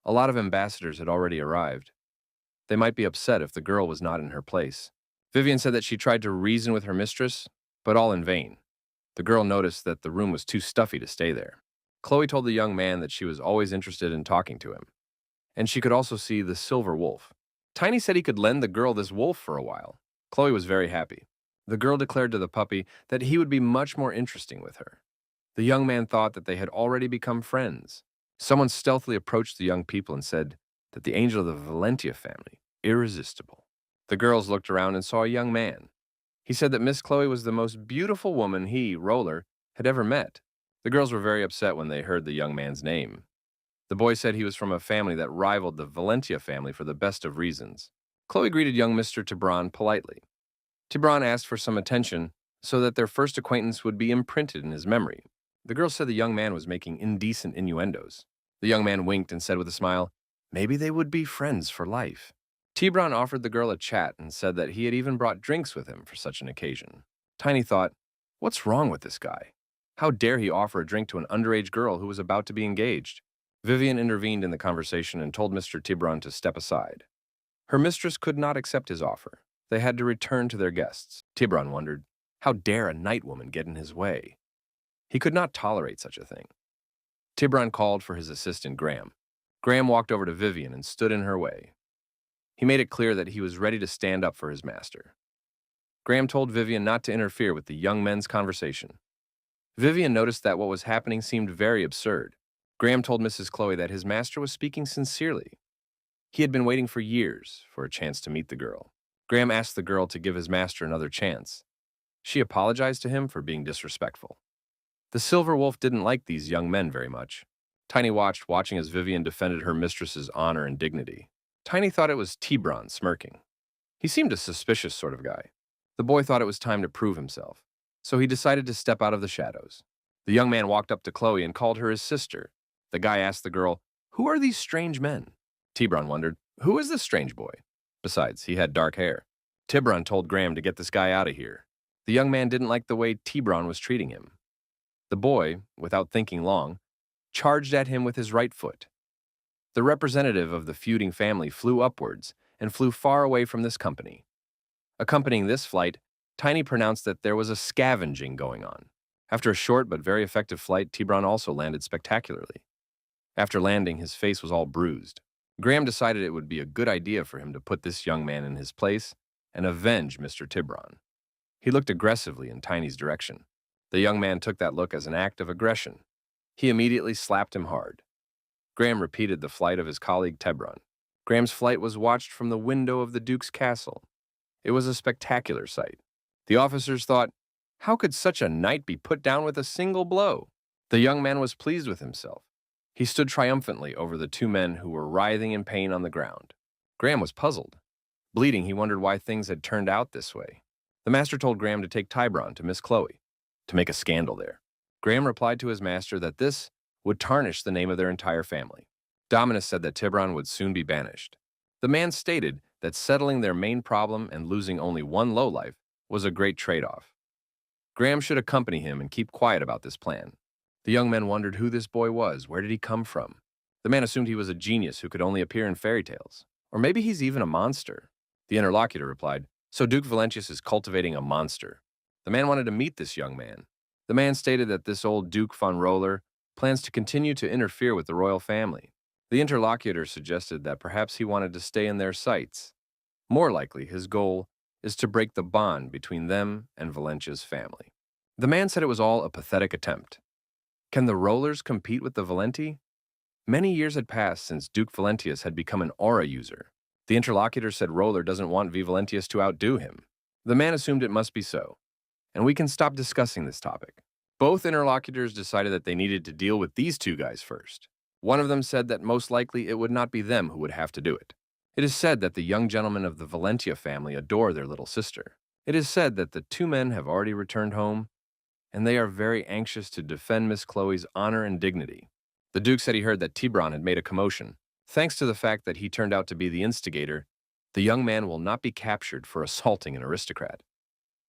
A lot of ambassadors had already arrived. They might be upset if the girl was not in her place. Vivian said that she tried to reason with her mistress, but all in vain. The girl noticed that the room was too stuffy to stay there. Khloe told the young man that she was always interested in talking to him, and she could also see the silver wolf. Tiny said he could lend the girl this wolf for a while. Khloe was very happy. The girl declared to the puppy that he would be much more interesting with her. The young man thought that they had already become friends. Someone stealthily approached the young people and said that the angel of the Valencia family, irresistible. The girls looked around and saw a young man. He said that Miss Khloe was the most beautiful woman he, Roller, had ever met. The girls were very upset when they heard the young man's name. The boy said he was from a family that rivaled the Valencia family for the best of reasons. Khloe greeted young Mr. Tibran politely. Tibran asked for some attention so that their first acquaintance would be imprinted in his memory. The girl said the young man was making indecent innuendos. The young man winked and said with a smile, maybe they would be friends for life. Tibran offered the girl a chat and said that he had even brought drinks with him for such an occasion. Tiny thought, what's wrong with this guy? How dare he offer a drink to an underage girl who was about to be engaged? Vivian intervened in the conversation and told Mr. Tibran to step aside. Her mistress could not accept his offer. They had to return to their guests. Tibran wondered, how dare a night woman get in his way? He could not tolerate such a thing. Tibran called for his assistant, Graham. Graham walked over to Vivian and stood in her way. He made it clear that he was ready to stand up for his master. Graham told Vivian not to interfere with the young men's conversation. Vivian noticed that what was happening seemed very absurd. Graham told Mrs. Khloe that his master was speaking sincerely. He had been waiting for years for a chance to meet the girl. Graham asked the girl to give his master another chance. She apologized to him for being disrespectful. The silver wolf didn't like these young men very much. Tiny watching as Vivian defended her mistress's honor and dignity. Tiny thought it was Tibron smirking. He seemed a suspicious sort of guy. The boy thought it was time to prove himself, so he decided to step out of the shadows. The young man walked up to Khloe and called her his sister. The guy asked the girl, "Who are these strange men?" Tibron wondered, "Who is this strange boy?" Besides, he had dark hair. Tibron told Graham to get this guy out of here. The young man didn't like the way Tibron was treating him. The boy, without thinking long, charged at him with his right foot. The representative of the feuding family flew upwards and flew far away from this company. Accompanying this flight, Tiny pronounced that there was a scavenging going on. After a short but very effective flight, Tibron also landed spectacularly. After landing, his face was all bruised. Graham decided it would be a good idea for him to put this young man in his place and avenge Mr. Tibron. He looked aggressively in Tiny's direction. The young man took that look as an act of aggression. He immediately slapped him hard. Graham repeated the flight of his colleague Tibron. Graham's flight was watched from the window of the Duke's castle. It was a spectacular sight. The officers thought, how could such a knight be put down with a single blow? The young man was pleased with himself. He stood triumphantly over the two men who were writhing in pain on the ground. Graham was puzzled. Bleeding, he wondered why things had turned out this way. The master told Graham to take Tibron to Miss Khloe, to make a scandal there. Graham replied to his master that this would tarnish the name of their entire family. Dominus said that Tibron would soon be banished. The man stated that settling their main problem and losing only one lowlife was a great trade-off. Graham should accompany him and keep quiet about this plan. The young men wondered who this boy was. Where did he come from? The man assumed he was a genius who could only appear in fairy tales. Or maybe he's even a monster. The interlocutor replied, "So Duke Valentius is cultivating a monster." The man wanted to meet this young man. The man stated that this old Duke von Roller plans to continue to interfere with the royal family. The interlocutor suggested that perhaps he wanted to stay in their sights. More likely, his goal is to break the bond between them and Valencia's family. The man said it was all a pathetic attempt. Can the Rollers compete with the Valenti? Many years had passed since Duke Valentius had become an aura user. The interlocutor said Roller doesn't want V. Valentius to outdo him. The man assumed it must be so, and we can stop discussing this topic. Both interlocutors decided that they needed to deal with these two guys first. One of them said that most likely it would not be them who would have to do it. It is said that the young gentlemen of the Valentia family adore their little sister. It is said that the two men have already returned home, and they are very anxious to defend Miss Khloe's honor and dignity. The Duke said he heard that Tibron had made a commotion. Thanks to the fact that he turned out to be the instigator, the young man will not be captured for assaulting an aristocrat.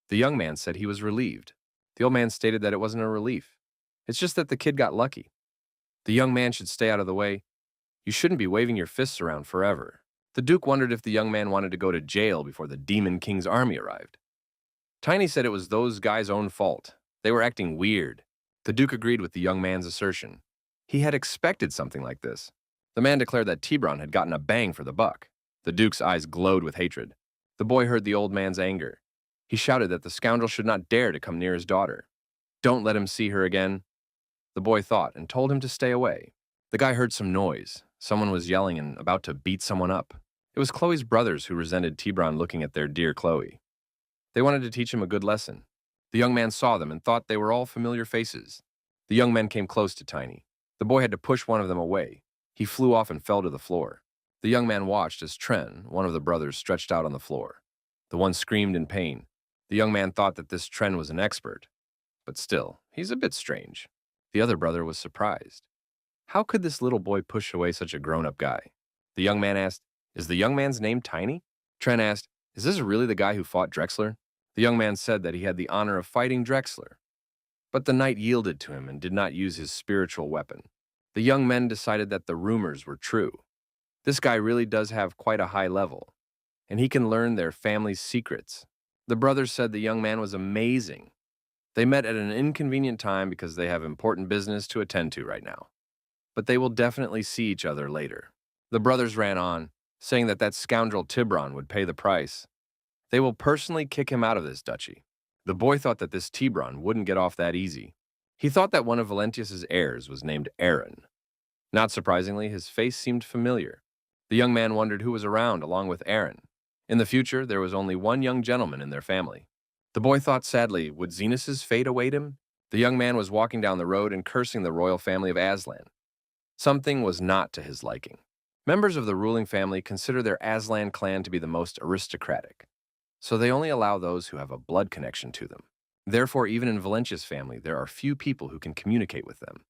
The young man said he was relieved. The old man stated that it wasn't a relief. It's just that the kid got lucky. The young man should stay out of the way. You shouldn't be waving your fists around forever. The Duke wondered if the young man wanted to go to jail before the Demon King's army arrived. Tiny said it was those guys' own fault. They were acting weird. The Duke agreed with the young man's assertion. He had expected something like this. The man declared that Tibron had gotten a bang for the buck. The Duke's eyes glowed with hatred. The boy heard the old man's anger. He shouted that the scoundrel should not dare to come near his daughter. Don't let him see her again. The boy thought and told him to stay away. The guy heard some noise. Someone was yelling and about to beat someone up. It was Khloe's brothers who resented Tibron looking at their dear Khloe. They wanted to teach him a good lesson. The young man saw them and thought they were all familiar faces. The young men came close to Tiny. The boy had to push one of them away. He flew off and fell to the floor. The young man watched as Tren, one of the brothers, stretched out on the floor. The one screamed in pain. The young man thought that this Tren was an expert. But still, he's a bit strange. The other brother was surprised. How could this little boy push away such a grown-up guy? The young man asked, "Is the young man's name Tiny?" Tren asked, "Is this really the guy who fought Drexler?" The young man said that he had the honor of fighting Drexler. But the knight yielded to him and did not use his spiritual weapon. The young men decided that the rumors were true. This guy really does have quite a high level, and he can learn their family's secrets. The brothers said the young man was amazing. They met at an inconvenient time because they have important business to attend to right now. But they will definitely see each other later. The brothers ran on, saying that that scoundrel Tibron would pay the price. They will personally kick him out of this duchy. The boy thought that this Tibron wouldn't get off that easy. He thought that one of Valentius's heirs was named Aaron. Not surprisingly, his face seemed familiar. The young man wondered who was around along with Aaron. In the future, there was only one young gentleman in their family. The boy thought sadly, would Zenus's fate await him? The young man was walking down the road and cursing the royal family of Aslan. Something was not to his liking. Members of the ruling family consider their Aslan clan to be the most aristocratic, so they only allow those who have a blood connection to them. Therefore, even in Valencia's family, there are few people who can communicate with them.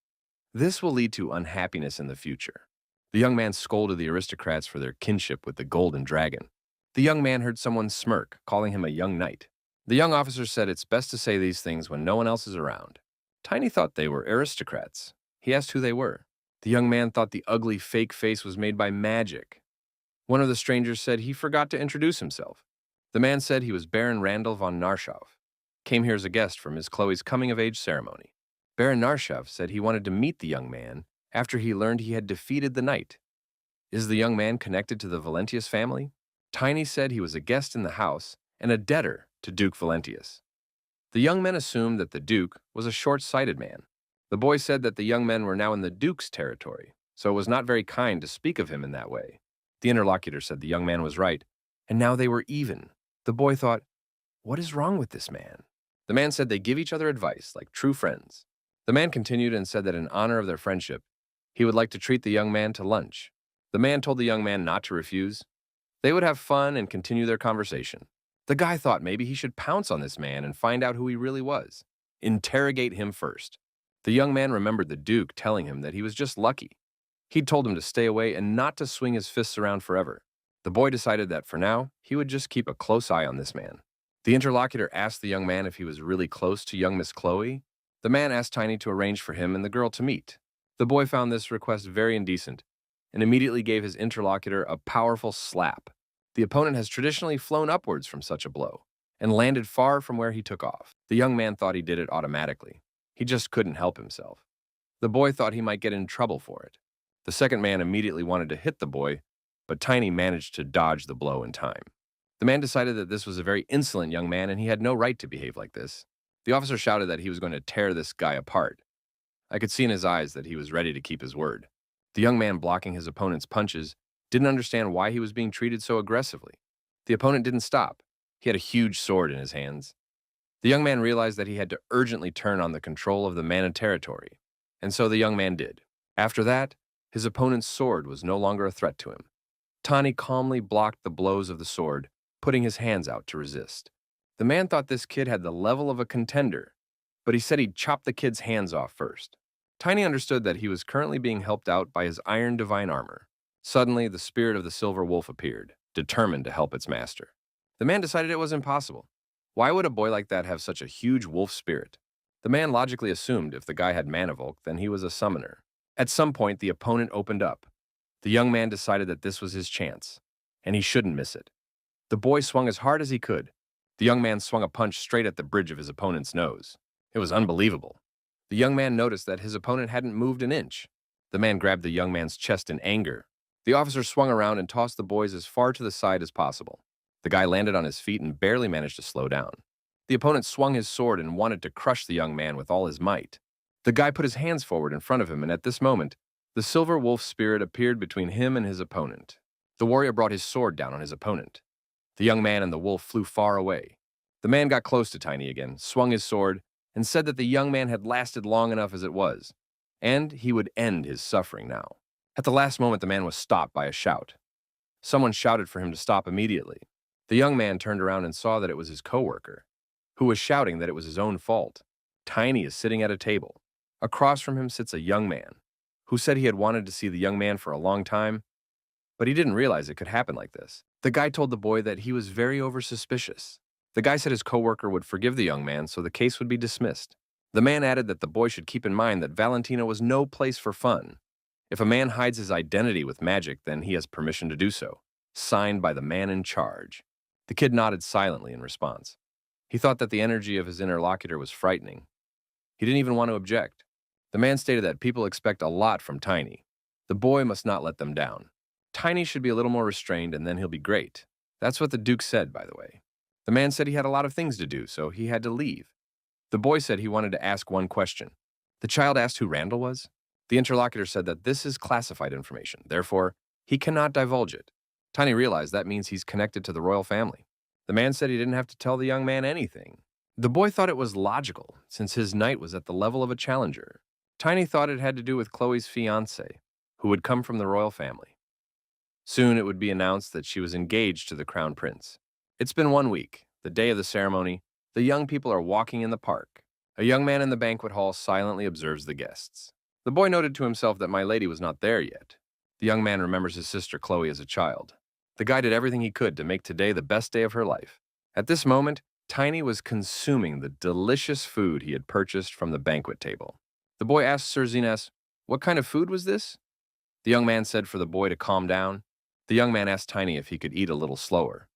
This will lead to unhappiness in the future. The young man scolded the aristocrats for their kinship with the golden dragon. The young man heard someone smirk, calling him a young knight. The young officer said it's best to say these things when no one else is around. Tiny thought they were aristocrats. He asked who they were. The young man thought the ugly fake face was made by magic. One of the strangers said he forgot to introduce himself. The man said he was Baron Randall von Narshaw, came here as a guest for Miss Khloe's coming-of-age ceremony. Baron Narshaw said he wanted to meet the young man after he learned he had defeated the knight. Is the young man connected to the Valentius family? Tiny said he was a guest in the house and a debtor to Duke Valentius. The young men assumed that the Duke was a short-sighted man. The boy said that the young men were now in the Duke's territory, so it was not very kind to speak of him in that way. The interlocutor said the young man was right, and now they were even. The boy thought, what is wrong with this man? The man said they give each other advice like true friends. The man continued and said that in honor of their friendship, he would like to treat the young man to lunch. The man told the young man not to refuse. They would have fun and continue their conversation. The guy thought maybe he should pounce on this man and find out who he really was. Interrogate him first. The young man remembered the Duke telling him that he was just lucky. He'd told him to stay away and not to swing his fists around forever. The boy decided that for now, he would just keep a close eye on this man. The interlocutor asked the young man if he was really close to young Miss Khloe. The man asked Tiny to arrange for him and the girl to meet. The boy found this request very indecent and immediately gave his interlocutor a powerful slap. The opponent has traditionally flown upwards from such a blow and landed far from where he took off. The young man thought he did it automatically. He just couldn't help himself. The boy thought he might get in trouble for it. The second man immediately wanted to hit the boy, but Tiny managed to dodge the blow in time. The man decided that this was a very insolent young man and he had no right to behave like this. The officer shouted that he was going to tear this guy apart. I could see in his eyes that he was ready to keep his word. The young man blocking his opponent's punches didn't understand why he was being treated so aggressively. The opponent didn't stop. He had a huge sword in his hands. The young man realized that he had to urgently turn on the control of the Mana territory, and so the young man did. After that, his opponent's sword was no longer a threat to him. Tani calmly blocked the blows of the sword, putting his hands out to resist. The man thought this kid had the level of a contender, but he said he'd chop the kid's hands off first. Tiny understood that he was currently being helped out by his iron divine armor. Suddenly, the spirit of the silver wolf appeared, determined to help its master. The man decided it was impossible. Why would a boy like that have such a huge wolf spirit? The man logically assumed if the guy had Manivolk, then he was a summoner. At some point, the opponent opened up. The young man decided that this was his chance, and he shouldn't miss it. The boy swung as hard as he could. The young man swung a punch straight at the bridge of his opponent's nose. It was unbelievable. The young man noticed that his opponent hadn't moved an inch. The man grabbed the young man's chest in anger. The officer swung around and tossed the boys as far to the side as possible. The guy landed on his feet and barely managed to slow down. The opponent swung his sword and wanted to crush the young man with all his might. The guy put his hands forward in front of him, and at this moment, the silver wolf spirit appeared between him and his opponent. The warrior brought his sword down on his opponent. The young man and the wolf flew far away. The man got close to Tiny again, swung his sword, and said that the young man had lasted long enough as it was, and he would end his suffering now. At the last moment, the man was stopped by a shout. Someone shouted for him to stop immediately. The young man turned around and saw that it was his coworker, who was shouting that it was his own fault. Tiny is sitting at a table. Across from him sits a young man, who said he had wanted to see the young man for a long time, but he didn't realize it could happen like this. The guy told the boy that he was very over-suspicious. The guy said his coworker would forgive the young man, so the case would be dismissed. The man added that the boy should keep in mind that Valentina was no place for fun. If a man hides his identity with magic, then he has permission to do so. Signed by the man in charge. The kid nodded silently in response. He thought that the energy of his interlocutor was frightening. He didn't even want to object. The man stated that people expect a lot from Tiny. The boy must not let them down. Tiny should be a little more restrained and then he'll be great. That's what the Duke said, by the way. The man said he had a lot of things to do, so he had to leave. The boy said he wanted to ask one question. The child asked who Randall was. The interlocutor said that this is classified information, therefore, he cannot divulge it. Tiny realized that means he's connected to the royal family. The man said he didn't have to tell the young man anything. The boy thought it was logical, since his knight was at the level of a challenger. Tiny thought it had to do with Chloe's fiancé, who would come from the royal family. Soon it would be announced that she was engaged to the crown prince. It's been 1 week, the day of the ceremony. The young people are walking in the park. A young man in the banquet hall silently observes the guests. The boy noted to himself that my lady was not there yet. The young man remembers his sister Chloe as a child. The guy did everything he could to make today the best day of her life. At this moment, Tiny was consuming the delicious food he had purchased from the banquet table. The boy asked Sir Zenas, "What kind of food was this?" The young man said for the boy to calm down. The young man asked Tiny if he could eat a little slower.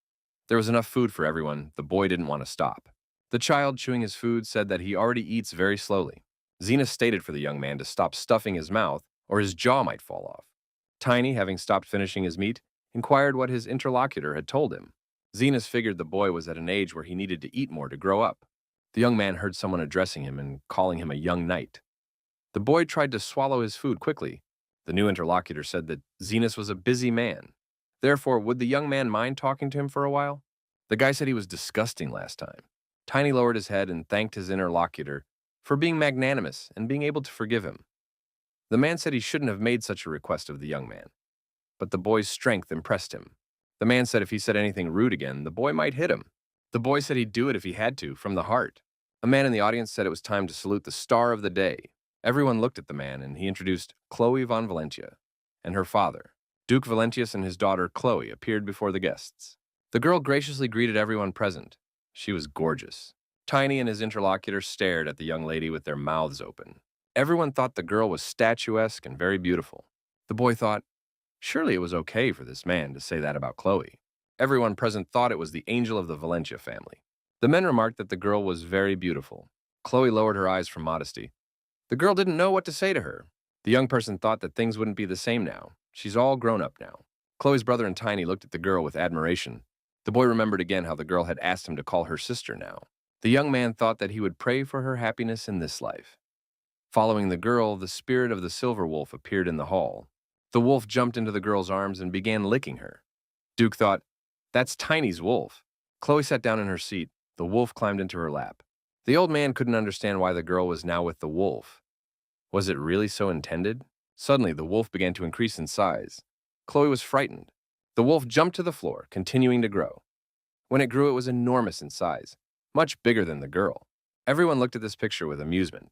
There was enough food for everyone. The boy didn't want to stop. The child, chewing his food, said that he already eats very slowly. Zenas stated for the young man to stop stuffing his mouth, or his jaw might fall off. Tiny, having stopped finishing his meat, inquired what his interlocutor had told him. Zenas figured the boy was at an age where he needed to eat more to grow up. The young man heard someone addressing him and calling him a young knight. The boy tried to swallow his food quickly. The new interlocutor said that Zenas was a busy man. Therefore, would the young man mind talking to him for a while? The guy said he was disgusting last time. Tiny lowered his head and thanked his interlocutor for being magnanimous and being able to forgive him. The man said he shouldn't have made such a request of the young man, but the boy's strength impressed him. The man said if he said anything rude again, the boy might hit him. The boy said he'd do it if he had to, from the heart. A man in the audience said it was time to salute the star of the day. Everyone looked at the man, and he introduced Khloe von Valencia and her father. Duke Valentius and his daughter Khloe appeared before the guests. The girl graciously greeted everyone present. She was gorgeous. Tiny and his interlocutor stared at the young lady with their mouths open. Everyone thought the girl was statuesque and very beautiful. The boy thought, surely it was okay for this man to say that about Khloe. Everyone present thought it was the angel of the Valencia family. The men remarked that the girl was very beautiful. Khloe lowered her eyes from modesty. The girl didn't know what to say to her. The young person thought that things wouldn't be the same now. She's all grown up now. Khloe's brother and Tiny looked at the girl with admiration. The boy remembered again how the girl had asked him to call her sister now. The young man thought that he would pray for her happiness in this life. Following the girl, the spirit of the silver wolf appeared in the hall. The wolf jumped into the girl's arms and began licking her. Duke thought, that's Tiny's wolf. Khloe sat down in her seat. The wolf climbed into her lap. The old man couldn't understand why the girl was now with the wolf. Was it really so intended? Suddenly, the wolf began to increase in size. Khloe was frightened. The wolf jumped to the floor, continuing to grow. When it grew, it was enormous in size, much bigger than the girl. Everyone looked at this picture with amusement.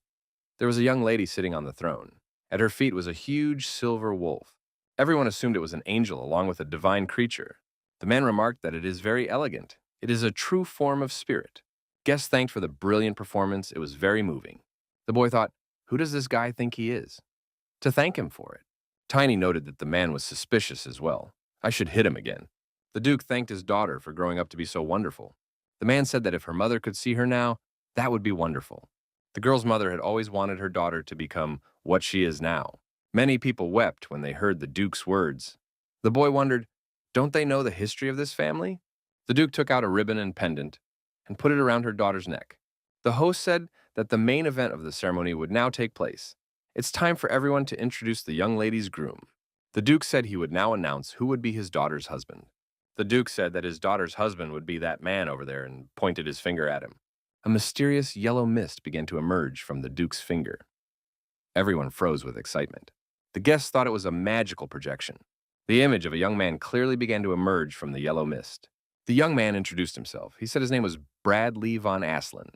There was a young lady sitting on the throne. At her feet was a huge silver wolf. Everyone assumed it was an angel along with a divine creature. The man remarked that it is very elegant. It is a true form of spirit. Guests thanked for the brilliant performance. It was very moving. The boy thought, who does this guy think he is? To thank him for it. Tiny noted that the man was suspicious as well. I should hit him again. The Duke thanked his daughter for growing up to be so wonderful. The man said that if her mother could see her now, that would be wonderful. The girl's mother had always wanted her daughter to become what she is now. Many people wept when they heard the Duke's words. The boy wondered, don't they know the history of this family? The Duke took out a ribbon and pendant and put it around her daughter's neck. The host said that the main event of the ceremony would now take place. It's time for everyone to introduce the young lady's groom. The Duke said he would now announce who would be his daughter's husband. The Duke said that his daughter's husband would be that man over there and pointed his finger at him. A mysterious yellow mist began to emerge from the Duke's finger. Everyone froze with excitement. The guests thought it was a magical projection. The image of a young man clearly began to emerge from the yellow mist. The young man introduced himself. He said his name was Bradley von Aslan.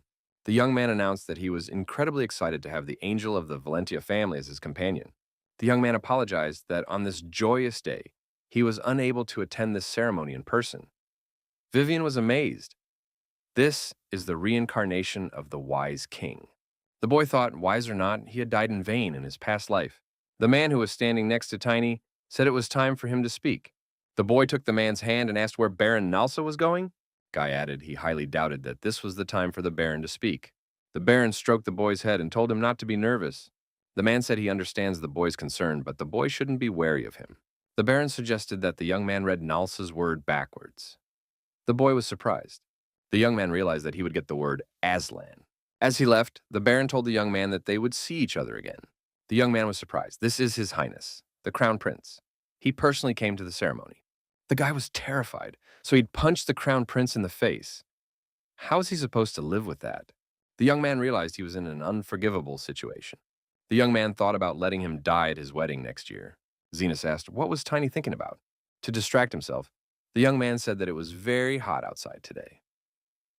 The young man announced that he was incredibly excited to have the angel of the Valencia family as his companion. The young man apologized that on this joyous day, he was unable to attend this ceremony in person. Vivian was amazed. This is the reincarnation of the wise king. The boy thought, wise or not, he had died in vain in his past life. The man who was standing next to Tiny said it was time for him to speak. The boy took the man's hand and asked where Baron Nalsa was going. Guy added he highly doubted that this was the time for the Baron to speak. The Baron stroked the boy's head and told him not to be nervous. The man said he understands the boy's concern, but the boy shouldn't be wary of him. The Baron suggested that the young man read Nalsa's word backwards. The boy was surprised. The young man realized that he would get the word Aslan. As he left, the Baron told the young man that they would see each other again. The young man was surprised. This is His Highness, the Crown Prince. He personally came to the ceremony. The guy was terrified, so he'd punched the Crown Prince in the face. How is he supposed to live with that? The young man realized he was in an unforgivable situation. The young man thought about letting him die at his wedding next year. Zenas asked, what was Tiny thinking about? To distract himself, the young man said that it was very hot outside today.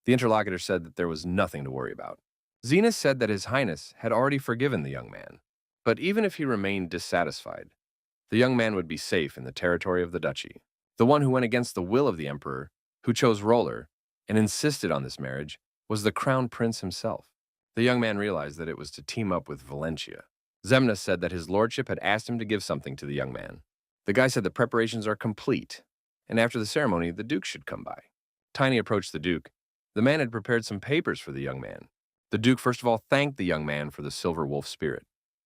The interlocutor said that there was nothing to worry about. Zenas said that His Highness had already forgiven the young man, but even if he remained dissatisfied, the young man would be safe in the territory of the duchy. The one who went against the will of the emperor, who chose Roller, and insisted on this marriage, was the crown prince himself. The young man realized that it was to team up with Valencia. Zemna said that his lordship had asked him to give something to the young man. The guy said the preparations are complete, and after the ceremony, the duke should come by. Tiny approached the duke. The man had prepared some papers for the young man. The duke first of all thanked the young man for the silver wolf spirit.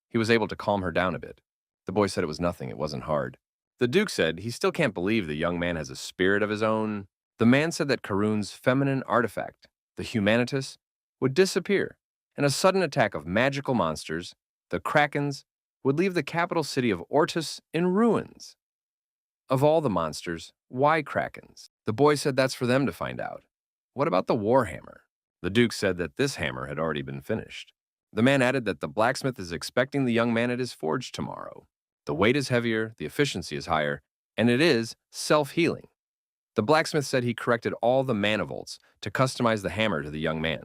He was able to calm her down a bit. The boy said it was nothing, it wasn't hard. The duke said he still can't believe the young man has a spirit of his own. The man said that Karun's feminine artifact, the humanitas, would disappear, and a sudden attack of magical monsters, the Krakens, would leave the capital city of Ortus in ruins. Of all the monsters, why Krakens? The boy said that's for them to find out. What about the warhammer? The duke said that this hammer had already been finished. The man added that the blacksmith is expecting the young man at his forge tomorrow. The weight is heavier, the efficiency is higher, and it is self-healing. The blacksmith said he corrected all the manivolts to customize the hammer to the young man.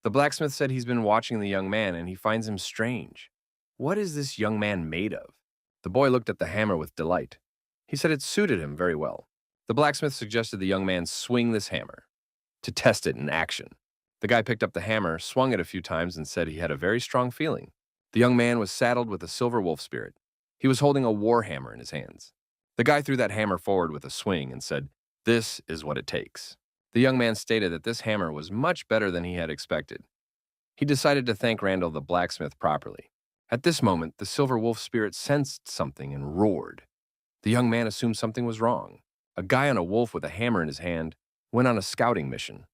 The blacksmith said he's been watching the young man and he finds him strange. What is this young man made of? The boy looked at the hammer with delight. He said it suited him very well. The blacksmith suggested the young man swing this hammer to test it in action. The guy picked up the hammer, swung it a few times, and said he had a very strong feeling. The young man was saddled with a silver wolf spirit. He was holding a war hammer in his hands. The guy threw that hammer forward with a swing and said, "This is what it takes." The young man stated that this hammer was much better than he had expected. He decided to thank Randall the blacksmith properly. At this moment, the silver wolf spirit sensed something and roared. The young man assumed something was wrong. A guy on a wolf with a hammer in his hand went on a scouting mission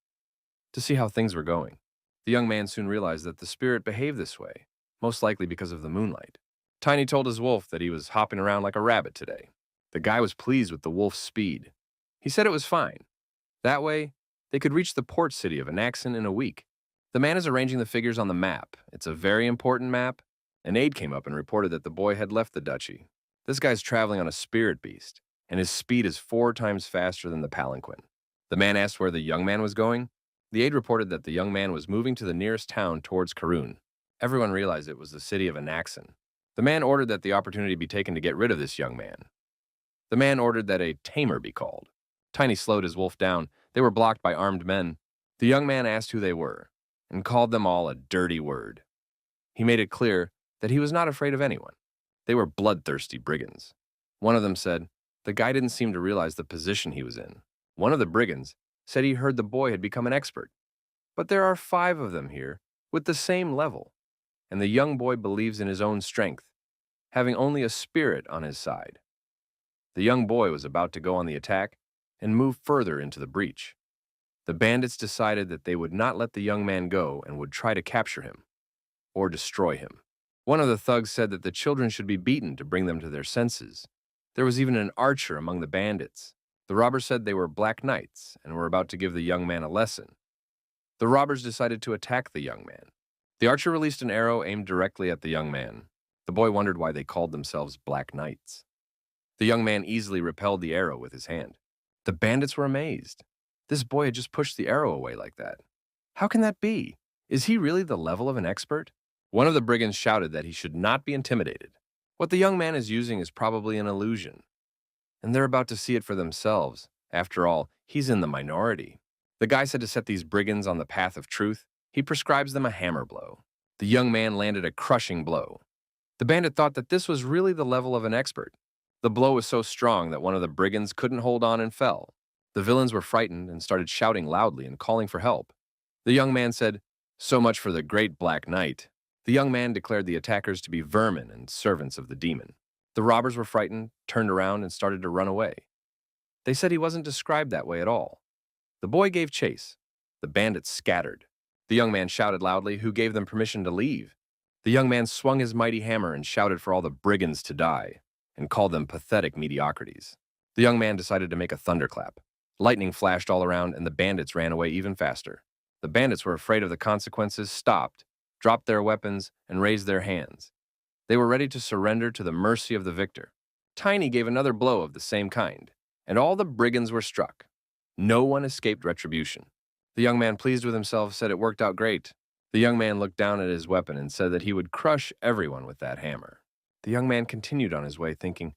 to see how things were going. The young man soon realized that the spirit behaved this way, most likely because of the moonlight. Tiny told his wolf that he was hopping around like a rabbit today. The guy was pleased with the wolf's speed. He said it was fine. That way, they could reach the port city of Anaxen in a week. The man is arranging the figures on the map. It's a very important map. An aide came up and reported that the boy had left the duchy. This guy's traveling on a spirit beast, and his speed is 4 times faster than the palanquin. The man asked where the young man was going. The aide reported that the young man was moving to the nearest town towards Karun. Everyone realized it was the city of Anaxen. The man ordered that the opportunity be taken to get rid of this young man. The man ordered that a tamer be called. Tiny slowed his wolf down. They were blocked by armed men. The young man asked who they were and called them all a dirty word. He made it clear that he was not afraid of anyone. They were bloodthirsty brigands. One of them said, the guy didn't seem to realize the position he was in. One of the brigands said he heard the boy had become an expert. But there are 5 of them here with the same level, and the young boy believes in his own strength, having only a spirit on his side. The young boy was about to go on the attack and move further into the breach. The bandits decided that they would not let the young man go and would try to capture him or destroy him. One of the thugs said that the children should be beaten to bring them to their senses. There was even an archer among the bandits. The robbers said they were black knights and were about to give the young man a lesson. The robbers decided to attack the young man. The archer released an arrow aimed directly at the young man. The boy wondered why they called themselves black knights. The young man easily repelled the arrow with his hand. The bandits were amazed. This boy had just pushed the arrow away like that. How can that be? Is he really the level of an expert? One of the brigands shouted that he should not be intimidated. What the young man is using is probably an illusion, and they're about to see it for themselves. After all, he's in the minority. The guy said to set these brigands on the path of truth. He prescribes them a hammer blow. The young man landed a crushing blow. The bandit thought that this was really the level of an expert. The blow was so strong that one of the brigands couldn't hold on and fell. The villains were frightened and started shouting loudly and calling for help. The young man said, "So much for the great Black Knight." The young man declared the attackers to be vermin and servants of the demon. The robbers were frightened, turned around, and started to run away. They said he wasn't described that way at all. The boy gave chase. The bandits scattered. The young man shouted loudly, who gave them permission to leave. The young man swung his mighty hammer and shouted for all the brigands to die, and called them pathetic mediocrities. The young man decided to make a thunderclap. Lightning flashed all around, and the bandits ran away even faster. The bandits were afraid of the consequences, stopped, dropped their weapons, and raised their hands. They were ready to surrender to the mercy of the victor. Tiny gave another blow of the same kind, and all the brigands were struck. No one escaped retribution. The young man, pleased with himself, said it worked out great. The young man looked down at his weapon and said that he would crush everyone with that hammer. The young man continued on his way, thinking,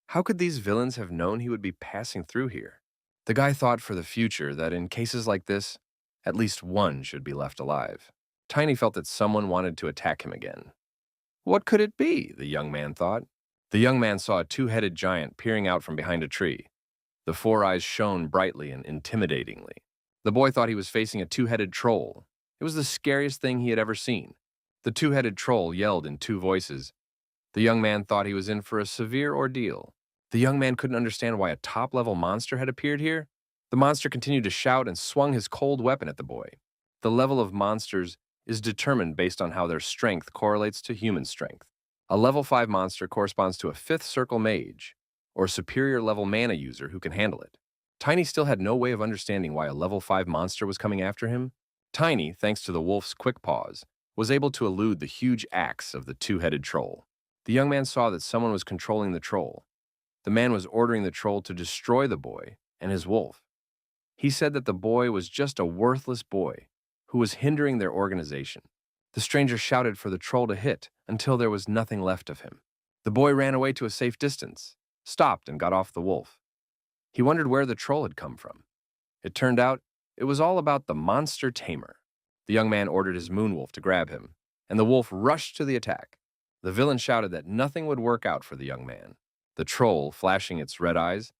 how could these villains have known he would be passing through here? The guy thought for the future that in cases like this, at least one should be left alive. Tiny felt that someone wanted to attack him again. What could it be? The young man thought. The young man saw a two-headed giant peering out from behind a tree. The four eyes shone brightly and intimidatingly. The boy thought he was facing a two-headed troll. It was the scariest thing he had ever seen. The two-headed troll yelled in two voices. The young man thought he was in for a severe ordeal. The young man couldn't understand why a top-level monster had appeared here. The monster continued to shout and swung his cold weapon at the boy. The level of monsters is determined based on how their strength correlates to human strength. A level 5 monster corresponds to a 5th circle mage, or superior level mana user who can handle it. Tiny still had no way of understanding why a level 5 monster was coming after him. Tiny, thanks to the wolf's quick paws, was able to elude the huge axe of the two-headed troll. The young man saw that someone was controlling the troll. The man was ordering the troll to destroy the boy and his wolf. He said that the boy was just a worthless boy who was hindering their organization. The stranger shouted for the troll to hit until there was nothing left of him. The boy ran away to a safe distance, stopped, and got off the wolf. He wondered where the troll had come from. It turned out it was all about the monster tamer. The young man ordered his moonwolf to grab him, and the wolf rushed to the attack. The villain shouted that nothing would work out for the young man. The troll, flashing its red eyes,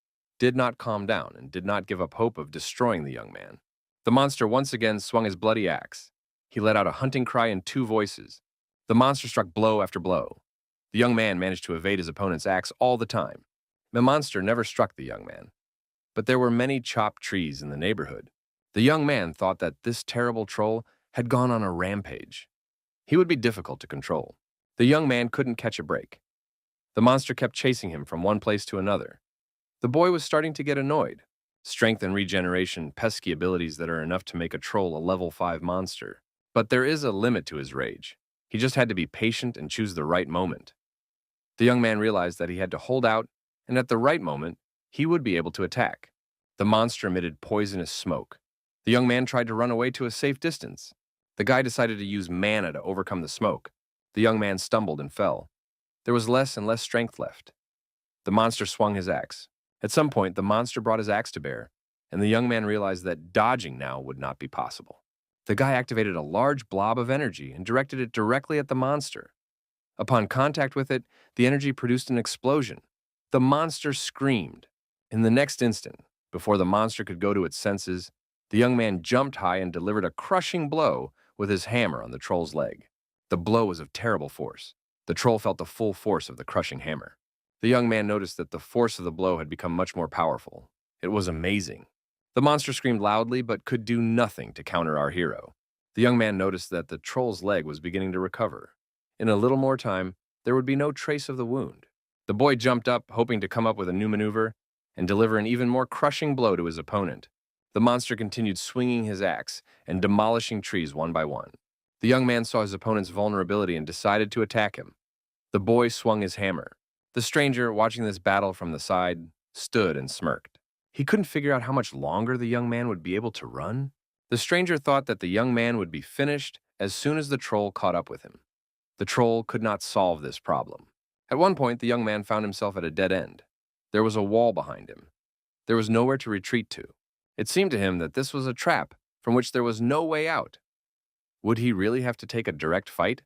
did not calm down and did not give up hope of destroying the young man. The monster once again swung his bloody axe. He let out a hunting cry in two voices. The monster struck blow after blow. The young man managed to evade his opponent's axe all the time. The monster never struck the young man. But there were many chopped trees in the neighborhood. The young man thought that this terrible troll had gone on a rampage. He would be difficult to control. The young man couldn't catch a break. The monster kept chasing him from one place to another. The boy was starting to get annoyed. Strength and regeneration, pesky abilities that are enough to make a troll a level 5 monster. But there is a limit to his rage. He just had to be patient and choose the right moment. The young man realized that he had to hold out, and at the right moment, he would be able to attack. The monster emitted poisonous smoke. The young man tried to run away to a safe distance. The guy decided to use mana to overcome the smoke. The young man stumbled and fell. There was less and less strength left. The monster swung his axe. At some point, the monster brought his axe to bear, and the young man realized that dodging now would not be possible. The guy activated a large blob of energy and directed it directly at the monster. Upon contact with it, the energy produced an explosion. The monster screamed. In the next instant, before the monster could go to its senses, the young man jumped high and delivered a crushing blow with his hammer on the troll's leg. The blow was of terrible force. The troll felt the full force of the crushing hammer. The young man noticed that the force of the blow had become much more powerful. It was amazing. The monster screamed loudly but could do nothing to counter our hero. The young man noticed that the troll's leg was beginning to recover. In a little more time, there would be no trace of the wound. The boy jumped up, hoping to come up with a new maneuver and deliver an even more crushing blow to his opponent. The monster continued swinging his axe and demolishing trees one by one. The young man saw his opponent's vulnerability and decided to attack him. The boy swung his hammer. The stranger, watching this battle from the side, stood and smirked. He couldn't figure out how much longer the young man would be able to run. The stranger thought that the young man would be finished as soon as the troll caught up with him. The troll could not solve this problem. At one point, the young man found himself at a dead end. There was a wall behind him. There was nowhere to retreat to. It seemed to him that this was a trap from which there was no way out. Would he really have to take a direct fight?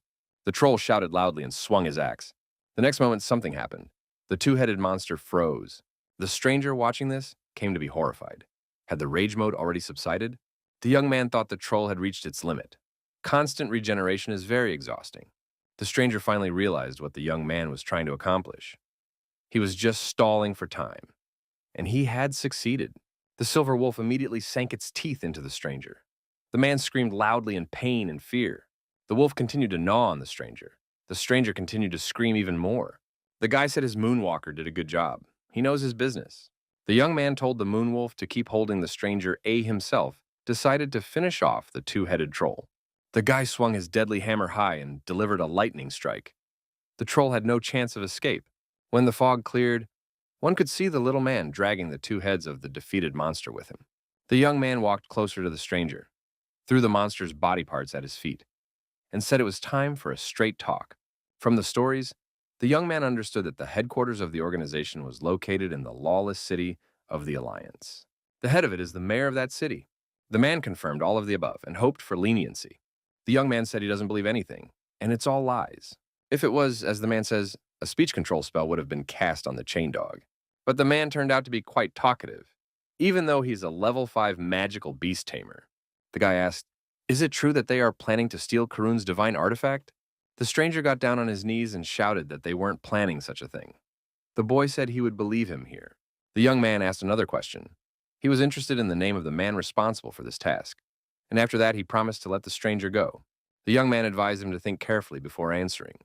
The troll shouted loudly and swung his axe. The next moment, something happened. The two-headed monster froze. The stranger watching this came to be horrified. Had the rage mode already subsided? The young man thought the troll had reached its limit. Constant regeneration is very exhausting. The stranger finally realized what the young man was trying to accomplish. He was just stalling for time. And he had succeeded. The silver wolf immediately sank its teeth into the stranger. The man screamed loudly in pain and fear. The wolf continued to gnaw on the stranger. The stranger continued to scream even more. The guy said his moonwalker did a good job. He knows his business. The young man told the moonwolf to keep holding the stranger himself decided to finish off the two-headed troll. The guy swung his deadly hammer high and delivered a lightning strike. The troll had no chance of escape. When the fog cleared, one could see the little man dragging the two heads of the defeated monster with him. The young man walked closer to the stranger, threw the monster's body parts at his feet, and said it was time for a straight talk. From the stories, the young man understood that the headquarters of the organization was located in the lawless city of the Alliance. The head of it is the mayor of that city. The man confirmed all of the above and hoped for leniency. The young man said he doesn't believe anything, and it's all lies. If it was, as the man says, a speech control spell would have been cast on the chain dog. But the man turned out to be quite talkative, even though he's a level 5 magical beast tamer. The guy asked, "Is it true that they are planning to steal Karun's divine artifact?" The stranger got down on his knees and shouted that they weren't planning such a thing. The boy said he would believe him here. The young man asked another question. He was interested in the name of the man responsible for this task, and after that he promised to let the stranger go. The young man advised him to think carefully before answering.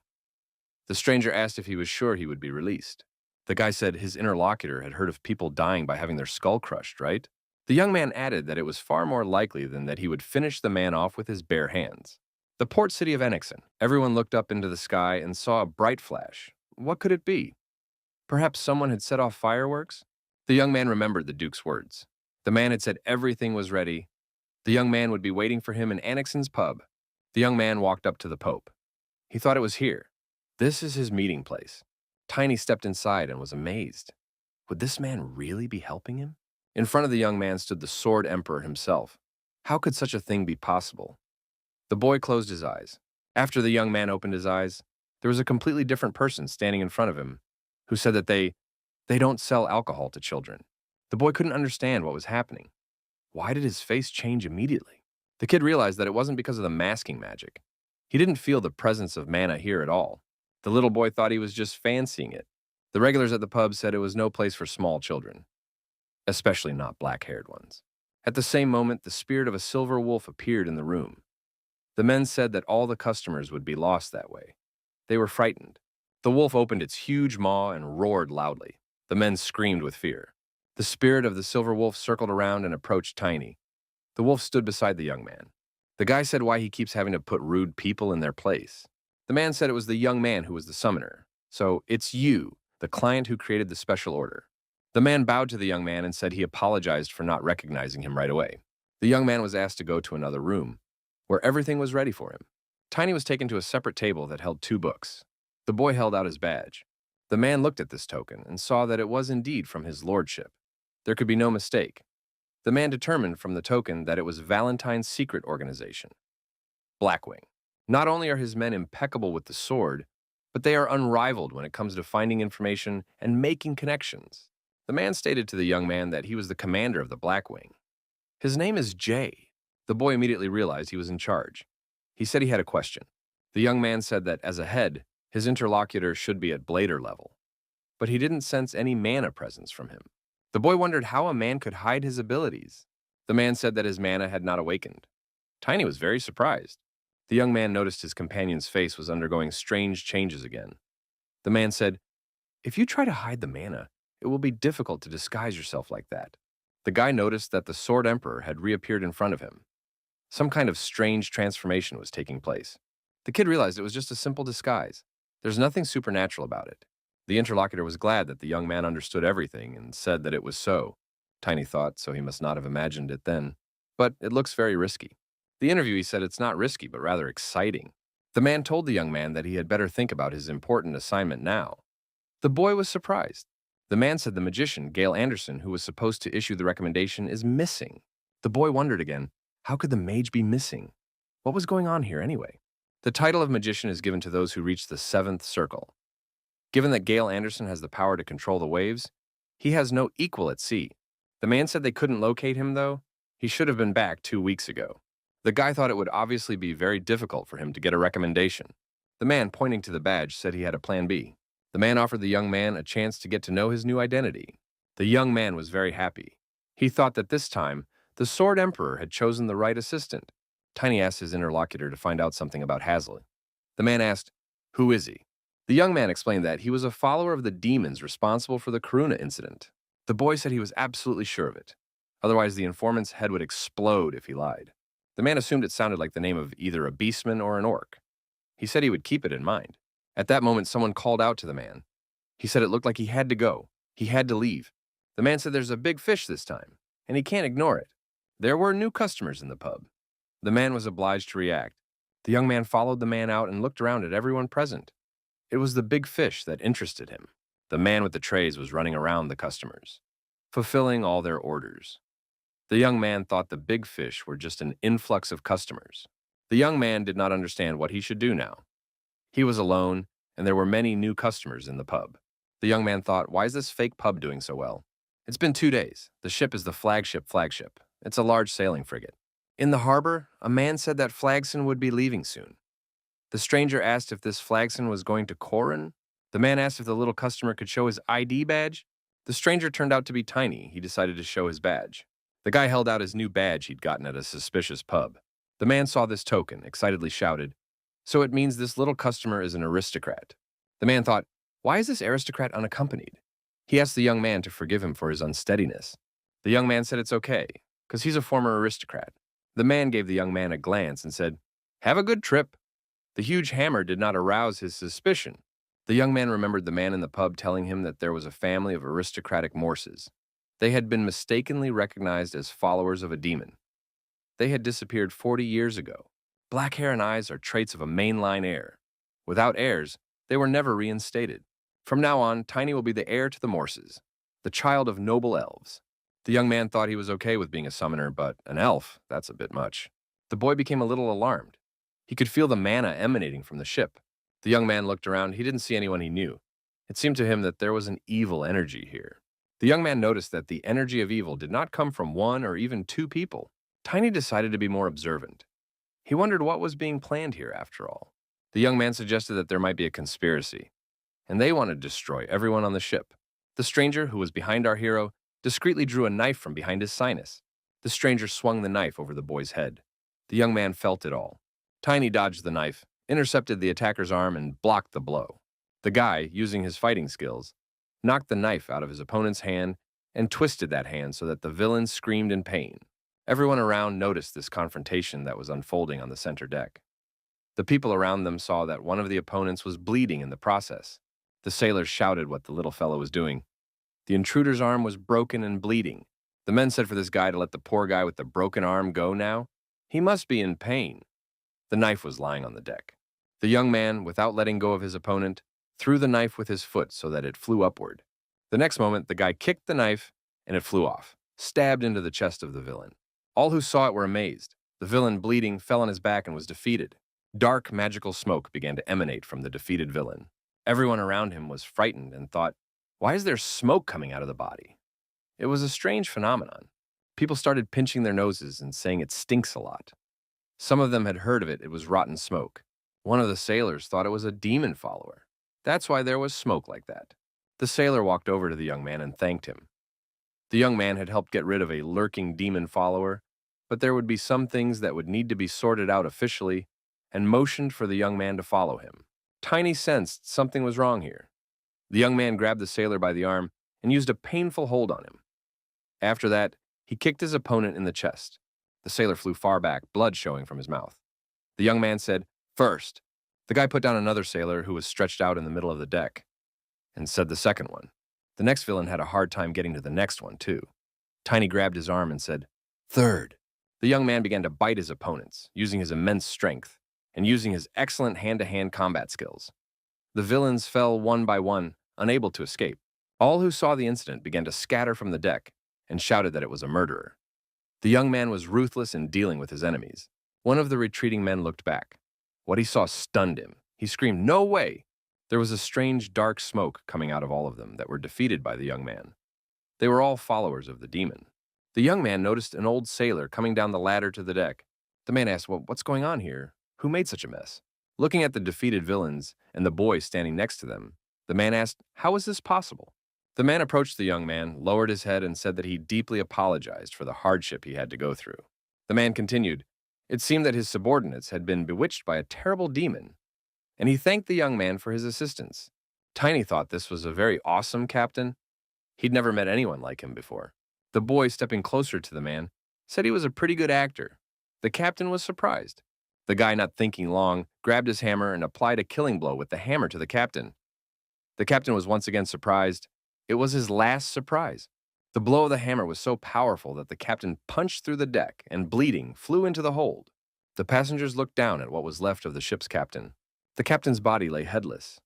The stranger asked if he was sure he would be released. The guy said his interlocutor had heard of people dying by having their skull crushed, right? The young man added that it was far more likely than that he would finish the man off with his bare hands. The port city of Anaxen. Everyone looked up into the sky and saw a bright flash. What could it be? Perhaps someone had set off fireworks? The young man remembered the Duke's words. The man had said everything was ready. The young man would be waiting for him in Anaxen's pub. The young man walked up to the Pope. He thought it was here. This is his meeting place. Tiny stepped inside and was amazed. Would this man really be helping him? In front of the young man stood the Sword Emperor himself. How could such a thing be possible? The boy closed his eyes. After the young man opened his eyes, there was a completely different person standing in front of him who said that they don't sell alcohol to children. The boy couldn't understand what was happening. Why did his face change immediately? The kid realized that it wasn't because of the masking magic. He didn't feel the presence of mana here at all. The little boy thought he was just fancying it. The regulars at the pub said it was no place for small children, especially not black-haired ones. At the same moment, the spirit of a silver wolf appeared in the room. The men said that all the customers would be lost that way. They were frightened. The wolf opened its huge maw and roared loudly. The men screamed with fear. The spirit of the silver wolf circled around and approached Tiny. The wolf stood beside the young man. The guy said why he keeps having to put rude people in their place. The man said it was the young man who was the summoner. So, it's you, the client who created the special order. The man bowed to the young man and said he apologized for not recognizing him right away. The young man was asked to go to another room, where everything was ready for him. Tiny was taken to a separate table that held 2 books. The boy held out his badge. The man looked at this token and saw that it was indeed from his lordship. There could be no mistake. The man determined from the token that it was Valentine's secret organization, Blackwing. Not only are his men impeccable with the sword, but they are unrivaled when it comes to finding information and making connections. The man stated to the young man that he was the commander of the Blackwing. His name is Jay. The boy immediately realized he was in charge. He said he had a question. The young man said that as a head, his interlocutor should be at blader level, but he didn't sense any mana presence from him. The boy wondered how a man could hide his abilities. The man said that his mana had not awakened. Tiny was very surprised. The young man noticed his companion's face was undergoing strange changes again. The man said, "If you try to hide the mana, it will be difficult to disguise yourself like that." The guy noticed that the Sword Emperor had reappeared in front of him. Some kind of strange transformation was taking place. The kid realized it was just a simple disguise. There's nothing supernatural about it. The interlocutor was glad that the young man understood everything and said that it was so. Tiny thought, so he must not have imagined it then. But it looks very risky. The interviewee said it's not risky, but rather exciting. The man told the young man that he had better think about his important assignment now. The boy was surprised. The man said the magician, Gail Anderson, who was supposed to issue the recommendation, is missing. The boy wondered again, how could the mage be missing? What was going on here anyway? The title of magician is given to those who reach the 7th circle. Given that Gail Anderson has the power to control the waves, he has no equal at sea. The man said they couldn't locate him, though. He should have been back 2 weeks ago. The guy thought it would obviously be very difficult for him to get a recommendation. The man, pointing to the badge, said he had a plan B. The man offered the young man a chance to get to know his new identity. The young man was very happy. He thought that this time, the Sword Emperor had chosen the right assistant. Tiny asked his interlocutor to find out something about Hasley. The man asked, "Who is he?" The young man explained that he was a follower of the demons responsible for the Karuna incident. The boy said he was absolutely sure of it. Otherwise, the informant's head would explode if he lied. The man assumed it sounded like the name of either a beastman or an orc. He said he would keep it in mind. At that moment, someone called out to the man. He said it looked like he had to go. He had to leave. The man said there's a big fish this time, and he can't ignore it. There were new customers in the pub. The man was obliged to react. The young man followed the man out and looked around at everyone present. It was the big fish that interested him. The man with the trays was running around the customers, fulfilling all their orders. The young man thought the big fish were just an influx of customers. The young man did not understand what he should do now. He was alone, and there were many new customers in the pub. The young man thought, why is this fake pub doing so well? It's been 2 days. The ship is the flagship. It's a large sailing frigate. In the harbor, a man said that Flagson would be leaving soon. The stranger asked if this Flagson was going to Coron. The man asked if the little customer could show his ID badge. The stranger turned out to be tiny. He decided to show his badge. The guy held out his new badge he'd gotten at a suspicious pub. The man saw this token, excitedly shouted, "So it means this little customer is an aristocrat." The man thought, why is this aristocrat unaccompanied? He asked the young man to forgive him for his unsteadiness. The young man said it's okay, because he's a former aristocrat. The man gave the young man a glance and said, "Have a good trip." The huge hammer did not arouse his suspicion. The young man remembered the man in the pub telling him that there was a family of aristocratic Morses. They had been mistakenly recognized as followers of a demon. They had disappeared 40 years ago. Black hair and eyes are traits of a mainline heir. Without heirs, they were never reinstated. From now on, Tiny will be the heir to the Morses, the child of noble elves. The young man thought he was okay with being a summoner, but an elf, that's a bit much. The boy became a little alarmed. He could feel the mana emanating from the ship. The young man looked around. He didn't see anyone he knew. It seemed to him that there was an evil energy here. The young man noticed that the energy of evil did not come from 1 or even 2 people. Tiny decided to be more observant. He wondered what was being planned here after all. The young man suggested that there might be a conspiracy, and they wanted to destroy everyone on the ship. The stranger, who was behind our hero, discreetly drew a knife from behind his sinus. The stranger swung the knife over the boy's head. The young man felt it all. Tiny dodged the knife, intercepted the attacker's arm, and blocked the blow. The guy, using his fighting skills, knocked the knife out of his opponent's hand and twisted that hand so that the villain screamed in pain. Everyone around noticed this confrontation that was unfolding on the center deck. The people around them saw that one of the opponents was bleeding in the process. The sailors shouted what the little fellow was doing. The intruder's arm was broken and bleeding. The men said for this guy to let the poor guy with the broken arm go now. He must be in pain. The knife was lying on the deck. The young man, without letting go of his opponent, threw the knife with his foot so that it flew upward. The next moment, the guy kicked the knife, and it flew off, stabbed into the chest of the villain. All who saw it were amazed. The villain, bleeding, fell on his back and was defeated. Dark, magical smoke began to emanate from the defeated villain. Everyone around him was frightened and thought, why is there smoke coming out of the body? It was a strange phenomenon. People started pinching their noses and saying it stinks a lot. Some of them had heard of it. It was rotten smoke. One of the sailors thought it was a demon follower. That's why there was smoke like that. The sailor walked over to the young man and thanked him. The young man had helped get rid of a lurking demon follower, but there would be some things that would need to be sorted out officially, and motioned for the young man to follow him. Tiny sensed something was wrong here. The young man grabbed the sailor by the arm and used a painful hold on him. After that, he kicked his opponent in the chest. The sailor flew far back, blood showing from his mouth. The young man said, "First." The guy put down another sailor who was stretched out in the middle of the deck, and said the second one. The next villain had a hard time getting to the next one, too. Tiny grabbed his arm and said, "Third." The young man began to bite his opponents, using his immense strength, and using his excellent hand-to-hand combat skills. The villains fell one by one, unable to escape. All who saw the incident began to scatter from the deck and shouted that it was a murderer. The young man was ruthless in dealing with his enemies. One of the retreating men looked back. What he saw stunned him. He screamed, "No way!" There was a strange dark smoke coming out of all of them that were defeated by the young man. They were all followers of the demon. The young man noticed an old sailor coming down the ladder to the deck. The man asked, "Well, what's going on here? Who made such a mess?" Looking at the defeated villains and the boy standing next to them, the man asked, "How is this possible?" The man approached the young man, lowered his head, and said that he deeply apologized for the hardship he had to go through. The man continued, "It seemed that his subordinates had been bewitched by a terrible demon, and he thanked the young man for his assistance. Tiny thought this was a very awesome captain. He'd never met anyone like him before. The boy, stepping closer to the man, said he was a pretty good actor. The captain was surprised. The guy, not thinking long, grabbed his hammer and applied a killing blow with the hammer to the captain. The captain was once again surprised. It was his last surprise. The blow of the hammer was so powerful that the captain punched through the deck and, bleeding, flew into the hold. The passengers looked down at what was left of the ship's captain. The captain's body lay headless.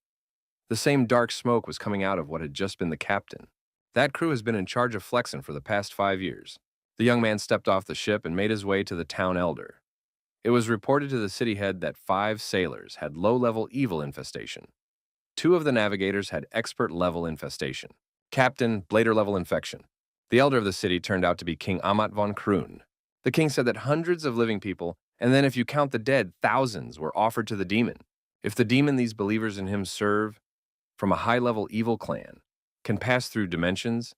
The same dark smoke was coming out of what had just been the captain. That crew has been in charge of Flexen for the past 5 years. The young man stepped off the ship and made his way to the town elder. It was reported to the city head that 5 sailors had low-level evil infestation. 2 of the navigators had expert-level infestation. Captain, blader-level infection. The elder of the city turned out to be King Amat von Kroon. The king said that hundreds of living people, and then if you count the dead, thousands, were offered to the demon. If the demon these believers in him serve, from a high-level evil clan, can pass through dimensions,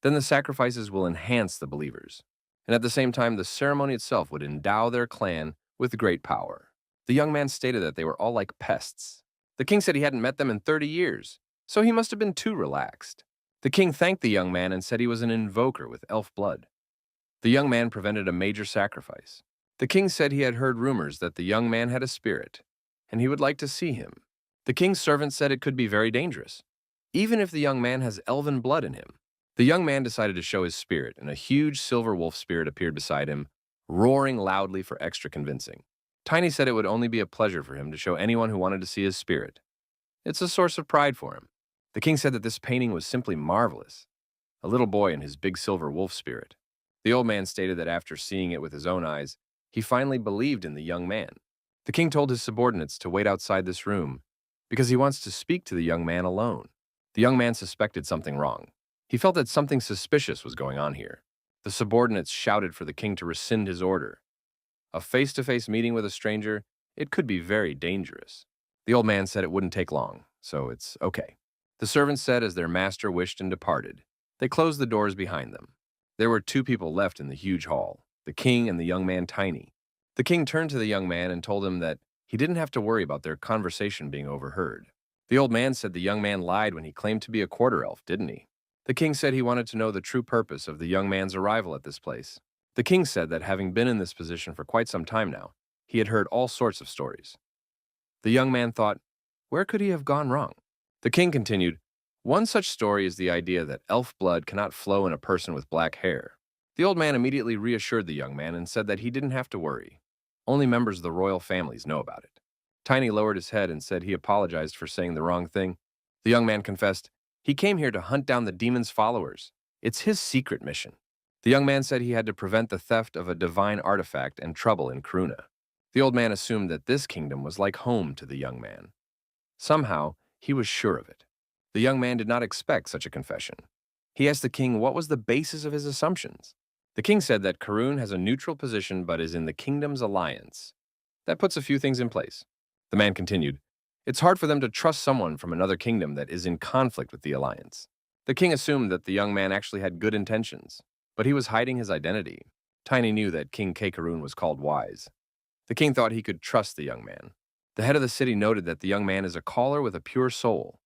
then the sacrifices will enhance the believers. And at the same time, the ceremony itself would endow their clan with great power. The young man stated that they were all like pests. The king said he hadn't met them in 30 years, so he must have been too relaxed. The king thanked the young man and said he was an invoker with elf blood. The young man prevented a major sacrifice. The king said he had heard rumors that the young man had a spirit, and he would like to see him. The king's servant said it could be very dangerous, even if the young man has elven blood in him. The young man decided to show his spirit, and a huge silver wolf spirit appeared beside him, roaring loudly for extra convincing. Tiny said it would only be a pleasure for him to show anyone who wanted to see his spirit. It's a source of pride for him. The king said that this painting was simply marvelous. A little boy and his big silver wolf spirit. The old man stated that after seeing it with his own eyes, he finally believed in the young man. The king told his subordinates to wait outside this room because he wants to speak to the young man alone. The young man suspected something wrong. He felt that something suspicious was going on here. The subordinates shouted for the king to rescind his order. A face-to-face meeting with a stranger, it could be very dangerous. The old man said it wouldn't take long, so it's okay. The servants said as their master wished and departed. They closed the doors behind them. There were 2 people left in the huge hall, the king and the young man Tiny. The king turned to the young man and told him that he didn't have to worry about their conversation being overheard. The old man said the young man lied when he claimed to be a quarter elf, didn't he? The king said he wanted to know the true purpose of the young man's arrival at this place. The king said that having been in this position for quite some time now, he had heard all sorts of stories. The young man thought, where could he have gone wrong? The king continued, one such story is the idea that elf blood cannot flow in a person with black hair. The old man immediately reassured the young man and said that he didn't have to worry. Only members of the royal families know about it. Tiny lowered his head and said he apologized for saying the wrong thing. The young man confessed, he came here to hunt down the demon's followers. It's his secret mission. The young man said he had to prevent the theft of a divine artifact and trouble in Karuna. The old man assumed that this kingdom was like home to the young man. Somehow, he was sure of it. The young man did not expect such a confession. He asked the king what was the basis of his assumptions. The king said that Karun has a neutral position but is in the kingdom's alliance. That puts a few things in place. The man continued, it's hard for them to trust someone from another kingdom that is in conflict with the alliance. The king assumed that the young man actually had good intentions, but he was hiding his identity. Tiny knew that King Karun was called wise. The king thought he could trust the young man. The head of the city noted that the young man is a caller with a pure soul.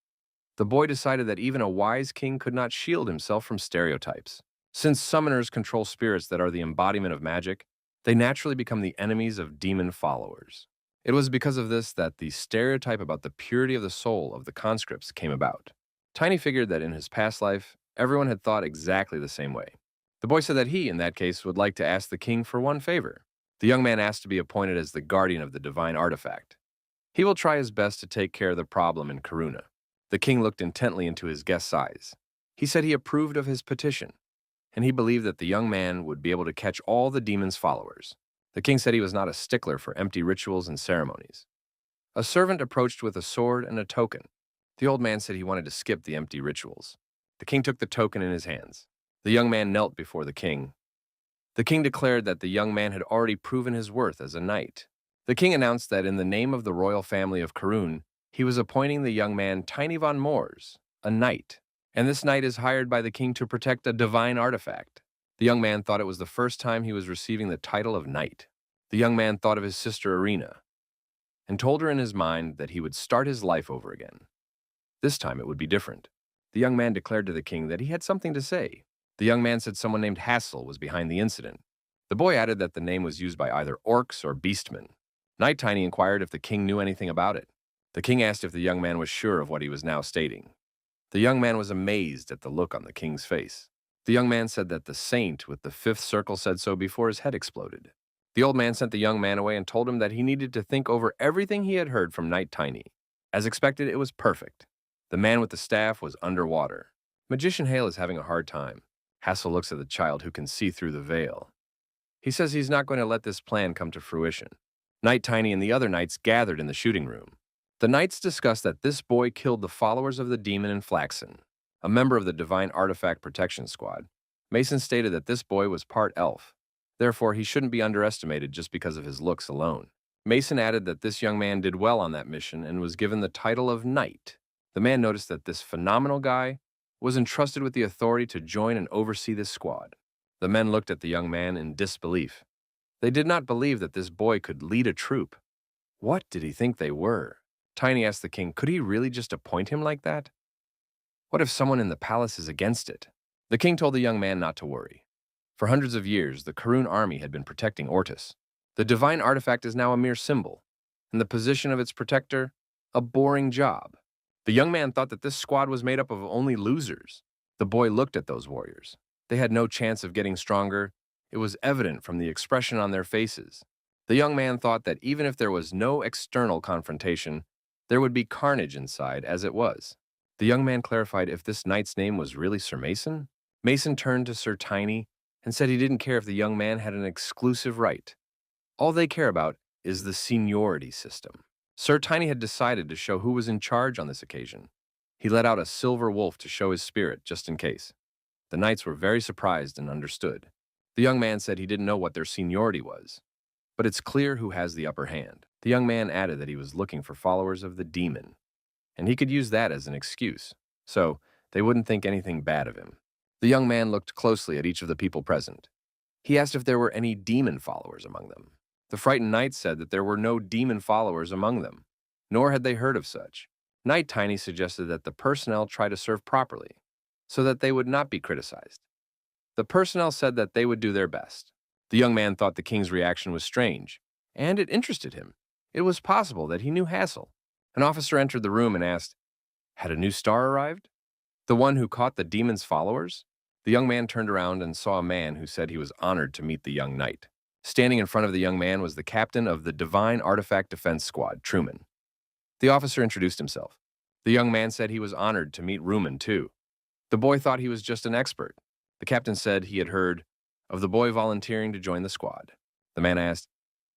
The boy decided that even a wise king could not shield himself from stereotypes. Since summoners control spirits that are the embodiment of magic, they naturally become the enemies of demon followers. It was because of this that the stereotype about the purity of the soul of the conscripts came about. Tiny figured that in his past life, everyone had thought exactly the same way. The boy said that he, in that case, would like to ask the king for one favor. The young man asked to be appointed as the guardian of the divine artifact. He will try his best to take care of the problem in Karuna. The king looked intently into his guest's eyes. He said he approved of his petition, and he believed that the young man would be able to catch all the demon's followers. The king said he was not a stickler for empty rituals and ceremonies. A servant approached with a sword and a token. The old man said he wanted to skip the empty rituals. The king took the token in his hands. The young man knelt before the king. The king declared that the young man had already proven his worth as a knight. The king announced that in the name of the royal family of Karun, he was appointing the young man Tiny von Moors, a knight, and this knight is hired by the king to protect a divine artifact. The young man thought it was the first time he was receiving the title of knight. The young man thought of his sister Irina, and told her in his mind that he would start his life over again. This time it would be different. The young man declared to the king that he had something to say. The young man said someone named Hassel was behind the incident. The boy added that the name was used by either orcs or beastmen. Night Tiny inquired if the king knew anything about it. The king asked if the young man was sure of what he was now stating. The young man was amazed at the look on the king's face. The young man said that the saint with the fifth circle said so before his head exploded. The old man sent the young man away and told him that he needed to think over everything he had heard from Night Tiny. As expected, it was perfect. The man with the staff was underwater. Magician Hale is having a hard time. Hassel looks at the child who can see through the veil. He says he's not going to let this plan come to fruition. Night Tiny and the other knights gathered in the shooting room. The knights discussed that this boy killed the followers of the demon in Flaxen, a member of the Divine Artifact Protection Squad. Mason stated that this boy was part elf. Therefore, he shouldn't be underestimated just because of his looks alone. Mason added that this young man did well on that mission and was given the title of Knight. The man noticed that this phenomenal guy was entrusted with the authority to join and oversee this squad. The men looked at the young man in disbelief. They did not believe that this boy could lead a troop. What did he think they were? Tiny asked the king, could he really just appoint him like that? What if someone in the palace is against it? The king told the young man not to worry. For hundreds of years, the Karun army had been protecting Ortis. The divine artifact is now a mere symbol, and the position of its protector, a boring job. The young man thought that this squad was made up of only losers. The boy looked at those warriors. They had no chance of getting stronger. It was evident from the expression on their faces. The young man thought that even if there was no external confrontation, there would be carnage inside as it was. The young man clarified if this knight's name was really Sir Mason. Mason turned to Sir Tiny and said he didn't care if the young man had an exclusive right. All they care about is the seniority system. Sir Tiny had decided to show who was in charge on this occasion. He let out a silver wolf to show his spirit, just in case. The knights were very surprised and understood. The young man said he didn't know what their seniority was, but it's clear who has the upper hand. The young man added that he was looking for followers of the demon, and he could use that as an excuse, so they wouldn't think anything bad of him. The young man looked closely at each of the people present. He asked if there were any demon followers among them. The frightened knights said that there were no demon followers among them, nor had they heard of such. Night Tiny suggested that the personnel try to serve properly, so that they would not be criticized. The personnel said that they would do their best. The young man thought the king's reaction was strange, and it interested him. It was possible that he knew Hassel. An officer entered the room and asked, had a new star arrived? The one who caught the demon's followers? The young man turned around and saw a man who said he was honored to meet the young knight. Standing in front of the young man was the captain of the Divine Artifact Defense Squad, Truman. The officer introduced himself. The young man said he was honored to meet Ruman, too. The boy thought he was just an expert. The captain said he had heard of the boy volunteering to join the squad. The man asked,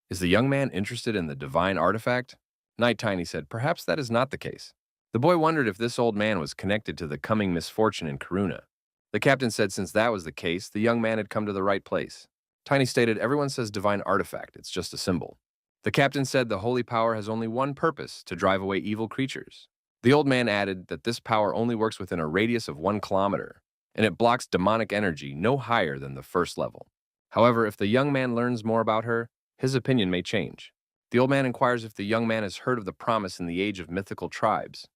is the young man interested in the divine artifact? Night Tiny said, perhaps that is not the case. The boy wondered if this old man was connected to the coming misfortune in Karuna. The captain said since that was the case, the young man had come to the right place. Tiny stated, everyone says divine artifact, it's just a symbol. The captain said the holy power has only one purpose, to drive away evil creatures. The old man added that this power only works within a radius of 1 kilometer, and it blocks demonic energy no higher than the first level. However, if the young man learns more about her, his opinion may change. The old man inquires if the young man has heard of the promise in the age of mythical tribes.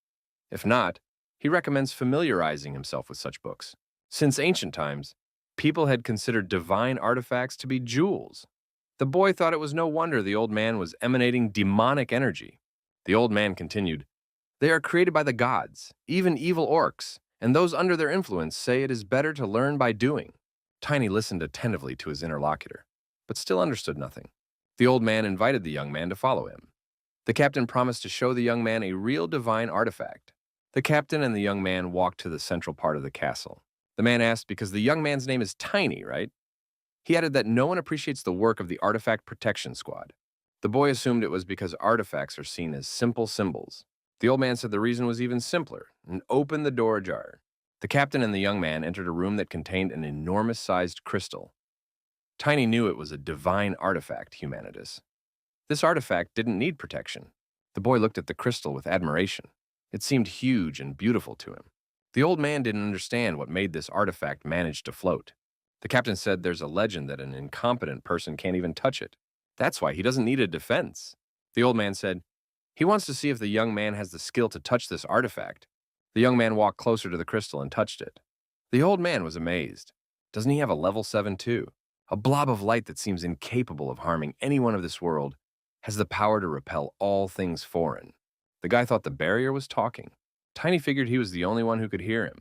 If not, he recommends familiarizing himself with such books. Since ancient times, people had considered divine artifacts to be jewels. The boy thought it was no wonder the old man was emanating demonic energy. The old man continued, they are created by the gods, even evil orcs, and those under their influence say it is better to learn by doing. Tiny listened attentively to his interlocutor, but still understood nothing. The old man invited the young man to follow him. The captain promised to show the young man a real divine artifact. The captain and the young man walked to the central part of the castle. The man asked because the young man's name is Tiny, right? He added that no one appreciates the work of the Artifact Protection Squad. The boy assumed it was because artifacts are seen as simple symbols. The old man said the reason was even simpler and opened the door ajar. The captain and the young man entered a room that contained an enormous-sized crystal. Tiny knew it was a divine artifact, Humanitas. This artifact didn't need protection. The boy looked at the crystal with admiration. It seemed huge and beautiful to him. The old man didn't understand what made this artifact manage to float. The captain said there's a legend that an incompetent person can't even touch it. That's why he doesn't need a defense. The old man said, he wants to see if the young man has the skill to touch this artifact. The young man walked closer to the crystal and touched it. The old man was amazed. Doesn't he have a level 7 too? A blob of light that seems incapable of harming anyone of this world has the power to repel all things foreign. The guy thought the barrier was talking. Tiny figured he was the only one who could hear him.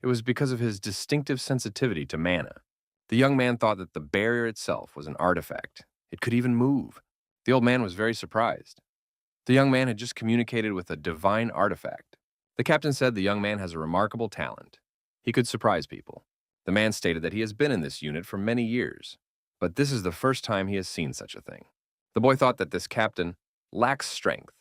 It was because of his distinctive sensitivity to mana. The young man thought that the barrier itself was an artifact. It could even move. The old man was very surprised. The young man had just communicated with a divine artifact. The captain said the young man has a remarkable talent. He could surprise people. The man stated that he has been in this unit for many years, but this is the first time he has seen such a thing. The boy thought that this captain lacks strength,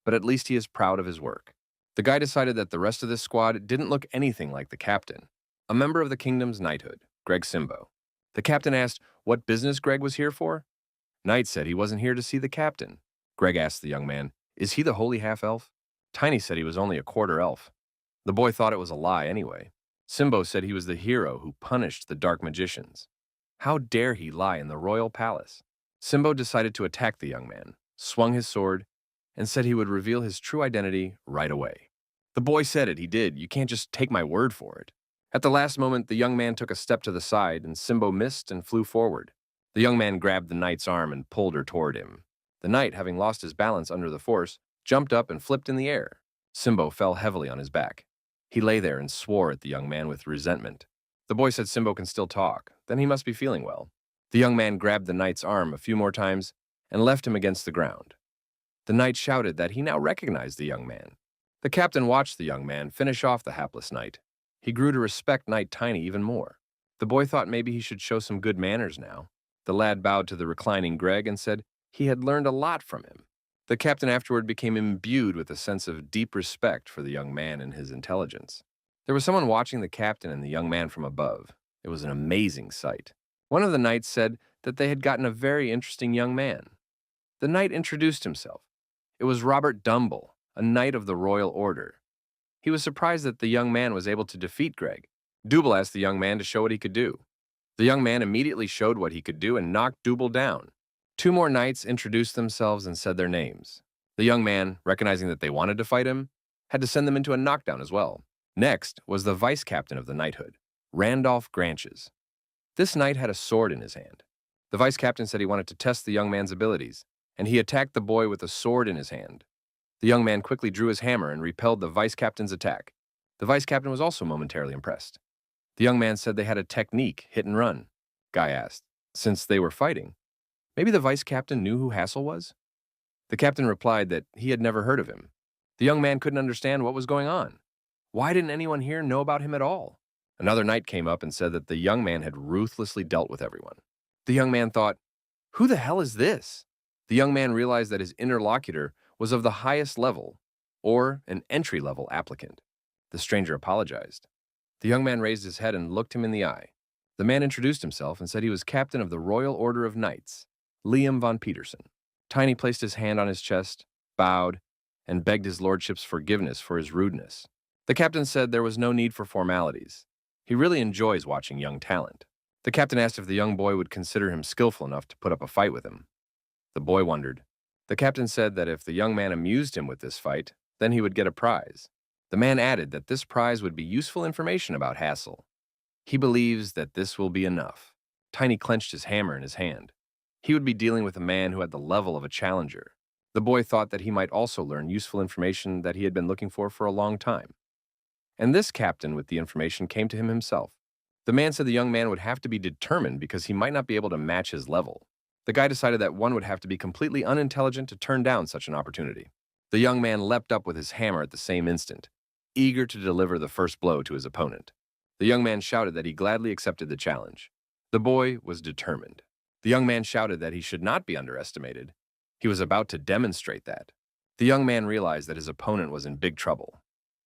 but at least he is proud of his work. The guy decided that the rest of this squad didn't look anything like the captain, a member of the kingdom's knighthood, Greg Simbo. The captain asked what business Greg was here for. Knight said he wasn't here to see the captain. Greg asked the young man, "Is he the holy half-elf?" Tiny said he was only a quarter elf. The boy thought it was a lie anyway. Simbo said he was the hero who punished the dark magicians. How dare he lie in the royal palace? Simbo decided to attack the young man, swung his sword, and said he would reveal his true identity right away. The boy said it, he did. You can't just take my word for it. At the last moment, the young man took a step to the side, and Simbo missed and flew forward. The young man grabbed the knight's arm and pulled her toward him. The knight, having lost his balance under the force, jumped up and flipped in the air. Simbo fell heavily on his back. He lay there and swore at the young man with resentment. The boy said Simbo can still talk, then he must be feeling well. The young man grabbed the knight's arm a few more times and left him against the ground. The knight shouted that he now recognized the young man. The captain watched the young man finish off the hapless knight. He grew to respect Knight Tiny even more. The boy thought maybe he should show some good manners now. The lad bowed to the reclining Greg and said he had learned a lot from him. The captain afterward became imbued with a sense of deep respect for the young man and his intelligence. There was someone watching the captain and the young man from above. It was an amazing sight. One of the knights said that they had gotten a very interesting young man. The knight introduced himself. It was Robert Dumble, a knight of the Royal Order. He was surprised that the young man was able to defeat Greg. Double asked the young man to show what he could do. The young man immediately showed what he could do and knocked Double down. Two more knights introduced themselves and said their names. The young man, recognizing that they wanted to fight him, had to send them into a knockdown as well. Next was the vice captain of the knighthood, Randolph Granches. This knight had a sword in his hand. The vice captain said he wanted to test the young man's abilities, and he attacked the boy with a sword in his hand. The young man quickly drew his hammer and repelled the vice captain's attack. The vice captain was also momentarily impressed. The young man said they had a technique, hit and run. Guy asked, since they were fighting, maybe the vice captain knew who Hassel was? The captain replied that he had never heard of him. The young man couldn't understand what was going on. Why didn't anyone here know about him at all? Another knight came up and said that the young man had ruthlessly dealt with everyone. The young man thought, who the hell is this? The young man realized that his interlocutor was of the highest level, or an entry-level applicant. The stranger apologized. The young man raised his head and looked him in the eye. The man introduced himself and said he was captain of the Royal Order of Knights, Liam von Peterson. Tiny placed his hand on his chest, bowed, and begged his lordship's forgiveness for his rudeness. The captain said there was no need for formalities. He really enjoys watching young talent. The captain asked if the young boy would consider him skillful enough to put up a fight with him. The boy wondered. The captain said that if the young man amused him with this fight, then he would get a prize. The man added that this prize would be useful information about Hassel. He believes that this will be enough. Tiny clenched his hammer in his hand. He would be dealing with a man who had the level of a challenger. The boy thought that he might also learn useful information that he had been looking for a long time. And this captain with the information came to him himself. The man said the young man would have to be determined because he might not be able to match his level. The guy decided that one would have to be completely unintelligent to turn down such an opportunity. The young man leapt up with his hammer at the same instant, eager to deliver the first blow to his opponent. The young man shouted that he gladly accepted the challenge. The boy was determined. The young man shouted that he should not be underestimated. He was about to demonstrate that. The young man realized that his opponent was in big trouble,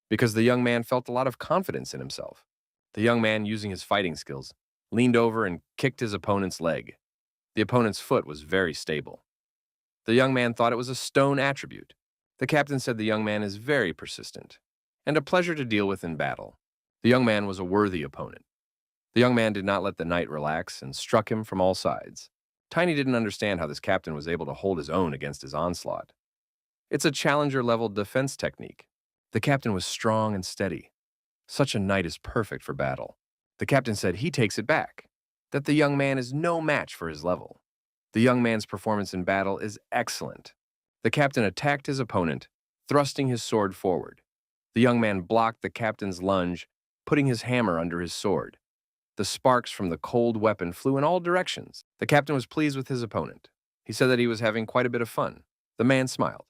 because the young man felt a lot of confidence in himself. The young man, using his fighting skills, leaned over and kicked his opponent's leg. The opponent's foot was very stable. The young man thought it was a stone attribute. The captain said the young man is very persistent and a pleasure to deal with in battle. The young man was a worthy opponent. The young man did not let the knight relax and struck him from all sides. Tiny didn't understand how this captain was able to hold his own against his onslaught. It's a challenger-level defense technique. The captain was strong and steady. Such a knight is perfect for battle. The captain said he takes it back, that the young man is no match for his level. The young man's performance in battle is excellent. The captain attacked his opponent, thrusting his sword forward. The young man blocked the captain's lunge, putting his hammer under his sword. The sparks from the cold weapon flew in all directions. The captain was pleased with his opponent. He said that he was having quite a bit of fun. The man smiled.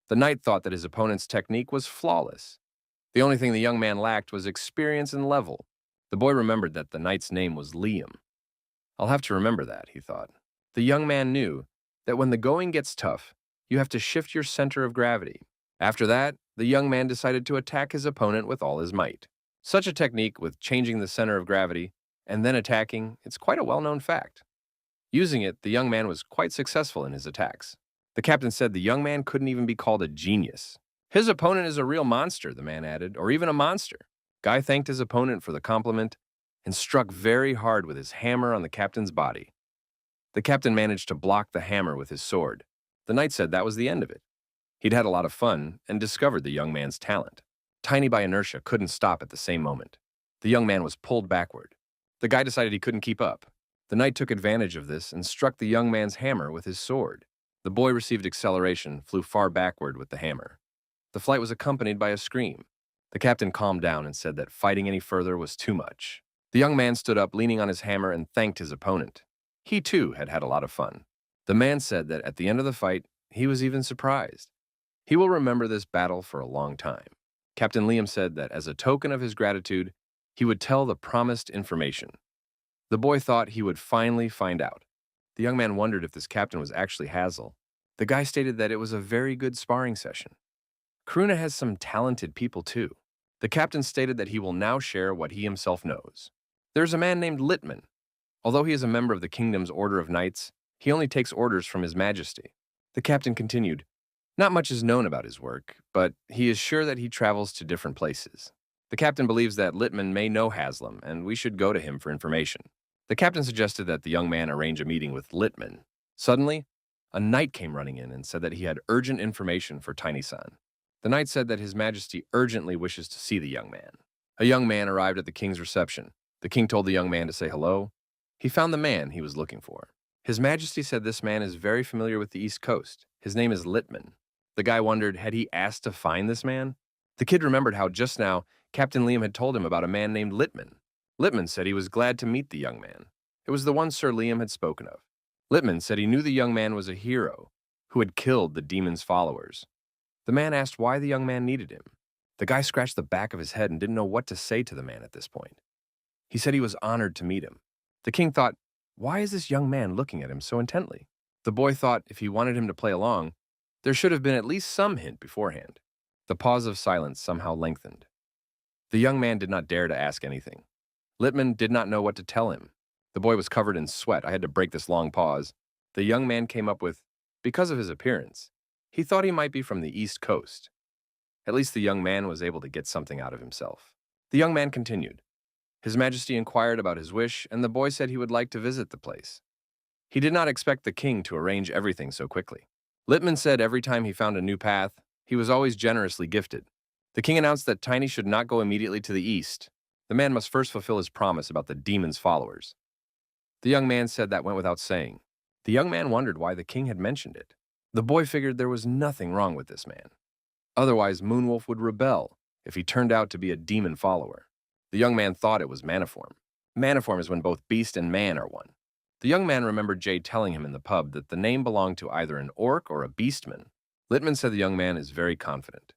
The knight thought that his opponent's technique was flawless. The only thing the young man lacked was experience and level. The boy remembered that the knight's name was Liam. I'll have to remember that, he thought. The young man knew that when the going gets tough, you have to shift your center of gravity. After that, the young man decided to attack his opponent with all his might. Such a technique with changing the center of gravity and then attacking, it's quite a well-known fact. Using it, the young man was quite successful in his attacks. The captain said the young man couldn't even be called a genius. His opponent is a real monster, the man added, or even a monster. Guy thanked his opponent for the compliment and struck very hard with his hammer on the captain's body. The captain managed to block the hammer with his sword. The knight said that was the end of it. He'd had a lot of fun and discovered the young man's talent. Tiny by inertia couldn't stop at the same moment. The young man was pulled backward. The guy decided he couldn't keep up. The knight took advantage of this and struck the young man's hammer with his sword. The boy received acceleration, flew far backward with the hammer. The flight was accompanied by a scream. The captain calmed down and said that fighting any further was too much. The young man stood up, leaning on his hammer, and thanked his opponent. He, too, had had a lot of fun. The man said that at the end of the fight, he was even surprised. He will remember this battle for a long time. Captain Liam said that as a token of his gratitude, he would tell the promised information. The boy thought he would finally find out. The young man wondered if this captain was actually Hazel. The guy stated that it was a very good sparring session. Karuna has some talented people too. The captain stated that he will now share what he himself knows. There's a man named Littman. Although he is a member of the kingdom's order of knights, he only takes orders from his majesty. The captain continued, not much is known about his work, but he is sure that he travels to different places. The captain believes that Littman may know Haslam, and we should go to him for information. The captain suggested that the young man arrange a meeting with Littman. Suddenly, a knight came running in and said that he had urgent information for Tiny-san. The knight said that His Majesty urgently wishes to see the young man. A young man arrived at the king's reception. The king told the young man to say hello. He found the man he was looking for. His Majesty said this man is very familiar with the East Coast. His name is Littman. The guy wondered, had he asked to find this man? The kid remembered how just now Captain Liam had told him about a man named Littman. Littman said he was glad to meet the young man. It was the one Sir Liam had spoken of. Littman said he knew the young man was a hero who had killed the demon's followers. The man asked why the young man needed him. The guy scratched the back of his head and didn't know what to say to the man at this point. He said he was honored to meet him. The king thought, why is this young man looking at him so intently? The boy thought if he wanted him to play along, there should have been at least some hint beforehand. The pause of silence somehow lengthened. The young man did not dare to ask anything. Littman did not know what to tell him. The boy was covered in sweat. I had to break this long pause. The young man came up with, because of his appearance, he thought he might be from the East Coast. At least the young man was able to get something out of himself. The young man continued. His Majesty inquired about his wish, and the boy said he would like to visit the place. He did not expect the king to arrange everything so quickly. Littman said every time he found a new path, he was always generously gifted. The king announced that Tiny should not go immediately to the east. The man must first fulfill his promise about the demon's followers. The young man said that went without saying. The young man wondered why the king had mentioned it. The boy figured there was nothing wrong with this man. Otherwise, Moonwolf would rebel if he turned out to be a demon follower. The young man thought it was maniform. Maniform is when both beast and man are one. The young man remembered Jay telling him in the pub that the name belonged to either an orc or a beastman. Littman said the young man is very confident.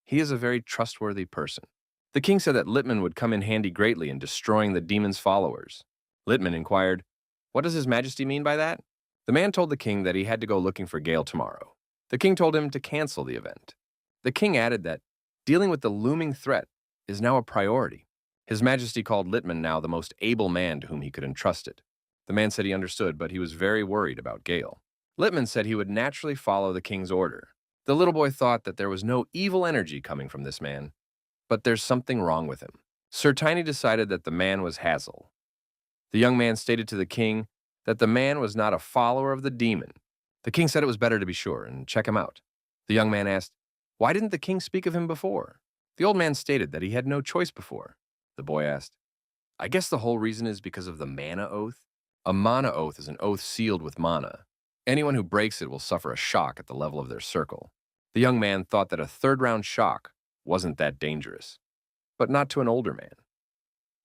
He is a very trustworthy person. The king said that Littman would come in handy greatly in destroying the demon's followers. Littman inquired, what does His Majesty mean by that? The man told the king that he had to go looking for Gale tomorrow. The king told him to cancel the event. The king added that dealing with the looming threat is now a priority. His Majesty called Littman now the most able man to whom he could entrust it. The man said he understood, but he was very worried about Gale. Littman said he would naturally follow the king's order. The little boy thought that there was no evil energy coming from this man, but there's something wrong with him. Sir Tiny decided that the man was Hazel. The young man stated to the king that the man was not a follower of the demon. The king said it was better to be sure and check him out. The young man asked, why didn't the king speak of him before? The old man stated that he had no choice before. The boy asked, I guess the whole reason is because of the mana oath. A mana oath is an oath sealed with mana. Anyone who breaks it will suffer a shock at the level of their circle. The young man thought that a third-round shock wasn't that dangerous, but not to an older man.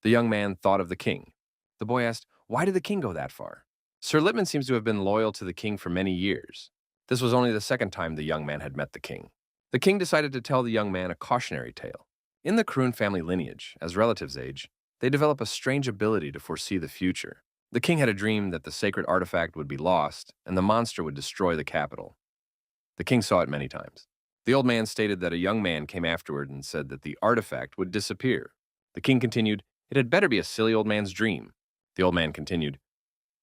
The young man thought of the king. The boy asked, why did the king go that far? Sir Lippman seems to have been loyal to the king for many years. This was only the second time the young man had met the king. The king decided to tell the young man a cautionary tale. In the Kroon family lineage, as relatives age, they develop a strange ability to foresee the future. The king had a dream that the sacred artifact would be lost and the monster would destroy the capital. The king saw it many times. The old man stated that a young man came afterward and said that the artifact would disappear. The king continued, it had better be a silly old man's dream. The old man continued,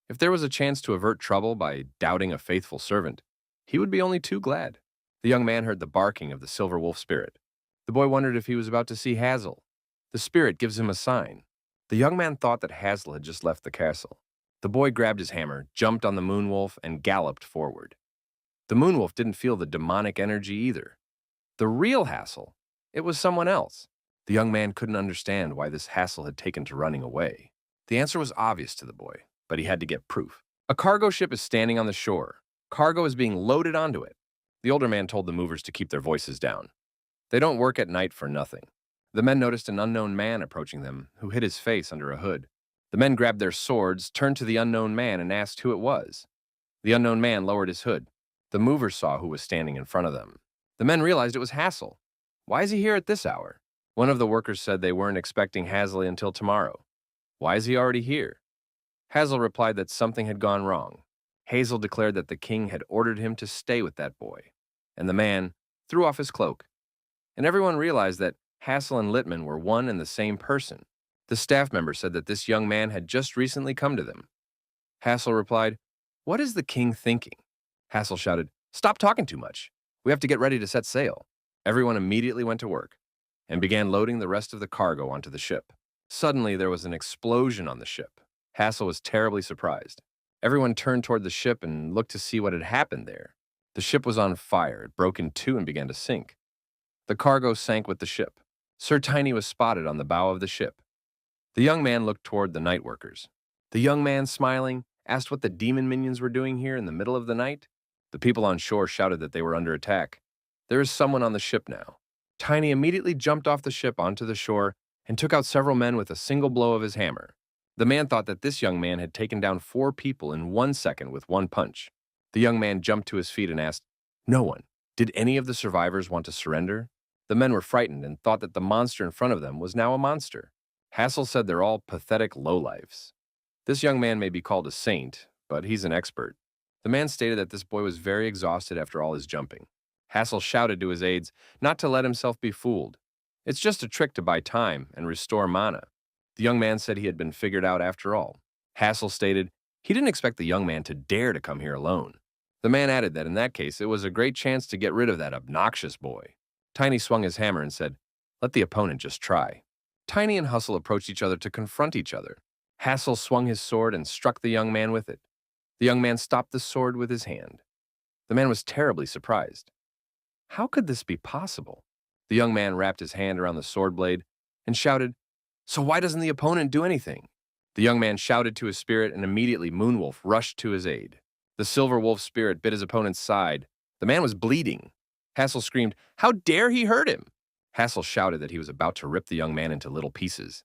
if there was a chance to avert trouble by doubting a faithful servant, he would be only too glad. The young man heard the barking of the silver wolf spirit. The boy wondered if he was about to see Hazel. The spirit gives him a sign. The young man thought that Hazel had just left the castle. The boy grabbed his hammer, jumped on the moonwolf, and galloped forward. The moonwolf didn't feel the demonic energy either. The real Hazel, it was someone else. The young man couldn't understand why this Hazel had taken to running away. The answer was obvious to the boy, but he had to get proof. A cargo ship is standing on the shore. Cargo is being loaded onto it. The older man told the movers to keep their voices down. They don't work at night for nothing. The men noticed an unknown man approaching them, who hid his face under a hood. The men grabbed their swords, turned to the unknown man, and asked who it was. The unknown man lowered his hood. The movers saw who was standing in front of them. The men realized it was Hazel. Why is he here at this hour? One of the workers said they weren't expecting Hazel until tomorrow. Why is he already here? Hazel replied that something had gone wrong. Hazel declared that the king had ordered him to stay with that boy, and the man threw off his cloak. And everyone realized that Hazel and Littman were one and the same person. The staff member said that this young man had just recently come to them. Hazel replied, what is the king thinking? Hazel shouted, stop talking too much. We have to get ready to set sail. Everyone immediately went to work and began loading the rest of the cargo onto the ship. Suddenly, there was an explosion on the ship. Hazel was terribly surprised. Everyone turned toward the ship and looked to see what had happened there. The ship was on fire. It broke in two and began to sink. The cargo sank with the ship. Sir Tiny was spotted on the bow of the ship. The young man looked toward the night workers. The young man, smiling, asked what the demon minions were doing here in the middle of the night. The people on shore shouted that they were under attack. There is someone on the ship now. Tiny immediately jumped off the ship onto the shore and took out several men with a single blow of his hammer. The man thought that this young man had taken down 4 people in 1 second with one punch. The young man jumped to his feet and asked, no one. Did any of the survivors want to surrender? The men were frightened and thought that the monster in front of them was now a monster. Hazel said they're all pathetic lowlifes. This young man may be called a saint, but he's an expert. The man stated that this boy was very exhausted after all his jumping. Hazel shouted to his aides not to let himself be fooled. It's just a trick to buy time and restore mana. The young man said he had been figured out after all. Hazel stated he didn't expect the young man to dare to come here alone. The man added that in that case, it was a great chance to get rid of that obnoxious boy. Tiny swung his hammer and said, let the opponent just try. Tiny and Hustle approached each other to confront each other. Hazel swung his sword and struck the young man with it. The young man stopped the sword with his hand. The man was terribly surprised. How could this be possible? The young man wrapped his hand around the sword blade and shouted, so why doesn't the opponent do anything? The young man shouted to his spirit and immediately Moonwolf rushed to his aid. The silver wolf spirit bit his opponent's side. The man was bleeding. Hazel screamed, how dare he hurt him? Hazel shouted that he was about to rip the young man into little pieces.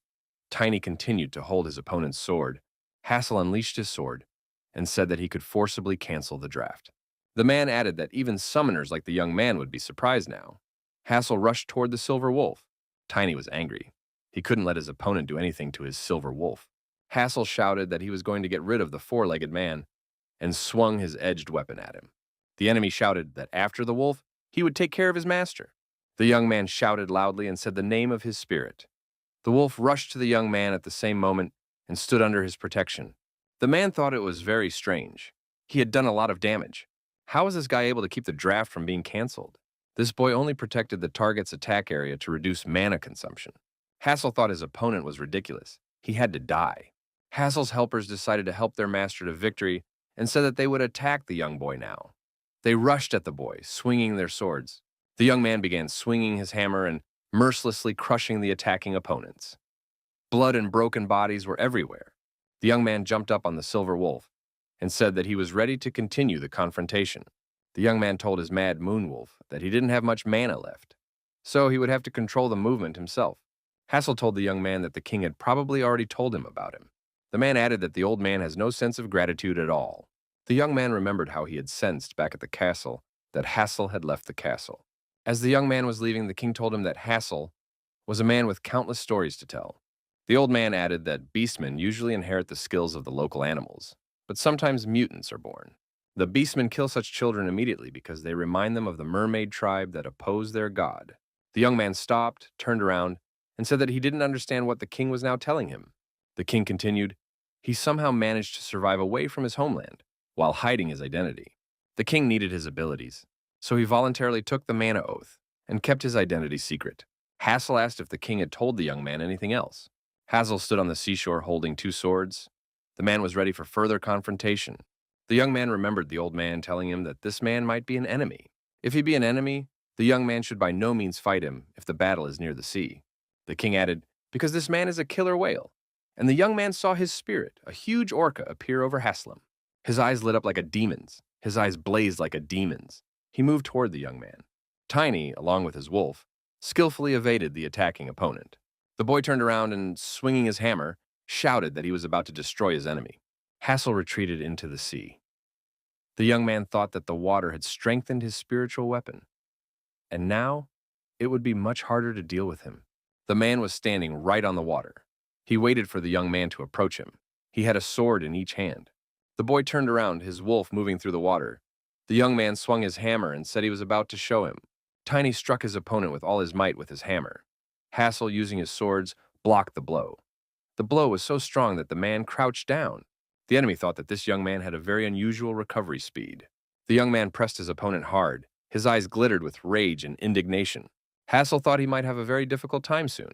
Tiny continued to hold his opponent's sword. Hazel unleashed his sword and said that he could forcibly cancel the draft. The man added that even summoners like the young man would be surprised now. Hazel rushed toward the silver wolf. Tiny was angry. He couldn't let his opponent do anything to his silver wolf. Hazel shouted that he was going to get rid of the 4-legged man and swung his edged weapon at him. The enemy shouted that after the wolf, he would take care of his master. The young man shouted loudly and said the name of his spirit. The wolf rushed to the young man at the same moment and stood under his protection. The man thought it was very strange. He had done a lot of damage. How was this guy able to keep the draft from being canceled? This boy only protected the target's attack area to reduce mana consumption. Hazel thought his opponent was ridiculous. He had to die. Hazel's helpers decided to help their master to victory and said that they would attack the young boy now. They rushed at the boy, swinging their swords. The young man began swinging his hammer and mercilessly crushing the attacking opponents. Blood and broken bodies were everywhere. The young man jumped up on the silver wolf and said that he was ready to continue the confrontation. The young man told his mad moon wolf that he didn't have much mana left, so he would have to control the movement himself. Hassel told the young man that the king had probably already told him about him. The man added that the old man has no sense of gratitude at all. The young man remembered how he had sensed back at the castle that Hassel had left the castle. As the young man was leaving, the king told him that Hassel was a man with countless stories to tell. The old man added that beastmen usually inherit the skills of the local animals, but sometimes mutants are born. The beastmen kill such children immediately because they remind them of the mermaid tribe that oppose their god. The young man stopped, turned around, and said that he didn't understand what the king was now telling him. The king continued, he somehow managed to survive away from his homeland while hiding his identity. The king needed his abilities, so he voluntarily took the mana oath and kept his identity secret. Hassel asked if the king had told the young man anything else. Hassel stood on the seashore holding two swords. The man was ready for further confrontation. The young man remembered the old man telling him that this man might be an enemy. If he be an enemy, the young man should by no means fight him if the battle is near the sea. The king added, because this man is a killer whale. And the young man saw his spirit, a huge orca, appear over Haslam. His eyes lit up like a demon's. His eyes blazed like a demon's. He moved toward the young man. Tiny, along with his wolf, skillfully evaded the attacking opponent. The boy turned around and, swinging his hammer, shouted that he was about to destroy his enemy. Hassel retreated into the sea. The young man thought that the water had strengthened his spiritual weapon, and now it would be much harder to deal with him. The man was standing right on the water. He waited for the young man to approach him. He had a sword in each hand. The boy turned around, his wolf moving through the water. The young man swung his hammer and said he was about to show him. Tiny struck his opponent with all his might with his hammer. Hassel, using his swords, blocked the blow. The blow was so strong that the man crouched down. The enemy thought that this young man had a very unusual recovery speed. The young man pressed his opponent hard. His eyes glittered with rage and indignation. Hassel thought he might have a very difficult time soon.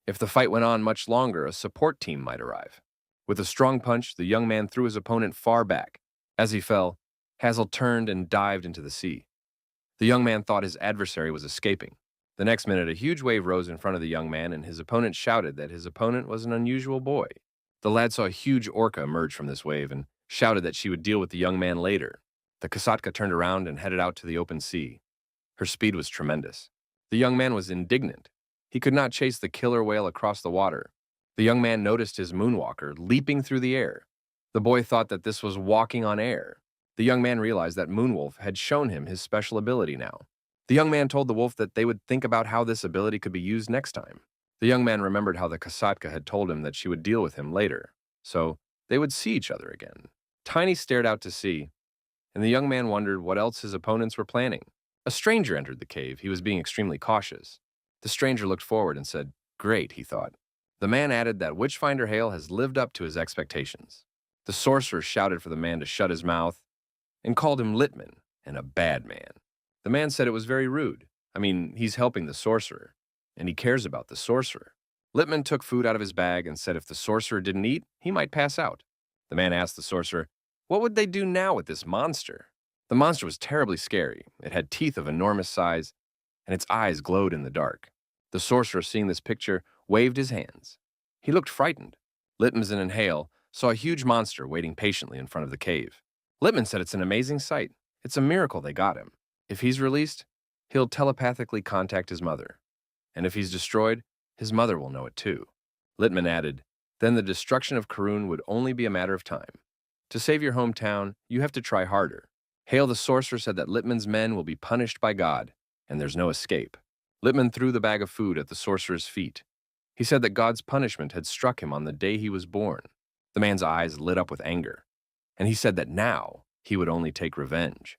If the fight went on much longer, a support team might arrive. With a strong punch, the young man threw his opponent far back. As he fell, Hassel turned and dived into the sea. The young man thought his adversary was escaping. The next minute, a huge wave rose in front of the young man, and his opponent shouted that his opponent was an unusual boy. The lad saw a huge orca emerge from this wave and shouted that she would deal with the young man later. The Kasatka turned around and headed out to the open sea. Her speed was tremendous. The young man was indignant. He could not chase the killer whale across the water. The young man noticed his moonwalker leaping through the air. The boy thought that this was walking on air. The young man realized that Moonwolf had shown him his special ability now. The young man told the wolf that they would think about how this ability could be used next time. The young man remembered how the Kasatka had told him that she would deal with him later, so they would see each other again. Tiny stared out to sea, and the young man wondered what else his opponents were planning. A stranger entered the cave. He was being extremely cautious. The stranger looked forward and said, "Great," he thought. The man added that Witchfinder Hale has lived up to his expectations. The sorcerer shouted for the man to shut his mouth and called him Litman and a bad man. The man said it was very rude. He's helping the sorcerer, and he cares about the sorcerer. Litman took food out of his bag and said if the sorcerer didn't eat, he might pass out. The man asked the sorcerer, what would they do now with this monster? The monster was terribly scary. It had teeth of enormous size, and its eyes glowed in the dark. The sorcerer, seeing this picture, waved his hands. He looked frightened. Litman and Hale saw a huge monster waiting patiently in front of the cave. Litman said it's an amazing sight. It's a miracle they got him. If he's released, he'll telepathically contact his mother. And if he's destroyed, his mother will know it too. Litman added, then the destruction of Karun would only be a matter of time. To save your hometown, you have to try harder. Hale the sorcerer said that Litman's men will be punished by God, and there's no escape. Litman threw the bag of food at the sorcerer's feet. He said that God's punishment had struck him on the day he was born. The man's eyes lit up with anger, and he said that now he would only take revenge.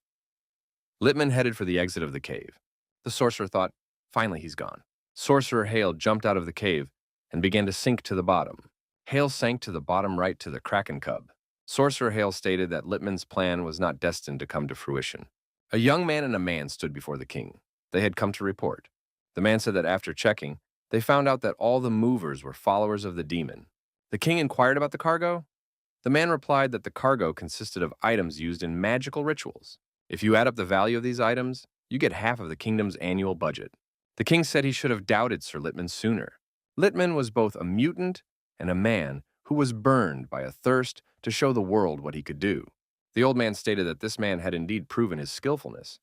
Litman headed for the exit of the cave. The sorcerer thought, finally he's gone. Sorcerer Hale jumped out of the cave and began to sink to the bottom. Hale sank to the bottom right to the Kraken cub. Sorcerer Hale stated that Litman's plan was not destined to come to fruition. A young man and a man stood before the king. They had come to report. The man said that after checking, they found out that all the movers were followers of the demon. The king inquired about the cargo. The man replied that the cargo consisted of items used in magical rituals. If you add up the value of these items, you get half of the kingdom's annual budget. The king said he should have doubted Sir Litman sooner. Littman was both a mutant and a man who was burned by a thirst to show the world what he could do. The old man stated that this man had indeed proven his skillfulness.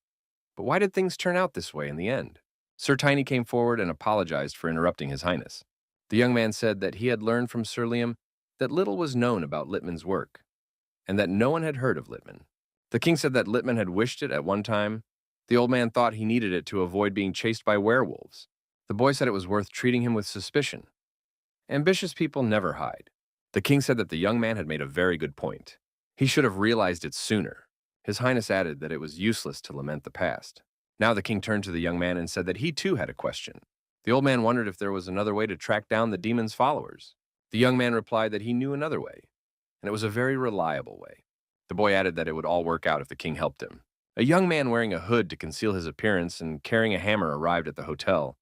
But why did things turn out this way in the end? Sir Tiny came forward and apologized for interrupting His Highness. The young man said that he had learned from Sir Liam that little was known about Littman's work, and that no one had heard of Littman. The king said that Littman had wished it at one time. The old man thought he needed it to avoid being chased by werewolves. The boy said it was worth treating him with suspicion. Ambitious people never hide. The king said that the young man had made a very good point. He should have realized it sooner. His Highness added that it was useless to lament the past. Now the king turned to the young man and said that he too had a question. The old man wondered if there was another way to track down the demon's followers. The young man replied that he knew another way, and it was a very reliable way. The boy added that it would all work out if the king helped him. A young man wearing a hood to conceal his appearance and carrying a hammer arrived at the hotel.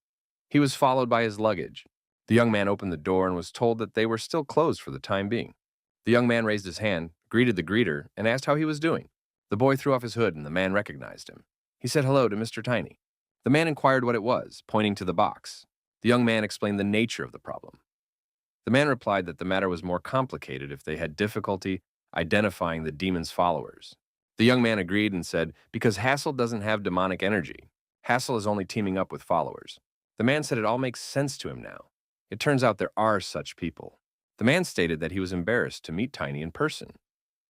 He was followed by his luggage. The young man opened the door and was told that they were still closed for the time being. The young man raised his hand, greeted the greeter, and asked how he was doing. The boy threw off his hood and the man recognized him. He said hello to Mr. Tiny. The man inquired what it was, pointing to the box. The young man explained the nature of the problem. The man replied that the matter was more complicated if they had difficulty identifying the demon's followers. The young man agreed and said, because Hassel doesn't have demonic energy. Hassel is only teaming up with followers. The man said it all makes sense to him now. It turns out there are such people. The man stated that he was embarrassed to meet Tiny in person.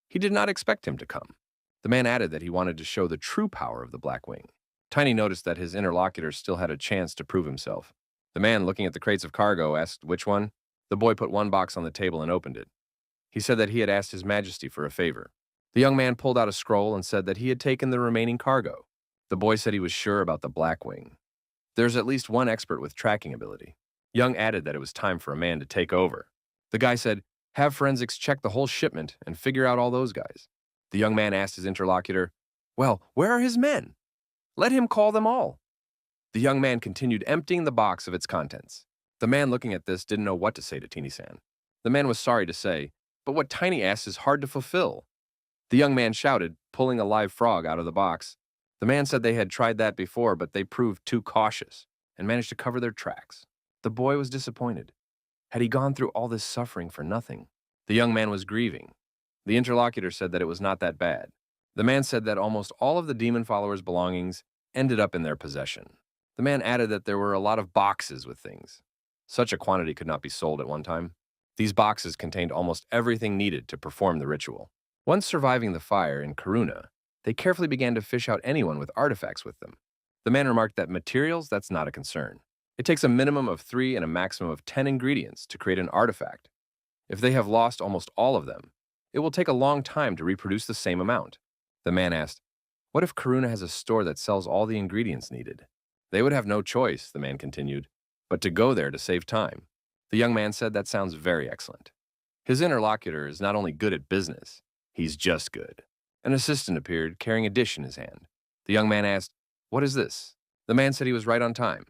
He did not expect him to come. The man added that he wanted to show the true power of the Black Wing. Tiny noticed that his interlocutor still had a chance to prove himself. The man, looking at the crates of cargo, asked which one. The boy put one box on the table and opened it. He said that he had asked His Majesty for a favor. The young man pulled out a scroll and said that he had taken the remaining cargo. The boy said he was sure about the Black Wing. There's at least one expert with tracking ability. Young added that it was time for a man to take over. The guy said, have forensics check the whole shipment and figure out all those guys. The young man asked his interlocutor, well, where are his men? Let him call them all. The young man continued emptying the box of its contents. The man looking at this didn't know what to say to Teeny-san. The man was sorry to say, but what Tiny asks is hard to fulfill. The young man shouted, pulling a live frog out of the box. The man said they had tried that before, but they proved too cautious and managed to cover their tracks. The boy was disappointed. Had he gone through all this suffering for nothing? The young man was grieving. The interlocutor said that it was not that bad. The man said that almost all of the demon followers' belongings ended up in their possession. The man added that there were a lot of boxes with things. Such a quantity could not be sold at one time. These boxes contained almost everything needed to perform the ritual. Once surviving the fire in Karuna, they carefully began to fish out anyone with artifacts with them. The man remarked that materials, that's not a concern. It takes a minimum of 3 and a maximum of 10 ingredients to create an artifact. If they have lost almost all of them, it will take a long time to reproduce the same amount. The man asked, what if Karuna has a store that sells all the ingredients needed? They would have no choice, the man continued, but to go there to save time. The young man said that sounds very excellent. His interlocutor is not only good at business, he's just good. An assistant appeared, carrying a dish in his hand. The young man asked, what is this? The man said he was right on time,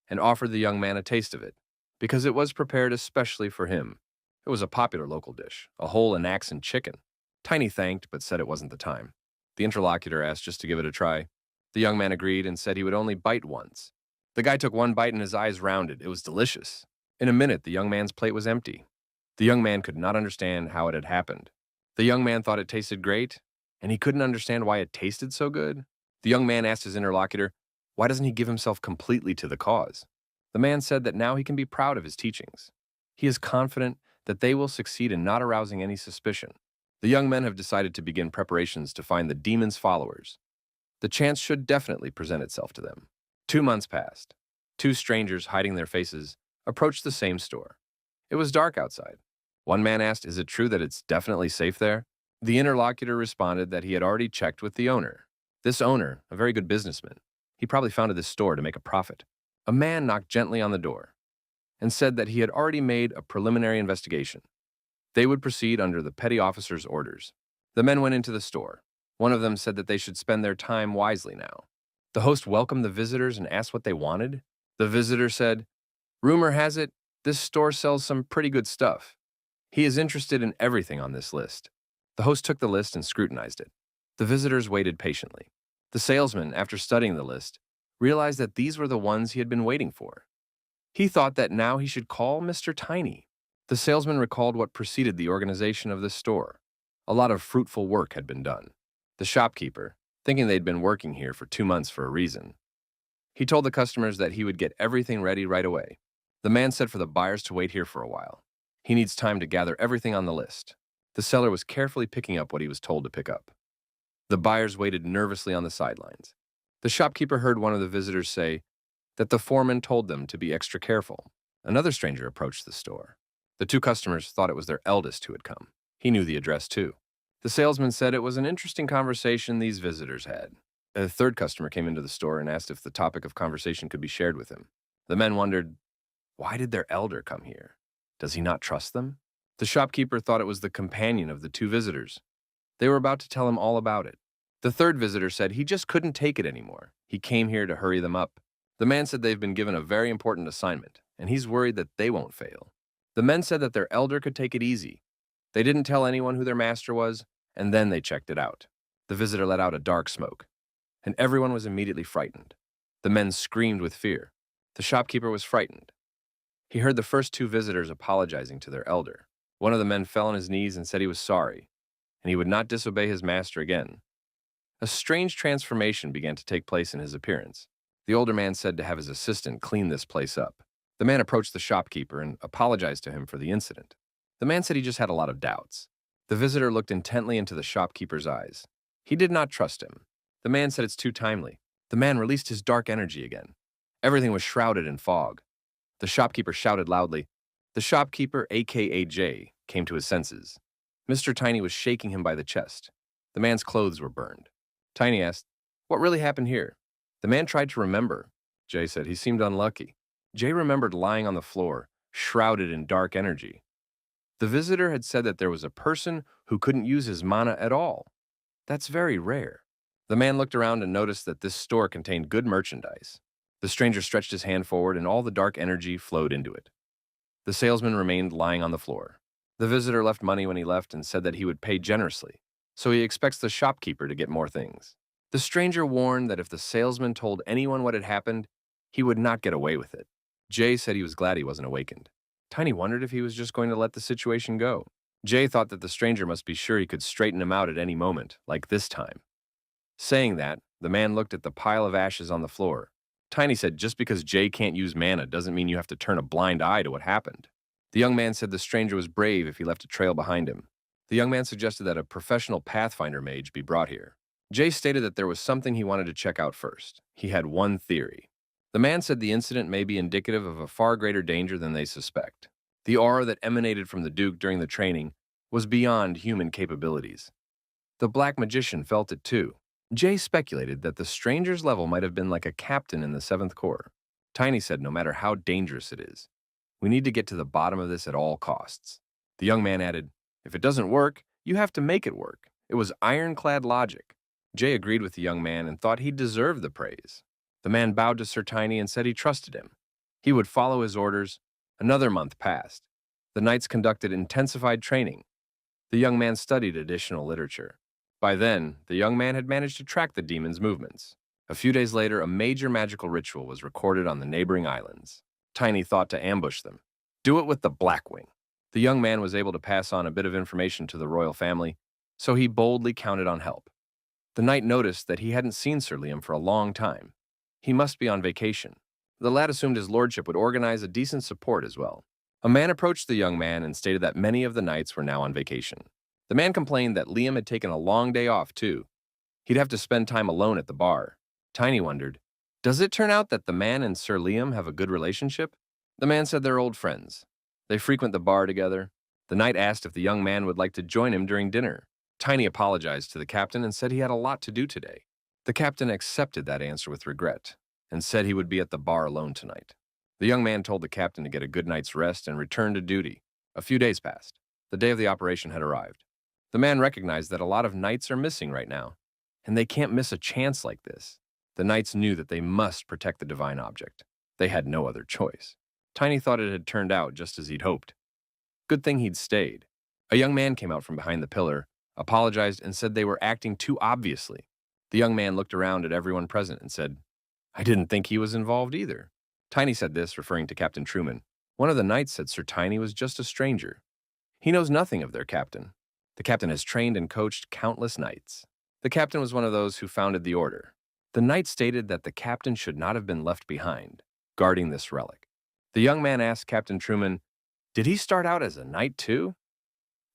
and offered the young man a taste of it, because it was prepared especially for him. It was a popular local dish, a whole Anaxen chicken. Tiny thanked, but said it wasn't the time. The interlocutor asked just to give it a try. The young man agreed and said he would only bite once. The guy took one bite and his eyes rounded. It was delicious. In a minute, the young man's plate was empty. The young man could not understand how it had happened. The young man thought it tasted great, and he couldn't understand why it tasted so good. The young man asked his interlocutor, why doesn't he give himself completely to the cause? The man said that now he can be proud of his teachings. He is confident that they will succeed in not arousing any suspicion. The young men have decided to begin preparations to find the demon's followers. The chance should definitely present itself to them. 2 months passed. 2 strangers hiding their faces approached the same store. It was dark outside. One man asked, is it true that it's definitely safe there? The interlocutor responded that he had already checked with the owner. This owner, a very good businessman, he probably founded this store to make a profit. A man knocked gently on the door and said that he had already made a preliminary investigation. They would proceed under the petty officer's orders. The men went into the store. One of them said that they should spend their time wisely now. The host welcomed the visitors and asked what they wanted. The visitor said, rumor has it, this store sells some pretty good stuff. He is interested in everything on this list. The host took the list and scrutinized it. The visitors waited patiently. The salesman, after studying the list, realized that these were the ones he had been waiting for. He thought that now he should call Mr. Tiny. The salesman recalled what preceded the organization of this store. A lot of fruitful work had been done. The shopkeeper, thinking they'd been working here for 2 months for a reason, he told the customers that he would get everything ready right away. The man said for the buyers to wait here for a while. He needs time to gather everything on the list. The seller was carefully picking up what he was told to pick up. The buyers waited nervously on the sidelines. The shopkeeper heard one of the visitors say that the foreman told them to be extra careful. Another stranger approached the store. The two customers thought it was their eldest who had come. He knew the address too. The salesman said it was an interesting conversation these visitors had. A third customer came into the store and asked if the topic of conversation could be shared with him. The men wondered, why did their elder come here? Does he not trust them? The shopkeeper thought it was the companion of the two visitors. They were about to tell him all about it. The third visitor said he just couldn't take it anymore. He came here to hurry them up. The man said they've been given a very important assignment, and he's worried that they won't fail. The men said that their elder could take it easy. They didn't tell anyone who their master was, and then they checked it out. The visitor let out a dark smoke, and everyone was immediately frightened. The men screamed with fear. The shopkeeper was frightened. He heard the first two visitors apologizing to their elder. One of the men fell on his knees and said he was sorry, and he would not disobey his master again. A strange transformation began to take place in his appearance. The older man said to have his assistant clean this place up. The man approached the shopkeeper and apologized to him for the incident. The man said he just had a lot of doubts. The visitor looked intently into the shopkeeper's eyes. He did not trust him. The man said it's too timely. The man released his dark energy again. Everything was shrouded in fog. The shopkeeper shouted loudly. The shopkeeper, aka Jay, came to his senses. Mr. Tiny was shaking him by the chest. The man's clothes were burned. Tiny asked, what really happened here? The man tried to remember. Jay said he seemed unlucky. Jay remembered lying on the floor, shrouded in dark energy. The visitor had said that there was a person who couldn't use his mana at all. That's very rare. The man looked around and noticed that this store contained good merchandise. The stranger stretched his hand forward and all the dark energy flowed into it. The salesman remained lying on the floor. The visitor left money when he left and said that he would pay generously, so he expects the shopkeeper to get more things. The stranger warned that if the salesman told anyone what had happened, he would not get away with it. Jay said he was glad he wasn't awakened. Tiny wondered if he was just going to let the situation go. Jay thought that the stranger must be sure he could straighten him out at any moment, like this time. Saying that, the man looked at the pile of ashes on the floor. Tiny said just because Jay can't use mana doesn't mean you have to turn a blind eye to what happened. The young man said the stranger was brave if he left a trail behind him. The young man suggested that a professional Pathfinder mage be brought here. Jay stated that there was something he wanted to check out first. He had one theory. The man said the incident may be indicative of a far greater danger than they suspect. The aura that emanated from the Duke during the training was beyond human capabilities. The Black Magician felt it too. Jay speculated that the stranger's level might have been like a captain in the 7th Corps. Tiny said no matter how dangerous it is, we need to get to the bottom of this at all costs. The young man added, if it doesn't work, you have to make it work. It was ironclad logic. Jay agreed with the young man and thought he deserved the praise. The man bowed to Sir Tiny and said he trusted him. He would follow his orders. Another month passed. The knights conducted intensified training. The young man studied additional literature. By then, the young man had managed to track the demon's movements. A few days later, a major magical ritual was recorded on the neighboring islands. Tiny thought to ambush them. Do it with the Blackwing. The young man was able to pass on a bit of information to the royal family, so he boldly counted on help. The knight noticed that he hadn't seen Sir Liam for a long time. He must be on vacation. The lad assumed his lordship would organize a decent support as well. A man approached the young man and stated that many of the knights were now on vacation. The man complained that Liam had taken a long day off too. He'd have to spend time alone at the bar. Tiny wondered, does it turn out that the man and Sir Liam have a good relationship? The man said they're old friends. They frequent the bar together. The knight asked if the young man would like to join him during dinner. Tiny apologized to the captain and said he had a lot to do today. The captain accepted that answer with regret and said he would be at the bar alone tonight. The young man told the captain to get a good night's rest and return to duty. A few days passed. The day of the operation had arrived. The man recognized that a lot of knights are missing right now, and they can't miss a chance like this. The knights knew that they must protect the divine object. They had no other choice. Tiny thought it had turned out just as he'd hoped. Good thing he'd stayed. A young man came out from behind the pillar, apologized, and said they were acting too obviously. The young man looked around at everyone present and said, I didn't think he was involved either. Tiny said this, referring to Captain Truman. One of the knights said Sir Tiny was just a stranger. He knows nothing of their captain. The captain has trained and coached countless knights. The captain was one of those who founded the order. The knight stated that the captain should not have been left behind, guarding this relic. The young man asked Captain Truman, "Did he start out as a knight too?"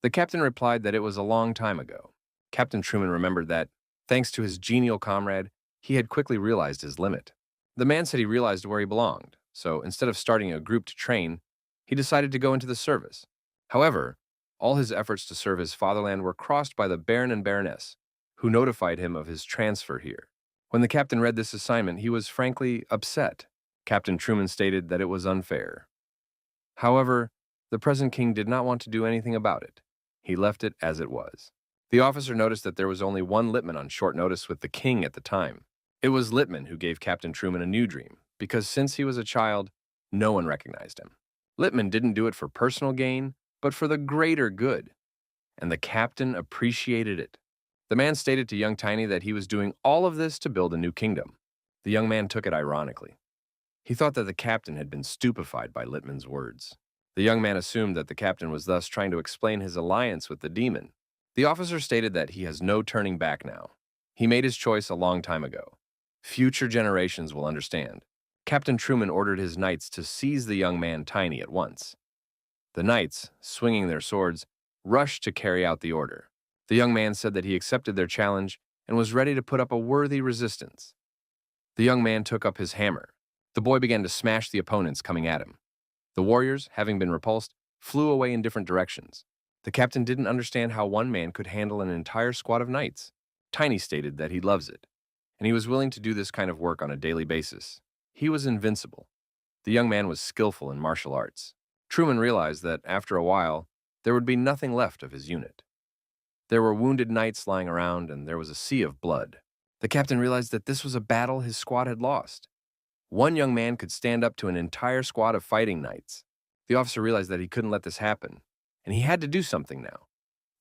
The captain replied that it was a long time ago. Captain Truman remembered that, thanks to his genial comrade, he had quickly realized his limit. The man said he realized where he belonged, so instead of starting a group to train, he decided to go into the service. However, all his efforts to serve his fatherland were crossed by the Baron and Baroness, who notified him of his transfer here. When the captain read this assignment, he was frankly upset. Captain Truman stated that it was unfair. However, the present king did not want to do anything about it. He left it as it was. The officer noticed that there was only one Lippman on short notice with the king at the time. It was Lippman who gave Captain Truman a new dream, because since he was a child, no one recognized him. Lippman didn't do it for personal gain, but for the greater good, and the captain appreciated it. The man stated to young Tiny that he was doing all of this to build a new kingdom. The young man took it ironically. He thought that the captain had been stupefied by Lippman's words. The young man assumed that the captain was thus trying to explain his alliance with the demon. The officer stated that he has no turning back now. He made his choice a long time ago. Future generations will understand. Captain Truman ordered his knights to seize the young man Tiny at once. The knights, swinging their swords, rushed to carry out the order. The young man said that he accepted their challenge and was ready to put up a worthy resistance. The young man took up his hammer. The boy began to smash the opponents coming at him. The warriors, having been repulsed, flew away in different directions. The captain didn't understand how one man could handle an entire squad of knights. Tiny stated that he loves it, and he was willing to do this kind of work on a daily basis. He was invincible. The young man was skillful in martial arts. Truman realized that, after a while, there would be nothing left of his unit. There were wounded knights lying around, and there was a sea of blood. The captain realized that this was a battle his squad had lost. One young man could stand up to an entire squad of fighting knights. The officer realized that he couldn't let this happen, and he had to do something now.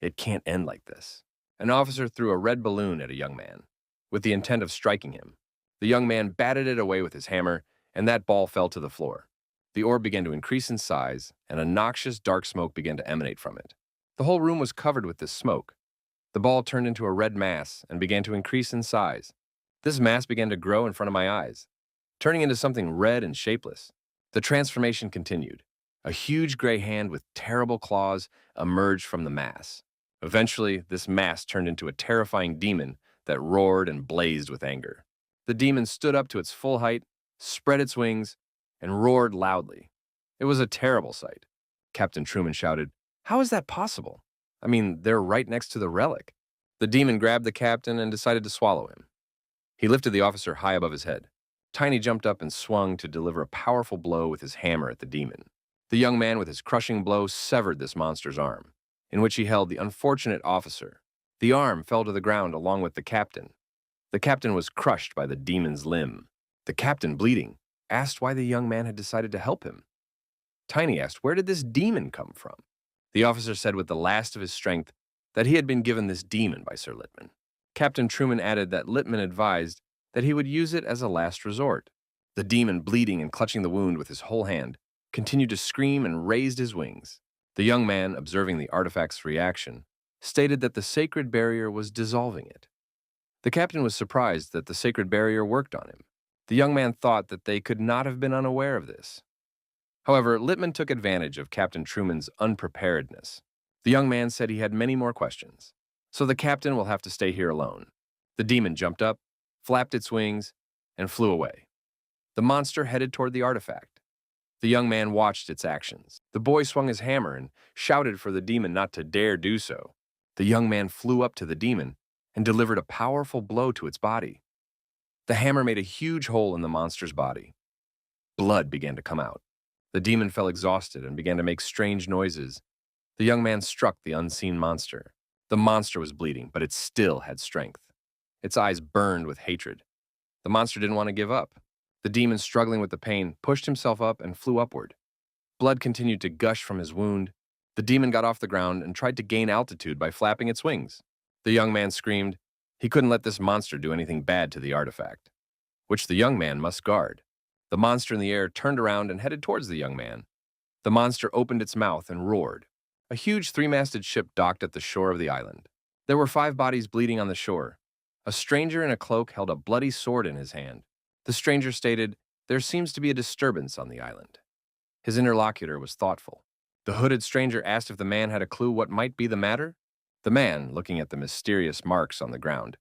It can't end like this. An officer threw a red balloon at a young man, with the intent of striking him. The young man batted it away with his hammer, and that ball fell to the floor. The orb began to increase in size, and a noxious dark smoke began to emanate from it. The whole room was covered with this smoke. The ball turned into a red mass and began to increase in size. This mass began to grow in front of my eyes, turning into something red and shapeless. The transformation continued. A huge gray hand with terrible claws emerged from the mass. Eventually, this mass turned into a terrifying demon that roared and blazed with anger. The demon stood up to its full height, spread its wings, and roared loudly. It was a terrible sight. Captain Truman shouted, "How is that possible? I mean, they're right next to the relic." The demon grabbed the captain and decided to swallow him. He lifted the officer high above his head. Tiny jumped up and swung to deliver a powerful blow with his hammer at the demon. The young man with his crushing blow severed this monster's arm, in which he held the unfortunate officer. The arm fell to the ground along with the captain. The captain was crushed by the demon's limb. The captain, bleeding, asked why the young man had decided to help him. Tiny asked, where did this demon come from? The officer said with the last of his strength that he had been given this demon by Sir Lippman. Captain Truman added that Lippman advised that he would use it as a last resort. The demon, bleeding and clutching the wound with his whole hand, continued to scream and raised his wings. The young man, observing the artifact's reaction, stated that the sacred barrier was dissolving it. The captain was surprised that the sacred barrier worked on him. The young man thought that they could not have been unaware of this. However, Lippman took advantage of Captain Truman's unpreparedness. The young man said he had many more questions, so the captain will have to stay here alone. The demon jumped up, flapped its wings, and flew away. The monster headed toward the artifact. The young man watched its actions. The boy swung his hammer and shouted for the demon not to dare do so. The young man flew up to the demon and delivered a powerful blow to its body. The hammer made a huge hole in the monster's body. Blood began to come out. The demon fell exhausted and began to make strange noises. The young man struck the unseen monster. The monster was bleeding, but it still had strength. Its eyes burned with hatred. The monster didn't want to give up. The demon, struggling with the pain, pushed himself up and flew upward. Blood continued to gush from his wound. The demon got off the ground and tried to gain altitude by flapping its wings. The young man screamed. He couldn't let this monster do anything bad to the artifact, which the young man must guard. The monster in the air turned around and headed towards the young man. The monster opened its mouth and roared. A huge three-masted ship docked at the shore of the island. There were 5 bodies bleeding on the shore. A stranger in a cloak held a bloody sword in his hand. The stranger stated, "There seems to be a disturbance on the island." His interlocutor was thoughtful. The hooded stranger asked if the man had a clue what might be the matter. The man, looking at the mysterious marks on the ground,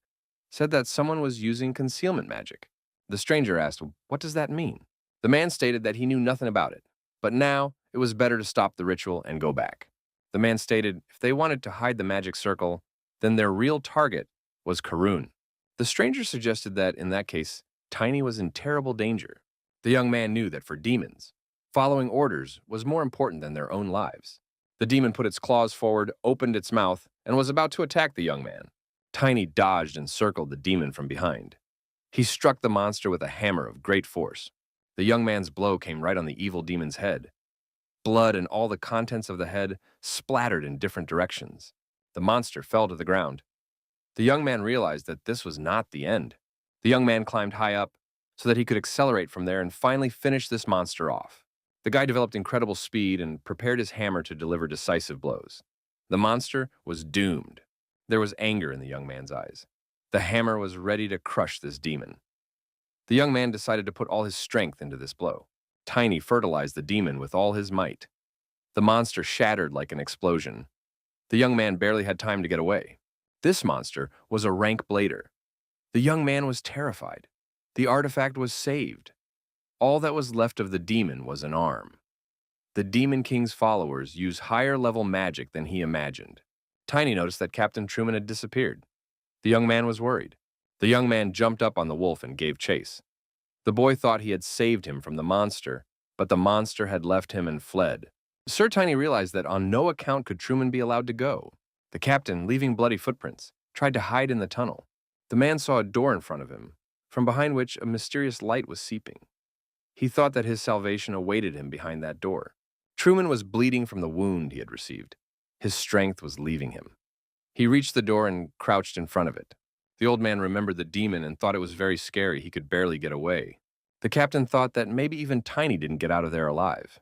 said that someone was using concealment magic. The stranger asked, "What does that mean?" The man stated that he knew nothing about it, but now it was better to stop the ritual and go back. The man stated if they wanted to hide the magic circle, then their real target was Karun. The stranger suggested that, in that case, Tiny was in terrible danger. The young man knew that for demons, following orders was more important than their own lives. The demon put its claws forward, opened its mouth, and was about to attack the young man. Tiny dodged and circled the demon from behind. He struck the monster with a hammer of great force. The young man's blow came right on the evil demon's head. Blood and all the contents of the head splattered in different directions. The monster fell to the ground. The young man realized that this was not the end. The young man climbed high up so that he could accelerate from there and finally finish this monster off. The guy developed incredible speed and prepared his hammer to deliver decisive blows. The monster was doomed. There was anger in the young man's eyes. The hammer was ready to crush this demon. The young man decided to put all his strength into this blow. Tiny fertilized the demon with all his might. The monster shattered like an explosion. The young man barely had time to get away. This monster was a rank blader. The young man was terrified. The artifact was saved. All that was left of the demon was an arm. The Demon King's followers use higher-level magic than he imagined. Tiny noticed that Captain Truman had disappeared. The young man was worried. The young man jumped up on the wolf and gave chase. The boy thought he had saved him from the monster, but the monster had left him and fled. Sir Tiny realized that on no account could Truman be allowed to go. The captain, leaving bloody footprints, tried to hide in the tunnel. The man saw a door in front of him, from behind which a mysterious light was seeping. He thought that his salvation awaited him behind that door. Truman was bleeding from the wound he had received. His strength was leaving him. He reached the door and crouched in front of it. The old man remembered the demon and thought it was very scary. He could barely get away. The captain thought that maybe even Tiny didn't get out of there alive.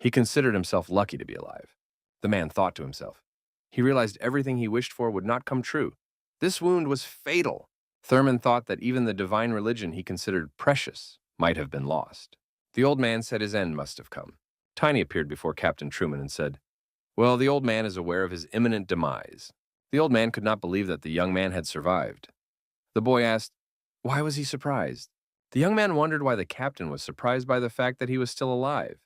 He considered himself lucky to be alive. The man thought to himself. He realized everything he wished for would not come true. This wound was fatal. Thurman thought that even the divine religion he considered precious might have been lost. The old man said his end must have come. Tiny appeared before Captain Truman and said, "Well, the old man is aware of his imminent demise." The old man could not believe that the young man had survived. The boy asked, why was he surprised? The young man wondered why the captain was surprised by the fact that he was still alive.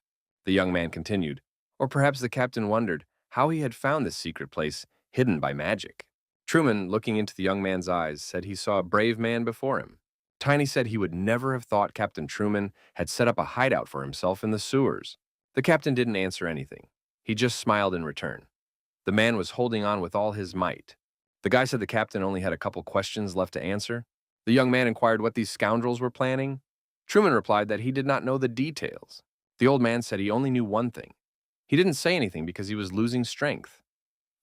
The young man continued, or perhaps the captain wondered how he had found this secret place hidden by magic. Truman, looking into the young man's eyes, said he saw a brave man before him. Tiny said he would never have thought Captain Truman had set up a hideout for himself in the sewers. The captain didn't answer anything. He just smiled in return. The man was holding on with all his might. The guy said the captain only had a couple questions left to answer. The young man inquired what these scoundrels were planning. Truman replied that he did not know the details. The old man said he only knew one thing. He didn't say anything because he was losing strength.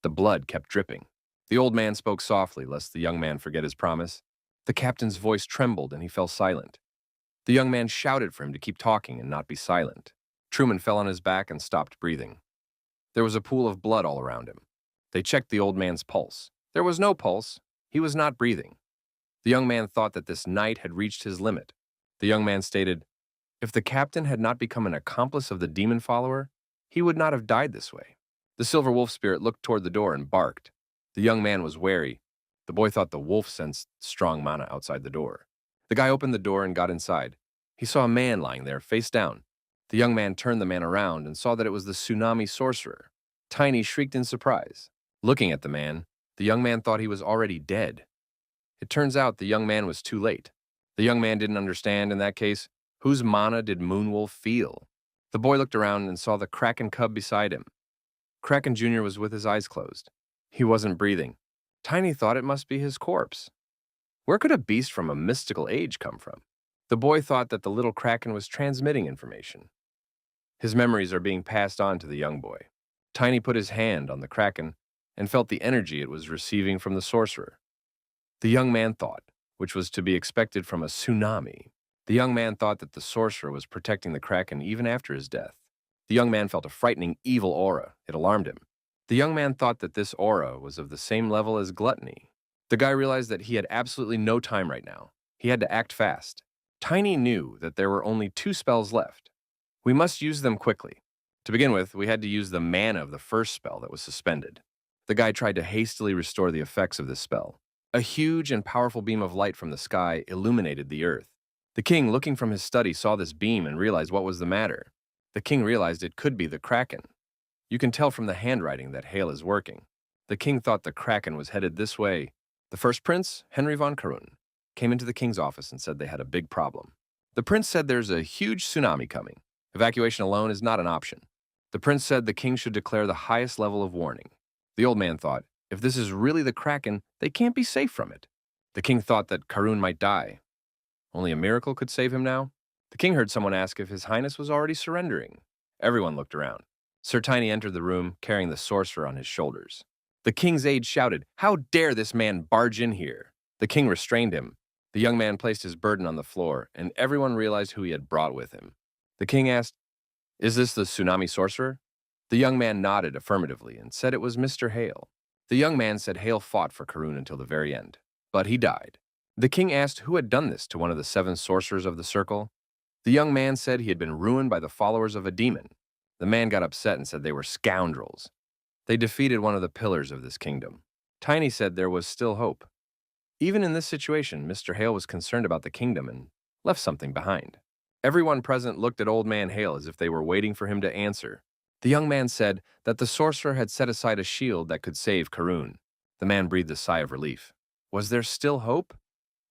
The blood kept dripping. The old man spoke softly, lest the young man forget his promise. The captain's voice trembled and he fell silent. The young man shouted for him to keep talking and not be silent. Truman fell on his back and stopped breathing. There was a pool of blood all around him. They checked the old man's pulse. There was no pulse. He was not breathing. The young man thought that this night had reached his limit. The young man stated, if the captain had not become an accomplice of the demon follower, he would not have died this way. The silver wolf spirit looked toward the door and barked. The young man was wary. The boy thought the wolf sensed strong mana outside the door. The guy opened the door and got inside. He saw a man lying there, face down. The young man turned the man around and saw that it was the tsunami sorcerer. Tiny shrieked in surprise. Looking at the man, the young man thought he was already dead. It turns out the young man was too late. The young man didn't understand, in that case, whose mana did Moonwolf feel? The boy looked around and saw the Kraken cub beside him. Kraken Jr. was with his eyes closed. He wasn't breathing. Tiny thought it must be his corpse. Where could a beast from a mystical age come from? The boy thought that the little Kraken was transmitting information. His memories are being passed on to the young boy. Tiny put his hand on the Kraken and felt the energy it was receiving from the sorcerer. The young man thought, which was to be expected from a tsunami, The young man thought that the sorcerer was protecting the Kraken even after his death. The young man felt a frightening, evil aura. It alarmed him. The young man thought that this aura was of the same level as gluttony. The guy realized that he had absolutely no time right now. He had to act fast. Tiny knew that there were only 2 spells left. We must use them quickly. To begin with, we had to use the mana of the first spell that was suspended. The guy tried to hastily restore the effects of this spell. A huge and powerful beam of light from the sky illuminated the earth. The king, looking from his study, saw this beam and realized what was the matter. The king realized it could be the Kraken. You can tell from the handwriting that Hale is working. The king thought the Kraken was headed this way. The first prince, Henry von Karun, came into the king's office and said they had a big problem. The prince said there's a huge tsunami coming. Evacuation alone is not an option. The prince said the king should declare the highest level of warning. The old man thought, if this is really the Kraken, they can't be safe from it. The king thought that Karun might die. Only a miracle could save him now? The king heard someone ask if His Highness was already surrendering. Everyone looked around. Sir Tiny entered the room, carrying the sorcerer on his shoulders. The king's aide shouted, "How dare this man barge in here?" The king restrained him. The young man placed his burden on the floor, and everyone realized who he had brought with him. The king asked, "Is this the tsunami sorcerer?" The young man nodded affirmatively and said it was Mr. Hale. The young man said Hale fought for Karun until the very end, but he died. The king asked who had done this to one of the 7 sorcerers of the circle. The young man said he had been ruined by the followers of a demon. The man got upset and said they were scoundrels. They defeated one of the pillars of this kingdom. Tiny said there was still hope. Even in this situation, Mr. Hale was concerned about the kingdom and left something behind. Everyone present looked at Old Man Hale as if they were waiting for him to answer. The young man said that the sorcerer had set aside a shield that could save Karun. The man breathed a sigh of relief. Was there still hope?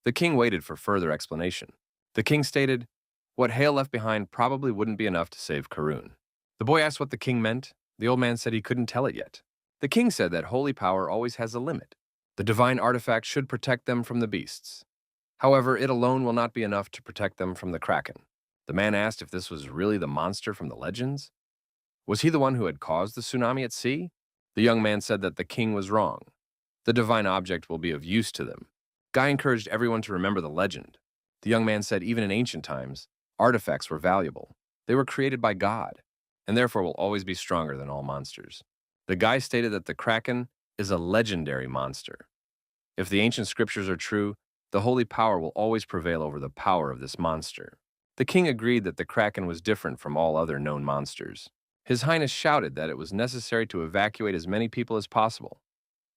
The king waited for further explanation. The king stated, what Hale left behind probably wouldn't be enough to save Karun. The boy asked what the king meant. The old man said he couldn't tell it yet. The king said that holy power always has a limit. The divine artifact should protect them from the beasts. However, it alone will not be enough to protect them from the Kraken. The man asked if this was really the monster from the legends. Was he the one who had caused the tsunami at sea? The young man said that the king was wrong. The divine object will be of use to them. Guy encouraged everyone to remember the legend. The young man said even in ancient times, artifacts were valuable. They were created by God, and therefore will always be stronger than all monsters. The guy stated that the Kraken is a legendary monster. If the ancient scriptures are true, the holy power will always prevail over the power of this monster. The king agreed that the Kraken was different from all other known monsters. His Highness shouted that it was necessary to evacuate as many people as possible.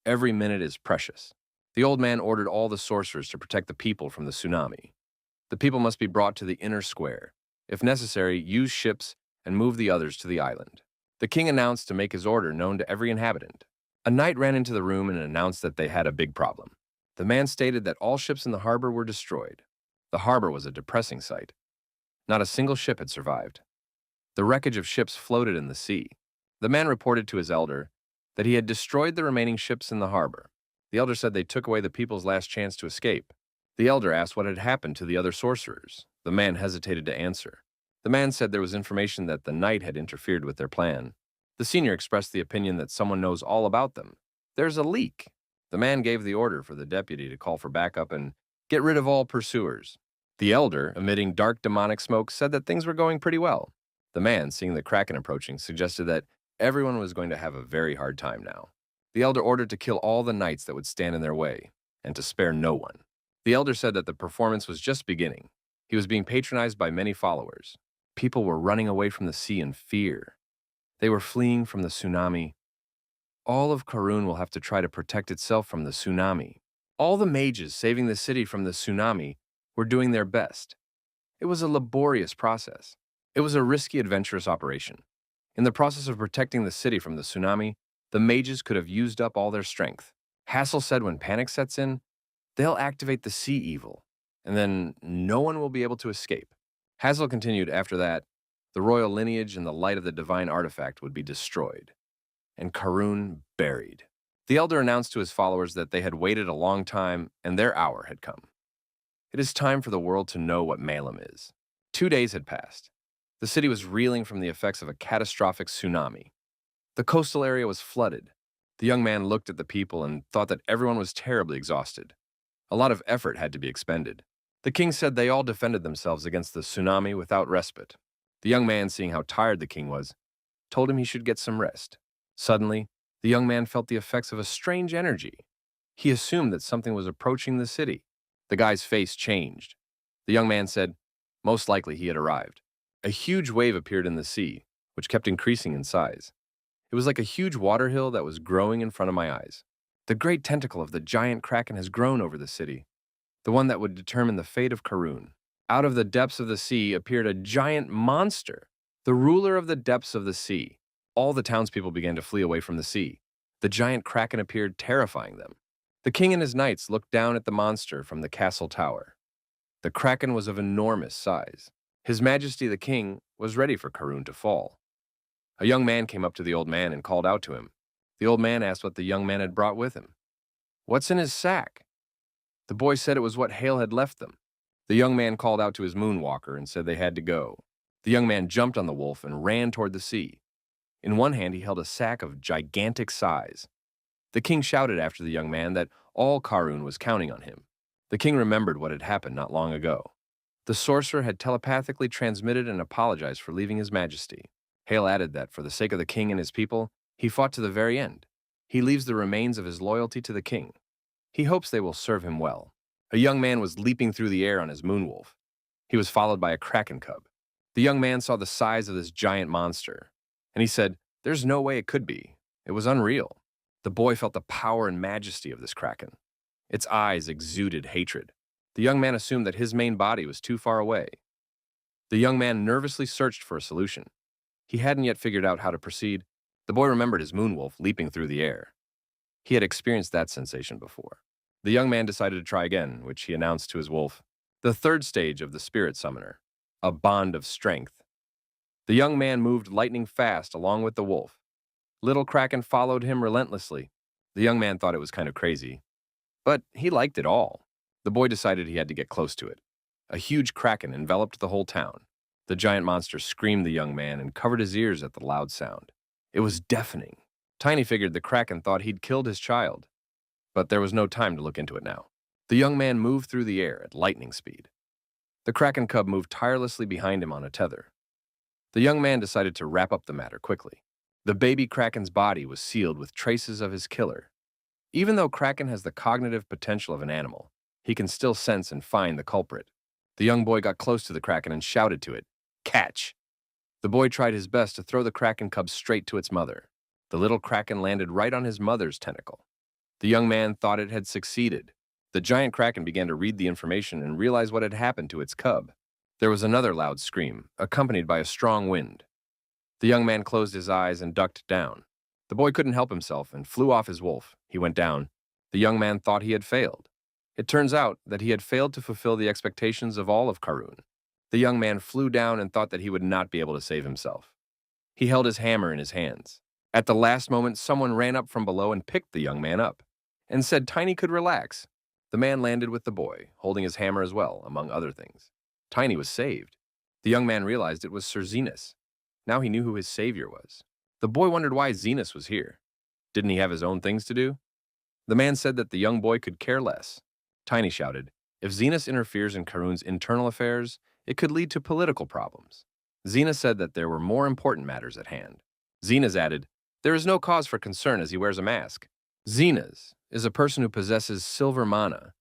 Every minute is precious. The old man ordered all the sorcerers to protect the people from the tsunami. The people must be brought to the inner square. If necessary, use ships and move the others to the island. The king announced to make his order known to every inhabitant. A knight ran into the room and announced that they had a big problem. The man stated that all ships in the harbor were destroyed. The harbor was a depressing sight. Not a single ship had survived. The wreckage of ships floated in the sea. The man reported to his elder that he had destroyed the remaining ships in the harbor. The elder said they took away the people's last chance to escape. The elder asked what had happened to the other sorcerers. The man hesitated to answer. The man said there was information that the knight had interfered with their plan. The senior expressed the opinion that someone knows all about them. There's a leak. The man gave the order for the deputy to call for backup and get rid of all pursuers. The elder, emitting dark demonic smoke, said that things were going pretty well. The man, seeing the Kraken approaching, suggested that everyone was going to have a very hard time now. The elder ordered to kill all the knights that would stand in their way, and to spare no one. The elder said that the performance was just beginning. He was being patronized by many followers. People were running away from the sea in fear. They were fleeing from the tsunami. All of Karun will have to try to protect itself from the tsunami. All the mages saving the city from the tsunami were doing their best. It was a laborious process. It was a risky, adventurous operation. In the process of protecting the city from the tsunami, the mages could have used up all their strength. Hassel said when panic sets in, they'll activate the sea evil, and then no one will be able to escape. Hassel continued after that, the royal lineage and the light of the divine artifact would be destroyed, and Karun buried. The elder announced to his followers that they had waited a long time and their hour had come. It is time for the world to know what Malum is. 2 days had passed. The city was reeling from the effects of a catastrophic tsunami. The coastal area was flooded. The young man looked at the people and thought that everyone was terribly exhausted. A lot of effort had to be expended. The king said they all defended themselves against the tsunami without respite. The young man, seeing how tired the king was, told him he should get some rest. Suddenly, the young man felt the effects of a strange energy. He assumed that something was approaching the city. The guy's face changed. The young man said, most likely he had arrived. A huge wave appeared in the sea, which kept increasing in size. It was like a huge water hill that was growing in front of my eyes. The great tentacle of the giant Kraken has grown over the city, the one that would determine the fate of Karun. Out of the depths of the sea appeared a giant monster, the ruler of the depths of the sea. All the townspeople began to flee away from the sea. The giant Kraken appeared, terrifying them. The king and his knights looked down at the monster from the castle tower. The Kraken was of enormous size. His Majesty the king was ready for Karun to fall. A young man came up to the old man and called out to him. The old man asked what the young man had brought with him. "What's in his sack?" The boy said it was what Hale had left them. The young man called out to his moonwalker and said they had to go. The young man jumped on the wolf and ran toward the sea. In one hand he held a sack of gigantic size. The king shouted after the young man that all Karun was counting on him. The king remembered what had happened not long ago. The sorcerer had telepathically transmitted and apologized for leaving his majesty. Hale added that for the sake of the king and his people, he fought to the very end. He leaves the remains of his loyalty to the king. He hopes they will serve him well. A young man was leaping through the air on his moonwolf. He was followed by a Kraken cub. The young man saw the size of this giant monster, and he said, "There's no way it could be. It was unreal." The boy felt the power and majesty of this Kraken. Its eyes exuded hatred. The young man assumed that his main body was too far away. The young man nervously searched for a solution. He hadn't yet figured out how to proceed. The boy remembered his moonwolf leaping through the air. He had experienced that sensation before. The young man decided to try again, which he announced to his wolf. The third stage of the spirit summoner, a bond of strength. The young man moved lightning fast along with the wolf. Little Kraken followed him relentlessly. The young man thought it was kind of crazy, but he liked it all. The boy decided he had to get close to it. A huge Kraken enveloped the whole town. The giant monster screamed the young man and covered his ears at the loud sound. It was deafening. Tiny figured the Kraken thought he'd killed his child, but there was no time to look into it now. The young man moved through the air at lightning speed. The Kraken cub moved tirelessly behind him on a tether. The young man decided to wrap up the matter quickly. The baby Kraken's body was sealed with traces of his killer. Even though Kraken has the cognitive potential of an animal, he can still sense and find the culprit. The young boy got close to the Kraken and shouted to it, "Catch!" The boy tried his best to throw the Kraken cub straight to its mother. The little Kraken landed right on his mother's tentacle. The young man thought it had succeeded. The giant Kraken began to read the information and realize what had happened to its cub. There was another loud scream, accompanied by a strong wind. The young man closed his eyes and ducked down. The boy couldn't help himself and flew off his wolf. He went down. The young man thought he had failed. It turns out that he had failed to fulfill the expectations of all of Karun. The young man flew down and thought that he would not be able to save himself. He held his hammer in his hands. At the last moment, someone ran up from below and picked the young man up and said Tiny could relax. The man landed with the boy, holding his hammer as well, among other things. Tiny was saved. The young man realized it was Sir Zenas. Now he knew who his savior was. The boy wondered why Zenas was here. Didn't he have his own things to do? The man said that the young boy could care less. Tiny shouted, "If Zenas interferes in Karun's internal affairs, it could lead to political problems." Zenas said that there were more important matters at hand. Zenas added, "There is no cause for concern as he wears a mask." Zenas is a person who possesses silver mana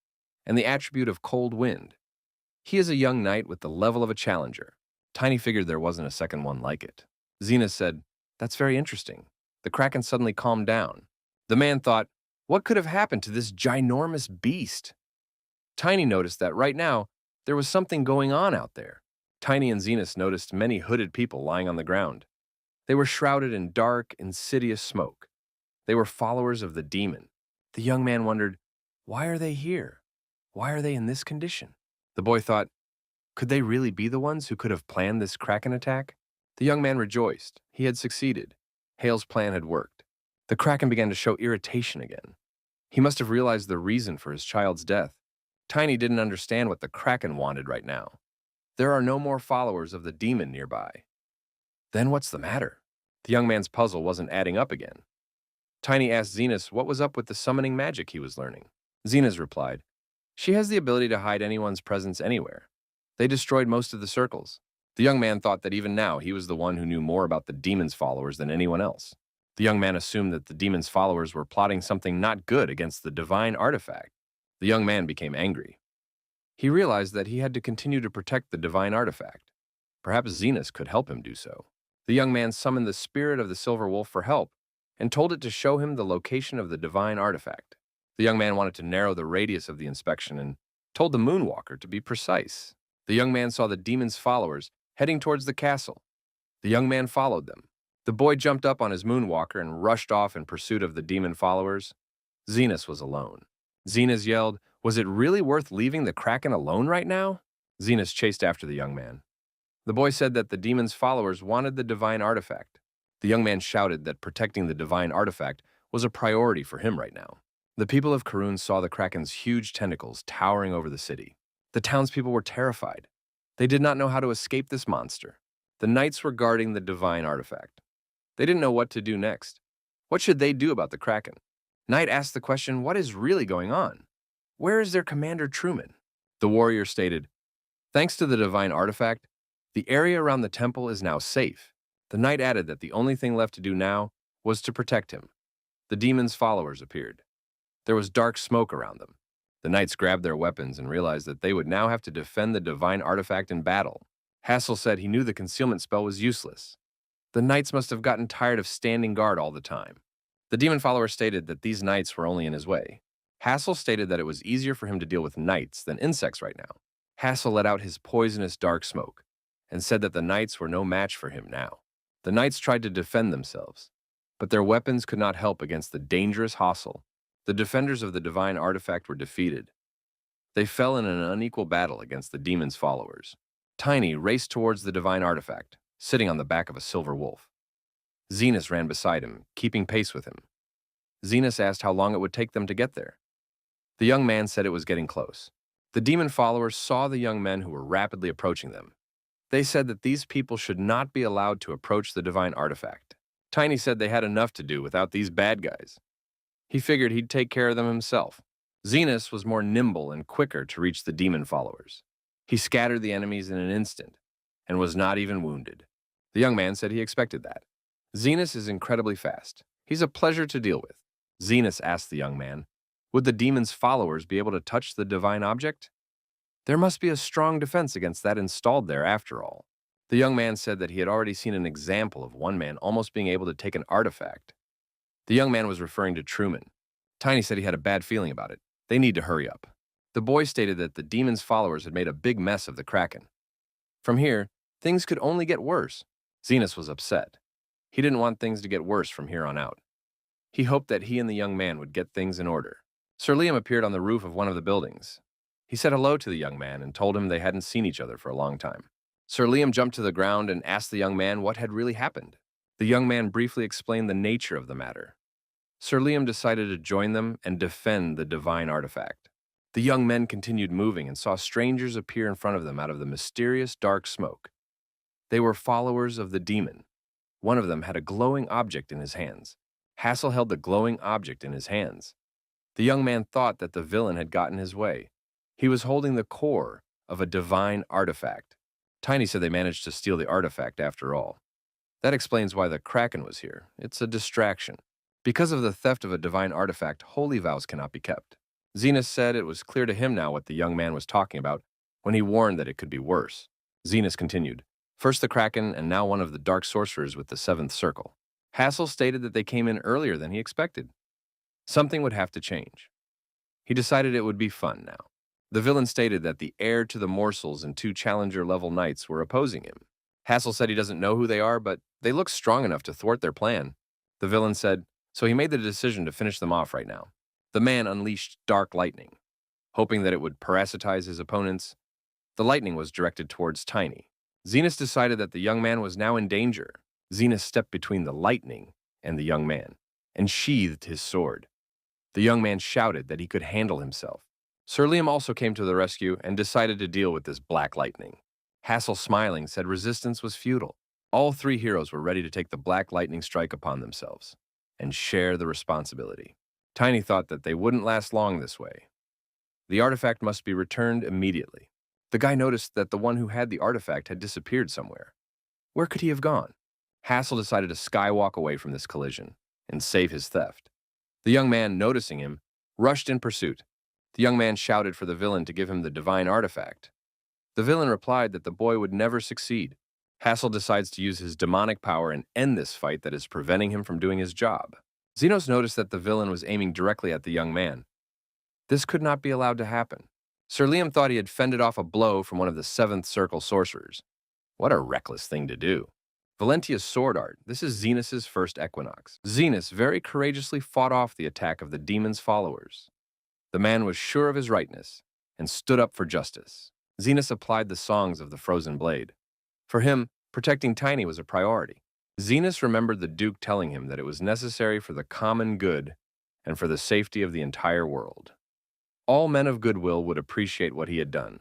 and the attribute of cold wind. He is a young knight with the level of a challenger. Tiny figured there wasn't a second one like it. Zenas said, "That's very interesting." The Kraken suddenly calmed down. The man thought, what could have happened to this ginormous beast? Tiny noticed that right now, there was something going on out there. Tiny and Zenas noticed many hooded people lying on the ground. They were shrouded in dark, insidious smoke. They were followers of the demon. The young man wondered, why are they here? Why are they in this condition? The boy thought, could they really be the ones who could have planned this Kraken attack? The young man rejoiced. He had succeeded. Hale's plan had worked. The Kraken began to show irritation again. He must have realized the reason for his child's death. Tiny didn't understand what the Kraken wanted right now. There are no more followers of the demon nearby. Then what's the matter? The young man's puzzle wasn't adding up again. Tiny asked Zenas what was up with the summoning magic he was learning. Zenas replied, She has the ability to hide anyone's presence anywhere. They destroyed most of the circles. The young man thought that even now he was the one who knew more about the demon's followers than anyone else. The young man assumed that the demon's followers were plotting something not good against the divine artifact. The young man became angry. He realized that he had to continue to protect the divine artifact. Perhaps Zenus could help him do so. The young man summoned the spirit of the silver wolf for help and told it to show him the location of the divine artifact. The young man wanted to narrow the radius of the inspection and told the moonwalker to be precise. The young man saw the demon's followers heading towards the castle. The young man followed them. The boy jumped up on his moonwalker and rushed off in pursuit of the demon followers. Zenus was alone. Zenus yelled, "Was it really worth leaving the Kraken alone right now?" Zenus chased after the young man. The boy said that the demon's followers wanted the divine artifact. The young man shouted that protecting the divine artifact was a priority for him right now. The people of Karun saw the Kraken's huge tentacles towering over the city. The townspeople were terrified. They did not know how to escape this monster. The knights were guarding the divine artifact. They didn't know what to do next. What should they do about the Kraken? Knight asked the question, what is really going on? Where is their commander Truman? The warrior stated, thanks to the divine artifact, the area around the temple is now safe. The knight added that the only thing left to do now was to protect him. The demon's followers appeared. There was dark smoke around them. The knights grabbed their weapons and realized that they would now have to defend the divine artifact in battle. Hassel said he knew the concealment spell was useless. The knights must have gotten tired of standing guard all the time. The demon follower stated that these knights were only in his way. Hassel stated that it was easier for him to deal with knights than insects right now. Hassel let out his poisonous dark smoke and said that the knights were no match for him now. The knights tried to defend themselves, but their weapons could not help against the dangerous Hassel. The defenders of the divine artifact were defeated. They fell in an unequal battle against the demon's followers. Tiny raced towards the divine artifact, sitting on the back of a silver wolf. Zenus ran beside him, keeping pace with him. Zenus asked how long it would take them to get there. The young man said it was getting close. The demon followers saw the young men who were rapidly approaching them. They said that these people should not be allowed to approach the divine artifact. Tiny said they had enough to do without these bad guys. He figured he'd take care of them himself. Zenus was more nimble and quicker to reach the demon followers. He scattered the enemies in an instant and was not even wounded. The young man said he expected that. Zenus is incredibly fast. He's a pleasure to deal with. Zenus asked the young man, would the demon's followers be able to touch the divine object? There must be a strong defense against that installed there after all. The young man said that he had already seen an example of one man almost being able to take an artifact. The young man was referring to Truman. Tiny said he had a bad feeling about it. They need to hurry up. The boy stated that the demon's followers had made a big mess of the Kraken. From here, things could only get worse. Zenus was upset. He didn't want things to get worse from here on out. He hoped that he and the young man would get things in order. Sir Liam appeared on the roof of one of the buildings. He said hello to the young man and told him they hadn't seen each other for a long time. Sir Liam jumped to the ground and asked the young man what had really happened. The young man briefly explained the nature of the matter. Sir Liam decided to join them and defend the divine artifact. The young men continued moving and saw strangers appear in front of them out of the mysterious dark smoke. They were followers of the demon. One of them had a glowing object in his hands. Hassel held the glowing object in his hands. The young man thought that the villain had gotten his way. He was holding the core of a divine artifact. Tiny said they managed to steal the artifact after all. That explains why the Kraken was here. It's a distraction. Because of the theft of a divine artifact, holy vows cannot be kept. Zenus said it was clear to him now what the young man was talking about when he warned that it could be worse. Zenus continued, first the Kraken and now one of the dark sorcerers with the seventh circle. Hassel stated that they came in earlier than he expected. Something would have to change. He decided it would be fun now. The villain stated that the heir to the morsels and 2 challenger-level knights were opposing him. Hassel said he doesn't know who they are, but they look strong enough to thwart their plan. The villain said, so he made the decision to finish them off right now. The man unleashed dark lightning, hoping that it would parasitize his opponents. The lightning was directed towards Tiny. Zenus decided that the young man was now in danger. Zenus stepped between the lightning and the young man and sheathed his sword. The young man shouted that he could handle himself. Sir Liam also came to the rescue and decided to deal with this black lightning. Hassel, smiling, said resistance was futile. All 3 heroes were ready to take the black lightning strike upon themselves and share the responsibility. Tiny thought that they wouldn't last long this way. The artifact must be returned immediately. The guy noticed that the one who had the artifact had disappeared somewhere. Where could he have gone? Hassel decided to skywalk away from this collision and save his theft. The young man, noticing him, rushed in pursuit. The young man shouted for the villain to give him the divine artifact. The villain replied that the boy would never succeed. Hassel decides to use his demonic power and end this fight that is preventing him from doing his job. Xenos noticed that the villain was aiming directly at the young man. This could not be allowed to happen. Sir Liam thought he had fended off a blow from one of the Seventh Circle sorcerers. What a reckless thing to do. Valentia's sword art. This is Xenus's first equinox. Xenus very courageously fought off the attack of the demon's followers. The man was sure of his rightness and stood up for justice. Xenus applied the songs of the frozen blade. For him, protecting Tiny was a priority. Xenus remembered the Duke telling him that it was necessary for the common good and for the safety of the entire world. All men of goodwill would appreciate what he had done.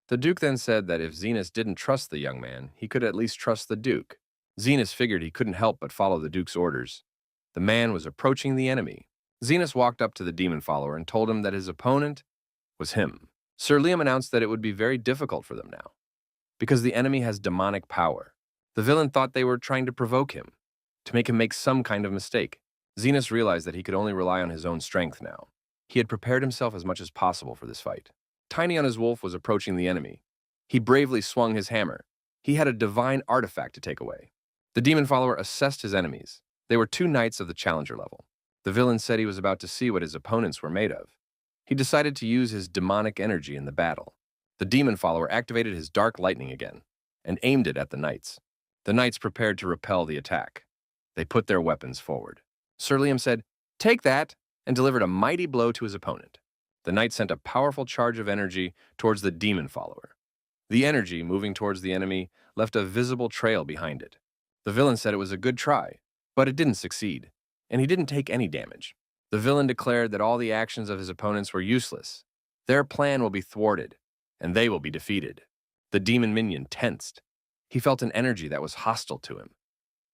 The Duke then said that if Xenus didn't trust the young man, he could at least trust the Duke. Xenus figured he couldn't help but follow the Duke's orders. The man was approaching the enemy. Xenus walked up to the demon follower and told him that his opponent was him. Sir Liam announced that it would be very difficult for them now, because the enemy has demonic power. The villain thought they were trying to provoke him, to make him make some kind of mistake. Xenus realized that he could only rely on his own strength now. He had prepared himself as much as possible for this fight. Tiny on his wolf was approaching the enemy. He bravely swung his hammer. He had a divine artifact to take away. The demon follower assessed his enemies. They were 2 knights of the challenger level. The villain said he was about to see what his opponents were made of. He decided to use his demonic energy in the battle. The demon follower activated his dark lightning again and aimed it at the knights. The knights prepared to repel the attack. They put their weapons forward. Sir Liam said, "Take that," and delivered a mighty blow to his opponent. The knight sent a powerful charge of energy towards the demon follower. The energy, moving towards the enemy, left a visible trail behind it. The villain said it was a good try, but it didn't succeed, and he didn't take any damage. The villain declared that all the actions of his opponents were useless. Their plan will be thwarted, and they will be defeated. The demon minion tensed. He felt an energy that was hostile to him.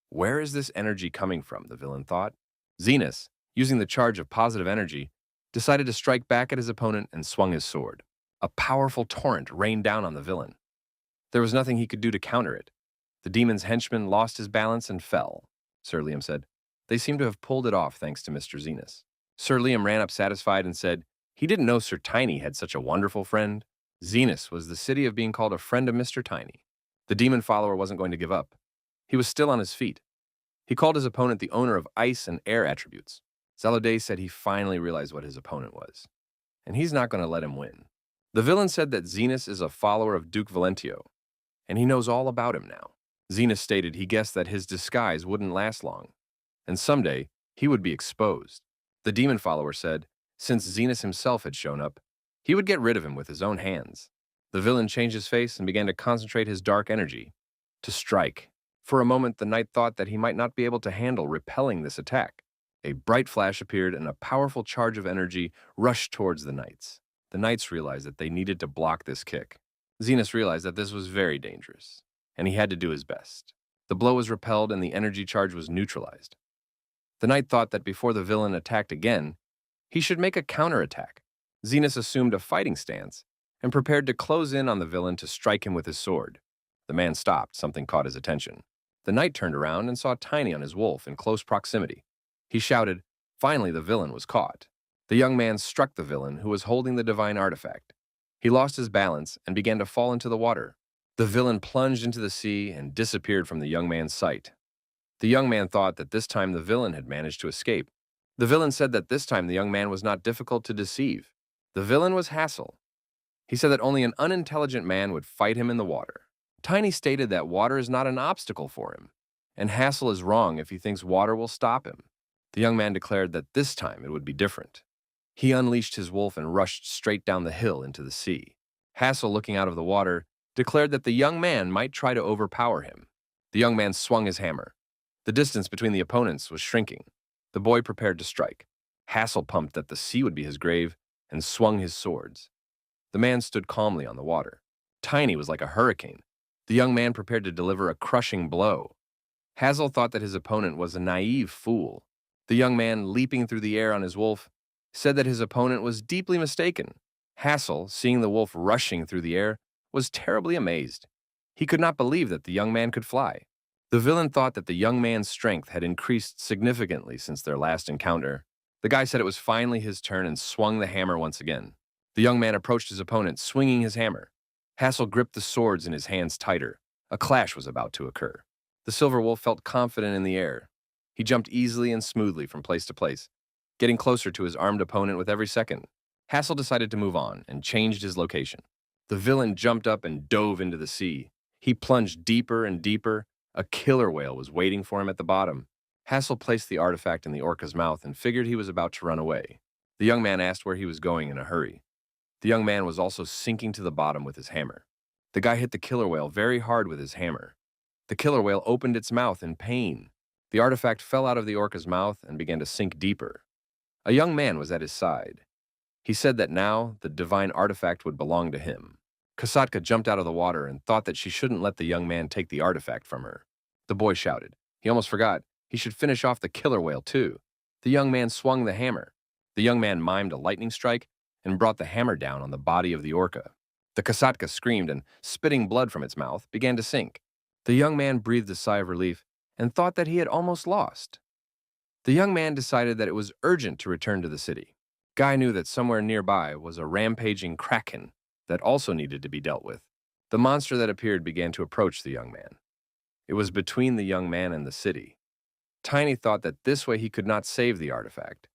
Where is this energy coming from, the villain thought. Xenus, using the charge of positive energy, decided to strike back at his opponent and swung his sword. A powerful torrent rained down on the villain. There was nothing he could do to counter it. The demon's henchman lost his balance and fell, Sir Liam said. They seem to have pulled it off thanks to Mr. Xenus. Sir Liam ran up satisfied and said he didn't know Sir Tiny had such a wonderful friend. Xenus was the city of being called a friend of Mr. Tiny. The demon follower wasn't going to give up. He was still on his feet. He called his opponent the owner of ice and air attributes. Zalodé said he finally realized what his opponent was, and he's not going to let him win. The villain said that Xenus is a follower of Duke Valentio, and he knows all about him now. Xenus stated he guessed that his disguise wouldn't last long, and someday he would be exposed. The demon follower said, since Xenus himself had shown up, he would get rid of him with his own hands. The villain changed his face and began to concentrate his dark energy to strike. For a moment, the knight thought that he might not be able to handle repelling this attack. A bright flash appeared and a powerful charge of energy rushed towards the knights. The knights realized that they needed to block this kick. Xenus realized that this was very dangerous, and he had to do his best. The blow was repelled and the energy charge was neutralized. The knight thought that before the villain attacked again, he should make a counterattack. Xenus assumed a fighting stance and prepared to close in on the villain to strike him with his sword. The man stopped. Something caught his attention. The knight turned around and saw Tiny on his wolf in close proximity. He shouted, finally the villain was caught. The young man struck the villain who was holding the divine artifact. He lost his balance and began to fall into the water. The villain plunged into the sea and disappeared from the young man's sight. The young man thought that this time the villain had managed to escape. The villain said that this time the young man was not difficult to deceive. The villain was Hassel. He said that only an unintelligent man would fight him in the water. Tiny stated that water is not an obstacle for him, and Hassel is wrong if he thinks water will stop him. The young man declared that this time it would be different. He unleashed his wolf and rushed straight down the hill into the sea. Hassel, looking out of the water, declared that the young man might try to overpower him. The young man swung his hammer. The distance between the opponents was shrinking. The boy prepared to strike. Hassel pumped that the sea would be his grave and swung his swords. The man stood calmly on the water. Tiny was like a hurricane. The young man prepared to deliver a crushing blow. Hassel thought that his opponent was a naive fool. The young man, leaping through the air on his wolf, said that his opponent was deeply mistaken. Hassel, seeing the wolf rushing through the air, was terribly amazed. He could not believe that the young man could fly. The villain thought that the young man's strength had increased significantly since their last encounter. The guy said it was finally his turn and swung the hammer once again. The young man approached his opponent, swinging his hammer. Hassel gripped the swords in his hands tighter. A clash was about to occur. The silver wolf felt confident in the air. He jumped easily and smoothly from place to place, getting closer to his armed opponent with every second. Hassel decided to move on and changed his location. The villain jumped up and dove into the sea. He plunged deeper and deeper. A killer whale was waiting for him at the bottom. Hassel placed the artifact in the orca's mouth and figured he was about to run away. The young man asked where he was going in a hurry. The young man was also sinking to the bottom with his hammer. The guy hit the killer whale very hard with his hammer. The killer whale opened its mouth in pain. The artifact fell out of the orca's mouth and began to sink deeper. A young man was at his side. He said that now the divine artifact would belong to him. Kasatka jumped out of the water and thought that she shouldn't let the young man take the artifact from her. The boy shouted. He almost forgot. He should finish off the killer whale too. The young man swung the hammer. The young man mimed a lightning strike and brought the hammer down on the body of the orca. The Kasatka screamed and, spitting blood from its mouth, began to sink. The young man breathed a sigh of relief and thought that he had almost lost. The young man decided that it was urgent to return to the city. Guy knew that somewhere nearby was a rampaging Kraken that also needed to be dealt with. The monster that appeared began to approach the young man. It was between the young man and the city. Tiny thought that this way he could not save the artifact,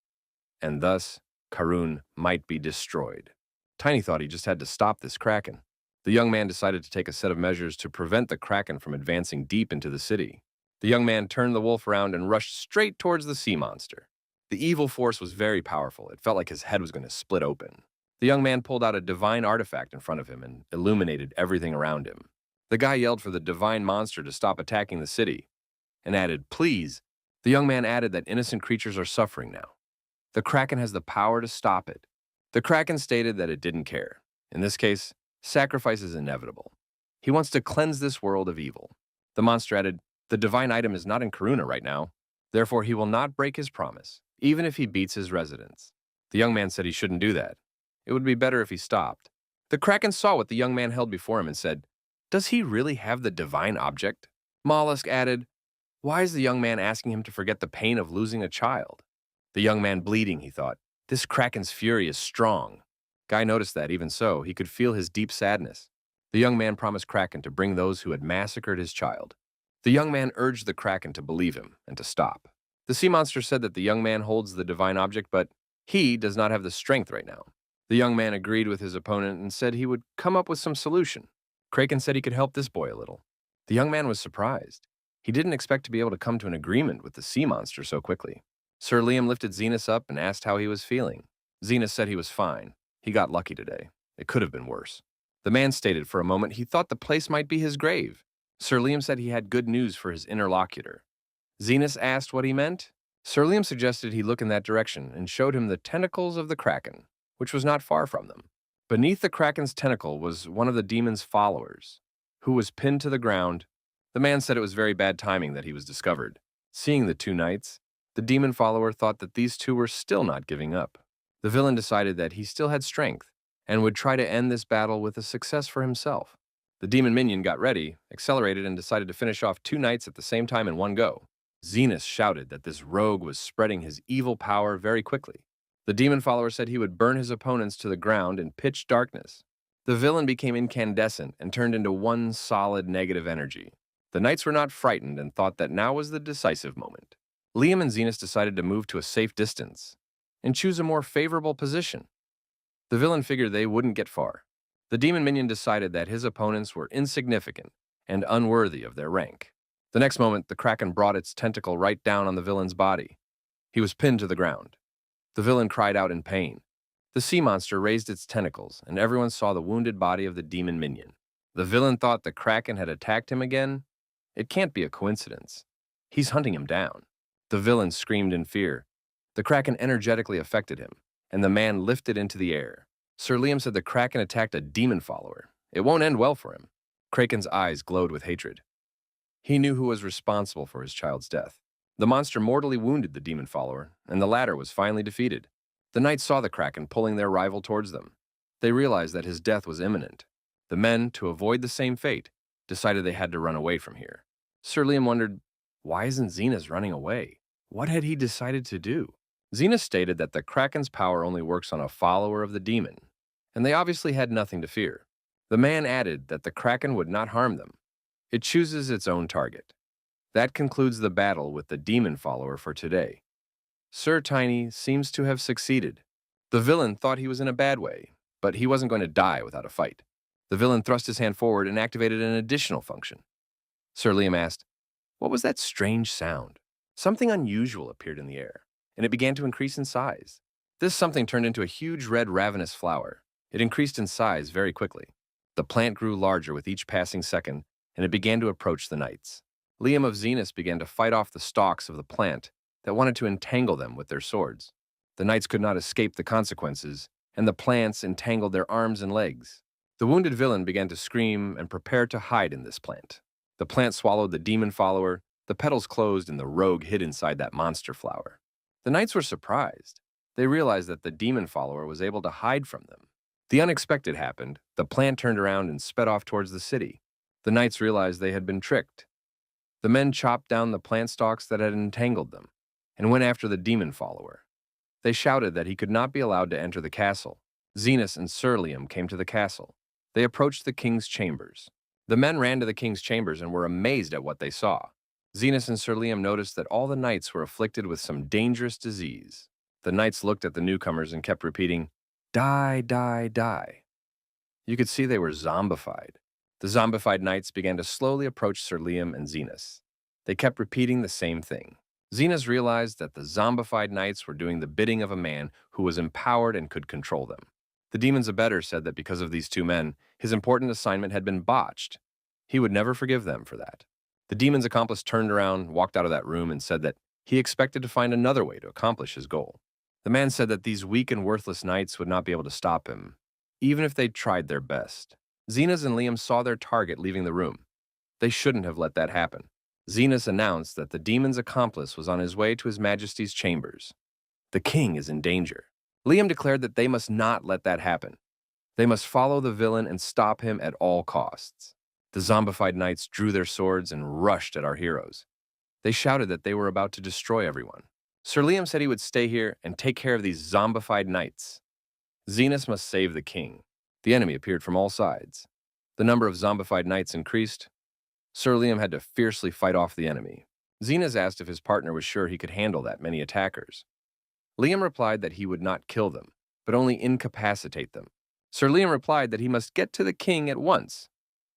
and thus Karun might be destroyed. Tiny thought he just had to stop this Kraken. The young man decided to take a set of measures to prevent the Kraken from advancing deep into the city. The young man turned the wolf around and rushed straight towards the sea monster. The evil force was very powerful. It felt like his head was going to split open. The young man pulled out a divine artifact in front of him and illuminated everything around him. The guy yelled for the divine monster to stop attacking the city and added, "Please." The young man added that innocent creatures are suffering now. The Kraken has the power to stop it. The Kraken stated that it didn't care. In this case, sacrifice is inevitable. He wants to cleanse this world of evil. The monster added, "The divine item is not in Karuna right now. Therefore, he will not break his promise, even if he beats his residents." The young man said he shouldn't do that. It would be better if he stopped. The Kraken saw what the young man held before him and said, "Does he really have the divine object?" Mollusk added, "Why is the young man asking him to forget the pain of losing a child?" The young man bleeding, he thought. This Kraken's fury is strong. Guy noticed that, even so, he could feel his deep sadness. The young man promised Kraken to bring those who had massacred his child. The young man urged the Kraken to believe him and to stop. The sea monster said that the young man holds the divine object, but he does not have the strength right now. The young man agreed with his opponent and said he would come up with some solution. Kraken said he could help this boy a little. The young man was surprised. He didn't expect to be able to come to an agreement with the sea monster so quickly. Sir Liam lifted Zenas up and asked how he was feeling. Zenas said he was fine. He got lucky today. It could have been worse. The man stated for a moment he thought the place might be his grave. Sir Liam said he had good news for his interlocutor. Zenas asked what he meant. Sir Liam suggested he look in that direction and showed him the tentacles of the Kraken, which was not far from them. Beneath the Kraken's tentacle was one of the demon's followers, who was pinned to the ground. The man said it was very bad timing that he was discovered. Seeing the two knights, the demon follower thought that these two were still not giving up. The villain decided that he still had strength and would try to end this battle with a success for himself. The demon minion got ready, accelerated, and decided to finish off two knights at the same time in one go. Zenas shouted that this rogue was spreading his evil power very quickly. The demon follower said he would burn his opponents to the ground in pitch darkness. The villain became incandescent and turned into one solid negative energy. The knights were not frightened and thought that now was the decisive moment. Liam and Zenas decided to move to a safe distance and choose a more favorable position. The villain figured they wouldn't get far. The demon minion decided that his opponents were insignificant and unworthy of their rank. The next moment, the Kraken brought its tentacle right down on the villain's body. He was pinned to the ground. The villain cried out in pain. The sea monster raised its tentacles, and everyone saw the wounded body of the demon minion. The villain thought the Kraken had attacked him again. It can't be a coincidence. He's hunting him down. The villain screamed in fear. The Kraken energetically affected him, and the man lifted into the air. Sir Liam said the Kraken attacked a demon follower. It won't end well for him. Kraken's eyes glowed with hatred. He knew who was responsible for his child's death. The monster mortally wounded the demon follower, and the latter was finally defeated. The knights saw the Kraken pulling their rival towards them. They realized that his death was imminent. The men, to avoid the same fate, decided they had to run away from here. Sir Liam wondered, why isn't Zenas running away? What had he decided to do? Zenas stated that the Kraken's power only works on a follower of the demon, and they obviously had nothing to fear. The man added that the Kraken would not harm them. It chooses its own target. That concludes the battle with the demon follower for today. Sir Tiny seems to have succeeded. The villain thought he was in a bad way, but he wasn't going to die without a fight. The villain thrust his hand forward and activated an additional function. Sir Liam asked, "What was that strange sound?" Something unusual appeared in the air, and it began to increase in size. This something turned into a huge red ravenous flower. It increased in size very quickly. The plant grew larger with each passing second, and it began to approach the knights. Liam of Zenas began to fight off the stalks of the plant that wanted to entangle them with their swords. The knights could not escape the consequences, and the plants entangled their arms and legs. The wounded villain began to scream and prepare to hide in this plant. The plant swallowed the demon follower, the petals closed, and the rogue hid inside that monster flower. The knights were surprised. They realized that the demon follower was able to hide from them. The unexpected happened. The plant turned around and sped off towards the city. The knights realized they had been tricked. The men chopped down the plant stalks that had entangled them and went after the demon follower. They shouted that he could not be allowed to enter the castle. Zenas and Sir Liam came to the castle. They approached the king's chambers. The men ran to the king's chambers and were amazed at what they saw. Zenas and Sir Liam noticed that all the knights were afflicted with some dangerous disease. The knights looked at the newcomers and kept repeating, "Die, die, die." You could see they were zombified. The zombified knights began to slowly approach Sir Liam and Zenas. They kept repeating the same thing. Zenas realized that the zombified knights were doing the bidding of a man who was empowered and could control them. The demon's abettor said that because of these two men, his important assignment had been botched. He would never forgive them for that. The demon's accomplice turned around, walked out of that room, and said that he expected to find another way to accomplish his goal. The man said that these weak and worthless knights would not be able to stop him, even if they tried their best. Zenas and Liam saw their target leaving the room. They shouldn't have let that happen. Zenas announced that the demon's accomplice was on his way to His Majesty's chambers. The king is in danger. Liam declared that they must not let that happen. They must follow the villain and stop him at all costs. The zombified knights drew their swords and rushed at our heroes. They shouted that they were about to destroy everyone. Sir Liam said he would stay here and take care of these zombified knights. Zenas must save the king. The enemy appeared from all sides. The number of zombified knights increased. Sir Liam had to fiercely fight off the enemy. Zenas asked if his partner was sure he could handle that many attackers. Liam replied that he would not kill them, but only incapacitate them. Sir Liam replied that he must get to the king at once,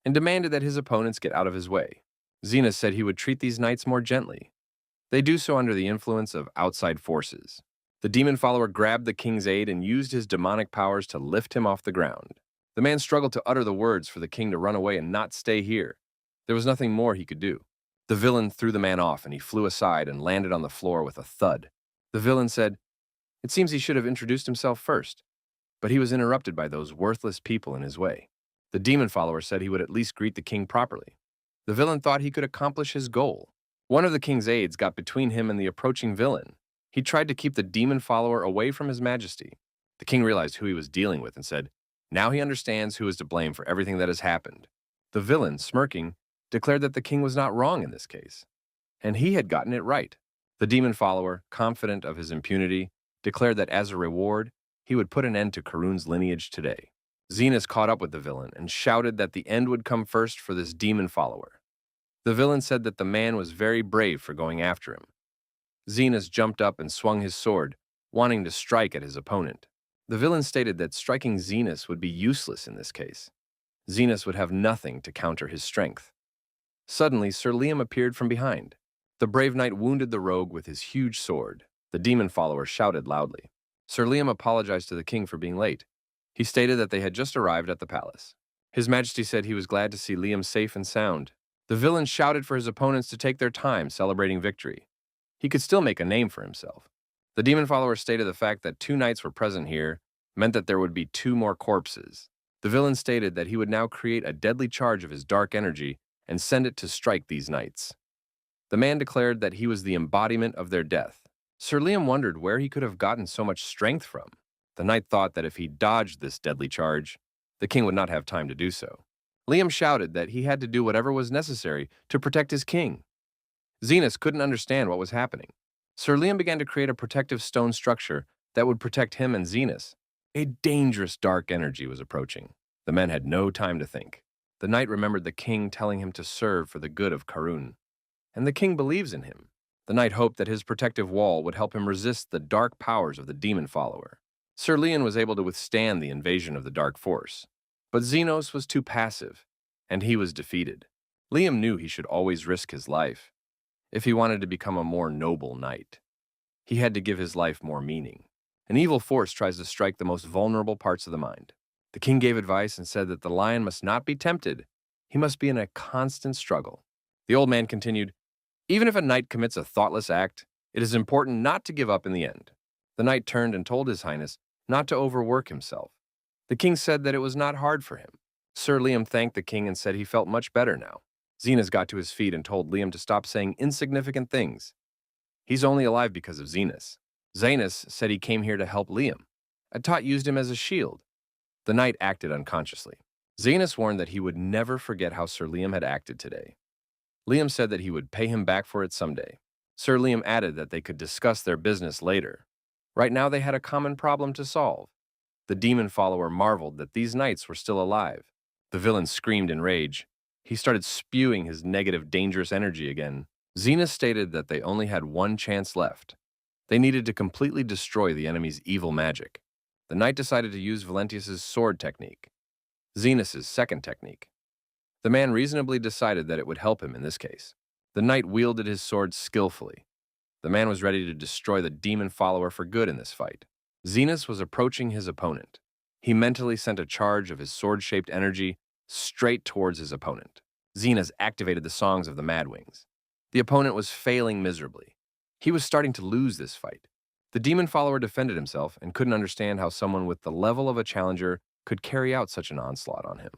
and demanded that his opponents get out of his way. Zenas said he would treat these knights more gently. They do so under the influence of outside forces. The demon follower grabbed the king's aide and used his demonic powers to lift him off the ground. The man struggled to utter the words for the king to run away and not stay here. There was nothing more he could do. The villain threw the man off and he flew aside and landed on the floor with a thud. The villain said, "It seems he should have introduced himself first," but he was interrupted by those worthless people in his way. The demon follower said he would at least greet the king properly. The villain thought he could accomplish his goal. One of the king's aides got between him and the approaching villain. He tried to keep the demon follower away from His Majesty. The king realized who he was dealing with and said, now he understands who is to blame for everything that has happened. The villain, smirking, declared that the king was not wrong in this case, and he had gotten it right. The demon follower, confident of his impunity, declared that as a reward, he would put an end to Karun's lineage today. Zenas caught up with the villain and shouted that the end would come first for this demon follower. The villain said that the man was very brave for going after him. Zenas jumped up and swung his sword, wanting to strike at his opponent. The villain stated that striking Zenas would be useless in this case. Zenas would have nothing to counter his strength. Suddenly, Sir Liam appeared from behind. The brave knight wounded the rogue with his huge sword. The demon follower shouted loudly. Sir Liam apologized to the king for being late. He stated that they had just arrived at the palace. His Majesty said he was glad to see Liam safe and sound. The villain shouted for his opponents to take their time celebrating victory. He could still make a name for himself. The demon follower stated the fact that 2 knights were present here meant that there would be 2 more corpses. The villain stated that he would now create a deadly charge of his dark energy and send it to strike these knights. The man declared that he was the embodiment of their death. Sir Liam wondered where he could have gotten so much strength from. The knight thought that if he dodged this deadly charge, the king would not have time to do so. Liam shouted that he had to do whatever was necessary to protect his king. Zenas couldn't understand what was happening. Sir Liam began to create a protective stone structure that would protect him and Zenas. A dangerous dark energy was approaching. The men had no time to think. The knight remembered the king telling him to serve for the good of Karun, and the king believes in him. The knight hoped that his protective wall would help him resist the dark powers of the demon follower. Sir Liam was able to withstand the invasion of the dark force, but Zenos was too passive, and he was defeated. Liam knew he should always risk his life if he wanted to become a more noble knight. He had to give his life more meaning. An evil force tries to strike the most vulnerable parts of the mind. The king gave advice and said that the lion must not be tempted. He must be in a constant struggle. The old man continued, "Even if a knight commits a thoughtless act, it is important not to give up in the end." The knight turned and told His Highness not to overwork himself. The king said that it was not hard for him. Sir Liam thanked the king and said he felt much better now. Zenas got to his feet and told Liam to stop saying insignificant things. He's only alive because of Zenas. Zenas said he came here to help Liam. Atat used him as a shield. The knight acted unconsciously. Zenas warned that he would never forget how Sir Liam had acted today. Liam said that he would pay him back for it someday. Sir Liam added that they could discuss their business later. Right now they had a common problem to solve. The demon follower marveled that these knights were still alive. The villain screamed in rage. He started spewing his negative, dangerous energy again. Zenas stated that they only had one chance left. They needed to completely destroy the enemy's evil magic. The knight decided to use Valentius's sword technique, Zenas' second technique. The man reasonably decided that it would help him in this case. The knight wielded his sword skillfully. The man was ready to destroy the demon follower for good in this fight. Zenas was approaching his opponent. He mentally sent a charge of his sword-shaped energy straight towards his opponent. Zenas activated the songs of the Madwings. The opponent was failing miserably. He was starting to lose this fight. The demon follower defended himself and couldn't understand how someone with the level of a challenger could carry out such an onslaught on him.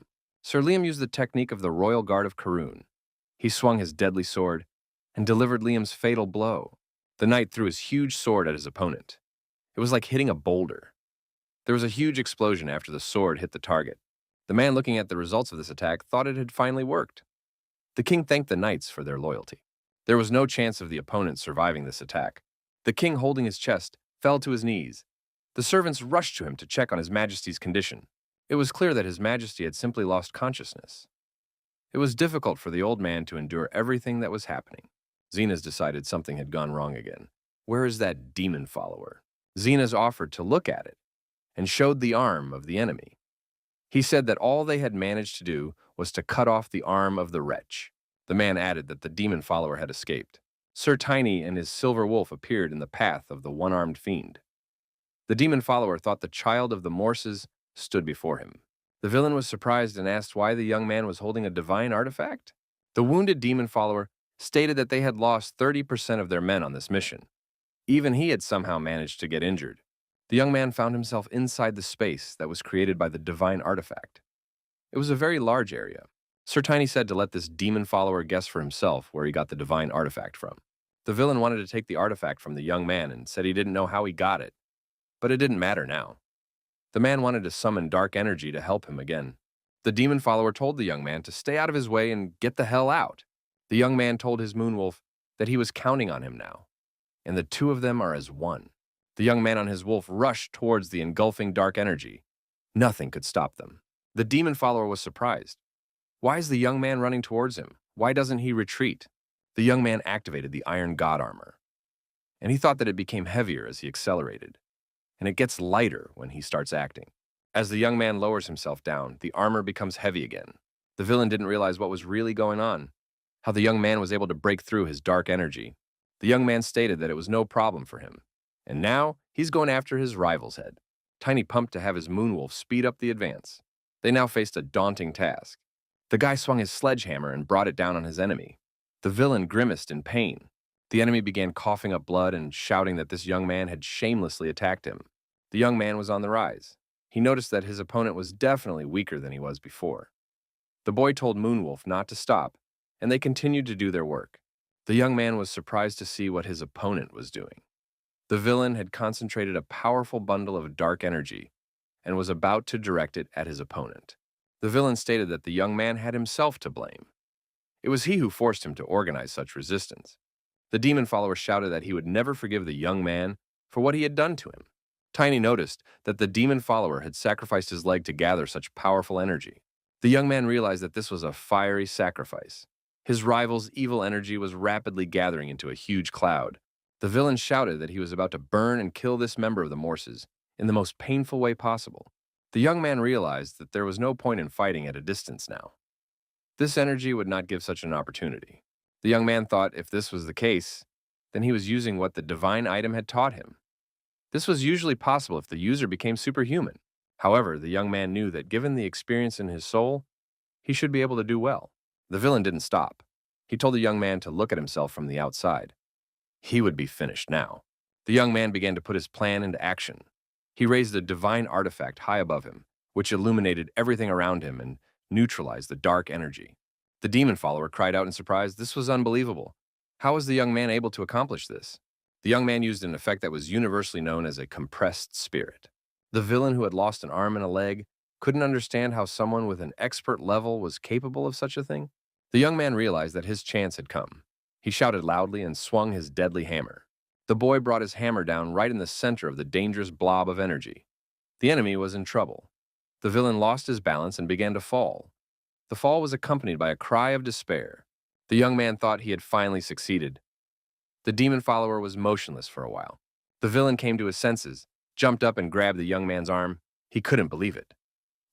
Sir Liam used the technique of the Royal Guard of Karun. He swung his deadly sword and delivered Liam's fatal blow. The knight threw his huge sword at his opponent. It was like hitting a boulder. There was a huge explosion after the sword hit the target. The man looking at the results of this attack thought it had finally worked. The king thanked the knights for their loyalty. There was no chance of the opponent surviving this attack. The king, holding his chest, fell to his knees. The servants rushed to him to check on His Majesty's condition. It was clear that His Majesty had simply lost consciousness. It was difficult for the old man to endure everything that was happening. Zenas decided something had gone wrong again. Where is that demon follower? Zenas offered to look at it and showed the arm of the enemy. He said that all they had managed to do was to cut off the arm of the wretch. The man added that the demon follower had escaped. Sir Tiny and his silver wolf appeared in the path of the one-armed fiend. The demon follower thought the child of the Morses stood before him. The villain was surprised and asked why the young man was holding a divine artifact. The wounded demon follower stated that they had lost 30% of their men on this mission. Even he had somehow managed to get injured. The young man found himself inside the space that was created by the divine artifact. It was a very large area. Sir Tiny said to let this demon follower guess for himself where he got the divine artifact from. The villain wanted to take the artifact from the young man and said he didn't know how he got it, but it didn't matter now. The man wanted to summon dark energy to help him again. The demon follower told the young man to stay out of his way and get the hell out. The young man told his moonwolf that he was counting on him now, and the two of them are as one. The young man on his wolf rushed towards the engulfing dark energy. Nothing could stop them. The demon follower was surprised. Why is the young man running towards him? Why doesn't he retreat? The young man activated the Iron God armor, and he thought that it became heavier as he accelerated, and it gets lighter when he starts acting. As the young man lowers himself down, the armor becomes heavy again. The villain didn't realize what was really going on, how the young man was able to break through his dark energy. The young man stated that it was no problem for him, and now he's going after his rival's head. Tiny pumped to have his moonwolf speed up the advance. They now faced a daunting task. The guy swung his sledgehammer and brought it down on his enemy. The villain grimaced in pain. The enemy began coughing up blood and shouting that this young man had shamelessly attacked him. The young man was on the rise. He noticed that his opponent was definitely weaker than he was before. The boy told Moonwolf not to stop, and they continued to do their work. The young man was surprised to see what his opponent was doing. The villain had concentrated a powerful bundle of dark energy and was about to direct it at his opponent. The villain stated that the young man had himself to blame. It was he who forced him to organize such resistance. The demon follower shouted that he would never forgive the young man for what he had done to him. Tiny noticed that the demon follower had sacrificed his leg to gather such powerful energy. The young man realized that this was a fiery sacrifice. His rival's evil energy was rapidly gathering into a huge cloud. The villain shouted that he was about to burn and kill this member of the Morses in the most painful way possible. The young man realized that there was no point in fighting at a distance now. This energy would not give such an opportunity. The young man thought if this was the case, then he was using what the divine item had taught him. This was usually possible if the user became superhuman. However, the young man knew that given the experience in his soul, he should be able to do well. The villain didn't stop. He told the young man to look at himself from the outside. He would be finished now. The young man began to put his plan into action. He raised a divine artifact high above him, which illuminated everything around him and neutralized the dark energy. The demon follower cried out in surprise. This was unbelievable. How was the young man able to accomplish this? The young man used an effect that was universally known as a compressed spirit. The villain, who had lost an arm and a leg, couldn't understand how someone with an expert level was capable of such a thing. The young man realized that his chance had come. He shouted loudly and swung his deadly hammer. The boy brought his hammer down right in the center of the dangerous blob of energy. The enemy was in trouble. The villain lost his balance and began to fall. The fall was accompanied by a cry of despair. The young man thought he had finally succeeded. The demon follower was motionless for a while. The villain came to his senses, jumped up and grabbed the young man's arm. He couldn't believe it,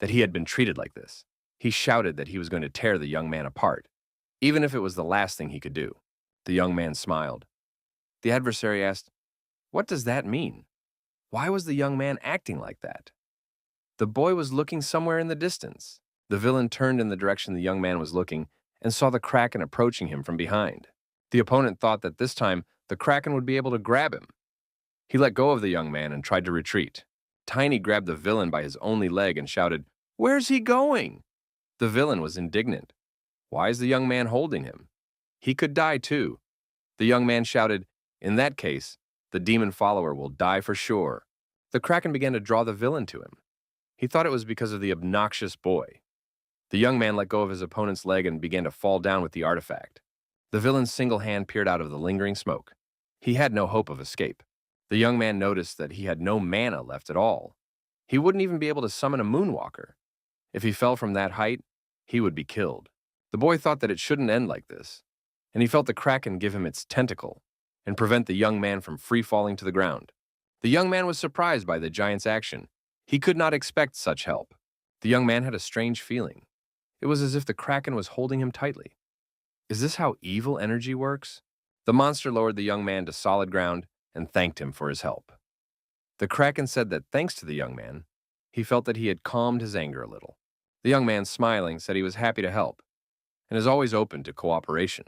that he had been treated like this. He shouted that he was going to tear the young man apart, even if it was the last thing he could do. The young man smiled. The adversary asked, "What does that mean? Why was the young man acting like that?" The boy was looking somewhere in the distance. The villain turned in the direction the young man was looking and saw the Kraken approaching him from behind. The opponent thought that this time the Kraken would be able to grab him. He let go of the young man and tried to retreat. Tiny grabbed the villain by his only leg and shouted, "Where's he going?" The villain was indignant. Why is the young man holding him? He could die too. The young man shouted, "In that case, the demon follower will die for sure." The Kraken began to draw the villain to him. He thought it was because of the obnoxious boy. The young man let go of his opponent's leg and began to fall down with the artifact. The villain's single hand peered out of the lingering smoke. He had no hope of escape. The young man noticed that he had no mana left at all. He wouldn't even be able to summon a moonwalker. If he fell from that height, he would be killed. The boy thought that it shouldn't end like this, and he felt the Kraken give him its tentacle and prevent the young man from free-falling to the ground. The young man was surprised by the giant's action. He could not expect such help. The young man had a strange feeling. It was as if the Kraken was holding him tightly. Is this how evil energy works? The monster lowered the young man to solid ground and thanked him for his help. The Kraken said that thanks to the young man, he felt that he had calmed his anger a little. The young man, smiling, said he was happy to help and is always open to cooperation.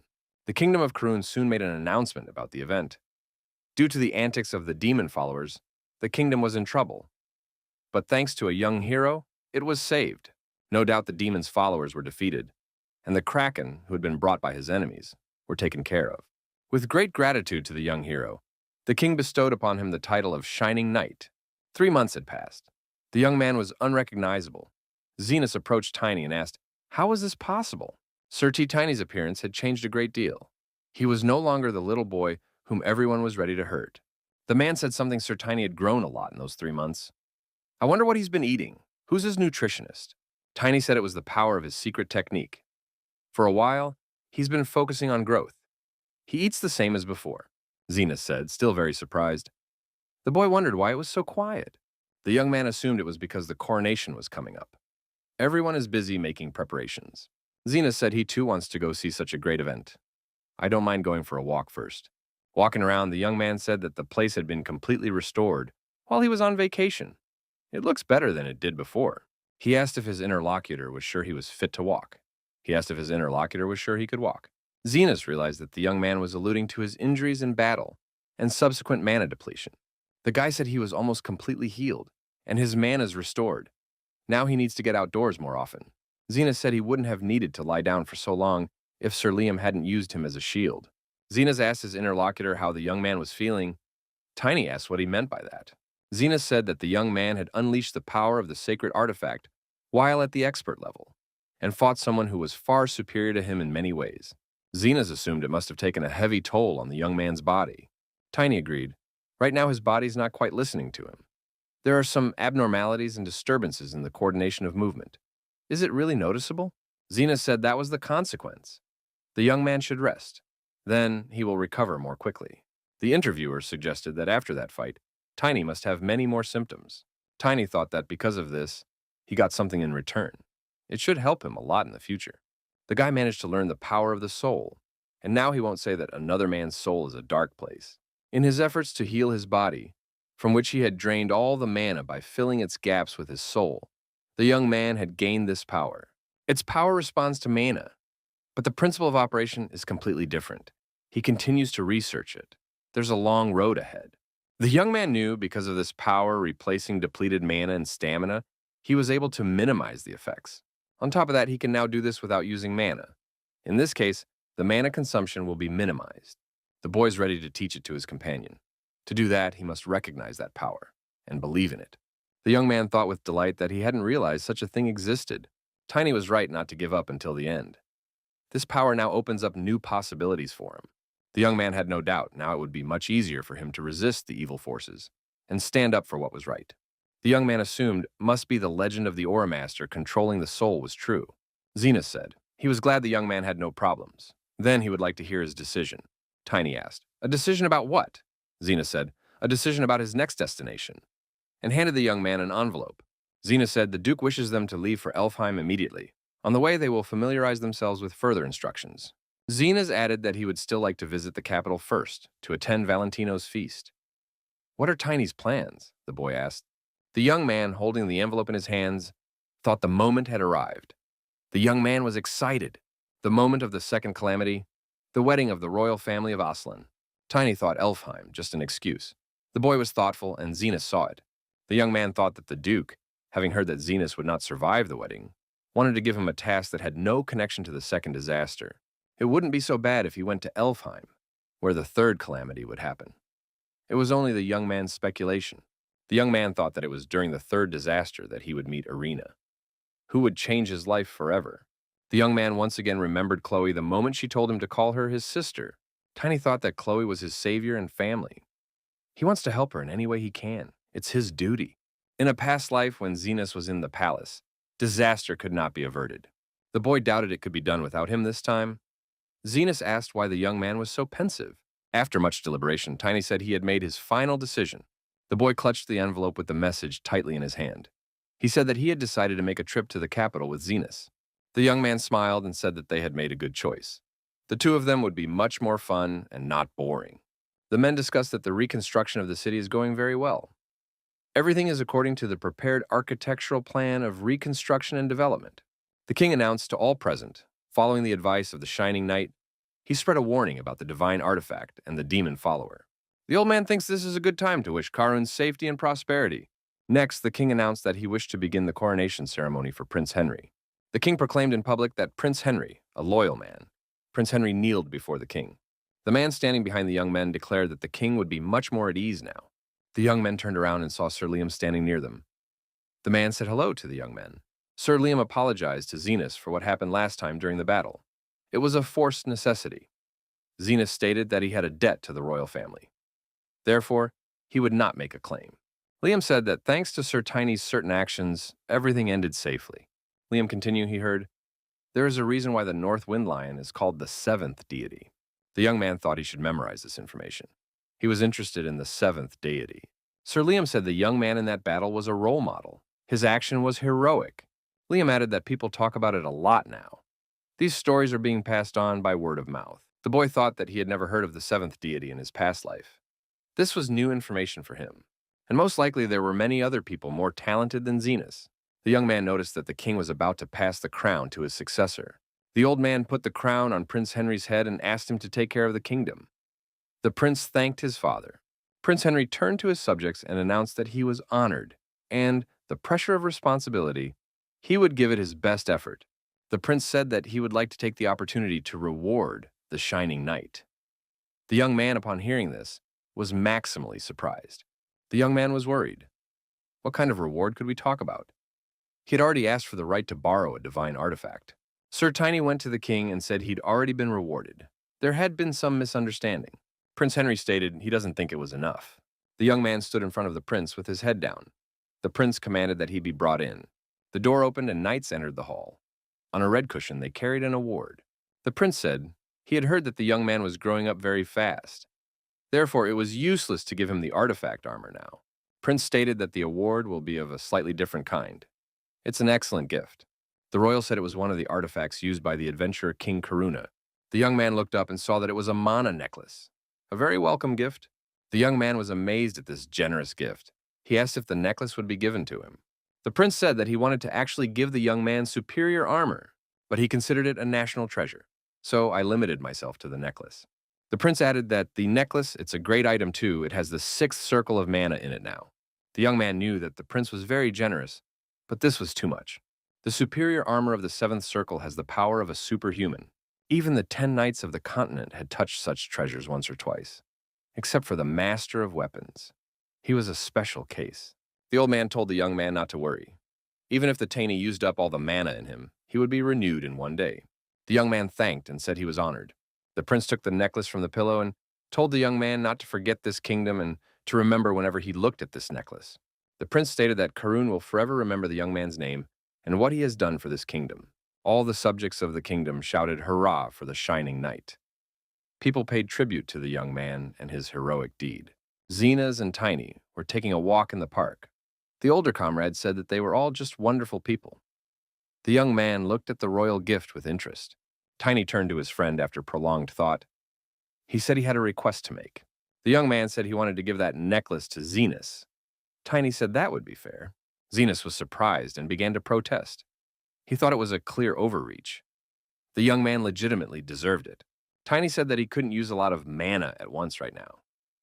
The Kingdom of Karun soon made an announcement about the event. Due to the antics of the demon followers, the kingdom was in trouble. But thanks to a young hero, it was saved. No doubt the demon's followers were defeated, and the Kraken, who had been brought by his enemies, were taken care of. With great gratitude to the young hero, the king bestowed upon him the title of Shining Knight. 3 months had passed. The young man was unrecognizable. Zenas approached Tiny and asked, "How was this possible?" Sir T. Tiny's appearance had changed a great deal. He was no longer the little boy whom everyone was ready to hurt. The man said something Sir Tiny had grown a lot in those 3 months. "I wonder what he's been eating. Who's his nutritionist?" Tiny said it was the power of his secret technique. For a while, he's been focusing on growth. He eats the same as before, Zenas said, still very surprised. The boy wondered why it was so quiet. The young man assumed it was because the coronation was coming up. Everyone is busy making preparations. Zenas said he too wants to go see such a great event. "I don't mind going for a walk first." Walking around, the young man said that the place had been completely restored while he was on vacation. It looks better than it did before. He asked if his interlocutor was sure he was fit to walk. He asked if his interlocutor was sure he could walk. Zenas realized that the young man was alluding to his injuries in battle and subsequent mana depletion. The guy said he was almost completely healed, and his mana is restored. Now he needs to get outdoors more often. Zenas said he wouldn't have needed to lie down for so long if Sir Liam hadn't used him as a shield. Zenas asked his interlocutor how the young man was feeling. Tiny asked what he meant by that. Xena said that the young man had unleashed the power of the sacred artifact while at the expert level, and fought someone who was far superior to him in many ways. Xena's assumed it must have taken a heavy toll on the young man's body. Tiny agreed. Right now his body's not quite listening to him. There are some abnormalities and disturbances in the coordination of movement. Is it really noticeable? Xena said that was the consequence. The young man should rest. Then he will recover more quickly. The interviewer suggested that after that fight, Tiny must have many more symptoms. Tiny thought that because of this, he got something in return. It should help him a lot in the future. The guy managed to learn the power of the soul, and now he won't say that another man's soul is a dark place. In his efforts to heal his body, from which he had drained all the mana by filling its gaps with his soul, the young man had gained this power. Its power responds to mana, but the principle of operation is completely different. He continues to research it. There's a long road ahead. The young man knew because of this power replacing depleted mana and stamina, he was able to minimize the effects. On top of that, he can now do this without using mana. In this case, the mana consumption will be minimized. The boy's ready to teach it to his companion. To do that, he must recognize that power and believe in it. The young man thought with delight that he hadn't realized such a thing existed. Tiny was right not to give up until the end. This power now opens up new possibilities for him. The young man had no doubt now it would be much easier for him to resist the evil forces and stand up for what was right. The young man assumed must be the legend of the Aura Master controlling the soul was true. Xena said he was glad the young man had no problems. Then he would like to hear his decision. Tiny asked, "A decision about what?" Xena said, "A decision about his next destination," and handed the young man an envelope. Xena said the Duke wishes them to leave for Elfheim immediately. On the way, they will familiarize themselves with further instructions. Xena's added that he would still like to visit the capital first, to attend Valentino's feast. "What are Tiny's plans?" the boy asked. The young man, holding the envelope in his hands, thought the moment had arrived. The young man was excited. The moment of the second calamity, the wedding of the royal family of Aslan. Tiny thought Elfheim, just an excuse. The boy was thoughtful, and Xena saw it. The young man thought that the Duke, having heard that Xenas would not survive the wedding, wanted to give him a task that had no connection to the second disaster. It wouldn't be so bad if he went to Elfheim, where the third calamity would happen. It was only the young man's speculation. The young man thought that it was during the third disaster that he would meet Irina, who would change his life forever. The young man once again remembered Khloe the moment she told him to call her his sister. Tiny thought that Khloe was his savior and family. He wants to help her in any way he can. It's his duty. In a past life when Xenas was in the palace, disaster could not be averted. The boy doubted it could be done without him this time. Xenas asked why the young man was so pensive. After much deliberation, Tiny said he had made his final decision. The boy clutched the envelope with the message tightly in his hand. He said that he had decided to make a trip to the capital with Xenas. The young man smiled and said that they had made a good choice. The two of them would be much more fun and not boring. The men discussed that the reconstruction of the city is going very well. Everything is according to the prepared architectural plan of reconstruction and development. The king announced to all present, following the advice of the Shining Knight, he spread a warning about the divine artifact and the demon follower. The old man thinks this is a good time to wish Karun's safety and prosperity. Next, the king announced that he wished to begin the coronation ceremony for Prince Henry. The king proclaimed in public that Prince Henry, a loyal man. Prince Henry kneeled before the king. The man standing behind the young men declared that the king would be much more at ease now. The young men turned around and saw Sir Liam standing near them. The man said hello to the young men. Sir Liam apologized to Xenas for what happened last time during the battle. It was a forced necessity. Xenas stated that he had a debt to the royal family. Therefore, he would not make a claim. Liam said that thanks to Sir Tiny's certain actions, everything ended safely. Liam continued, he heard, "There is a reason why the North Wind Lion is called the seventh deity." The young man thought he should memorize this information. He was interested in the seventh deity. Sir Liam said the young man in that battle was a role model. His action was heroic. Liam added that people talk about it a lot now. These stories are being passed on by word of mouth. The boy thought that he had never heard of the seventh deity in his past life. This was new information for him, and most likely there were many other people more talented than Xenas. The young man noticed that the king was about to pass the crown to his successor. The old man put the crown on Prince Henry's head and asked him to take care of the kingdom. The prince thanked his father. Prince Henry turned to his subjects and announced that he was honored, and, the pressure of responsibility, he would give it his best effort. The prince said that he would like to take the opportunity to reward the Shining Knight. The young man, upon hearing this, was maximally surprised. The young man was worried. What kind of reward could we talk about? He had already asked for the right to borrow a divine artifact. Sir Tiny went to the king and said he'd already been rewarded. There had been some misunderstanding. Prince Henry stated he doesn't think it was enough. The young man stood in front of the prince with his head down. The prince commanded that he be brought in. The door opened and knights entered the hall. On a red cushion, they carried an award. The prince said he had heard that the young man was growing up very fast. Therefore, it was useless to give him the artifact armor now. Prince stated that the award will be of a slightly different kind. It's an excellent gift. The royal said it was one of the artifacts used by the adventurer King Karuna. The young man looked up and saw that it was a mana necklace. A very welcome gift. The young man was amazed at this generous gift. He asked if the necklace would be given to him. The prince said that he wanted to actually give the young man superior armor, but he considered it a national treasure. So I limited myself to the necklace. The prince added that the necklace, it's a great item too, it has the 6th circle of mana in it now. The young man knew that the prince was very generous, but this was too much. The superior armor of the 7th circle has the power of a superhuman. Even the 10 knights of the continent had touched such treasures once or twice, except for the master of weapons. He was a special case. The old man told the young man not to worry. Even if the Tiny used up all the mana in him, he would be renewed in one day. The young man thanked and said he was honored. The prince took the necklace from the pillow and told the young man not to forget this kingdom and to remember whenever he looked at this necklace. The prince stated that Karun will forever remember the young man's name and what he has done for this kingdom. All the subjects of the kingdom shouted hurrah for the shining knight. People paid tribute to the young man and his heroic deed. Zenas and Tiny were taking a walk in the park. The older comrades said that they were all just wonderful people. The young man looked at the royal gift with interest. Tiny turned to his friend after prolonged thought. He said he had a request to make. The young man said he wanted to give that necklace to Zenas. Tiny said that would be fair. Zenas was surprised and began to protest. He thought it was a clear overreach. The young man legitimately deserved it. Tiny said that he couldn't use a lot of mana at once right now.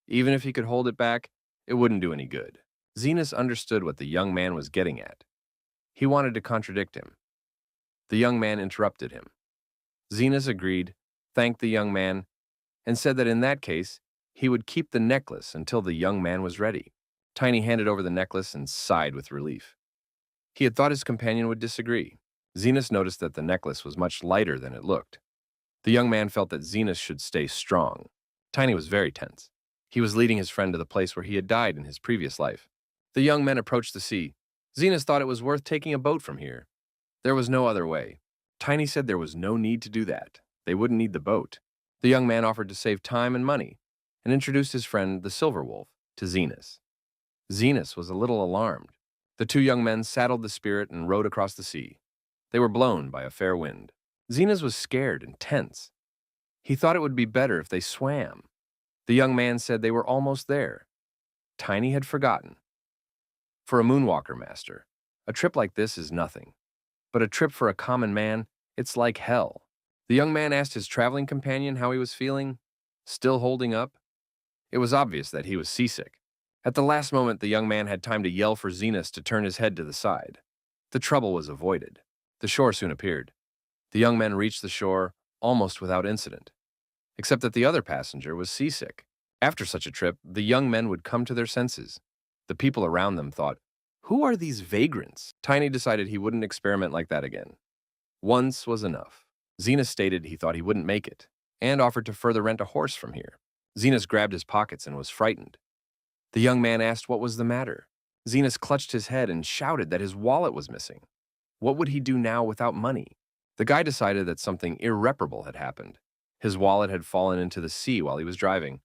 Even if he could hold it back, it wouldn't do any good. Zenas understood what the young man was getting at. He wanted to contradict him. The young man interrupted him. Zenas agreed, thanked the young man, and said that in that case, he would keep the necklace until the young man was ready. Tiny handed over the necklace and sighed with relief. He had thought his companion would disagree. Zenas noticed that the necklace was much lighter than it looked. The young man felt that Zenas should stay strong. Tiny was very tense. He was leading his friend to the place where he had died in his previous life. The young men approached the sea. Zenas thought it was worth taking a boat from here. There was no other way. Tiny said there was no need to do that. They wouldn't need the boat. The young man offered to save time and money and introduced his friend, the Silver Wolf, to Zenas. Zenas was a little alarmed. The two young men saddled the spirit and rowed across the sea. They were blown by a fair wind. Zenas was scared and tense. He thought it would be better if they swam. The young man said they were almost there. Tiny had forgotten. For a moonwalker master, a trip like this is nothing. But a trip for a common man, it's like hell. The young man asked his traveling companion how he was feeling, still holding up. It was obvious that he was seasick. At the last moment, the young man had time to yell for Zenas to turn his head to the side. The trouble was avoided. The shore soon appeared. The young men reached the shore almost without incident, except that the other passenger was seasick. After such a trip, the young men would come to their senses. The people around them thought, "Who are these vagrants?" Tiny decided he wouldn't experiment like that again. Once was enough. Zenas stated he thought he wouldn't make it, and offered to further rent a horse from here. Zenas grabbed his pockets and was frightened. The young man asked what was the matter. Zenas clutched his head and shouted that his wallet was missing. What would he do now without money? The guy decided that something irreparable had happened. His wallet had fallen into the sea while he was driving,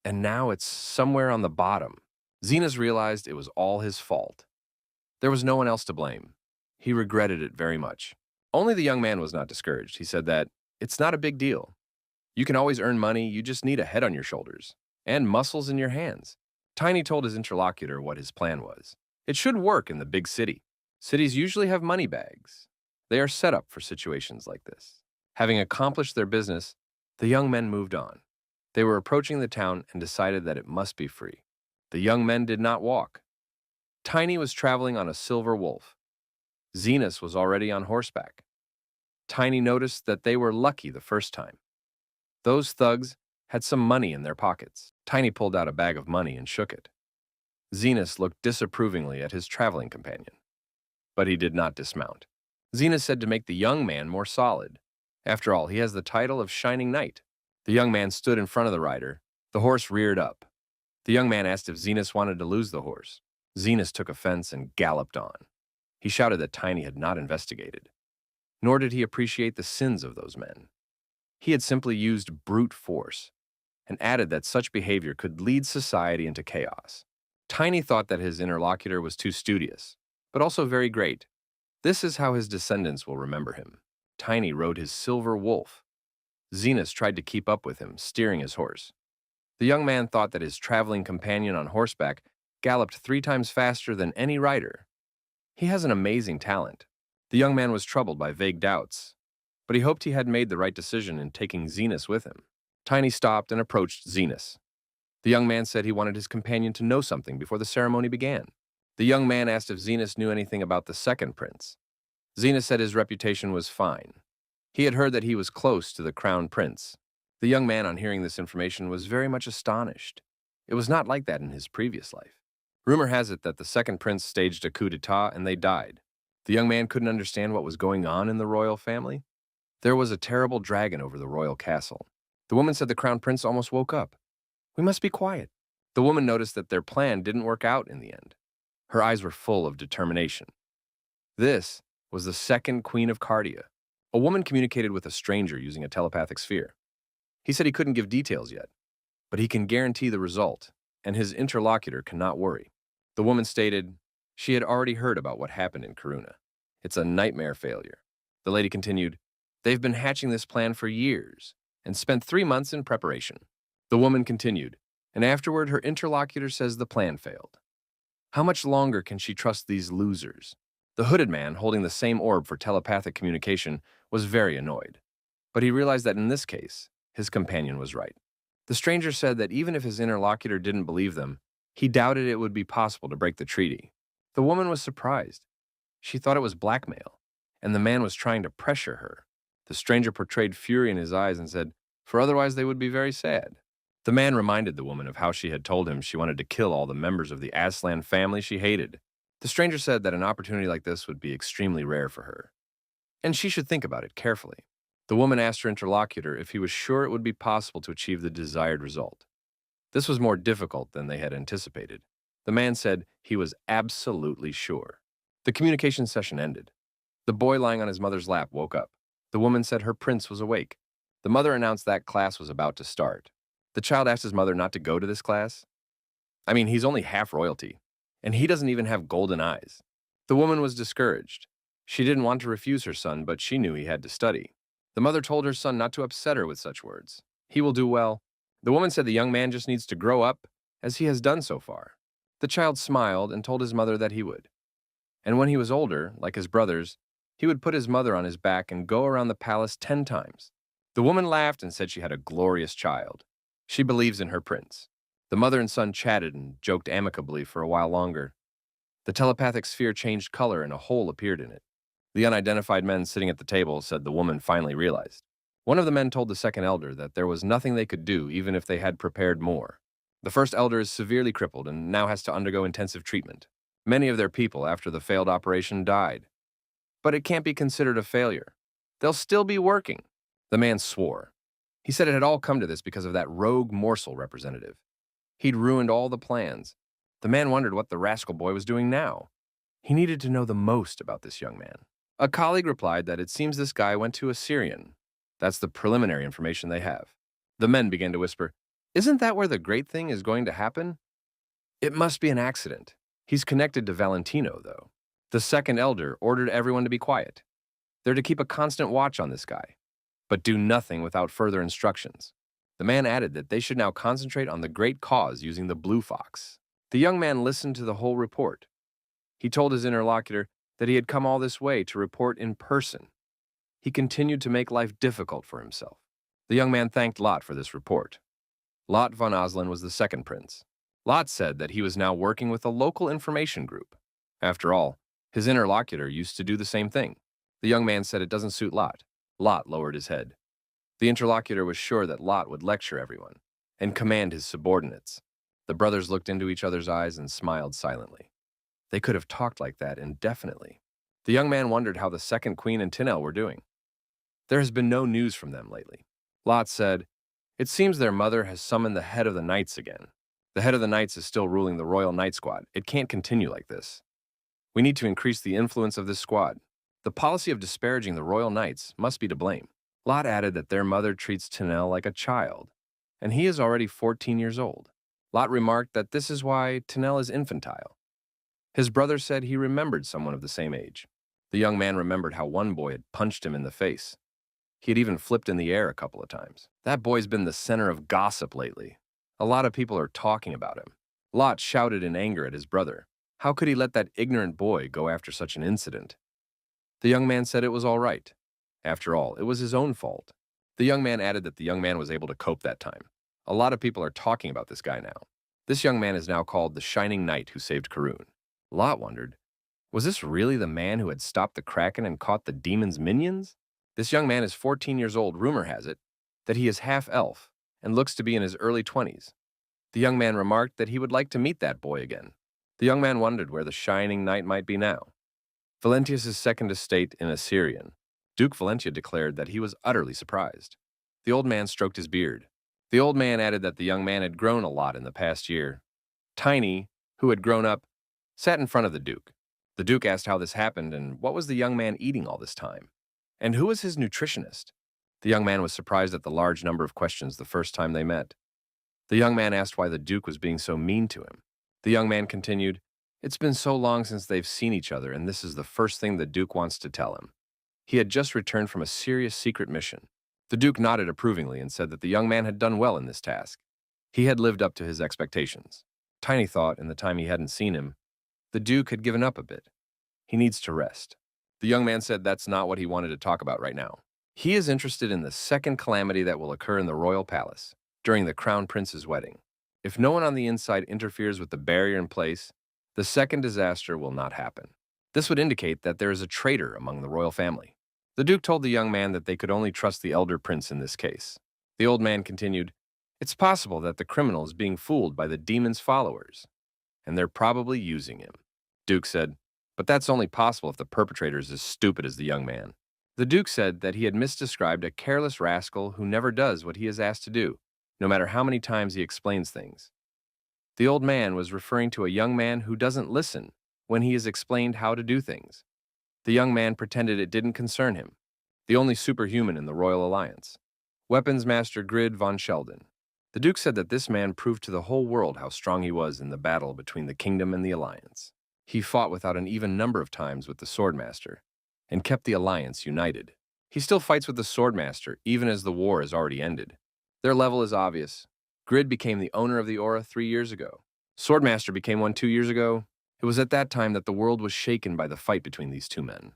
and now it's somewhere on the bottom. Zenas realized it was all his fault. There was no one else to blame. He regretted it very much. Only the young man was not discouraged. He said that it's not a big deal. You can always earn money, you just need a head on your shoulders and muscles in your hands. Tiny told his interlocutor what his plan was. It should work in the big city. Cities usually have money bags. They are set up for situations like this. Having accomplished their business, the young men moved on. They were approaching the town and decided that it must be free. The young men did not walk. Tiny was traveling on a silver wolf. Zenas was already on horseback. Tiny noticed that they were lucky the first time. Those thugs had some money in their pockets. Tiny pulled out a bag of money and shook it. Zenas looked disapprovingly at his traveling companion, but he did not dismount. Zenas said to make the young man more solid. After all, he has the title of Shining Knight. The young man stood in front of the rider. The horse reared up. The young man asked if Zenas wanted to lose the horse. Zenas took offense and galloped on. He shouted that Tiny had not investigated, nor did he appreciate the sins of those men. He had simply used brute force, and added that such behavior could lead society into chaos. Tiny thought that his interlocutor was too studious, but also very great. This is how his descendants will remember him. Tiny rode his silver wolf. Zenas tried to keep up with him, steering his horse. The young man thought that his traveling companion on horseback galloped 3 times faster than any rider. He has an amazing talent. The young man was troubled by vague doubts, but he hoped he had made the right decision in taking Zenas with him. Tiny stopped and approached Zenas. The young man said he wanted his companion to know something before the ceremony began. The young man asked if Zenas knew anything about the second prince. Zenas said his reputation was fine. He had heard that he was close to the crown prince. The young man, on hearing this information, was very much astonished. It was not like that in his previous life. Rumor has it that the second prince staged a coup d'etat and they died. The young man couldn't understand what was going on in the royal family. There was a terrible dragon over the royal castle. The woman said the crown prince almost woke up. "We must be quiet." The woman noticed that their plan didn't work out in the end. Her eyes were full of determination. This was the second queen of Cardia. A woman communicated with a stranger using a telepathic sphere. He said he couldn't give details yet, but he can guarantee the result, and his interlocutor cannot worry. The woman stated she had already heard about what happened in Karuna. It's a nightmare failure. The lady continued, "They've been hatching this plan for years and spent 3 months in preparation." The woman continued, and afterward her interlocutor says the plan failed. How much longer can she trust these losers? The hooded man, holding the same orb for telepathic communication, was very annoyed. But he realized that in this case, his companion was right. The stranger said that even if his interlocutor didn't believe them, he doubted it would be possible to break the treaty. The woman was surprised. She thought it was blackmail, and the man was trying to pressure her. The stranger portrayed fury in his eyes and said, for otherwise they would be very sad. The man reminded the woman of how she had told him she wanted to kill all the members of the Aslan family she hated. The stranger said that an opportunity like this would be extremely rare for her, and she should think about it carefully. The woman asked her interlocutor if he was sure it would be possible to achieve the desired result. This was more difficult than they had anticipated. The man said he was absolutely sure. The communication session ended. The boy lying on his mother's lap woke up. The woman said her prince was awake. The mother announced that class was about to start. The child asked his mother not to go to this class. I mean, he's only half royalty, and he doesn't even have golden eyes. The woman was discouraged. She didn't want to refuse her son, but she knew he had to study. The mother told her son not to upset her with such words. He will do well. The woman said the young man just needs to grow up, as he has done so far. The child smiled and told his mother that he would. And when he was older, like his brothers, he would put his mother on his back and go around the palace 10 times. The woman laughed and said she had a glorious child. She believes in her prince. The mother and son chatted and joked amicably for a while longer. The telepathic sphere changed color and a hole appeared in it. The unidentified men sitting at the table said the woman finally realized. One of the men told the second elder that there was nothing they could do even if they had prepared more. The first elder is severely crippled and now has to undergo intensive treatment. Many of their people after the failed operation died. But it can't be considered a failure. They'll still be working. The man swore. He said it had all come to this because of that rogue morsel representative. He'd ruined all the plans. The man wondered what the rascal boy was doing now. He needed to know the most about this young man. A colleague replied that it seems this guy went to Assyrian. That's the preliminary information they have. The men began to whisper, "Isn't that where the great thing is going to happen?" It must be an accident. He's connected to Valentino, though. The second elder ordered everyone to be quiet. They're to keep a constant watch on this guy, but do nothing without further instructions. The man added that they should now concentrate on the great cause using the blue fox. The young man listened to the whole report. He told his interlocutor that he had come all this way to report in person. He continued to make life difficult for himself. The young man thanked Lot for this report. Lot von Aslan was the second prince. Lot said that he was now working with a local information group. After all, his interlocutor used to do the same thing. The young man said it doesn't suit Lot. Lot lowered his head. The interlocutor was sure that Lot would lecture everyone and command his subordinates. The brothers looked into each other's eyes and smiled silently. They could have talked like that indefinitely. The young man wondered how the second queen and Tinel were doing. There has been no news from them lately. Lot said, "It seems their mother has summoned the head of the knights again. The head of the knights is still ruling the royal knight squad. It can't continue like this. We need to increase the influence of this squad. The policy of disparaging the royal knights must be to blame." Lot added that their mother treats Tinel like a child, and he is already 14 years old. Lot remarked that this is why Tinel is infantile. His brother said he remembered someone of the same age. The young man remembered how one boy had punched him in the face. He had even flipped in the air a couple of times. That boy's been the center of gossip lately. A lot of people are talking about him. Lot shouted in anger at his brother. How could he let that ignorant boy go after such an incident? The young man said it was all right. After all, it was his own fault. The young man added that the young man was able to cope that time. A lot of people are talking about this guy now. This young man is now called the Shining Knight who saved Karun. Lot wondered, was this really the man who had stopped the Kraken and caught the demon's minions? This young man is 14 years old. Rumor has it that he is half elf and looks to be in his early 20s. The young man remarked that he would like to meet that boy again. The young man wondered where the Shining Knight might be now. Valentius' second estate in Assyrian. Duke Valencia declared that he was utterly surprised. The old man stroked his beard. The old man added that the young man had grown a lot in the past year. Tiny, who had grown up, sat in front of the Duke. The Duke asked how this happened and what was the young man eating all this time, and who was his nutritionist. The young man was surprised at the large number of questions the first time they met. The young man asked why the Duke was being so mean to him. The young man continued, "It's been so long since they've seen each other, and this is the first thing the Duke wants to tell him." He had just returned from a serious secret mission. The Duke nodded approvingly and said that the young man had done well in this task. He had lived up to his expectations. Tiny thought, in the time he hadn't seen him, the Duke had given up a bit. He needs to rest. The young man said that's not what he wanted to talk about right now. He is interested in the second calamity that will occur in the royal palace during the crown prince's wedding. If no one on the inside interferes with the barrier in place, the second disaster will not happen. This would indicate that there is a traitor among the royal family. The Duke told the young man that they could only trust the elder prince in this case. The old man continued, "It's possible that the criminal is being fooled by the demon's followers, and they're probably using him." Duke said, "But that's only possible if the perpetrator is as stupid as the young man." The Duke said that he had misdescribed a careless rascal who never does what he is asked to do, no matter how many times he explains things. The old man was referring to a young man who doesn't listen when he is explained how to do things. The young man pretended it didn't concern him, the only superhuman in the Royal Alliance, Weapons Master Grid von Sheldon. The Duke said that this man proved to the whole world how strong he was in the battle between the kingdom and the Alliance. He fought without an even number of times with the Swordmaster and kept the Alliance united. He still fights with the Swordmaster even as the war is already ended. Their level is obvious. Grid became the owner of the aura 3 years ago. Swordmaster became one 2 years ago. It was at that time that the world was shaken by the fight between these two men.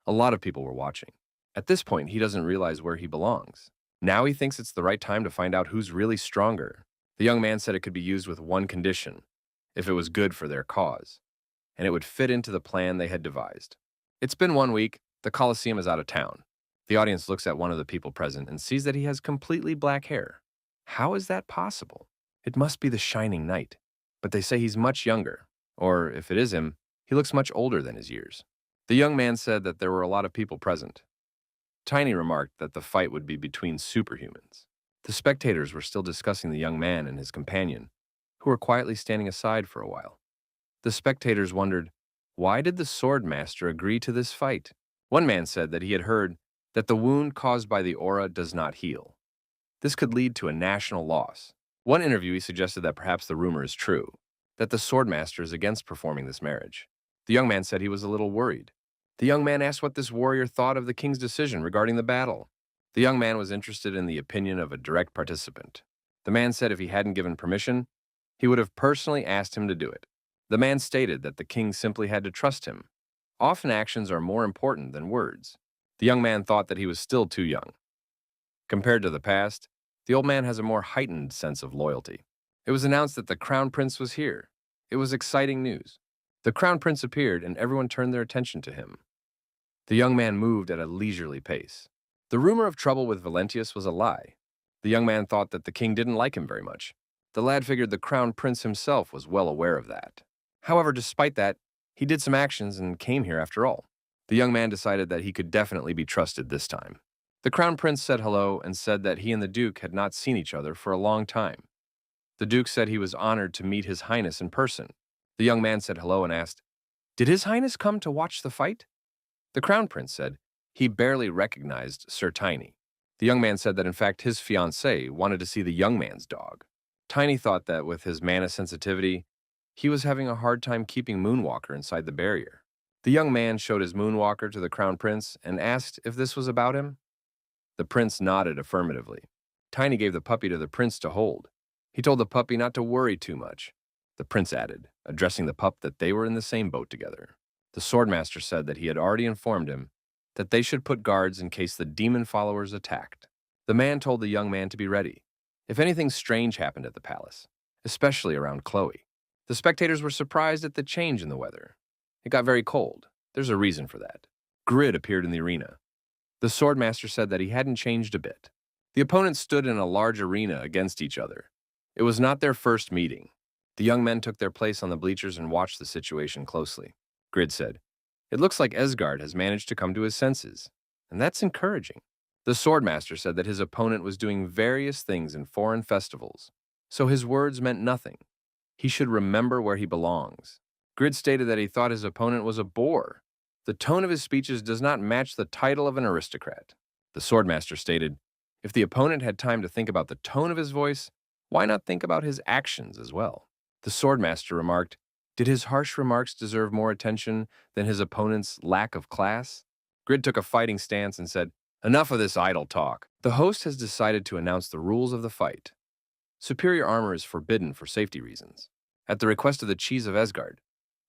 A lot of people were watching. At this point, he doesn't realize where he belongs. Now he thinks it's the right time to find out who's really stronger. The young man said it could be used with one condition, if it was good for their cause, and it would fit into the plan they had devised. It's been 1 week. The Colosseum is out of town. The audience looks at one of the people present and sees that he has completely black hair. How is that possible? It must be the Shining Knight, but they say he's much younger. Or, if it is him, he looks much older than his years. The young man said that there were a lot of people present. Tiny remarked that the fight would be between superhumans. The spectators were still discussing the young man and his companion, who were quietly standing aside for a while. The spectators wondered, why did the Swordmaster agree to this fight? One man said that he had heard that the wound caused by the aura does not heal. This could lead to a national loss. One interviewee suggested that perhaps the rumor is true, that the Swordmaster is against performing this marriage. The young man said he was a little worried. The young man asked what this warrior thought of the king's decision regarding the battle. The young man was interested in the opinion of a direct participant. The man said if he hadn't given permission, he would have personally asked him to do it. The man stated that the king simply had to trust him. Often actions are more important than words. The young man thought that he was still too young. Compared to the past, the old man has a more heightened sense of loyalty. It was announced that the Crown Prince was here. It was exciting news. The Crown Prince appeared and everyone turned their attention to him. The young man moved at a leisurely pace. The rumor of trouble with Valentius was a lie. The young man thought that the king didn't like him very much. The lad figured the crown prince himself was well aware of that. However, despite that, he did some actions and came here after all. The young man decided that he could definitely be trusted this time. The crown prince said hello and said that he and the duke had not seen each other for a long time. The duke said he was honored to meet his highness in person. The young man said hello and asked, "Did his highness come to watch the fight?" The crown prince said he barely recognized Sir Tiny. The young man said that in fact his fiancée wanted to see the young man's dog. Tiny thought that with his mana sensitivity, he was having a hard time keeping Moonwalker inside the barrier. The young man showed his Moonwalker to the crown prince and asked if this was about him. The prince nodded affirmatively. Tiny gave the puppy to the prince to hold. He told the puppy not to worry too much. The prince added, addressing the pup, that they were in the same boat together. The swordmaster said that he had already informed him that they should put guards in case the demon followers attacked. The man told the young man to be ready if anything strange happened at the palace, especially around Khloe. The spectators were surprised at the change in the weather. It got very cold. There's a reason for that. Grid appeared in the arena. The swordmaster said that he hadn't changed a bit. The opponents stood in a large arena against each other. It was not their first meeting. The young men took their place on the bleachers and watched the situation closely. Grid said, "It looks like Esgard has managed to come to his senses, and that's encouraging." The swordmaster said that his opponent was doing various things in foreign festivals, so his words meant nothing. He should remember where he belongs. Grid stated that he thought his opponent was a bore. The tone of his speeches does not match the title of an aristocrat. The swordmaster stated, if the opponent had time to think about the tone of his voice, why not think about his actions as well? The swordmaster remarked, did his harsh remarks deserve more attention than his opponent's lack of class? Grid took a fighting stance and said, enough of this idle talk. The host has decided to announce the rules of the fight. Superior armor is forbidden for safety reasons. At the request of the Cheese of Esgard,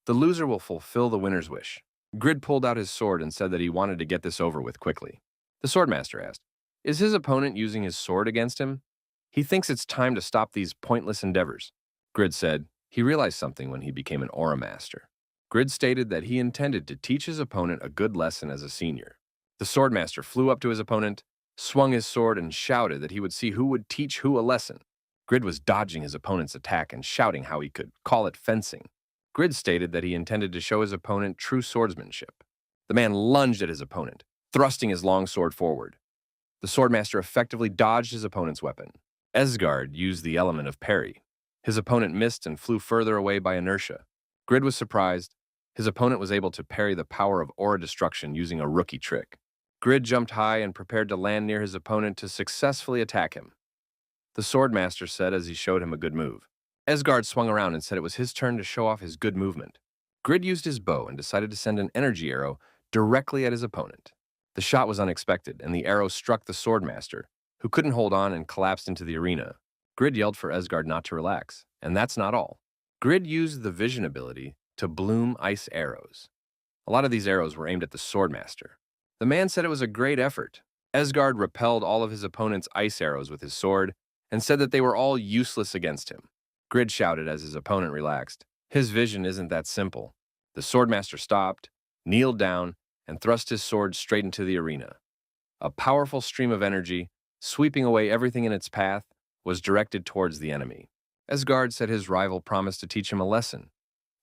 the loser will fulfill the winner's wish. Grid pulled out his sword and said that he wanted to get this over with quickly. The swordmaster asked, is his opponent using his sword against him? He thinks it's time to stop these pointless endeavors. Grid said he realized something when he became an aura master. Grid stated that he intended to teach his opponent a good lesson as a senior. The swordmaster flew up to his opponent, swung his sword, and shouted that he would see who would teach who a lesson. Grid was dodging his opponent's attack and shouting how he could call it fencing. Grid stated that he intended to show his opponent true swordsmanship. The man lunged at his opponent, thrusting his long sword forward. The swordmaster effectively dodged his opponent's weapon. Esgard used the element of parry. His opponent missed and flew further away by inertia. Grid was surprised. His opponent was able to parry the power of aura destruction using a rookie trick. Grid jumped high and prepared to land near his opponent to successfully attack him. The swordmaster said as he showed him a good move. Esgard swung around and said it was his turn to show off his good movement. Grid used his bow and decided to send an energy arrow directly at his opponent. The shot was unexpected, and the arrow struck the swordmaster, who couldn't hold on and collapsed into the arena. Grid yelled for Esgard not to relax, and that's not all. Grid used the vision ability to bloom ice arrows. A lot of these arrows were aimed at the swordmaster. The man said it was a great effort. Esgard repelled all of his opponent's ice arrows with his sword and said that they were all useless against him. Grid shouted as his opponent relaxed. His vision isn't that simple. The swordmaster stopped, kneeled down, and thrust his sword straight into the arena. A powerful stream of energy, sweeping away everything in its path, was directed towards the enemy. Esgard said his rival promised to teach him a lesson.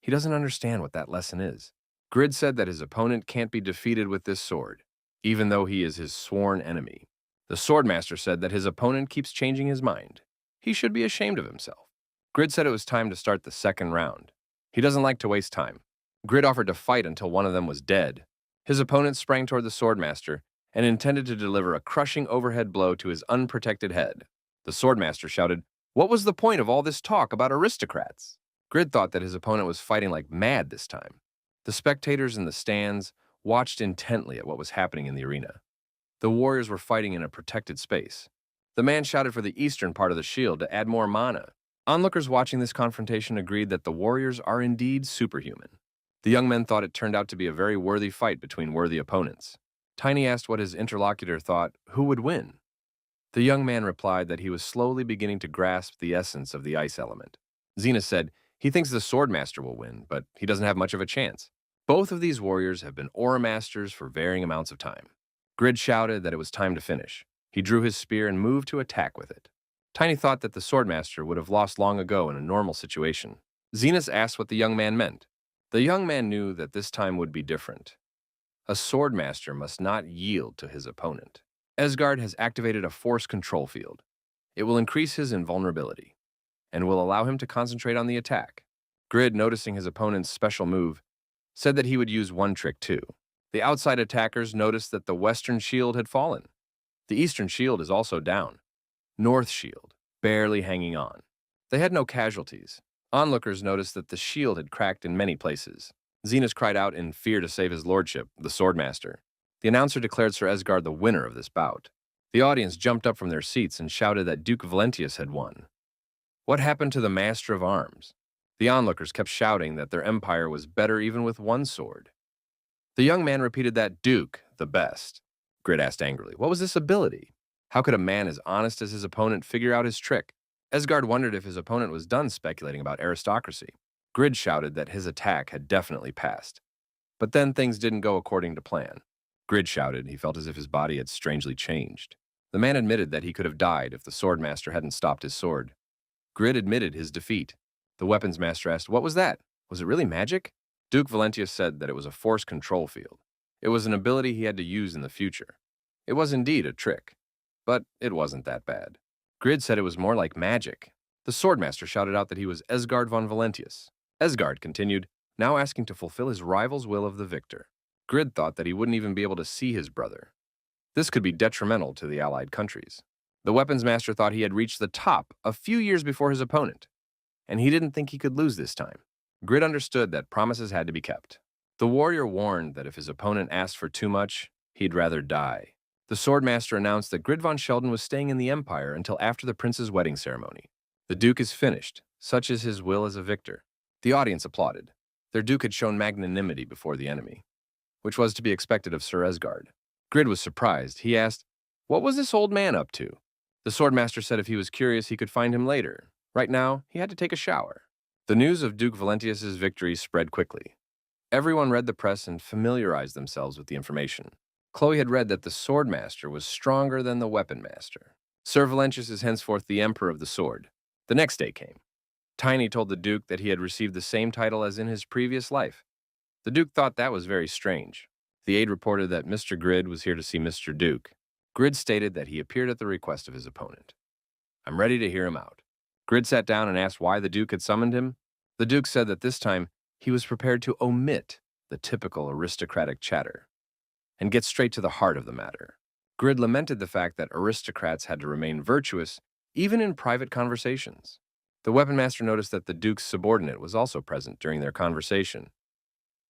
He doesn't understand what that lesson is. Grid said that his opponent can't be defeated with this sword, even though he is his sworn enemy. The swordmaster said that his opponent keeps changing his mind. He should be ashamed of himself. Grid said it was time to start the second round. He doesn't like to waste time. Grid offered to fight until one of them was dead. His opponent sprang toward the swordmaster and intended to deliver a crushing overhead blow to his unprotected head. The swordmaster shouted, "What was the point of all this talk about aristocrats?" Grid thought that his opponent was fighting like mad this time. The spectators in the stands watched intently at what was happening in the arena. The warriors were fighting in a protected space. The man shouted for the eastern part of the shield to add more mana. Onlookers watching this confrontation agreed that the warriors are indeed superhuman. The young men thought it turned out to be a very worthy fight between worthy opponents. Tiny asked what his interlocutor thought who would win. The young man replied that he was slowly beginning to grasp the essence of the ice element. Xena said he thinks the swordmaster will win, but he doesn't have much of a chance. Both of these warriors have been aura masters for varying amounts of time. Grid shouted that it was time to finish. He drew his spear and moved to attack with it. Tiny thought that the swordmaster would have lost long ago in a normal situation. Zenas asked what the young man meant. The young man knew that this time would be different. A swordmaster must not yield to his opponent. Esgard has activated a force control field. It will increase his invulnerability and will allow him to concentrate on the attack. Grid, noticing his opponent's special move, said that he would use one trick too. The outside attackers noticed that the western shield had fallen. The eastern shield is also down. North shield, barely hanging on. They had no casualties. Onlookers noticed that the shield had cracked in many places. Zenas cried out in fear to save his lordship, the swordmaster. The announcer declared Sir Esgard the winner of this bout. The audience jumped up from their seats and shouted that Duke Valentius had won. What happened to the Master of Arms? The onlookers kept shouting that their empire was better even with one sword. The young man repeated that Duke, the best. Grid asked angrily, what was this ability? How could a man as honest as his opponent figure out his trick? Esgard wondered if his opponent was done speculating about aristocracy. Grid shouted that his attack had definitely passed. But then things didn't go according to plan. Grid shouted he felt as if his body had strangely changed. The man admitted that he could have died if the swordmaster hadn't stopped his sword. Grid admitted his defeat. The weapons master asked, what was that? Was it really magic? Duke Valentius said that it was a force control field. It was an ability he had to use in the future. It was indeed a trick, but it wasn't that bad. Grid said it was more like magic. The swordmaster shouted out that he was Esgard von Valentius. Esgard continued, now asking to fulfill his rival's will of the victor. Grid thought that he wouldn't even be able to see his brother. This could be detrimental to the allied countries. The weapons master thought he had reached the top a few years before his opponent, and he didn't think he could lose this time. Grid understood that promises had to be kept. The warrior warned that if his opponent asked for too much, he'd rather die. The swordmaster announced that Grid von Sheldon was staying in the Empire until after the prince's wedding ceremony. The duke is finished. Such is his will as a victor. The audience applauded. Their duke had shown magnanimity before the enemy, which was to be expected of Sir Esgard. Grid was surprised. He asked, what was this old man up to? The swordmaster said if he was curious, he could find him later. Right now, he had to take a shower. The news of Duke Valentius's victory spread quickly. Everyone read the press and familiarized themselves with the information. Khloe had read that the swordmaster was stronger than the weapon master. Sir Valentius is henceforth the Emperor of the Sword. The next day came. Tiny told the Duke that he had received the same title as in his previous life. The Duke thought that was very strange. The aide reported that Mr. Grid was here to see Mr. Duke. Grid stated that he appeared at the request of his opponent. I'm ready to hear him out. Grid sat down and asked why the Duke had summoned him. The Duke said that this time he was prepared to omit the typical aristocratic chatter and get straight to the heart of the matter. Grid lamented the fact that aristocrats had to remain virtuous even in private conversations. The weapon master noticed that the Duke's subordinate was also present during their conversation.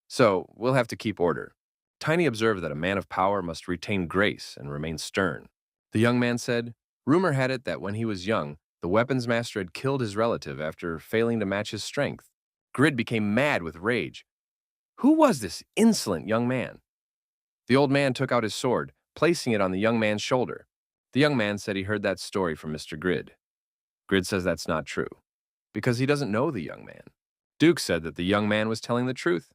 So, we'll have to keep order. Tiny observed that a man of power must retain grace and remain stern. The young man said, rumor had it that when he was young, the weapons master had killed his relative after failing to match his strength. Grid became mad with rage. Who was this insolent young man? The old man took out his sword, placing it on the young man's shoulder. The young man said he heard that story from Mr. Grid. Grid says that's not true, because he doesn't know the young man. Duke said that the young man was telling the truth.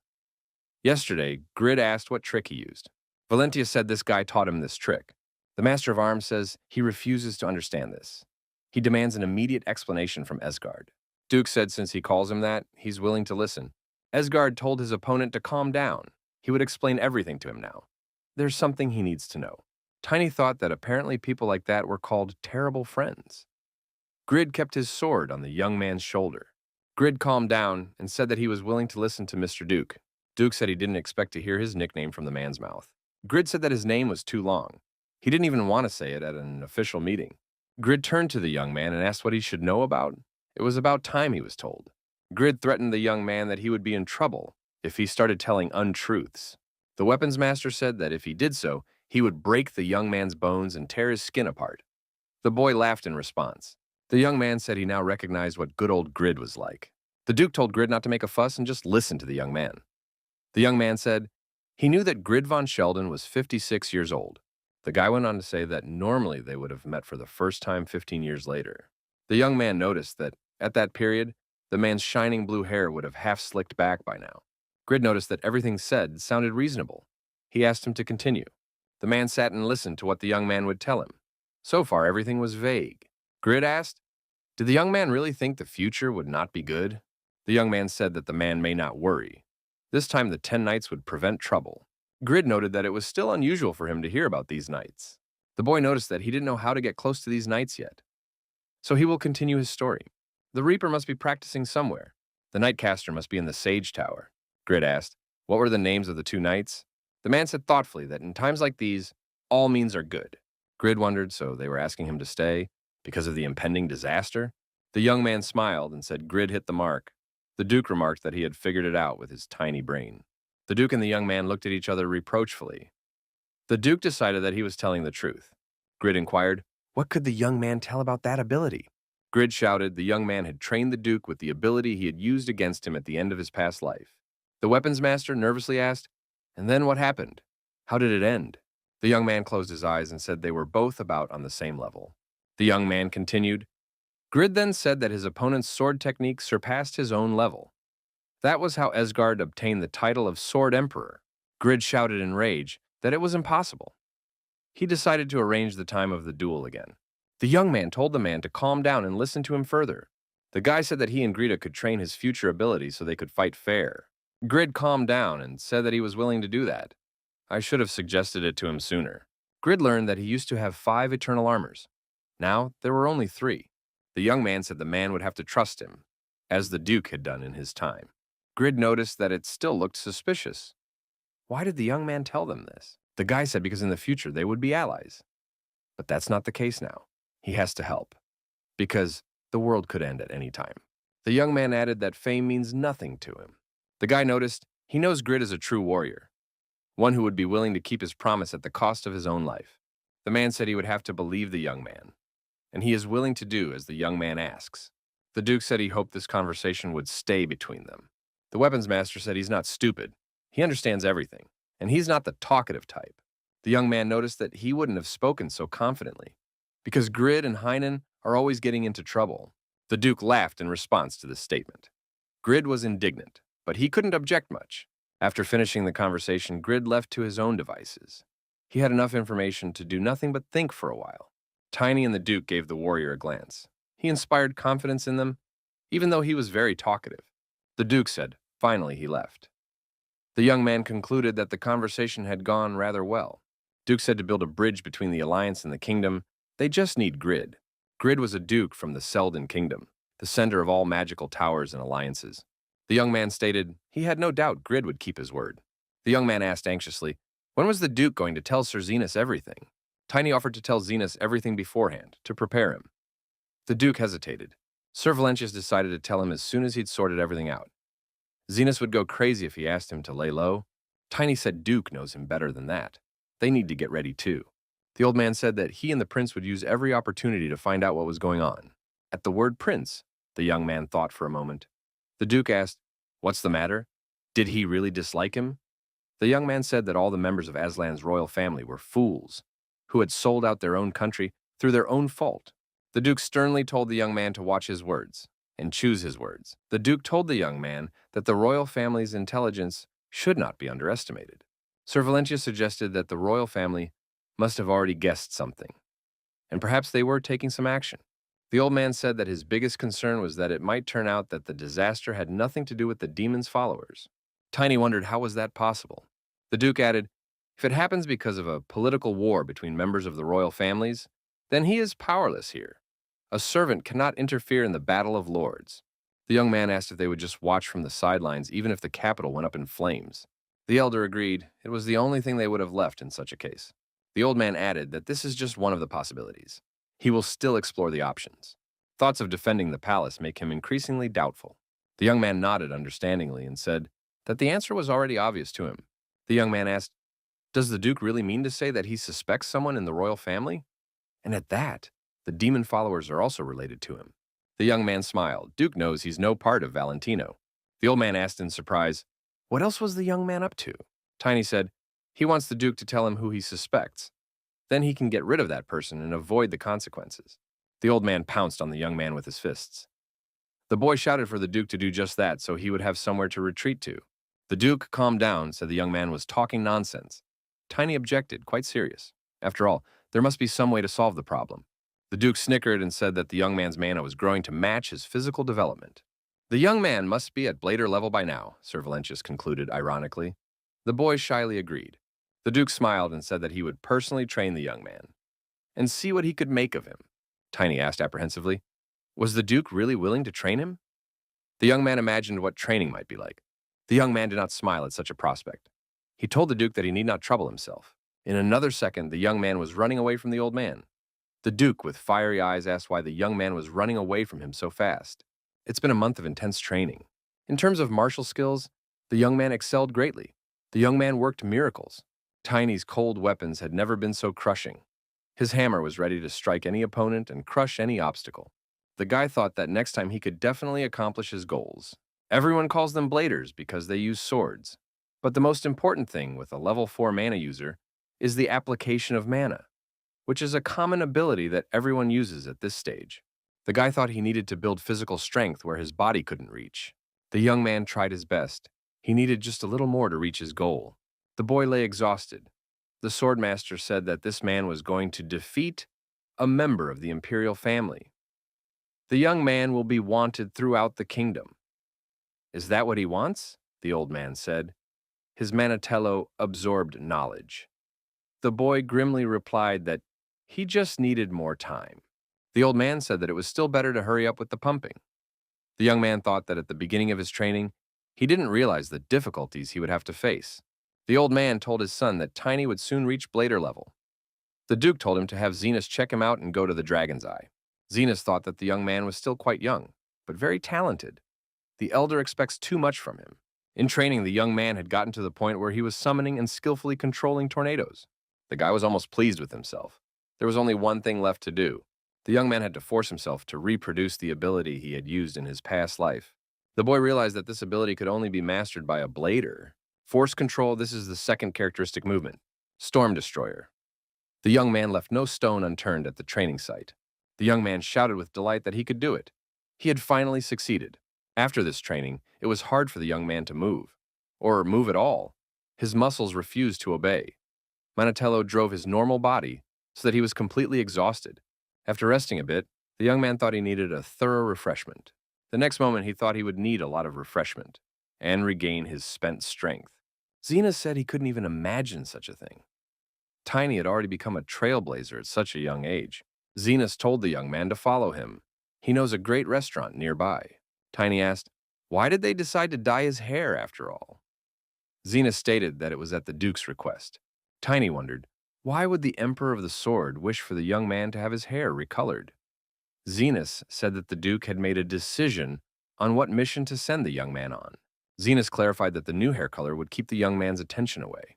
Yesterday, Grid asked what trick he used. Valencia said this guy taught him this trick. The Master of Arms says he refuses to understand this. He demands an immediate explanation from Esgard. Duke said since he calls him that, he's willing to listen. Esgard told his opponent to calm down. He would explain everything to him now. There's something he needs to know. Tiny thought that apparently people like that were called terrible friends. Grid kept his sword on the young man's shoulder. Grid calmed down and said that he was willing to listen to Mr. Duke. Duke said he didn't expect to hear his nickname from the man's mouth. Grid said that his name was too long. He didn't even want to say it at an official meeting. Grid turned to the young man and asked what he should know about. It was about time, he was told. Grid threatened the young man that he would be in trouble if he started telling untruths. The weapons master said that if he did so, he would break the young man's bones and tear his skin apart. The boy laughed in response. The young man said he now recognized what good old Grid was like. The Duke told Grid not to make a fuss and just listen to the young man. The young man said he knew that Grid von Sheldon was 56 years old. The guy went on to say that normally they would have met for the first time 15 years later. The young man noticed that, at that period, the man's shining blue hair would have half slicked back by now. Grid noticed that everything said sounded reasonable. He asked him to continue. The man sat and listened to what the young man would tell him. So far, everything was vague. Grid asked, did the young man really think the future would not be good? The young man said that the man may not worry. This time the 10 knights would prevent trouble. Grid noted that it was still unusual for him to hear about these knights. The boy noticed that he didn't know how to get close to these knights yet. So he will continue his story. The Reaper must be practicing somewhere. The Nightcaster must be in the Sage Tower. Grid asked, what were the names of the 2 knights? The man said thoughtfully that in times like these, all means are good. Grid wondered, so they were asking him to stay because of the impending disaster? The young man smiled and said Grid hit the mark. The Duke remarked that he had figured it out with his tiny brain. The Duke and the young man looked at each other reproachfully. The Duke decided that he was telling the truth. Grid inquired, what could the young man tell about that ability? Grid shouted the young man had trained the Duke with the ability he had used against him at the end of his past life. The weapons master nervously asked, and then what happened? How did it end? The young man closed his eyes and said they were both about on the same level. The young man continued, Grid then said that his opponent's sword technique surpassed his own level. That was how Esgard obtained the title of Sword Emperor. Grid shouted in rage that it was impossible. He decided to arrange the time of the duel again. The young man told the man to calm down and listen to him further. The guy said that he and Greta could train his future abilities so they could fight fair. Grid calmed down and said that he was willing to do that. I should have suggested it to him sooner. Grid learned that he used to have 5 eternal armors. Now, there were only 3. The young man said the man would have to trust him, as the Duke had done in his time. Grid noticed that it still looked suspicious. Why did the young man tell them this? The guy said because in the future they would be allies. But that's not the case now. He has to help, because the world could end at any time. The young man added that fame means nothing to him. The guy noticed he knows Grid is a true warrior, one who would be willing to keep his promise at the cost of his own life. The man said he would have to believe the young man, and he is willing to do as the young man asks. The Duke said he hoped this conversation would stay between them. The weapons master said he's not stupid. He understands everything, and he's not the talkative type. The young man noticed that he wouldn't have spoken so confidently, because Grid and Heinen are always getting into trouble. The Duke laughed in response to this statement. Grid was indignant, but he couldn't object much. After finishing the conversation, Grid left to his own devices. He had enough information to do nothing but think for a while. Tiny and the Duke gave the warrior a glance. He inspired confidence in them, even though he was very talkative. The Duke said, finally he left. The young man concluded that the conversation had gone rather well. Duke said to build a bridge between the Alliance and the Kingdom. They just need Grid. Grid was a Duke from the Selden Kingdom, the center of all magical towers and alliances. The young man stated he had no doubt Grid would keep his word. The young man asked anxiously, when was the Duke going to tell Sir Zenas everything? Tiny offered to tell Zenas everything beforehand, to prepare him. The Duke hesitated. Sir Valencia decided to tell him as soon as he'd sorted everything out. Zenas would go crazy if he asked him to lay low. Tiny said Duke knows him better than that. They need to get ready too. The old man said that he and the prince would use every opportunity to find out what was going on. At the word prince, the young man thought for a moment. The Duke asked, what's the matter? Did he really dislike him? The young man said that all the members of Aslan's royal family were fools, who had sold out their own country through their own fault. The Duke sternly told the young man to watch his words and choose his words. The Duke told the young man that the royal family's intelligence should not be underestimated. Sir Valencia suggested that the royal family must have already guessed something, and perhaps they were taking some action. The old man said that his biggest concern was that it might turn out that the disaster had nothing to do with the demon's followers. Tiny wondered how was that possible. The Duke added, if it happens because of a political war between members of the royal families, then he is powerless here. A servant cannot interfere in the battle of lords. The young man asked if they would just watch from the sidelines even if the capital went up in flames. The elder agreed it was the only thing they would have left in such a case. The old man added that this is just one of the possibilities. He will still explore the options. Thoughts of defending the palace make him increasingly doubtful. The young man nodded understandingly and said that the answer was already obvious to him. The young man asked, does the Duke really mean to say that he suspects someone in the royal family? And at that, the demon followers are also related to him. The young man smiled. Duke knows he's no part of Valentino. The old man asked in surprise, what else was the young man up to? Tiny said, he wants the Duke to tell him who he suspects. Then he can get rid of that person and avoid the consequences. The old man pounced on the young man with his fists. The boy shouted for the Duke to do just that so he would have somewhere to retreat to. The Duke calmed down, said the young man was talking nonsense. Tiny objected, quite serious. After all, there must be some way to solve the problem. The Duke snickered and said that the young man's mana was growing to match his physical development. The young man must be at blader level by now, Sir Valencia concluded ironically. The boy shyly agreed. The Duke smiled and said that he would personally train the young man and see what he could make of him. Tiny asked apprehensively, was the Duke really willing to train him? The young man imagined what training might be like. The young man did not smile at such a prospect. He told the Duke that he need not trouble himself. In another second, the young man was running away from the old man. The Duke, with fiery eyes, asked why the young man was running away from him so fast. It's been a month of intense training. In terms of martial skills, the young man excelled greatly. The young man worked miracles. Tiny's cold weapons had never been so crushing. His hammer was ready to strike any opponent and crush any obstacle. The guy thought that next time he could definitely accomplish his goals. Everyone calls them bladers because they use swords. But the most important thing with a level 4 mana user is the application of mana, which is a common ability that everyone uses at this stage. The guy thought he needed to build physical strength where his body couldn't reach. The young man tried his best. He needed just a little more to reach his goal. The boy lay exhausted. The swordmaster said that this man was going to defeat a member of the imperial family. The young man will be wanted throughout the kingdom. Is that what he wants? The old man said. His manatello absorbed knowledge. The boy grimly replied that he just needed more time. The old man said that it was still better to hurry up with the pumping. The young man thought that at the beginning of his training, he didn't realize the difficulties he would have to face. The old man told his son that Tiny would soon reach blader level. The Duke told him to have Zenas check him out and go to the Dragon's Eye. Zenas thought that the young man was still quite young, but very talented. The elder expects too much from him. In training, the young man had gotten to the point where he was summoning and skillfully controlling tornadoes. The guy was almost pleased with himself. There was only one thing left to do. The young man had to force himself to reproduce the ability he had used in his past life. The boy realized that this ability could only be mastered by a blader. Force control, this is the second characteristic movement. Storm Destroyer. The young man left no stone unturned at the training site. The young man shouted with delight that he could do it. He had finally succeeded. After this training, it was hard for the young man to move, or move at all. His muscles refused to obey. Manatello drove his normal body so that he was completely exhausted. After resting a bit, the young man thought he needed a thorough refreshment. The next moment, he thought he would need a lot of refreshment and regain his spent strength. Zenas said he couldn't even imagine such a thing. Tiny had already become a trailblazer at such a young age. Zenas told the young man to follow him. He knows a great restaurant nearby. Tiny asked, why did they decide to dye his hair after all? Zenas stated that it was at the Duke's request. Tiny wondered, why would the Emperor of the Sword wish for the young man to have his hair recolored? Zenas said that the Duke had made a decision on what mission to send the young man on. Zenas clarified that the new hair color would keep the young man's attention away.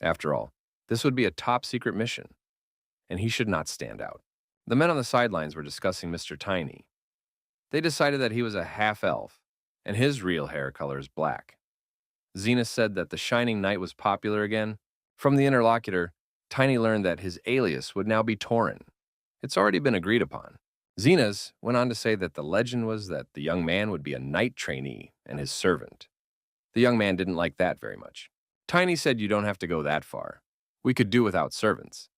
After all, this would be a top-secret mission, and he should not stand out. The men on the sidelines were discussing Mr. Tiny. They decided that he was a half-elf, and his real hair color is black. Zenas said that the Shining Knight was popular again. From the interlocutor, Tiny learned that his alias would now be Tauren. It's already been agreed upon. Zenas went on to say that the legend was that the young man would be a knight trainee and his servant. The young man didn't like that very much. Tiny said you don't have to go that far. We could do without servants.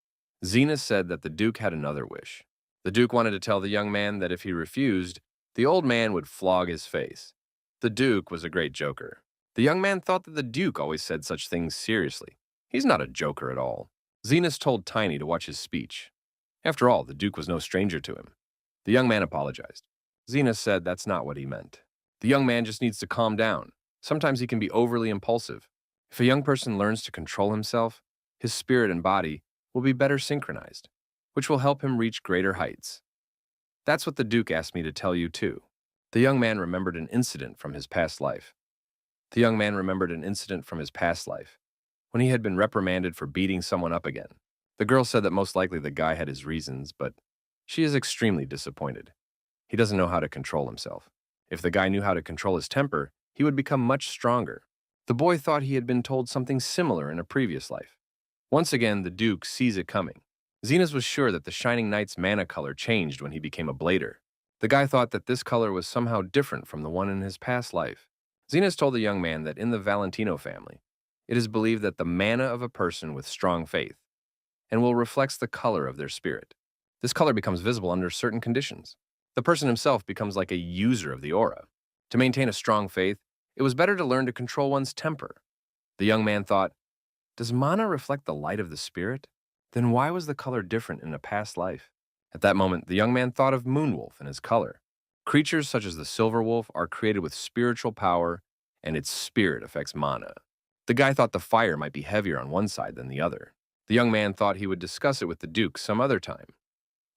Zenas said that the Duke had another wish. The Duke wanted to tell the young man that if he refused, the old man would flog his face. The Duke was a great joker. The young man thought that the Duke always said such things seriously. He's not a joker at all. Zenas told Tiny to watch his speech. After all, the Duke was no stranger to him. The young man apologized. Zenas said that's not what he meant. The young man just needs to calm down. Sometimes he can be overly impulsive. If a young person learns to control himself, his spirit and body will be better synchronized, which will help him reach greater heights. That's what the Duke asked me to tell you too. The young man remembered an incident from his past life. The young man remembered an incident from his past life, when he had been reprimanded for beating someone up again. The girl said that most likely the guy had his reasons, but she is extremely disappointed. He doesn't know how to control himself. If the guy knew how to control his temper, he would become much stronger. The boy thought he had been told something similar in a previous life. Once again, the Duke sees it coming. Zenas was sure that the Shining Knight's mana color changed when he became a blader. The guy thought that this color was somehow different from the one in his past life. Zenas told the young man that in the Valentino family, It is believed that the mana of a person with strong faith and will reflects the color of their spirit. This color becomes visible under certain conditions. The person himself becomes like a user of the aura. To maintain a strong faith, it was better to learn to control one's temper. The young man thought, does mana reflect the light of the spirit? Then why was the color different in a past life? At that moment, the young man thought of Moonwolf and his color. Creatures such as the Silver Wolf are created with spiritual power, and its spirit affects mana. The guy thought the fire might be heavier on one side than the other. The young man thought he would discuss it with the Duke some other time.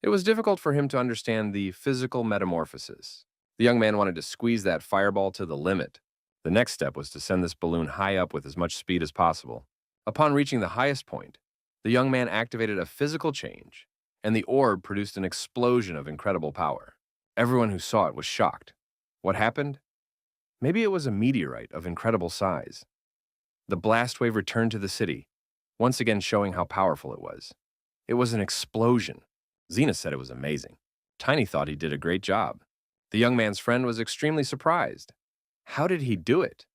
It was difficult for him to understand the physical metamorphosis. The young man wanted to squeeze that fireball to the limit. The next step was to send this balloon high up with as much speed as possible. Upon reaching the highest point, the young man activated a physical change, and the orb produced an explosion of incredible power. Everyone who saw it was shocked. What happened? Maybe it was a meteorite of incredible size. The blast wave returned to the city, once again showing how powerful it was. It was an explosion. Xena said it was amazing. Tiny thought he did a great job. The young man's friend was extremely surprised. How did he do it?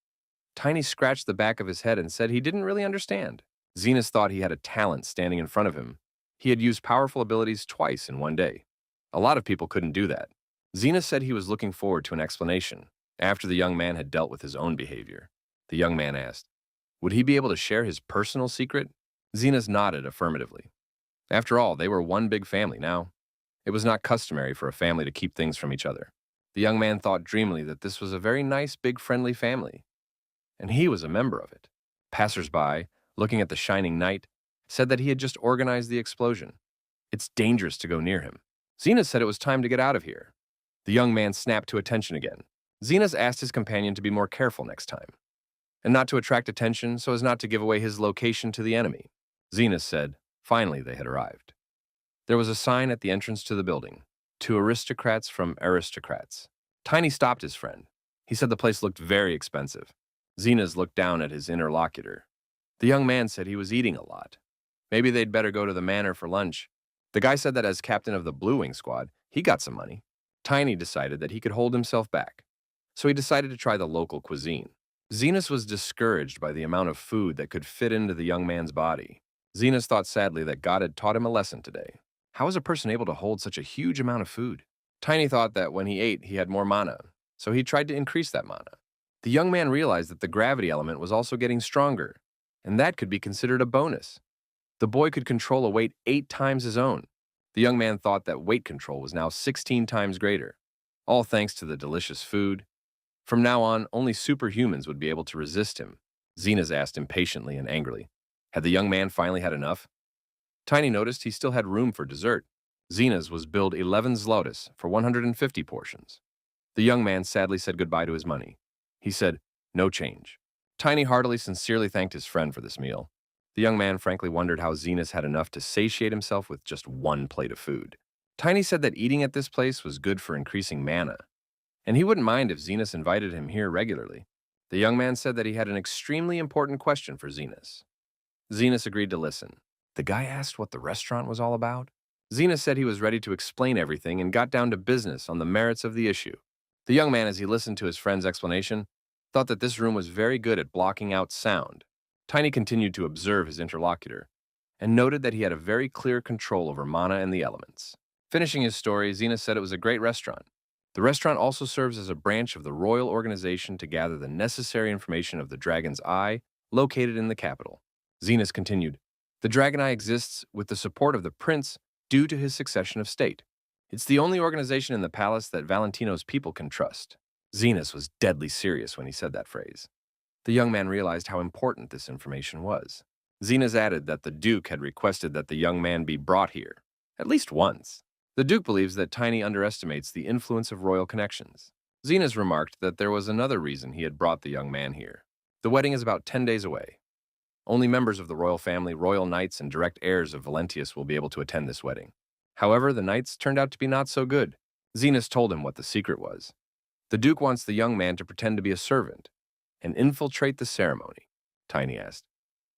Tiny scratched the back of his head and said he didn't really understand. Xenos thought he had a talent standing in front of him. He had used powerful abilities twice in one day. A lot of people couldn't do that. Xena said he was looking forward to an explanation after the young man had dealt with his own behavior. The young man asked, would he be able to share his personal secret? Xenos nodded affirmatively. After all, they were one big family now. It was not customary for a family to keep things from each other. The young man thought dreamily that this was a very nice, big, friendly family, and he was a member of it. Passers-by, looking at the shining night, said that he had just organized the explosion. It's dangerous to go near him. Xenos said it was time to get out of here. The young man snapped to attention again. Xenos asked his companion to be more careful next time, and not to attract attention so as not to give away his location to the enemy. Xenos said, finally they had arrived. There was a sign at the entrance to the building, to aristocrats from aristocrats. Tiny stopped his friend. He said the place looked very expensive. Xenos looked down at his interlocutor. The young man said he was eating a lot. Maybe they'd better go to the manor for lunch. The guy said that as captain of the Blue Wing squad, he got some money. Tiny decided that he could hold himself back, so he decided to try the local cuisine. Xenos was discouraged by the amount of food that could fit into the young man's body. Xenos thought sadly that God had taught him a lesson today. How is a person able to hold such a huge amount of food? Tiny thought that when he ate, he had more mana, so he tried to increase that mana. The young man realized that the gravity element was also getting stronger, and that could be considered a bonus. The boy could control a weight 8 times his own. The young man thought that weight control was now 16 times greater, all thanks to the delicious food. From now on, only superhumans would be able to resist him. Xenos asked impatiently and angrily. Had the young man finally had enough? Tiny noticed he still had room for dessert. Xenos was billed 11 zlotys for 150 portions. The young man sadly said goodbye to his money. He said, no change. Tiny heartily sincerely thanked his friend for this meal. The young man frankly wondered how Xenos had enough to satiate himself with just one plate of food. Tiny said that eating at this place was good for increasing mana, and he wouldn't mind if Xenos invited him here regularly. The young man said that he had an extremely important question for Xenos. Xenos agreed to listen. The guy asked what the restaurant was all about. Xenos said he was ready to explain everything and got down to business on the merits of the issue. The young man, as he listened to his friend's explanation, thought that this room was very good at blocking out sound. Tiny continued to observe his interlocutor and noted that he had a very clear control over mana and the elements. Finishing his story, Xenos said it was a great restaurant. The restaurant also serves as a branch of the royal organization to gather the necessary information of the Dragon's Eye, located in the capital. Xenos continued, the Dragon Eye exists with the support of the prince due to his succession of state. It's the only organization in the palace that Valentino's people can trust. Xenos was deadly serious when he said that phrase. The young man realized how important this information was. Xenos added that the Duke had requested that the young man be brought here, at least once. The Duke believes that Tiny underestimates the influence of royal connections. Xenos remarked that there was another reason he had brought the young man here. The wedding is about 10 days away. Only members of the royal family, royal knights, and direct heirs of Valentius will be able to attend this wedding. However, the knights turned out to be not so good. Xenos told him what the secret was. The Duke wants the young man to pretend to be a servant and infiltrate the ceremony. Tiny asked,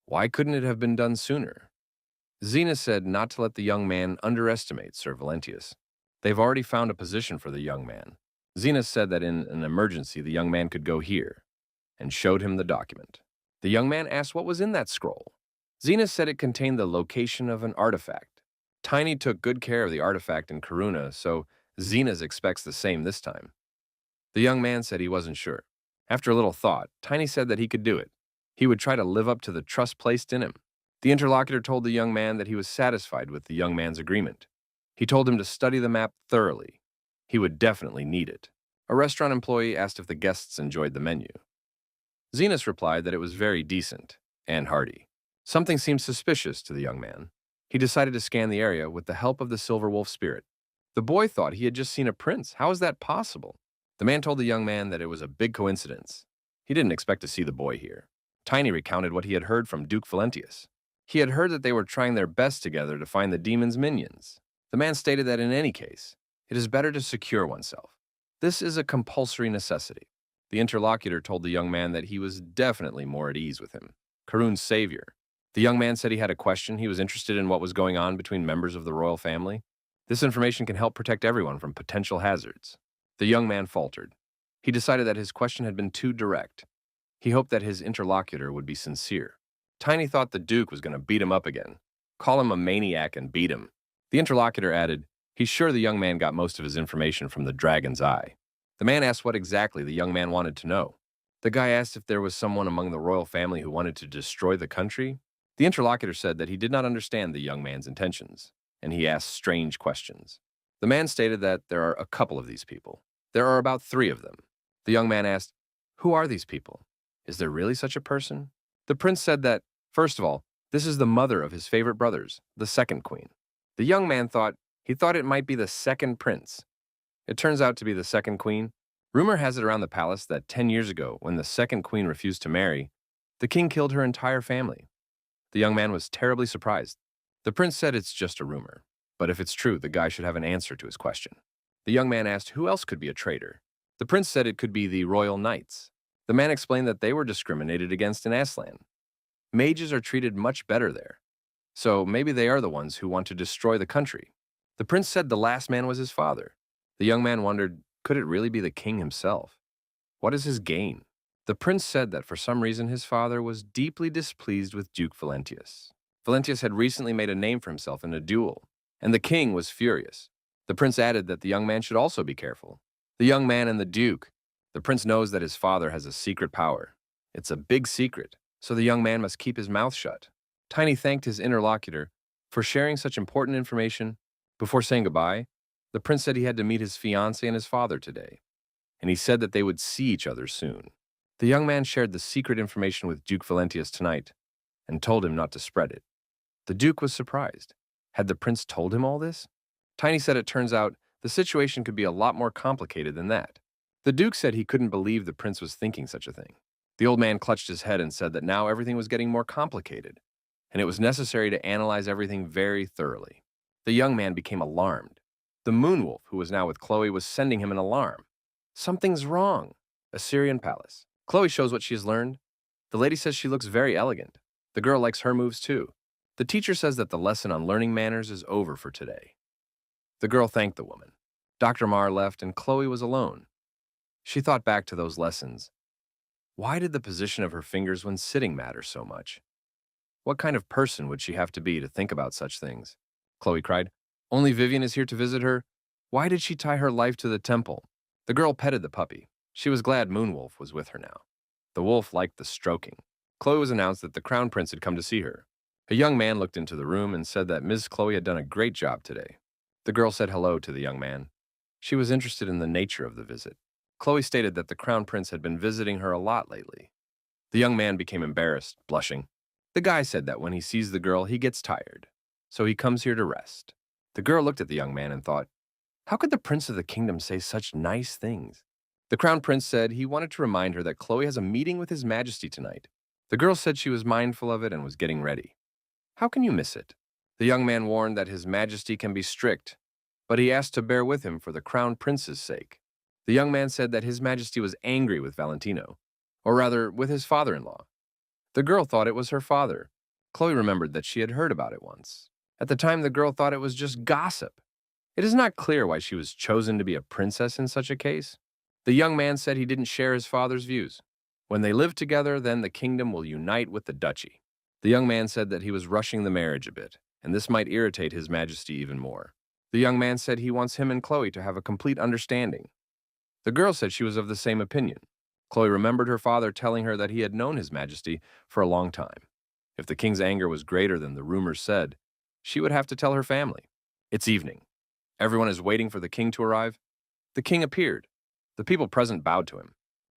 why couldn't it have been done sooner? Xenos said not to let the young man underestimate Sir Valentius. They've already found a position for the young man. Xenos said that in an emergency the young man could go here, and showed him the document. The young man asked what was in that scroll. Xena said it contained the location of an artifact. Tiny took good care of the artifact in Karuna, so Xena's expects the same this time. The young man said he wasn't sure. After a little thought, Tiny said that he could do it. He would try to live up to the trust placed in him. The interlocutor told the young man that he was satisfied with the young man's agreement. He told him to study the map thoroughly. He would definitely need it. A restaurant employee asked if the guests enjoyed the menu. Zenas replied that it was very decent and hearty. Something seemed suspicious to the young man. He decided to scan the area with the help of the silver wolf spirit. The boy thought he had just seen a prince. How is that possible? The man told the young man that it was a big coincidence. He didn't expect to see the boy here. Tiny recounted what he had heard from Duke Valentius. He had heard that they were trying their best together to find the demon's minions. The man stated that in any case, it is better to secure oneself. This is a compulsory necessity. The interlocutor told the young man that he was definitely more at ease with him. Karun's savior. The young man said he had a question. He was interested in what was going on between members of the royal family. This information can help protect everyone from potential hazards. The young man faltered. He decided that his question had been too direct. He hoped that his interlocutor would be sincere. Tiny thought the Duke was going to beat him up again. Call him a maniac and beat him. The interlocutor added, he's sure the young man got most of his information from the dragon's eye. The man asked what exactly the young man wanted to know. The guy asked if there was someone among the royal family who wanted to destroy the country. The interlocutor said that he did not understand the young man's intentions, and he asked strange questions. The man stated that there are a couple of these people. There are about 3 of them. The young man asked, who are these people? Is there really such a person? The prince said that, first of all, this is the mother of his favorite brothers, the second queen. The young man thought it might be the second prince. It turns out to be the second queen. Rumor has it around the palace that 10 years ago, when the second queen refused to marry, the king killed her entire family. The young man was terribly surprised. The prince said it's just a rumor, but if it's true, the guy should have an answer to his question. The young man asked who else could be a traitor. The prince said it could be the royal knights. The man explained that they were discriminated against in Aslan. Mages are treated much better there, so maybe they are the ones who want to destroy the country. The prince said the last man was his father. The young man wondered, could it really be the king himself? What is his gain? The prince said that for some reason his father was deeply displeased with Duke Valentius. Valentius had recently made a name for himself in a duel, and the king was furious. The prince added that the young man should also be careful. The young man and the duke. The prince knows that his father has a secret power. It's a big secret, so the young man must keep his mouth shut. Tiny thanked his interlocutor for sharing such important information. Before saying goodbye, the prince said he had to meet his fiancée and his father today, and he said that they would see each other soon. The young man shared the secret information with Duke Valentius tonight and told him not to spread it. The duke was surprised. Had the prince told him all this? Tiny said it turns out the situation could be a lot more complicated than that. The duke said he couldn't believe the prince was thinking such a thing. The old man clutched his head and said that now everything was getting more complicated, and it was necessary to analyze everything very thoroughly. The young man became alarmed. The moonwolf, who was now with Khloe, was sending him an alarm. Something's wrong. Assyrian palace. Khloe shows what she has learned. The lady says she looks very elegant. The girl likes her moves too. The teacher says that the lesson on learning manners is over for today. The girl thanked the woman. Dr. Marr left and Khloe was alone. She thought back to those lessons. Why did the position of her fingers when sitting matter so much? What kind of person would she have to be to think about such things? Khloe cried. Only Vivian is here to visit her? Why did she tie her life to the temple? The girl petted the puppy. She was glad Moonwolf was with her now. The wolf liked the stroking. Khloe was announced that the crown prince had come to see her. A young man looked into the room and said that Ms. Khloe had done a great job today. The girl said hello to the young man. She was interested in the nature of the visit. Khloe stated that the crown prince had been visiting her a lot lately. The young man became embarrassed, blushing. The guy said that when he sees the girl, he gets tired, so he comes here to rest. The girl looked at the young man and thought, how could the prince of the kingdom say such nice things? The crown prince said he wanted to remind her that Khloe has a meeting with his majesty tonight. The girl said she was mindful of it and was getting ready. How can you miss it? The young man warned that his majesty can be strict, but he asked to bear with him for the crown prince's sake. The young man said that his majesty was angry with Valentino, or rather, with his father-in-law. The girl thought it was her father. Khloe remembered that she had heard about it once. At the time, the girl thought it was just gossip. It is not clear why she was chosen to be a princess in such a case. The young man said he didn't share his father's views. When they live together, then the kingdom will unite with the duchy. The young man said that he was rushing the marriage a bit, and this might irritate His Majesty even more. The young man said he wants him and Khloe to have a complete understanding. The girl said she was of the same opinion. Khloe remembered her father telling her that he had known His Majesty for a long time. If the king's anger was greater than the rumors said, she would have to tell her family. It's evening. Everyone is waiting for the king to arrive. The king appeared. The people present bowed to him.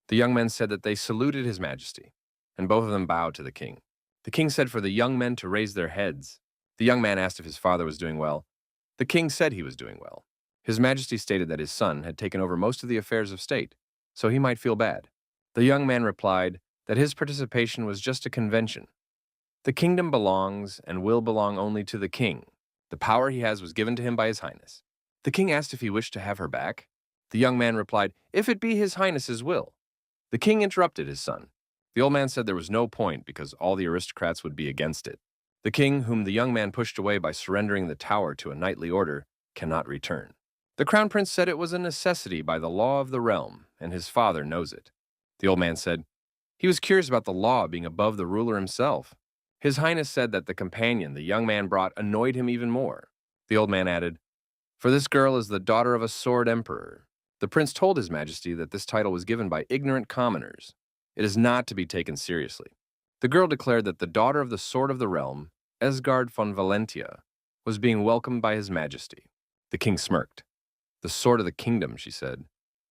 The young men said that they saluted His Majesty, and both of them bowed to the king. The king said for the young men to raise their heads. The young man asked if his father was doing well. The king said he was doing well. His Majesty stated that his son had taken over most of the affairs of state, so he might feel bad. The young man replied that his participation was just a convention. The kingdom belongs and will belong only to the king. The power he has was given to him by His Highness. The king asked if he wished to have her back. The young man replied, if it be His Highness's will. The king interrupted his son. The old man said there was no point because all the aristocrats would be against it. The king, whom the young man pushed away by surrendering the tower to a knightly order, cannot return. The crown prince said it was a necessity by the law of the realm, and his father knows it. The old man said he was curious about the law being above the ruler himself. His Highness said that the companion the young man brought annoyed him even more. The old man added, for this girl is the daughter of a sword emperor. The prince told His Majesty that this title was given by ignorant commoners. It is not to be taken seriously. The girl declared that the daughter of the sword of the realm, Esgard von Valencia, was being welcomed by His Majesty. The king smirked. The sword of the kingdom, she said.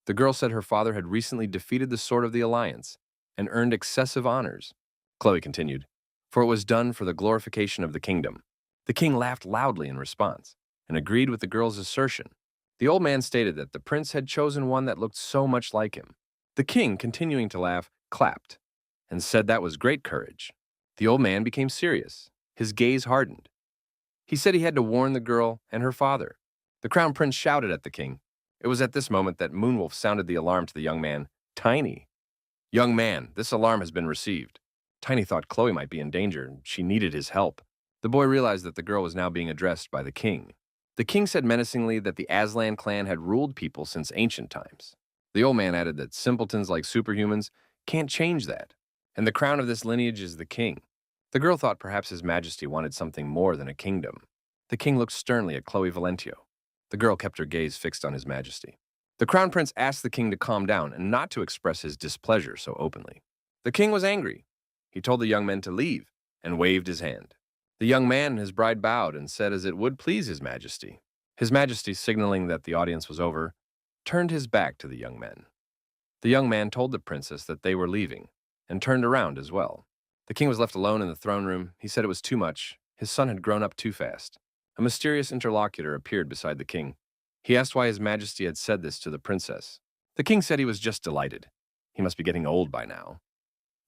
The girl said her father had recently defeated the sword of the alliance and earned excessive honors. Khloe continued, for it was done for the glorification of the kingdom. The king laughed loudly in response and agreed with the girl's assertion. The old man stated that the prince had chosen one that looked so much like him. The king, continuing to laugh, clapped and said that was great courage. The old man became serious. His gaze hardened. He said he had to warn the girl and her father. The crown prince shouted at the king. It was at this moment that Moonwolf sounded the alarm to the young man. Tiny. Young man, this alarm has been received. Tiny thought Khloe might be in danger, and she needed his help. The boy realized that the girl was now being addressed by the king. The king said menacingly that the Aslan clan had ruled people since ancient times. The old man added that simpletons like superhumans can't change that, and the crown of this lineage is the king. The girl thought perhaps His Majesty wanted something more than a kingdom. The king looked sternly at Khloe Valencia. The girl kept her gaze fixed on His Majesty. The crown prince asked the king to calm down and not to express his displeasure so openly. The king was angry. He told the young men to leave and waved his hand. The young man and his bride bowed and said as it would please His Majesty. His Majesty, signaling that the audience was over, turned his back to the young men. The young man told the princess that they were leaving and turned around as well. The king was left alone in the throne room. He said it was too much. His son had grown up too fast. A mysterious interlocutor appeared beside the king. He asked why His Majesty had said this to the princess. The king said he was just delighted. He must be getting old by now.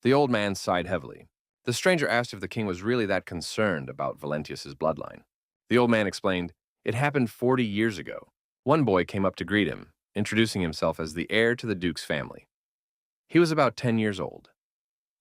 The old man sighed heavily. The stranger asked if the king was really that concerned about Valentius's bloodline. The old man explained, it happened 40 years ago. One boy came up to greet him, introducing himself as the heir to the duke's family. He was about 10 years old.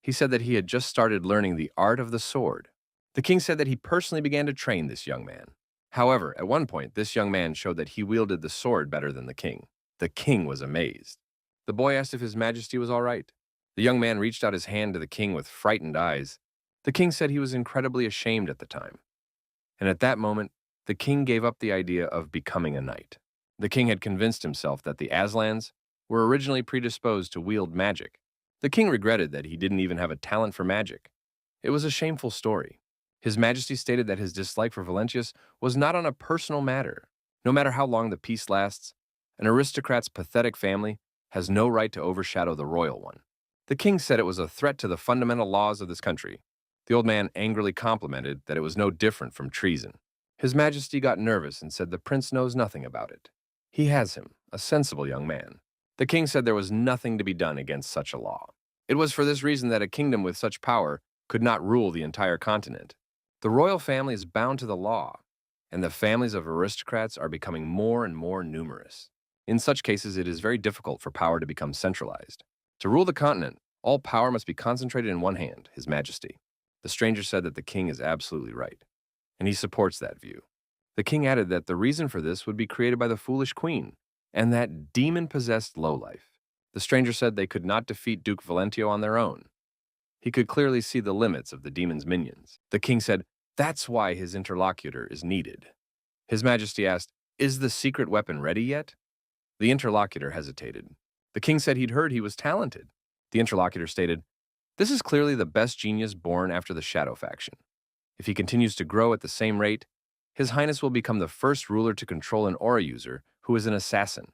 He said that he had just started learning the art of the sword. The king said that he personally began to train this young man. However, at one point, this young man showed that he wielded the sword better than the king. The king was amazed. The boy asked if His Majesty was all right. The young man reached out his hand to the king with frightened eyes. The king said he was incredibly ashamed at the time. And at that moment, the king gave up the idea of becoming a knight. The king had convinced himself that the Aslans were originally predisposed to wield magic. The king regretted that he didn't even have a talent for magic. It was a shameful story. His Majesty stated that his dislike for Valentius was not on a personal matter. No matter how long the peace lasts, an aristocrat's pathetic family has no right to overshadow the royal one. The king said it was a threat to the fundamental laws of this country. The old man angrily complimented that it was no different from treason. His Majesty got nervous and said the prince knows nothing about it. He has him, a sensible young man. The king said there was nothing to be done against such a law. It was for this reason that a kingdom with such power could not rule the entire continent. The royal family is bound to the law, and the families of aristocrats are becoming more and more numerous. In such cases, it is very difficult for power to become centralized. To rule the continent, all power must be concentrated in one hand, His Majesty. The stranger said that the king is absolutely right, and he supports that view. The king added that the reason for this would be created by the foolish queen and that demon-possessed lowlife. The stranger said they could not defeat Duke Valentio on their own. He could clearly see the limits of the demon's minions. The king said, that's why his interlocutor is needed. His Majesty asked, is the secret weapon ready yet? The interlocutor hesitated. The king said he'd heard he was talented. The interlocutor stated, this is clearly the best genius born after the Shadow faction. If he continues to grow at the same rate, His Highness will become the first ruler to control an aura user who is an assassin.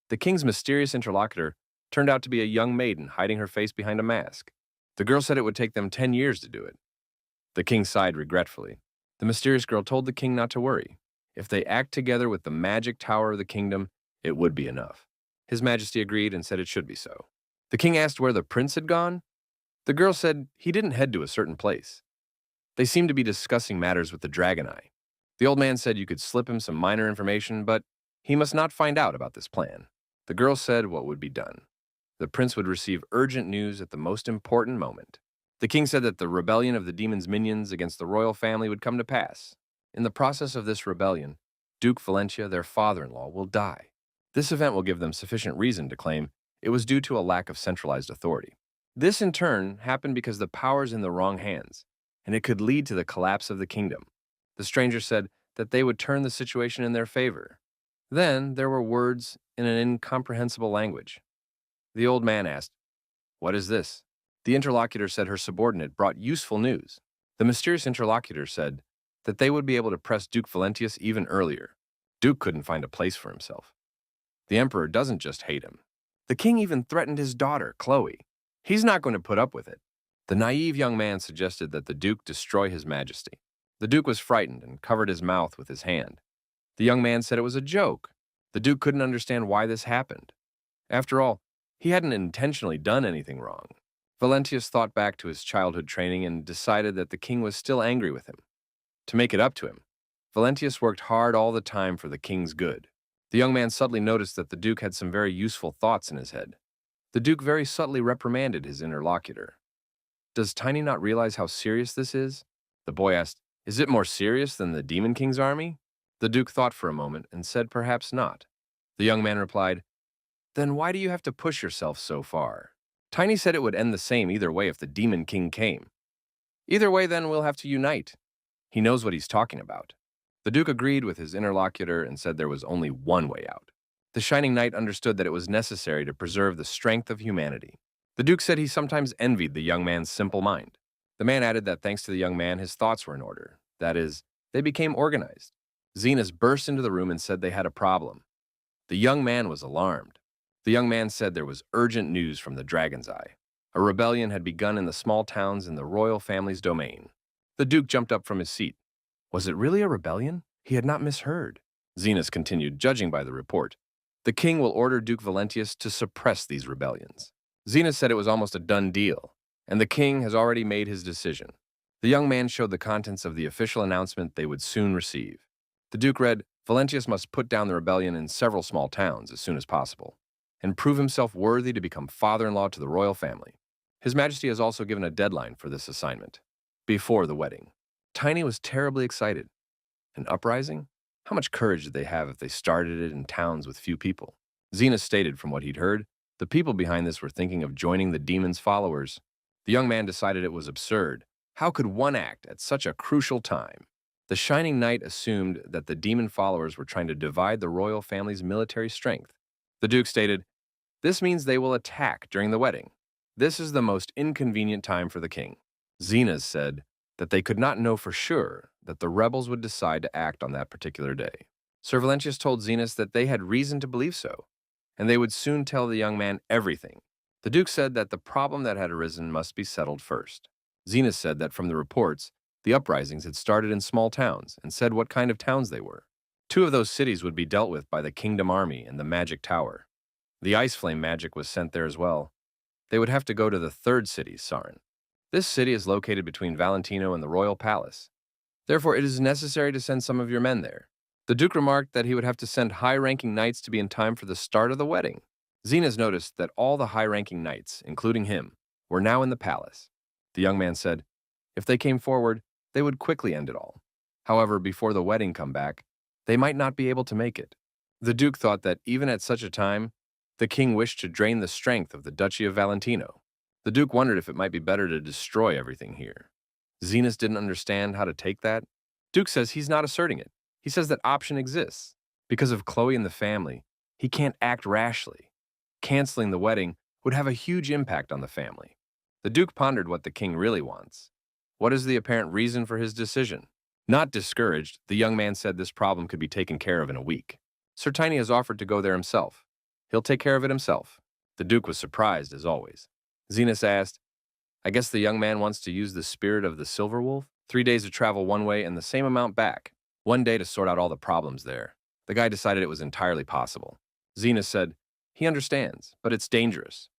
The king's mysterious interlocutor turned out to be a young maiden hiding her face behind a mask. The girl said it would take them 10 years to do it. The king sighed regretfully. The mysterious girl told the king not to worry. If they act together with the magic tower of the kingdom, it would be enough. His Majesty agreed and said it should be so. The king asked where the prince had gone. The girl said he didn't head to a certain place. They seemed to be discussing matters with the Dragon Eye. The old man said you could slip him some minor information, but he must not find out about this plan. The girl said what would be done. The prince would receive urgent news at the most important moment. The king said that the rebellion of the demon's minions against the royal family would come to pass. In the process of this rebellion, Duke Valencia, their father-in-law, will die. This event will give them sufficient reason to claim it was due to a lack of centralized authority. This, in turn, happened because the power's in the wrong hands, and it could lead to the collapse of the kingdom. The stranger said that they would turn the situation in their favor. Then there were words in an incomprehensible language. The old man asked, what is this? The interlocutor said her subordinate brought useful news. The mysterious interlocutor said that they would be able to press Duke Valentius even earlier. Duke couldn't find a place for himself. The emperor doesn't just hate him. The king even threatened his daughter, Khloe. He's not going to put up with it. The naive young man suggested that the Duke destroy His Majesty. The Duke was frightened and covered his mouth with his hand. The young man said it was a joke. The Duke couldn't understand why this happened. After all, he hadn't intentionally done anything wrong. Valentius thought back to his childhood training and decided that the king was still angry with him. To make it up to him, Valentius worked hard all the time for the king's good. The young man subtly noticed that the Duke had some very useful thoughts in his head. The Duke very subtly reprimanded his interlocutor. Does Tiny not realize how serious this is? The boy asked, is it more serious than the Demon King's army? The Duke thought for a moment and said perhaps not. The young man replied, then why do you have to push yourself so far? Tiny said it would end the same either way if the Demon King came. Either way, then we'll have to unite. He knows what he's talking about. The Duke agreed with his interlocutor and said there was only one way out. The Shining Knight understood that it was necessary to preserve the strength of humanity. The Duke said he sometimes envied the young man's simple mind. The man added that thanks to the young man, his thoughts were in order. That is, they became organized. Zenas burst into the room and said they had a problem. The young man was alarmed. The young man said there was urgent news from the Dragon's Eye. A rebellion had begun in the small towns in the royal family's domain. The Duke jumped up from his seat. Was it really a rebellion? He had not misheard. Zenas continued, judging by the report. The king will order Duke Valentius to suppress these rebellions. Zenas said it was almost a done deal, and the king has already made his decision. The young man showed the contents of the official announcement they would soon receive. The Duke read, Valentius must put down the rebellion in several small towns as soon as possible, and prove himself worthy to become father-in-law to the royal family. His Majesty has also given a deadline for this assignment, before the wedding. Tiny was terribly excited. An uprising? How much courage did they have if they started it in towns with few people? Zenas stated from what he'd heard, the people behind this were thinking of joining the demon's followers. The young man decided it was absurd. How could one act at such a crucial time? The Shining Knight assumed that the demon followers were trying to divide the royal family's military strength. The Duke stated, this means they will attack during the wedding. This is the most inconvenient time for the king. Zenas said that they could not know for sure that the rebels would decide to act on that particular day. Sir Valentius told Zenas that they had reason to believe so, and they would soon tell the young man everything. The Duke said that the problem that had arisen must be settled first. Zenas said that from the reports, the uprisings had started in small towns and said what kind of towns they were. 2 of those cities would be dealt with by the Kingdom Army and the Magic Tower. The Ice Flame magic was sent there as well. They would have to go to the 3rd city, Sarin. This city is located between Valentino and the Royal Palace. Therefore, it is necessary to send some of your men there. The Duke remarked that he would have to send high-ranking knights to be in time for the start of the wedding. Zenas noticed that all the high-ranking knights, including him, were now in the palace. The young man said, if they came forward, they would quickly end it all. However, before the wedding come back, they might not be able to make it. The Duke thought that even at such a time, The king wished to drain the strength of the Duchy of Valentino. The duke wondered if it might be better to destroy everything here. Zenas didn't understand how to take that. Duke says he's not asserting it. He says that option exists. Because of Khloe and the family, he can't act rashly. Canceling the wedding would have a huge impact on the family. The duke pondered what the king really wants. What is the apparent reason for his decision? Not discouraged, the young man said this problem could be taken care of in a week. Sir Tiny has offered to go there himself. He'll take care of it himself. The duke was surprised, as always. Zenas asked, I guess the young man wants to use the spirit of the silver wolf? 3 days to travel one way and the same amount back. 1 day to sort out all the problems there. The guy decided it was entirely possible. Zenas said, he understands, but it's dangerous.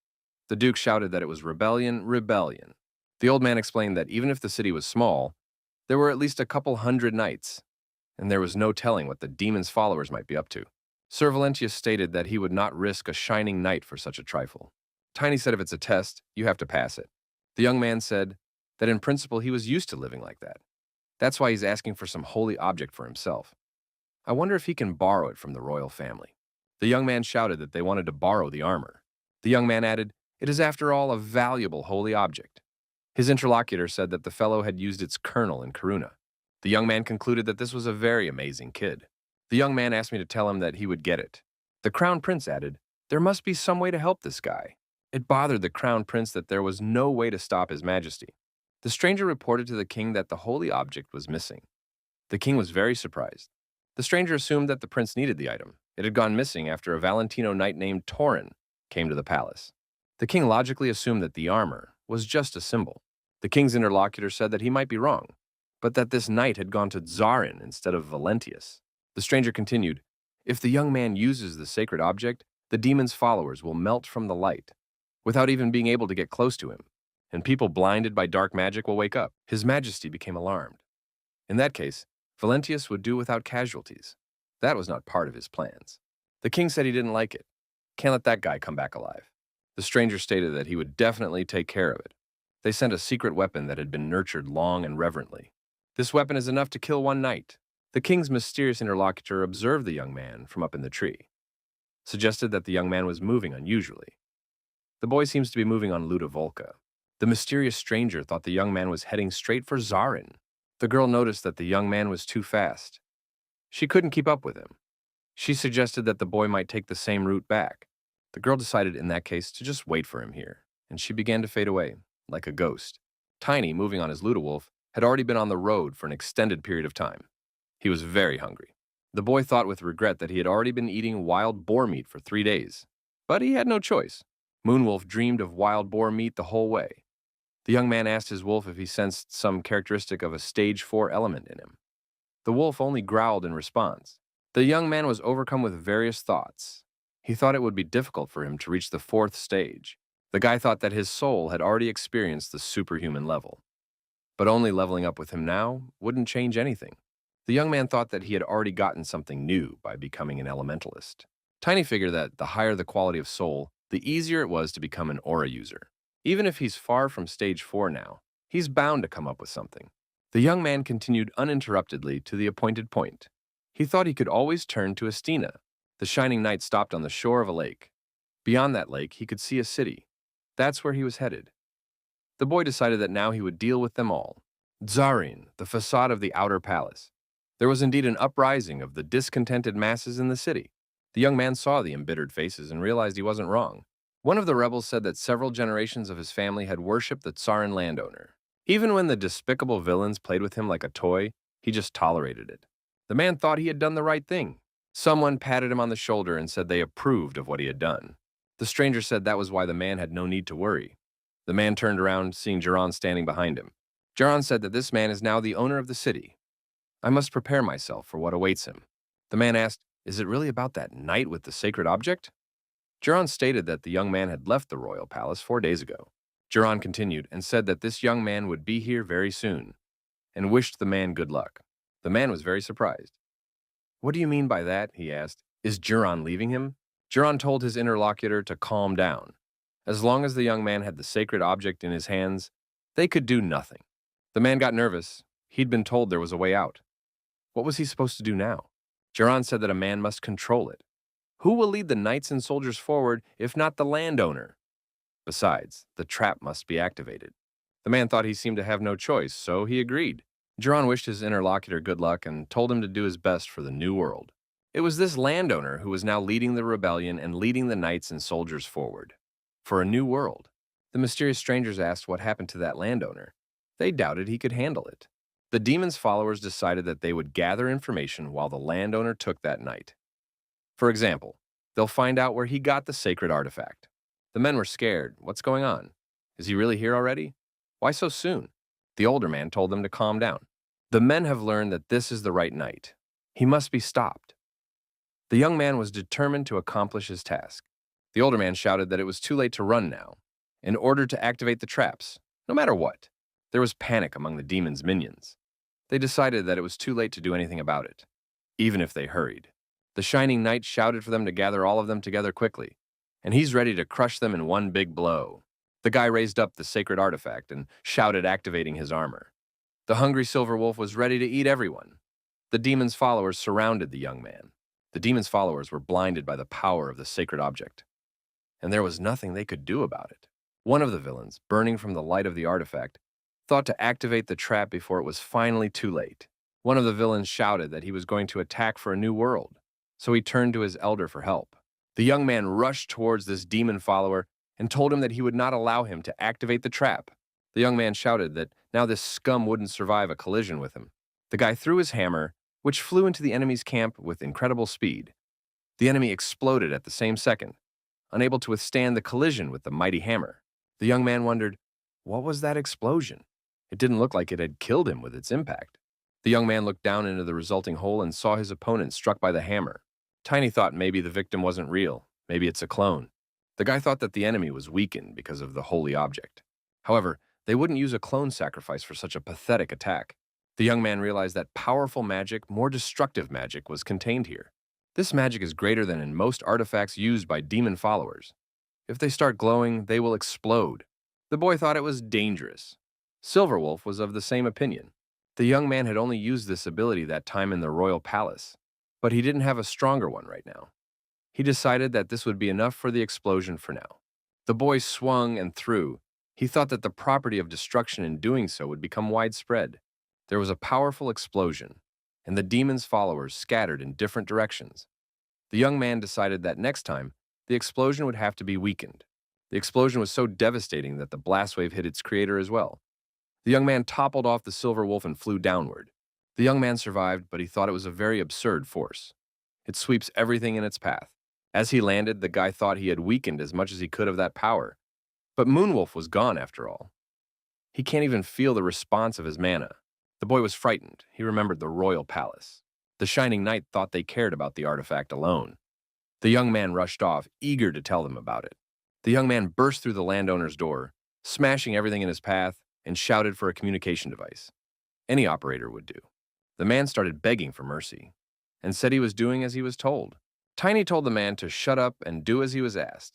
The duke shouted that it was rebellion, rebellion. The old man explained that even if the city was small, there were at least a couple hundred knights, and there was no telling what the demon's followers might be up to. Sir Valencia stated that he would not risk a shining knight for such a trifle. Tiny said if it's a test, you have to pass it. The young man said that in principle he was used to living like that. That's why he's asking for some holy object for himself. I wonder if he can borrow it from the royal family. The young man shouted that they wanted to borrow the armor. The young man added, it is after all a valuable holy object. His interlocutor said that the fellow had used its kernel in Karuna. The young man concluded that this was a very amazing kid. The young man asked me to tell him that he would get it. The crown prince added, there must be some way to help this guy. It bothered the crown prince that there was no way to stop his majesty. The stranger reported to the king that the holy object was missing. The king was very surprised. The stranger assumed that the prince needed the item. It had gone missing after a Valentino knight named Torin came to the palace. The king logically assumed that the armor was just a symbol. The king's interlocutor said that he might be wrong, but that this knight had gone to Tsarin instead of Valentius. The stranger continued, if the young man uses the sacred object, the demon's followers will melt from the light, without even being able to get close to him, and people blinded by dark magic will wake up. His Majesty became alarmed. In that case, Valentius would do without casualties. That was not part of his plans. The king said he didn't like it. Can't let that guy come back alive. The stranger stated that he would definitely take care of it. They sent a secret weapon that had been nurtured long and reverently. This weapon is enough to kill one knight. The king's mysterious interlocutor observed the young man from up in the tree, suggested that the young man was moving unusually. The boy seems to be moving on Ludovolca. The mysterious stranger thought the young man was heading straight for Tsarin. The girl noticed that the young man was too fast. She couldn't keep up with him. She suggested that the boy might take the same route back. The girl decided in that case to just wait for him here, and she began to fade away, like a ghost. Tiny, moving on his Ludowolf, had already been on the road for an extended period of time. He was very hungry. The boy thought with regret that he had already been eating wild boar meat for 3 days. But he had no choice. Moonwolf dreamed of wild boar meat the whole way. The young man asked his wolf if he sensed some characteristic of a stage 4 element in him. The wolf only growled in response. The young man was overcome with various thoughts. He thought it would be difficult for him to reach the 4th stage. The guy thought that his soul had already experienced the superhuman level. But only leveling up with him now wouldn't change anything. The young man thought that he had already gotten something new by becoming an elementalist. Tiny figured that the higher the quality of soul, the easier it was to become an aura user. Even if he's far from stage 4 now, he's bound to come up with something. The young man continued uninterruptedly to the appointed point. He thought he could always turn to Estina. The shining knight stopped on the shore of a lake. Beyond that lake, he could see a city. That's where he was headed. The boy decided that now he would deal with them all. Tsarin, the facade of the outer palace. There was indeed an uprising of the discontented masses in the city. The young man saw the embittered faces and realized he wasn't wrong. One of the rebels said that several generations of his family had worshipped the Tsarin landowner. Even when the despicable villains played with him like a toy, he just tolerated it. The man thought he had done the right thing. Someone patted him on the shoulder and said they approved of what he had done. The stranger said that was why the man had no need to worry. The man turned around, seeing Jaron standing behind him. Jaron said that this man is now the owner of the city. I must prepare myself for what awaits him. The man asked, is it really about that knight with the sacred object? Jaron stated that the young man had left the royal palace 4 days ago. Jaron continued and said that this young man would be here very soon, and wished the man good luck. The man was very surprised. What do you mean by that? He asked. Is Jaron leaving him? Jaron told his interlocutor to calm down. As long as the young man had the sacred object in his hands, they could do nothing. The man got nervous. He'd been told there was a way out. What was he supposed to do now? Jaron said that a man must control it. Who will lead the knights and soldiers forward if not the landowner? Besides, the trap must be activated. The man thought he seemed to have no choice, so he agreed. Jiran wished his interlocutor good luck and told him to do his best for the new world. It was this landowner who was now leading the rebellion and leading the knights and soldiers forward. For a new world. The mysterious strangers asked what happened to that landowner. They doubted he could handle it. The demon's followers decided that they would gather information while the landowner took that night. For example, they'll find out where he got the sacred artifact. The men were scared. What's going on? Is he really here already? Why so soon? The older man told them to calm down. The men have learned that this is the right night. He must be stopped. The young man was determined to accomplish his task. The older man shouted that it was too late to run now, in order to activate the traps, no matter what. There was panic among the demon's minions. They decided that it was too late to do anything about it, even if they hurried. The Shining Knight shouted for them to gather all of them together quickly, and he's ready to crush them in one big blow. The guy raised up the sacred artifact and shouted, activating his armor. The hungry silver wolf was ready to eat everyone. The demon's followers surrounded the young man. The demon's followers were blinded by the power of the sacred object, and there was nothing they could do about it. One of the villains, burning from the light of the artifact, thought to activate the trap before it was finally too late. One of the villains shouted that he was going to attack for a new world, so he turned to his elder for help. The young man rushed towards this demon follower and told him that he would not allow him to activate the trap. The young man shouted that now this scum wouldn't survive a collision with him. The guy threw his hammer, which flew into the enemy's camp with incredible speed. The enemy exploded at the same second, unable to withstand the collision with the mighty hammer. The young man wondered, what was that explosion? It didn't look like it had killed him with its impact. The young man looked down into the resulting hole and saw his opponent struck by the hammer. Tiny thought maybe the victim wasn't real, maybe it's a clone. The guy thought that the enemy was weakened because of the holy object. However, they wouldn't use a clone sacrifice for such a pathetic attack. The young man realized that powerful magic, more destructive magic, was contained here. This magic is greater than in most artifacts used by demon followers. If they start glowing, they will explode. The boy thought it was dangerous. Silverwolf was of the same opinion. The young man had only used this ability that time in the royal palace, but he didn't have a stronger one right now. He decided that this would be enough for the explosion for now. The boy swung and threw. He thought that the property of destruction in doing so would become widespread. There was a powerful explosion, and the demon's followers scattered in different directions. The young man decided that next time, the explosion would have to be weakened. The explosion was so devastating that the blast wave hit its creator as well. The young man toppled off the silver wolf and flew downward. The young man survived, but he thought it was a very absurd force. It sweeps everything in its path. As he landed, the guy thought he had weakened as much as he could of that power. But Moonwolf was gone after all. He can't even feel the response of his mana. The boy was frightened. He remembered the royal palace. The Shining Knight thought they cared about the artifact alone. The young man rushed off, eager to tell them about it. The young man burst through the landowner's door, smashing everything in his path, and shouted for a communication device. Any operator would do. The man started begging for mercy, and said he was doing as he was told. Tiny told the man to shut up and do as he was asked.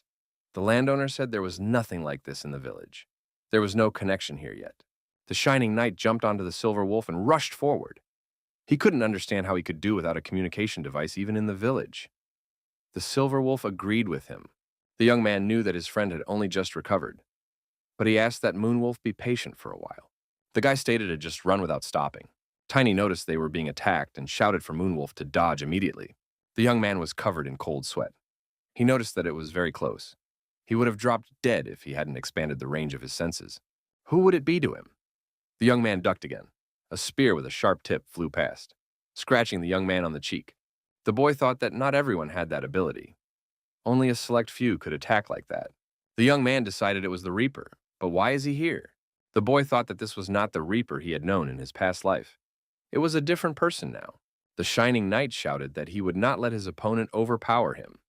The landowner said there was nothing like this in the village. There was no connection here yet. The Shining Knight jumped onto the silver wolf and rushed forward. He couldn't understand how he could do without a communication device even in the village. The silver wolf agreed with him. The young man knew that his friend had only just recovered, but he asked that Moonwolf be patient for a while. The guy stated to just run without stopping. Tiny noticed they were being attacked and shouted for Moonwolf to dodge immediately. The young man was covered in cold sweat. He noticed that it was very close. He would have dropped dead if he hadn't expanded the range of his senses. Who would it be to him? The young man ducked again. A spear with a sharp tip flew past, scratching the young man on the cheek. The boy thought that not everyone had that ability. Only a select few could attack like that. The young man decided it was the Reaper, but why is he here? The boy thought that this was not the Reaper he had known in his past life. It was a different person now. The Shining Knight shouted that he would not let his opponent overpower him,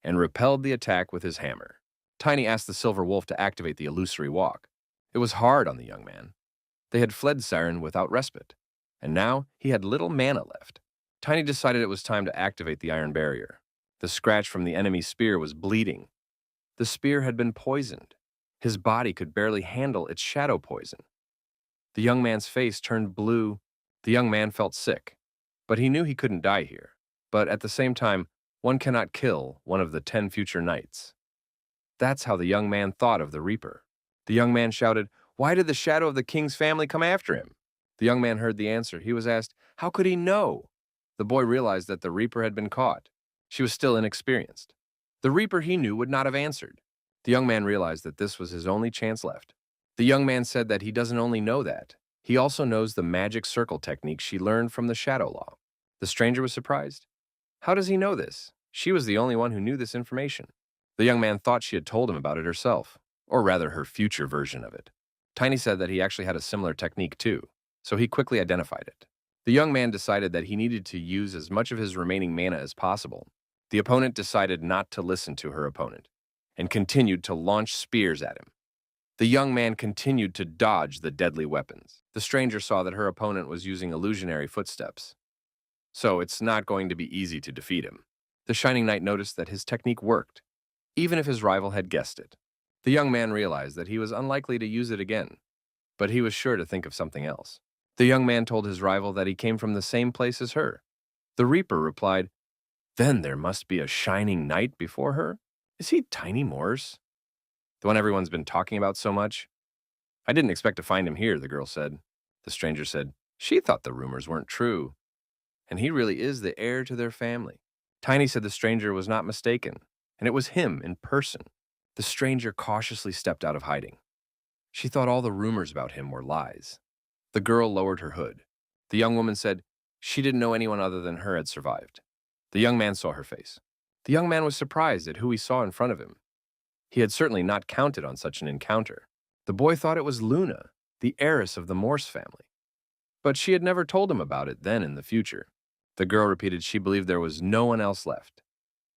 and repelled the attack with his hammer. Tiny asked the Silver Wolf to activate the illusory walk. It was hard on the young man. They had fled Siren without respite, and now he had little mana left. Tiny decided it was time to activate the iron barrier. The scratch from the enemy's spear was bleeding. The spear had been poisoned. His body could barely handle its shadow poison. The young man's face turned blue. The young man felt sick, but he knew he couldn't die here. But at the same time, one cannot kill one of the 10 future knights. That's how the young man thought of the Reaper. The young man shouted, "Why did the shadow of the king's family come after him?" The young man heard the answer. He was asked, "How could he know?" The boy realized that the Reaper had been caught. She was still inexperienced. The Reaper he knew would not have answered. The young man realized that this was his only chance left. The young man said that he doesn't only know that, he also knows the magic circle technique she learned from the Shadow Law. The stranger was surprised. How does he know this? She was the only one who knew this information. The young man thought she had told him about it herself, or rather her future version of it. Tiny said that he actually had a similar technique too, so he quickly identified it. The young man decided that he needed to use as much of his remaining mana as possible. The opponent decided not to listen to her opponent, and continued to launch spears at him. The young man continued to dodge the deadly weapons. The stranger saw that her opponent was using illusionary footsteps, so it's not going to be easy to defeat him. The Shining Knight noticed that his technique worked, even if his rival had guessed it. The young man realized that he was unlikely to use it again, but he was sure to think of something else. The young man told his rival that he came from the same place as her. The Reaper replied, "Then there must be a Shining Knight before her? Is he Tiny Morse? The one everyone's been talking about so much?" "I didn't expect to find him here," the girl said. The stranger said, "She thought the rumors weren't true, and he really is the heir to their family." Tiny said the stranger was not mistaken, and it was him in person. The stranger cautiously stepped out of hiding. She thought all the rumors about him were lies. The girl lowered her hood. The young woman said she didn't know anyone other than her had survived. The young man saw her face. The young man was surprised at who he saw in front of him. He had certainly not counted on such an encounter. The boy thought it was Luna, the heiress of the Morse family. But she had never told him about it then in the future. The girl repeated she believed there was no one else left.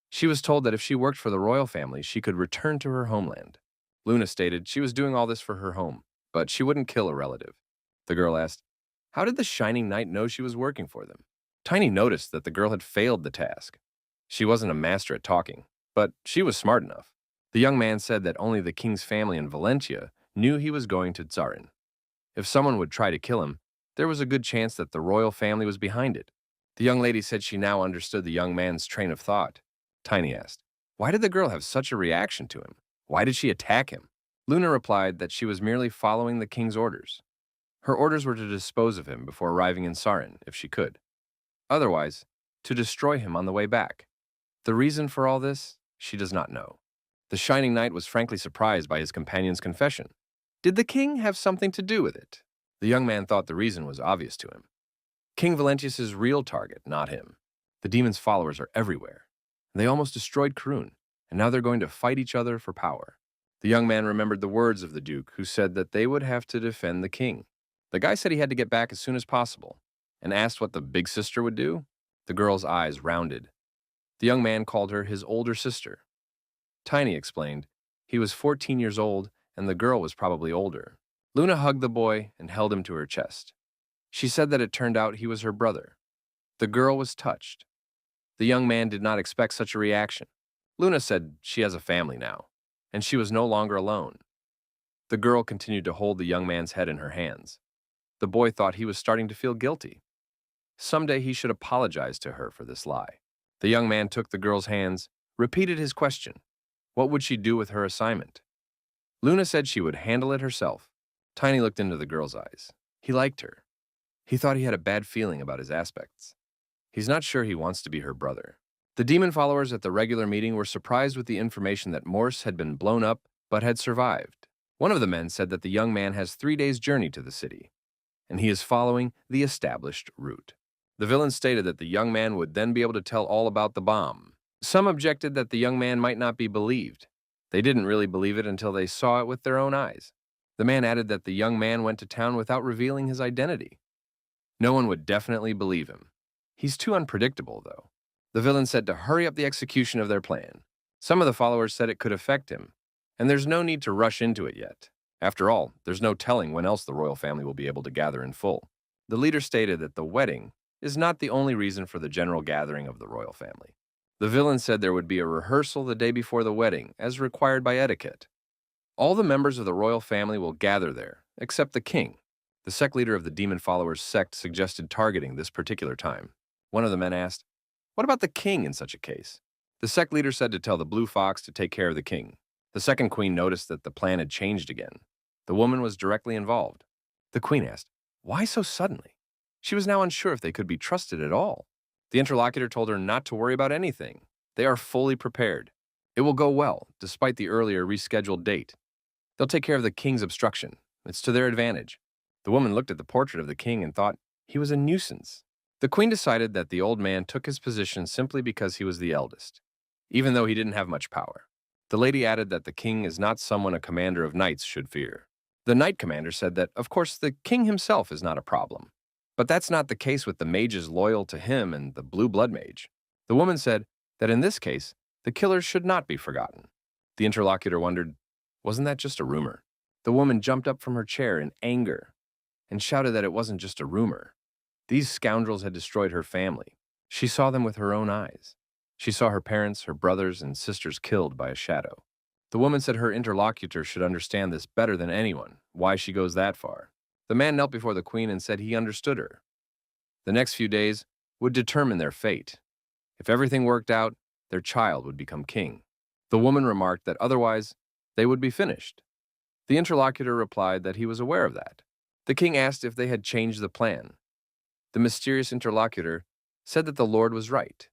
She was told that if she worked for the royal family, she could return to her homeland. Luna stated she was doing all this for her home, but she wouldn't kill a relative. The girl asked, how did the Shining Knight know she was working for them? Tiny noticed that the girl had failed the task. She wasn't a master at talking, but she was smart enough. The young man said that only the king's family in Valencia knew he was going to Tsarin. If someone would try to kill him, there was a good chance that the royal family was behind it. The young lady said she now understood the young man's train of thought. Tiny asked, why did the girl have such a reaction to him? Why did she attack him? Luna replied that she was merely following the king's orders. Her orders were to dispose of him before arriving in Tsarin, if she could. Otherwise, to destroy him on the way back. The reason for all this, she does not know. The Shining Knight was frankly surprised by his companion's confession. Did the king have something to do with it? The young man thought the reason was obvious to him. King Valentius' real target, not him. The demon's followers are everywhere. They almost destroyed Karun, and now they're going to fight each other for power. The young man remembered the words of the Duke, who said that they would have to defend the king. The guy said he had to get back as soon as possible, and asked what the big sister would do. The girl's eyes rounded. The young man called her his older sister. Tiny explained he was 14 years old, and the girl was probably older. Luna hugged the boy and held him to her chest. She said that it turned out he was her brother. The girl was touched. The young man did not expect such a reaction. Luna said she has a family now, and she was no longer alone. The girl continued to hold the young man's head in her hands. The boy thought he was starting to feel guilty. Someday he should apologize to her for this lie. The young man took the girl's hands, repeated his question. What would she do with her assignment? Luna said she would handle it herself. Tiny looked into the girl's eyes. He liked her. He thought he had a bad feeling about his aspects. He's not sure he wants to be her brother. The demon followers at the regular meeting were surprised with the information that Morse had been blown up but had survived. One of the men said that the young man has 3 days' journey to the city, and he is following the established route. The villain stated that the young man would then be able to tell all about the bomb. Some objected that the young man might not be believed. They didn't really believe it until they saw it with their own eyes. The man added that the young man went to town without revealing his identity. No one would definitely believe him. He's too unpredictable, though. The villain said to hurry up the execution of their plan. Some of the followers said it could affect him, and there's no need to rush into it yet. After all, there's no telling when else the royal family will be able to gather in full. The leader stated that the wedding is not the only reason for the general gathering of the royal family. The villain said there would be a rehearsal the day before the wedding, as required by etiquette. All the members of the royal family will gather there, except the king. The sect leader of the demon followers sect suggested targeting this particular time. One of the men asked, what about the king in such a case? The sect leader said to tell the blue fox to take care of the king. The second queen noticed that the plan had changed again. The woman was directly involved. The queen asked, "Why so suddenly?" She was now unsure if they could be trusted at all. The interlocutor told her not to worry about anything. They are fully prepared. It will go well, despite the earlier rescheduled date. They'll take care of the king's obstruction. It's to their advantage. The woman looked at the portrait of the king and thought he was a nuisance. The queen decided that the old man took his position simply because he was the eldest, even though he didn't have much power. The lady added that the king is not someone a commander of knights should fear. The knight commander said that, of course, the king himself is not a problem. But that's not the case with the mages loyal to him and the blue blood mage. The woman said that in this case, the killers should not be forgotten. The interlocutor wondered, wasn't that just a rumor? The woman jumped up from her chair in anger and shouted that it wasn't just a rumor. These scoundrels had destroyed her family. She saw them with her own eyes. She saw her parents, her brothers, and sisters killed by a shadow. The woman said her interlocutor should understand this better than anyone, why she goes that far. The man knelt before the queen and said he understood her. The next few days would determine their fate. If everything worked out, their child would become king. The woman remarked that otherwise, they would be finished. The interlocutor replied that he was aware of that. The king asked if they had changed the plan. The mysterious interlocutor said that the Lord was right.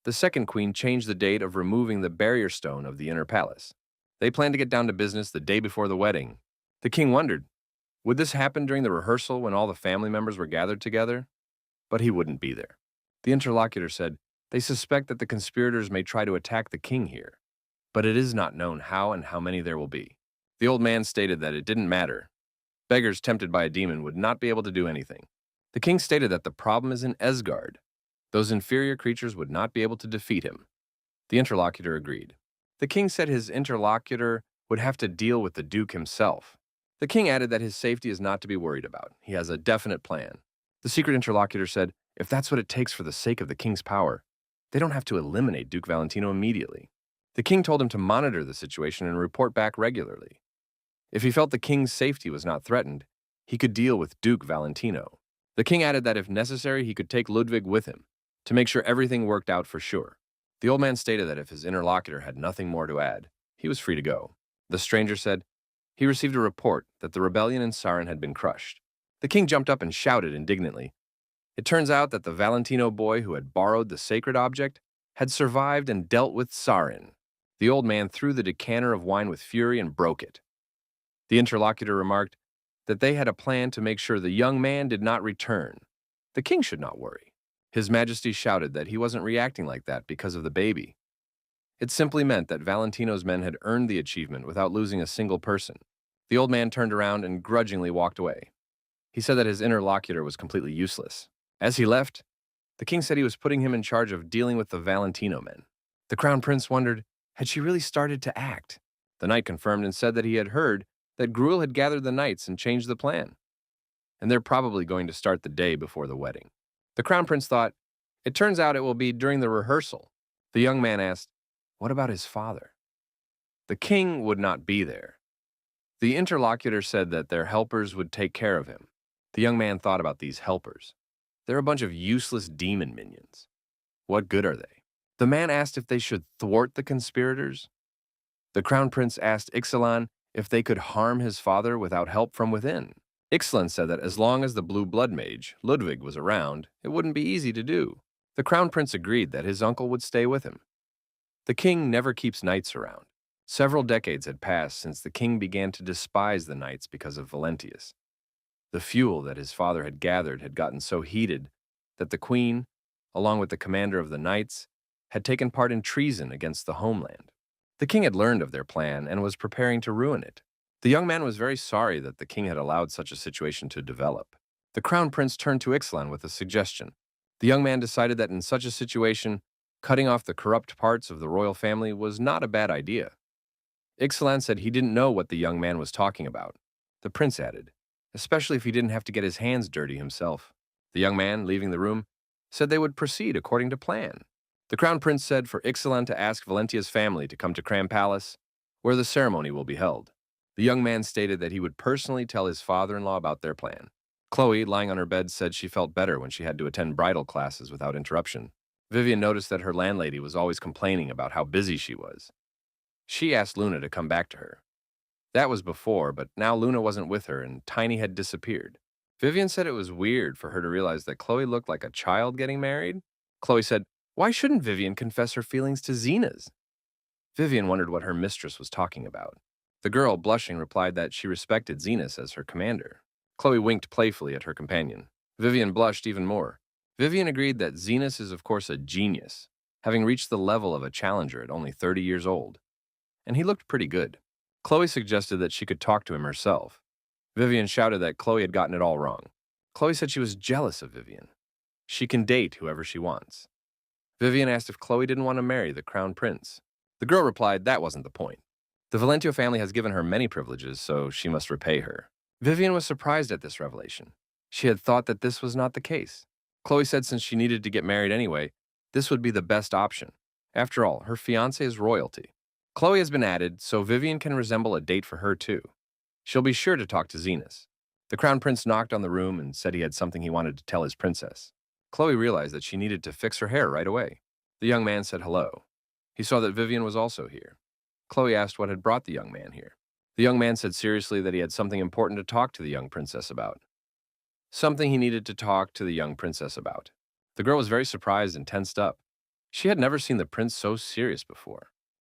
The second queen changed the date of removing the barrier stone of the inner palace. They planned to get down to business the day before the wedding. The king wondered, would this happen during the rehearsal when all the family members were gathered together? But he wouldn't be there. The interlocutor said, they suspect that the conspirators may try to attack the king here, but it is not known how and how many there will be. The old man stated that it didn't matter. Beggars tempted by a demon would not be able to do anything. The king stated that the problem is in Esgard. Those inferior creatures would not be able to defeat him. The interlocutor agreed. The king said his interlocutor would have to deal with the duke himself. The king added that his safety is not to be worried about. He has a definite plan. The secret interlocutor said, if that's what it takes for the sake of the king's power, they don't have to eliminate Duke Valentino immediately. The king told him to monitor the situation and report back regularly. If he felt the king's safety was not threatened, he could deal with Duke Valentino. The king added that if necessary, he could take Ludwig with him to make sure everything worked out for sure. The old man stated that if his interlocutor had nothing more to add, he was free to go. The stranger said he received a report that the rebellion in Sarin had been crushed. The king jumped up and shouted indignantly. It turns out that the Valentino boy who had borrowed the sacred object had survived and dealt with Sarin. The old man threw the decanter of wine with fury and broke it. The interlocutor remarked that they had a plan to make sure the young man did not return. The king should not worry. His Majesty shouted that he wasn't reacting like that because of the baby. It simply meant that Valentino's men had earned the achievement without losing a single person. The old man turned around and grudgingly walked away. He said that his interlocutor was completely useless. As he left, the king said he was putting him in charge of dealing with the Valentino men. The crown prince wondered, had she really started to act? The knight confirmed and said that he had heard that Gruel had gathered the knights and changed the plan. And they're probably going to start the day before the wedding. The crown prince thought, it turns out it will be during the rehearsal. The young man asked, what about his father? The king would not be there. The interlocutor said that their helpers would take care of him. The young man thought about these helpers. They're a bunch of useless demon minions. What good are they? The man asked if they should thwart the conspirators. The crown prince asked Ixalan if they could harm his father without help from within. Ixalan said that as long as the blue blood mage, Ludwig, was around, it wouldn't be easy to do. The crown prince agreed that his uncle would stay with him. The king never keeps knights around. Several decades had passed since the king began to despise the knights because of Valentius. The fuel that his father had gathered had gotten so heated that the queen, along with the commander of the knights, had taken part in treason against the homeland. The king had learned of their plan and was preparing to ruin it. The young man was very sorry that the king had allowed such a situation to develop. The crown prince turned to Ixalan with a suggestion. The young man decided that in such a situation, cutting off the corrupt parts of the royal family was not a bad idea. Ixalan said he didn't know what the young man was talking about. The prince added, especially if he didn't have to get his hands dirty himself. The young man, leaving the room, said they would proceed according to plan. The crown prince said for Ixalan to ask Valentia's family to come to Cram Palace, where the ceremony will be held. The young man stated that he would personally tell his father-in-law about their plan. Khloe, lying on her bed, said she felt better when she had to attend bridal classes without interruption. Vivian noticed that her landlady was always complaining about how busy she was. She asked Luna to come back to her. That was before, but now Luna wasn't with her and Tiny had disappeared. Vivian said it was weird for her to realize that Khloe looked like a child getting married. Khloe said, "Why shouldn't Vivian confess her feelings to Xena's?" Vivian wondered what her mistress was talking about. The girl, blushing, replied that she respected Xenas as her commander. Khloe winked playfully at her companion. Vivian blushed even more. Vivian agreed that Xenas is of course a genius, having reached the level of a challenger at only 30 years old. And he looked pretty good. Khloe suggested that she could talk to him herself. Vivian shouted that Khloe had gotten it all wrong. Khloe said she was jealous of Vivian. She can date whoever she wants. Vivian asked if Khloe didn't want to marry the crown prince. The girl replied that wasn't the point. The Valencia family has given her many privileges, so she must repay her. Vivian was surprised at this revelation. She had thought that this was not the case. Khloe said since she needed to get married anyway, this would be the best option. After all, her fiancé is royalty. Khloe has been added, so Vivian can resemble a date for her too. She'll be sure to talk to Xenas. The crown prince knocked on the room and said he had something he wanted to tell his princess. Khloe realized that she needed to fix her hair right away. The young man said hello. He saw that Vivian was also here. Khloe asked what had brought the young man here. The young man said seriously that he had something important to talk to the young princess about. Something he needed to talk to the young princess about. The girl was very surprised and tensed up. She had never seen the prince so serious before.